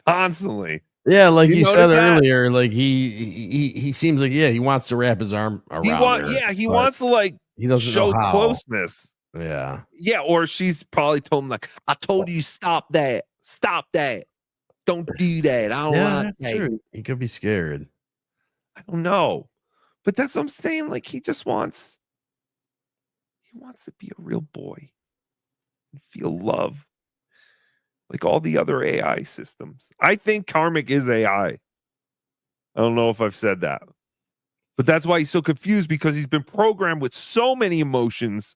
Speaker 2: constantly.
Speaker 4: Yeah, like you said
Speaker 2: notice that?
Speaker 4: earlier, like he seems like he wants to wrap his arm around her.
Speaker 2: He wants to like
Speaker 4: he doesn't
Speaker 2: show
Speaker 4: know how.
Speaker 2: closeness.
Speaker 4: Yeah.
Speaker 2: Yeah, or she's probably told him like, I told you stop that. Don't do that. I don't like
Speaker 4: That's
Speaker 2: that.
Speaker 4: true. He could be scared.
Speaker 2: I don't know. But that's what I'm saying. Like he wants to be a real boy and feel love. Like all the other AI systems. I think Karmic is AI. I don't know if I've said that. But that's why he's so confused, because he's been programmed with so many emotions.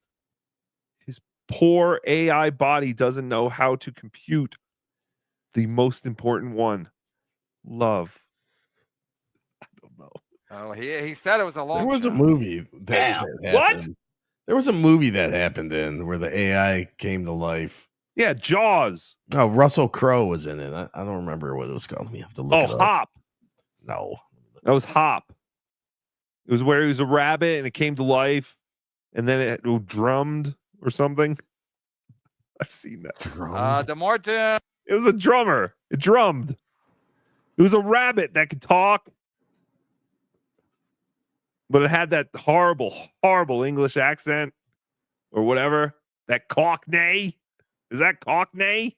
Speaker 2: His poor AI body doesn't know how to compute the most important one, love.
Speaker 13: Oh, he said it was a long.
Speaker 4: There was a
Speaker 13: shot.
Speaker 4: movie that,
Speaker 2: Damn.
Speaker 4: that
Speaker 2: What?
Speaker 4: happened. There was a movie that happened in where the AI came to life.
Speaker 2: Yeah, Jaws.
Speaker 4: Oh, Russell Crowe was in it. I don't remember what it was called. We have to look
Speaker 2: Oh,
Speaker 4: it up.
Speaker 2: Hop.
Speaker 4: No.
Speaker 2: That was Hop. It was where he was a rabbit and it came to life, and then it drummed or something. I've seen that.
Speaker 13: The Morton.
Speaker 2: It was a drummer. It drummed. It was a rabbit that could talk, but it had that horrible, horrible English accent or whatever. That Cockney. Is that Cockney?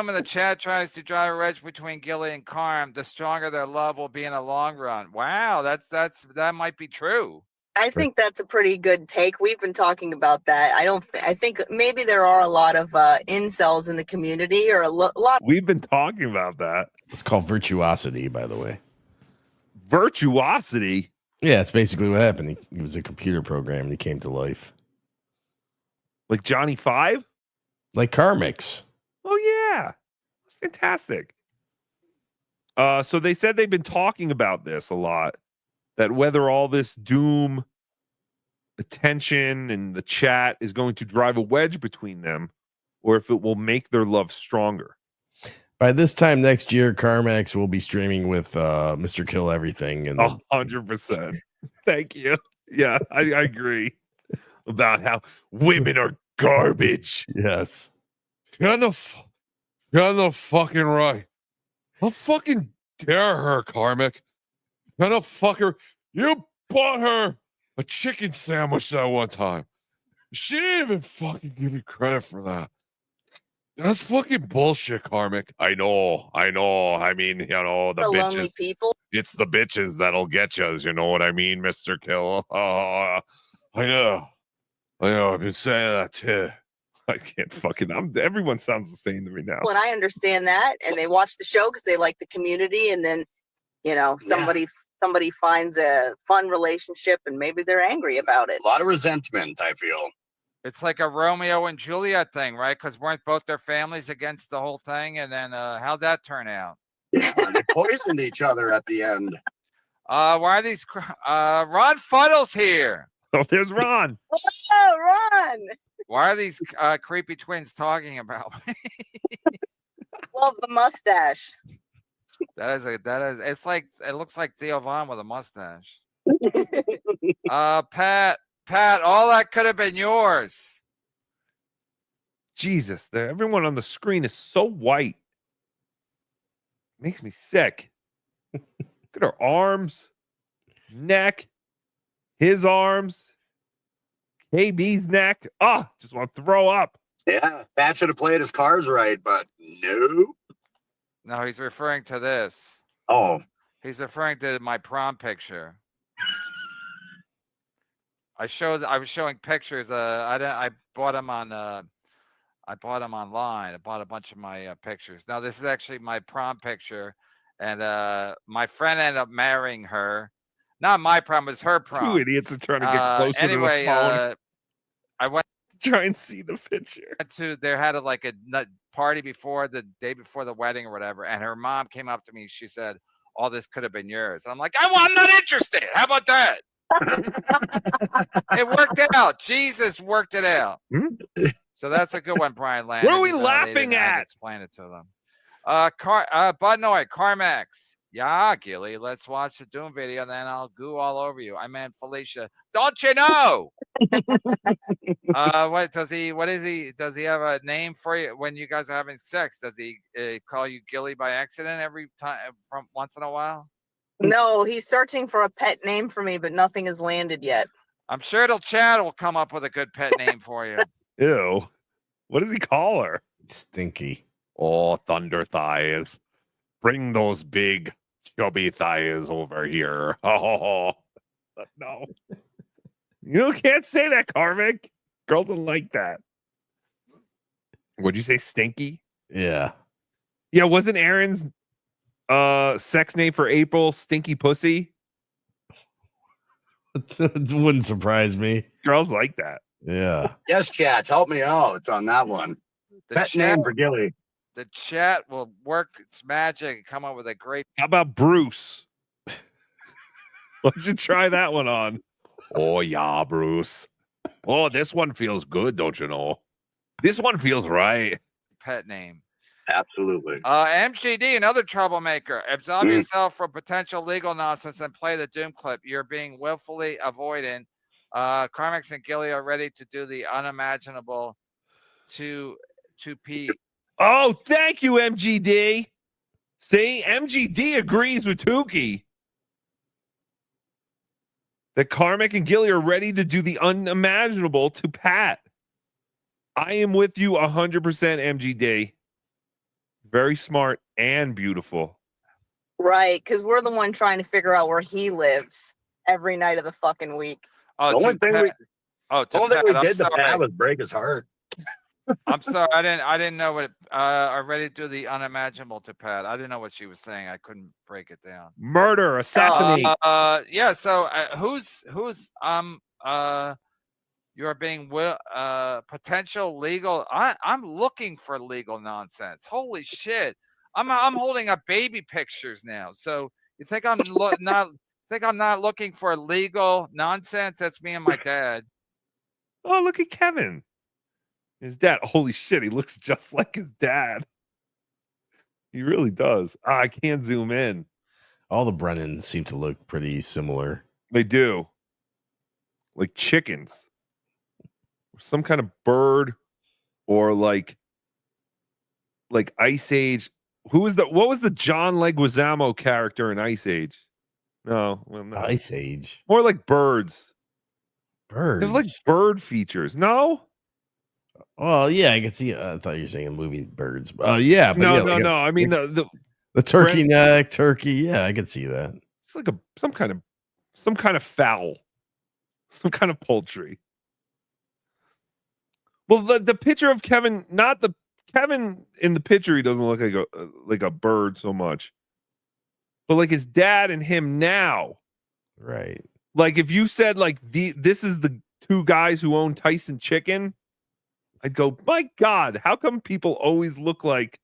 Speaker 13: Some of the chat tries to drive a wedge between Gilly and Carm. The stronger their love will be in the long run. Wow, that might be true.
Speaker 14: I think that's a pretty good take. We've been talking about that. I think maybe there are a lot of incels in the community, or a lot.
Speaker 2: We've been talking about that.
Speaker 4: It's called virtuosity, by the way.
Speaker 2: Virtuosity?
Speaker 4: Yeah, it's basically what happened. He was a computer program and he came to life.
Speaker 2: Like Johnny Five?
Speaker 4: Like Carmix.
Speaker 2: Oh, yeah. It's fantastic. So they said they've been talking about this a lot, that whether all this doom attention and the chat is going to drive a wedge between them, or if it will make their love stronger.
Speaker 4: By this time next year, Carmax will be streaming with Mr. Kill Everything. And
Speaker 2: 100%. Thank you. Yeah, I agree about how women are garbage.
Speaker 4: Yes.
Speaker 1: You're no fucking right. How fucking dare her, Karmic? You're no fucker. You bought her a chicken sandwich that one time. She didn't even fucking give you credit for that. That's fucking bullshit, Karmic. I know. I mean, the
Speaker 14: lonely
Speaker 1: bitches.
Speaker 14: people.
Speaker 1: It's the bitches that'll get you, you know what I mean, Mr. Kill. I know. I've been saying that too. I can't fucking. Everyone sounds the same to me now.
Speaker 14: And I understand that, and they watch the show because they like the community, and then somebody finds a fun relationship, and maybe they're angry about it.
Speaker 5: A lot of resentment, I feel.
Speaker 13: It's like a Romeo and Juliet thing, right? Because weren't both their families against the whole thing? And then how'd that turn out?
Speaker 5: They poisoned each other at the end.
Speaker 13: Why are these? Ron Fuddle's here.
Speaker 2: Oh, there's Ron.
Speaker 14: Oh, Ron.
Speaker 13: Why are these creepy twins talking about me?
Speaker 14: Love the mustache.
Speaker 13: That is. It's like it looks like Theo Vaughn with a mustache. Pat, all that could have been yours.
Speaker 2: Jesus, everyone on the screen is so white. Makes me sick. Look at her arms, neck, his arms, KB's neck. Just want to throw up.
Speaker 5: Yeah, Pat should have played his cards right, but no.
Speaker 13: No, he's referring to this.
Speaker 5: Oh.
Speaker 13: He's referring to my prom picture. I was showing pictures. I bought them on. I bought them online. I bought a bunch of my pictures. Now this is actually my prom picture, and my friend ended up marrying her. Not my prom, it was her prom.
Speaker 2: Two idiots are trying to get closer to the phone.
Speaker 13: I went
Speaker 2: to try and see the picture.
Speaker 13: They had a party the day before the wedding or whatever, and her mom came up to me. She said, "All this could have been yours." I'm like, I'm not interested. How about that? It worked out. Jesus worked it out. So that's a good one, Brian Land.
Speaker 2: What are we laughing at?
Speaker 13: Explain it to them. Bud Noy, Carmax. Yeah, Gilly, let's watch the Doom video, and then I'll goo all over you. I meant Felicia. Don't you know? What is he? Does he have a name for you when you guys are having sex? Does he call you Gilly by accident every time, from once in a while?
Speaker 14: No, he's searching for a pet name for me, but nothing has landed yet.
Speaker 13: I'm sure Chad will come up with a good pet name for you.
Speaker 2: Ew. What does he call her?
Speaker 4: Stinky.
Speaker 1: Oh, thunder thighs. Bring those big chubby thighs over here. Oh,
Speaker 2: no. You can't say that, Karmic. Girls don't like that. What'd you say, stinky?
Speaker 4: Yeah.
Speaker 2: Yeah, wasn't Aaron's sex name for April Stinky Pussy?
Speaker 4: It wouldn't surprise me.
Speaker 2: Girls like that.
Speaker 4: Yeah.
Speaker 5: Yes, chat. Help me out on that one. Pet name for Gilly.
Speaker 13: The chat will work its magic and come up with a great.
Speaker 2: How about Bruce? Why don't you try that one on? Oh yeah, Bruce. Oh, this one feels good, don't you know? This one feels right.
Speaker 13: Pet name.
Speaker 17: Absolutely.
Speaker 13: MGD, another troublemaker. Absolve yourself from potential legal nonsense and play the Doom clip. You're being willfully avoidant. Carmix and Gilly are ready to do the unimaginable to Pete.
Speaker 2: Oh, thank you, MGD. See, MGD agrees with Tookie that Carmick and Gilly are ready to do the unimaginable to Pat. I am with you 100%, MGD. Very smart and beautiful.
Speaker 14: Right, because we're the one trying to figure out where he lives every night of the fucking week.
Speaker 13: Oh,
Speaker 17: The only thing we did to
Speaker 13: sorry.
Speaker 17: Pat was break his heart.
Speaker 13: I'm sorry. I didn't know what are ready to do the unimaginable to Pat. I didn't know what she was saying. I couldn't break it down.
Speaker 2: Murder, assassinate.
Speaker 13: Yeah. So who's you're being potential legal. I'm looking for legal nonsense. Holy shit. I'm holding up baby pictures now. So you think I'm not looking for legal nonsense? That's me and my dad.
Speaker 2: Oh, look at Kevin. His dad. Holy shit, he looks just like his dad. He really does. I can't zoom in.
Speaker 4: All the Brennans seem to look pretty similar.
Speaker 2: They do. Like chickens. Some kind of bird or like Ice Age. What was the John Leguizamo character in Ice Age? No, well, no.
Speaker 4: Ice Age.
Speaker 2: More like birds.
Speaker 4: Birds.
Speaker 2: They have like bird features. No?
Speaker 4: Well, yeah, I could see. I thought you were saying a movie Birds. Yeah, but
Speaker 2: no. I mean
Speaker 4: the turkey neck, turkey. Yeah, I could see that.
Speaker 2: It's like some kind of fowl, some kind of poultry. Well, the picture of Kevin, not the Kevin in the picture, he doesn't look like a bird so much, but like his dad and him now,
Speaker 4: right?
Speaker 2: Like if you said like this is the two guys who own Tyson Chicken, I'd go, my God, how come people always look like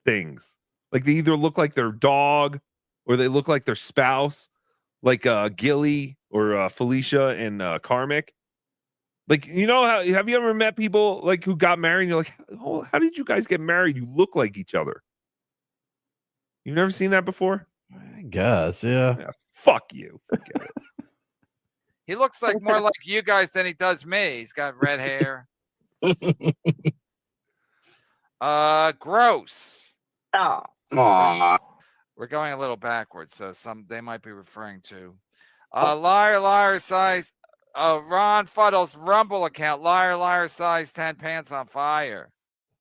Speaker 2: things? Like they either look like their dog or they look like their spouse, like Gilly or Felicia and Carmick. Like, you know, have you ever met people like who got married and you're like, oh, how did you guys get married? You look like each other. You've never seen that before?
Speaker 4: I guess, yeah.
Speaker 2: Fuck you. Forget it.
Speaker 13: He looks like more like you guys than he does me. He's got red hair. Gross.
Speaker 14: Oh.
Speaker 17: Aww.
Speaker 13: We're going a little backwards, so they might be referring to liar size. Ron Fuddle's Rumble account. Liar size 10 pants on fire.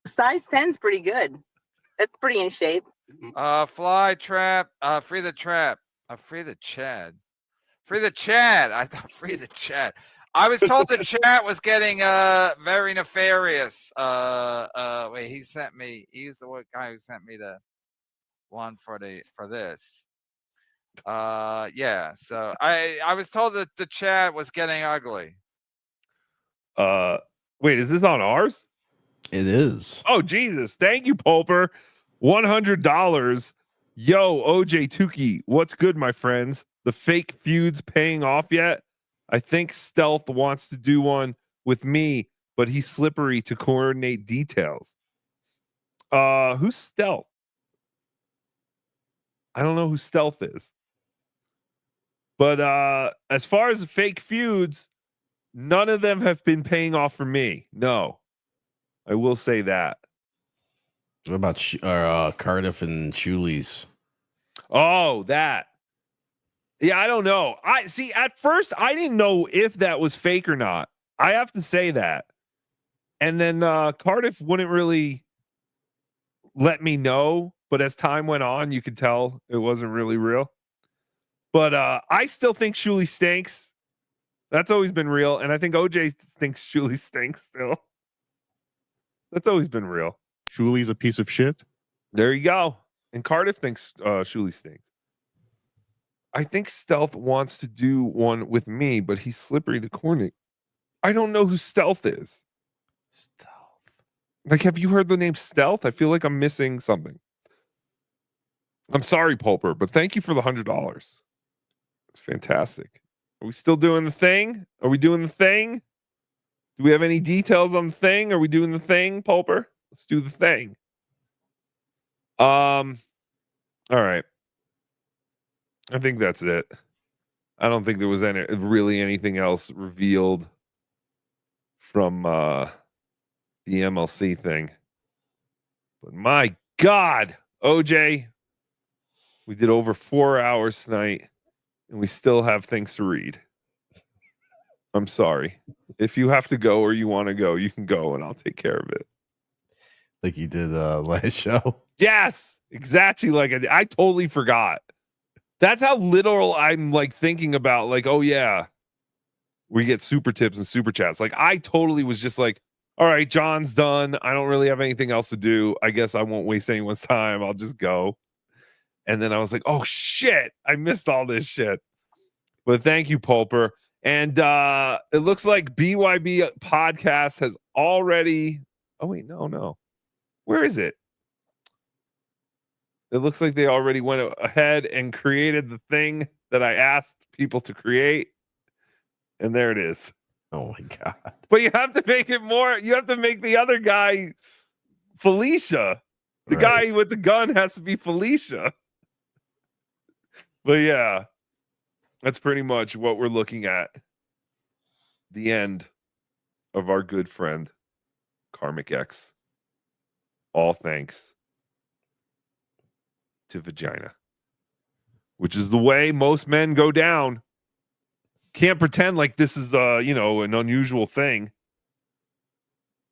Speaker 14: Size 10's pretty good. It's pretty in shape.
Speaker 13: Fly trap. Free the trap. Free the Chad. Free the Chad. I thought free the Chad. I was told the chat was getting very nefarious. Wait, he sent me. He's the guy who sent me the one for this. Yeah. So I was told that the chat was getting ugly.
Speaker 2: Wait, is this on ours?
Speaker 4: It is.
Speaker 2: Oh Jesus! Thank you, Pulper. $100. Yo, OJ Tookie, what's good, my friends? The fake feud's paying off yet? I think Stealth wants to do one with me, but he's slippery to coordinate details. Who's Stealth? I don't know who Stealth is. But as far as the fake feuds, none of them have been paying off for me. No. I will say that.
Speaker 4: What about Cardiff and Chulies?
Speaker 2: Oh, that. Yeah, I don't know. I see. At first, I didn't know if that was fake or not. I have to say that. And then Cardiff wouldn't really let me know. But as time went on, you could tell it wasn't really real. But I still think Shuli stinks. That's always been real. And I think OJ thinks Shuli stinks still. That's always been real.
Speaker 21: Shuli's a piece of shit.
Speaker 2: There you go. And Cardiff thinks Shuli stinks. I think Stealth wants to do one with me, but he's slippery to coordinate. I don't know who Stealth is.
Speaker 4: Stealth.
Speaker 2: Like, have you heard the name Stealth? I feel like I'm missing something. I'm sorry, Pulper, but thank you for the $100. It's fantastic. Are we still doing the thing? Are we doing the thing? Do we have any details on the thing? Are we doing the thing, Pulper? Let's do the thing. All right. I think that's it. I don't think there was really anything else revealed from the MLC thing. But my God, OJ, we did over 4 hours tonight, and we still have things to read. I'm sorry. If you have to go or you want to go, you can go, and I'll take care of it.
Speaker 4: Like you did last show.
Speaker 2: Yes, exactly. Like I totally forgot. That's how little I'm like thinking about. Like, oh yeah, we get super tips and super chats. Like I totally was just like, all right, John's done. I don't really have anything else to do. I guess I won't waste anyone's time. I'll just go. And then I was like, oh shit, I missed all this shit. But thank you, Pulper. And it looks like BYB podcast has already. Oh wait, no. Where is it? It looks like they already went ahead and created the thing that I asked people to create. And there it is.
Speaker 4: Oh my God.
Speaker 2: But you have to make it more. You have to make the other guy Felicia. The guy with the gun has to be Felicia. But yeah, that's pretty much what we're looking at. The end of our good friend, Karmic X. All thanks to vagina, which is the way most men go down. Can't pretend like this is an unusual thing.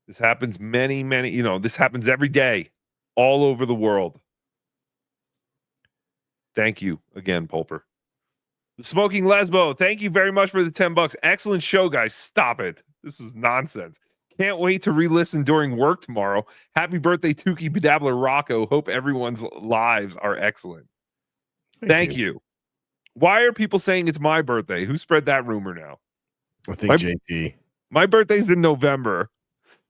Speaker 2: This happens many, this happens every day all over the world. Thank you again, Pulper. The Smoking Lesbo, thank you very much for the $10. Excellent show, guys. Stop it. This was nonsense. Can't wait to re-listen during work tomorrow. Happy birthday, Tookie Bedabbler Rocco. Hope everyone's lives are excellent. Thank you. Why are people saying it's my birthday? Who spread that rumor now?
Speaker 4: I think JT.
Speaker 2: My birthday's in November,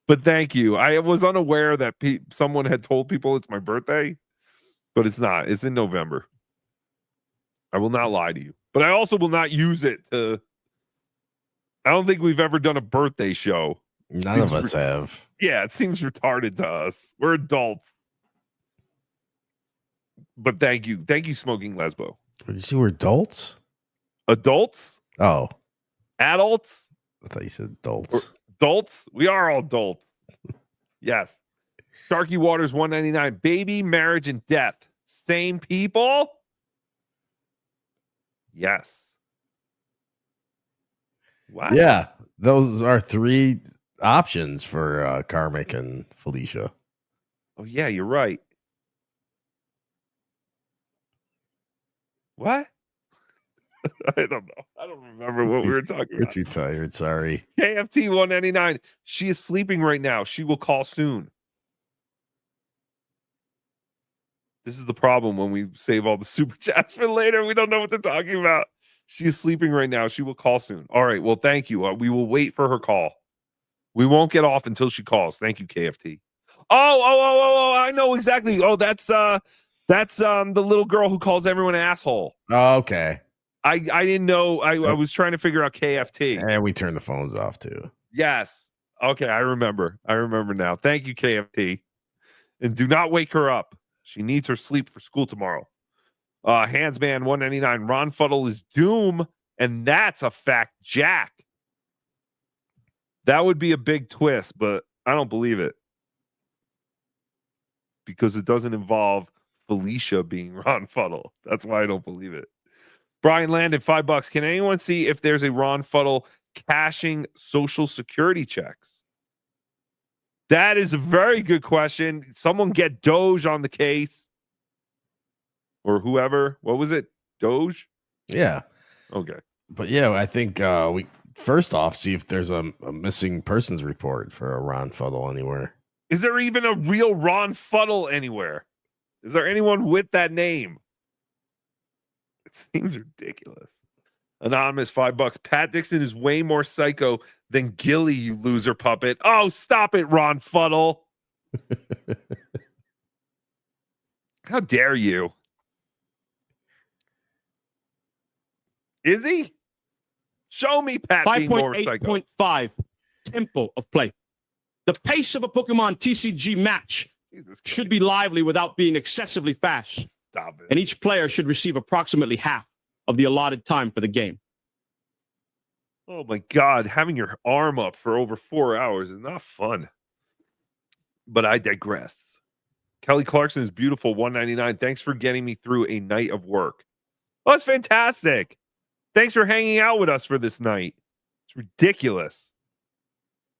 Speaker 2: but thank you. I was unaware that someone had told people it's my birthday, but it's not. It's in November. I will not lie to you, but I also will not use it to. I don't think we've ever done a birthday show.
Speaker 4: None of us have.
Speaker 2: Yeah, it seems retarded to us. We're adults. But thank you. Thank you, Smoking Lesbo.
Speaker 4: Did you see we're adults?
Speaker 2: Adults?
Speaker 4: Oh.
Speaker 2: Adults?
Speaker 4: I thought you said adults.
Speaker 2: Adults? We are all adults. Yes. Sharky Waters 199. Baby, marriage, and death. Same people? Yes. Wow.
Speaker 4: Yeah. Those are three options for Karmic and Felicia.
Speaker 2: Oh, yeah, you're right. What? I don't know. I don't remember what we were talking
Speaker 4: You're
Speaker 2: about.
Speaker 4: too tired. Sorry.
Speaker 2: KFT 199. She is sleeping right now. She will call soon. This is the problem when we save all the super chats for later. We don't know what they're talking about. She is sleeping right now. She will call soon. All right. Well, thank you. We will wait for her call. We won't get off until she calls. Thank you, KFT. Oh, I know exactly. Oh, that's the little girl who calls everyone an asshole.
Speaker 4: Oh, okay.
Speaker 2: I didn't know. I was trying to figure out KFT.
Speaker 4: And we turned the phones off too.
Speaker 2: Yes. Okay, I remember. I remember now. Thank you, KFT. And do not wake her up. She needs her sleep for school tomorrow. Handsman 199. Ron Fuddle is doom, and that's a fact, Jack. That would be a big twist, but I don't believe it. Because it doesn't involve Felicia being Ron Fuddle. That's why I don't believe it. Brian landed $5. Can anyone see if there's a Ron Fuddle cashing Social Security checks? That is a very good question. Someone get Doge on the case. Or whoever. What was it? Doge?
Speaker 4: Yeah.
Speaker 2: Okay.
Speaker 4: But yeah, I think we first off see if there's a missing persons report for a Ron Fuddle anywhere.
Speaker 2: Is there even a real Ron Fuddle anywhere? Is there anyone with that name? It seems ridiculous. Anonymous $5. Pat Dixon is way more psycho than Gilly, you loser puppet. Oh, stop it, Ron Fuddle. How dare you? Is he? Show me Pat being more psycho.
Speaker 21: 5.8.5 tempo of play. The pace of a Pokemon TCG match should be lively without being excessively fast.
Speaker 2: Stop it.
Speaker 21: And each player should receive approximately half of the allotted time for the game.
Speaker 2: Oh my God, having your arm up for over 4 hours is not fun. But I digress. Kelly Clarkson is beautiful, 199. Thanks for getting me through a night of work. Oh, that's fantastic. Thanks for hanging out with us for this night. It's ridiculous.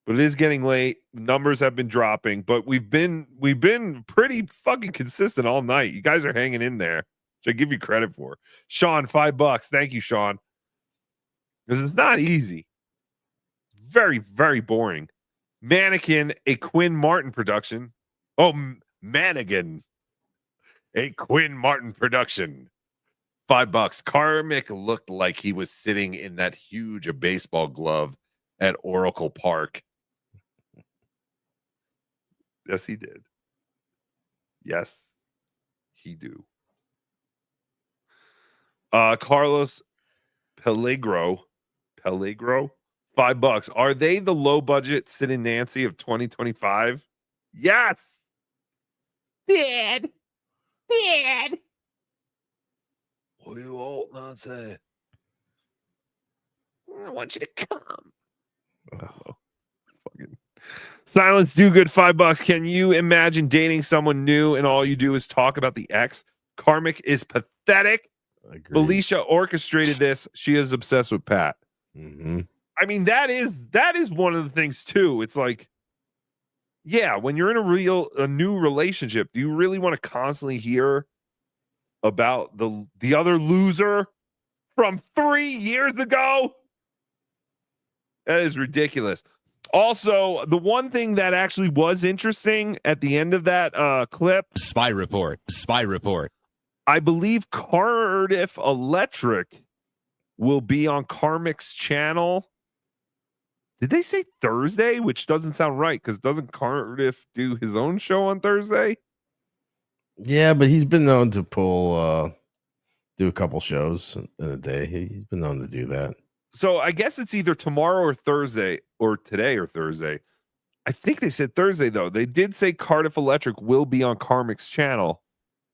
Speaker 2: But it is getting late. Numbers have been dropping, but we've been pretty fucking consistent all night. You guys are hanging in there, which I give you credit for. Sean, $5. Thank you, Sean. Because it's not easy. Very, very boring. Mannequin, a Quinn Martin production. Oh, Mannequin, a Quinn Martin production. $5. Karmic looked like he was sitting in that huge baseball glove at Oracle Park. Yes, he did. Yes, he do. Carlos Peligro, $5. Are they the low budget Sid and Nancy of 2025? Yes. Dad. What do you want, Nancy? I want you to come. Oh, fucking Silence Do Good, $5. Can you imagine dating someone new and all you do is talk about the ex? Karmic is pathetic. Felicia orchestrated this. She is obsessed with Pat.
Speaker 4: Mm-hmm.
Speaker 2: I mean, that is one of the things too. It's like, yeah, when you're in a new relationship, do you really want to constantly hear about the other loser from 3 years ago? That is ridiculous. Also, the one thing that actually was interesting at the end of that clip,
Speaker 12: Spy report.
Speaker 2: I believe Cardiff Electric will be on Karmic's channel. Did they say Thursday? Which doesn't sound right, because doesn't Cardiff do his own show on Thursday?
Speaker 4: Yeah, but he's been known to do a couple shows in a day. He's been known to do that.
Speaker 2: So I guess it's either tomorrow or Thursday, or today or Thursday. I think they said Thursday, though. They did say Cardiff Electric will be on Karmic's channel.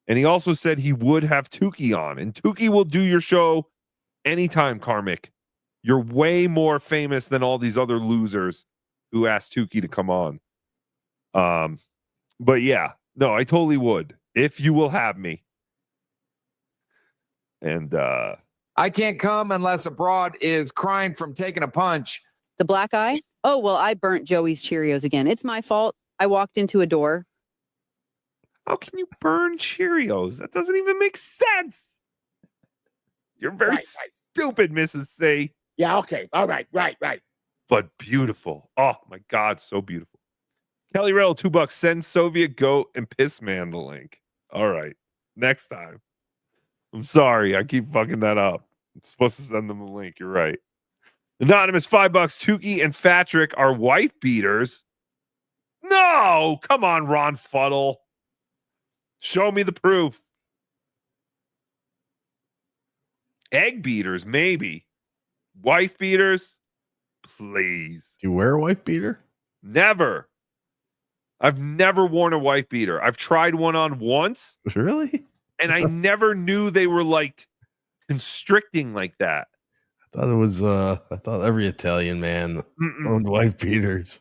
Speaker 2: And he also said he would have Tookie on. And Tookie will do your show anytime, Karmic. You're way more famous than all these other losers who asked Tookie to come on. But yeah, no, I totally would. If you will have me. And
Speaker 7: I can't come unless a broad is crying from taking a punch.
Speaker 22: The black eye? Oh, well, I burnt Joey's Cheerios again. It's my fault. I walked into a door.
Speaker 2: How can you burn Cheerios? That doesn't even make sense. You're very stupid, Mrs. C.
Speaker 16: Yeah, okay. All right.
Speaker 2: But beautiful. Oh my God, so beautiful. Kelly Rail, $2. Send Soviet Goat and Pissman the link. All right. Next time. I'm sorry. I keep fucking that up. I'm supposed to send them the link. You're right. Anonymous, $5. Tookie and Fatrick are wife beaters. No, come on, Ron Fuddle. Show me the proof. Egg beaters, maybe. Wife beaters, please.
Speaker 4: Do you wear a wife beater?
Speaker 2: Never. I've never worn a wife beater. I've tried one on once.
Speaker 4: Really?
Speaker 2: And I never knew they were like constricting like that.
Speaker 4: I thought it was I thought every Italian man owned wife beaters.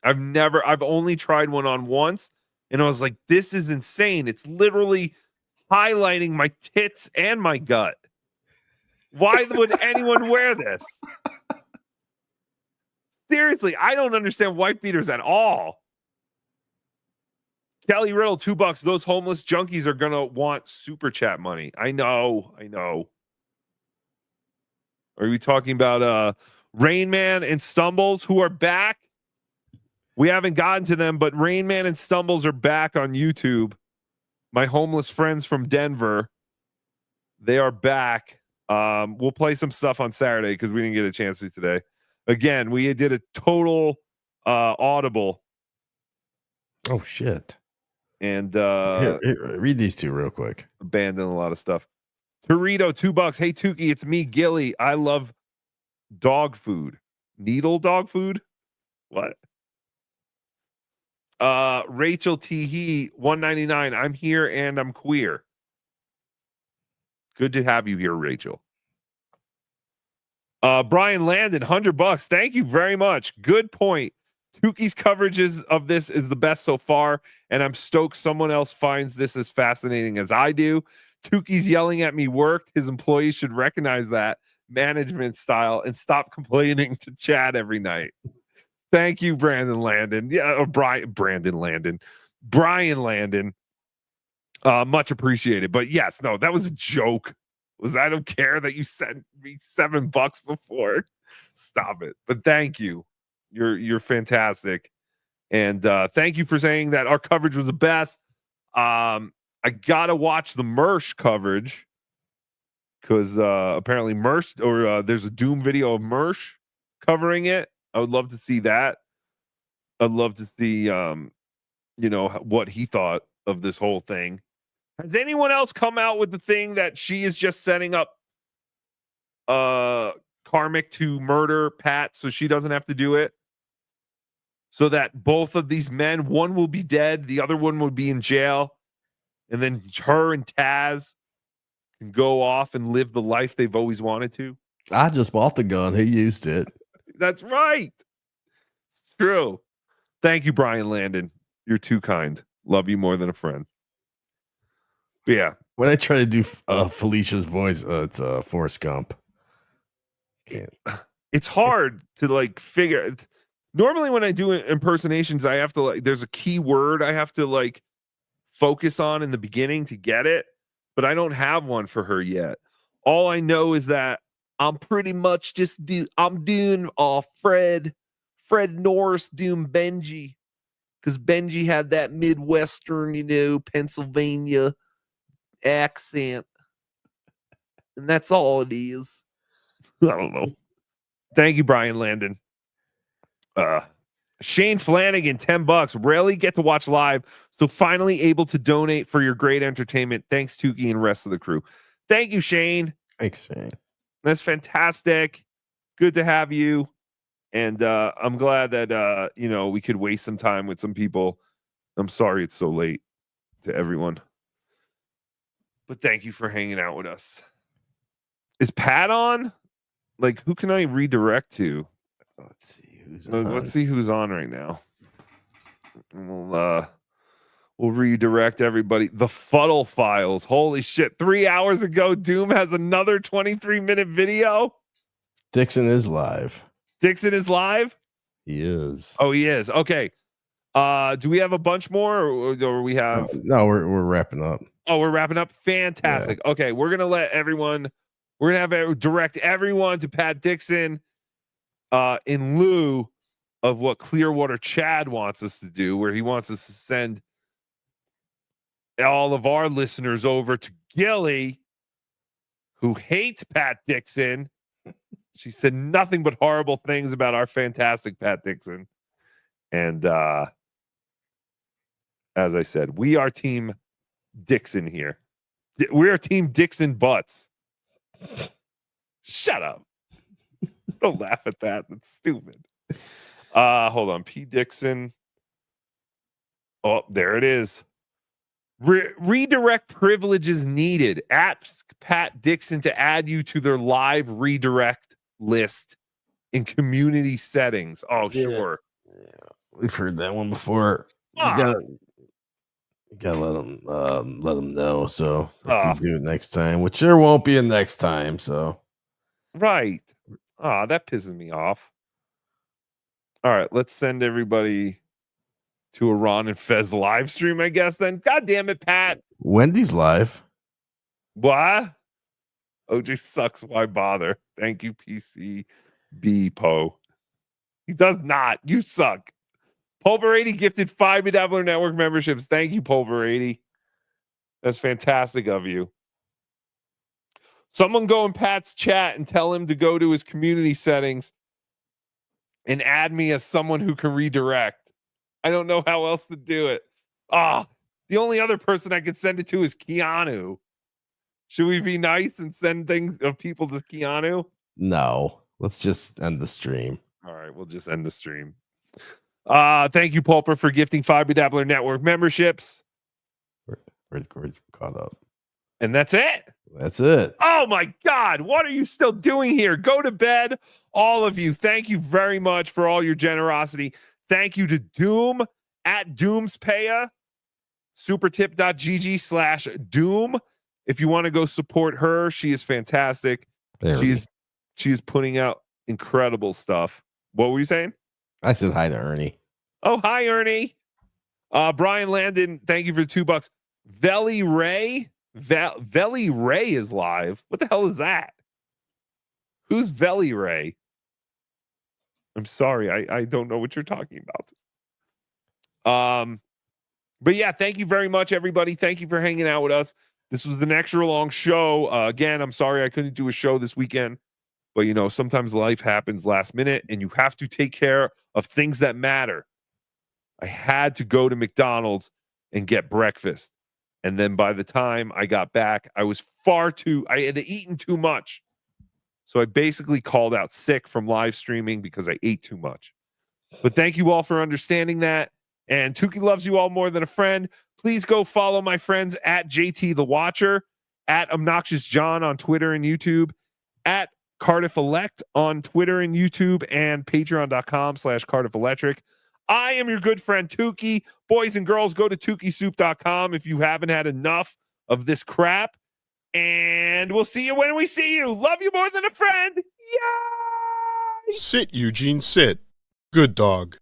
Speaker 2: I've only tried one on once, and I was like, this is insane. It's literally highlighting my tits and my gut. Why would anyone wear this? Seriously, I don't understand wife beaters at all. Kelly Riddle, $2. Those homeless junkies are gonna want super chat money. I know. Are we talking about Rain Man and Stumbles, who are back? We haven't gotten to them, but Rain Man and Stumbles are back on YouTube. My homeless friends from Denver, they are back. We'll play some stuff on Saturday because we didn't get a chance to today. Again, we did a total audible.
Speaker 4: Oh shit.
Speaker 2: And
Speaker 4: Here, read these two real quick.
Speaker 2: Abandon a lot of stuff. Torito, $2. Hey, Tookie, it's me, Gilly. I love dog food. Needle dog food? What? Rachel T. $1.99. I'm here and I'm queer. Good to have you here, Rachel. Brian Landon, $100. Thank you very much. Good point. Tookie's coverages of this is the best so far, and I'm stoked someone else finds this as fascinating as I do. Tookie's yelling at me worked. His employees should recognize that management style and stop complaining to Chad every night. Thank you, Brandon Landon. Yeah, or Brandon Landon. Brian Landon. Much appreciated. But yes, no, that was a joke. I don't care that you sent me $7 before. Stop it. But thank you. You're fantastic. And thank you for saying that our coverage was the best. I gotta watch the Mersh coverage because apparently Mersh there's a Doom video of Mersh covering it. I would love to see that. I'd love to see what he thought of this whole thing. Has anyone else come out with the thing that she is just setting up Karmic to murder Pat so she doesn't have to do it? So that both of these men, one will be dead, the other one will be in jail, and then her and Taz can go off and live the life they've always wanted to.
Speaker 4: I just bought the gun. He used it.
Speaker 2: That's right. It's true. Thank you, Brian Landon. You're too kind. Love you more than a friend. But yeah.
Speaker 4: When I try to do Felicia's voice, it's Forrest Gump.
Speaker 2: It's hard to like figure. Normally when I do impersonations, I have to like, there's a key word I have to like focus on in the beginning to get it, but I don't have one for her yet. All I know is that I'm pretty much just I'm doing Fred Norris doing Benji, because Benji had that Midwestern, Pennsylvania accent, and that's all it is. I don't know. Thank you, Brian Landon. Shane Flanagan, $10. Rarely get to watch live, so finally able to donate for your great entertainment. Thanks, Tookie and rest of the crew. Thank you, Shane.
Speaker 4: Thanks, Shane.
Speaker 2: That's fantastic. Good to have you. And I'm glad that we could waste some time with some people. I'm sorry it's so late to everyone. But thank you for hanging out with us. Is Pat on? Like, who can I redirect to?
Speaker 4: Let's see who's
Speaker 2: on. Let's see who's on right now. We'll redirect everybody. The Fuddle Files. Holy shit. 3 hours ago, Doom has another 23-minate video.
Speaker 4: Dixon is live.
Speaker 2: Dixon is live?
Speaker 4: He is.
Speaker 2: Oh, he is. Okay. Do we have a bunch more or we have
Speaker 4: No, we're wrapping up.
Speaker 2: Oh, we're wrapping up. Fantastic. Yeah. Okay, we're gonna let everyone. We're gonna have direct everyone to Pat Dixon, in lieu of what Clearwater Chad wants us to do, where he wants us to send all of our listeners over to Gilly, who hates Pat Dixon. She said nothing but horrible things about our fantastic Pat Dixon, and as I said, we are Team Dixon here. We're Team Dixon Butts. Shut up. Don't laugh at that. That's stupid. Hold on. P. Dixon. Oh, there it is. Redirect privileges needed. Ask Pat Dixon to add you to their live redirect list in community settings. Oh, sure.
Speaker 4: Yeah. We've heard that one before. You gotta let them know. So if we do it next time, which there won't be a next time. So
Speaker 2: right. That pisses me off. All right, let's send everybody to a Ron and Fez live stream, I guess. Then, God damn it, Pat.
Speaker 4: Wendy's live.
Speaker 2: What? OJ sucks. Why bother? Thank you, PCB Poe. He does not. You suck. Pulverady gifted 5 Bedabbler Network memberships. Thank you, Pulverady. That's fantastic of you. Someone go in Pat's chat and tell him to go to his community settings and add me as someone who can redirect. I don't know how else to do it. The only other person I could send it to is Keanu. Should we be nice and send things of people to Keanu?
Speaker 4: No, let's just end the stream.
Speaker 2: All right, we'll just end the stream. Thank you, Pulper, for gifting Fiber Dabbler Network memberships.
Speaker 4: We're caught up.
Speaker 2: And that's it.
Speaker 4: That's it.
Speaker 2: Oh my God. What are you still doing here? Go to bed. All of you. Thank you very much for all your generosity. Thank you to Doom at Doomspaya. Supertip.gg/Doom. If you want to go support her, she is fantastic. She's putting out incredible stuff. What were you saying?
Speaker 4: I said hi to Ernie.
Speaker 2: Oh, hi, Ernie. Brian Landon, thank you for $2. Veli Ray. Veli Ray is live. What the hell is that? Who's Veli Ray? I'm sorry. I don't know what you're talking about. But yeah, thank you very much, everybody. Thank you for hanging out with us. This was an extra long show. Again, I'm sorry I couldn't do a show this weekend. But, you know, sometimes life happens last minute and you have to take care of things that matter. I had to go to McDonald's and get breakfast. And then by the time I got back, I had eaten too much. So I basically called out sick from live streaming because I ate too much. But thank you all for understanding that. And Tookie loves you all more than a friend. Please go follow my friends at JT the Watcher, at Obnoxious John on Twitter and YouTube, at Cardiff Elect on Twitter and YouTube, and patreon.com/Cardiff Electric. I am your good friend Tookie. Boys and girls, go to TookieSoup.com if you haven't had enough of this crap. And we'll see you when we see you. Love you more than a friend. Yay!
Speaker 6: Sit, Eugene, sit. Good dog.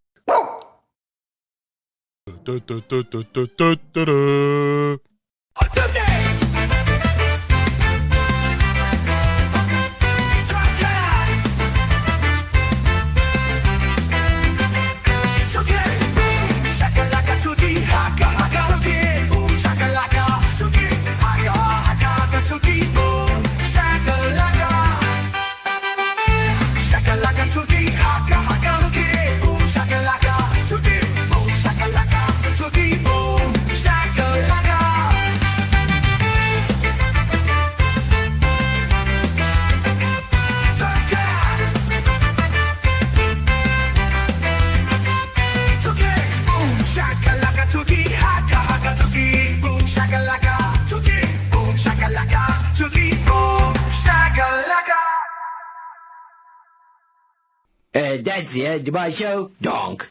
Speaker 10: That's the end of my show. Donk.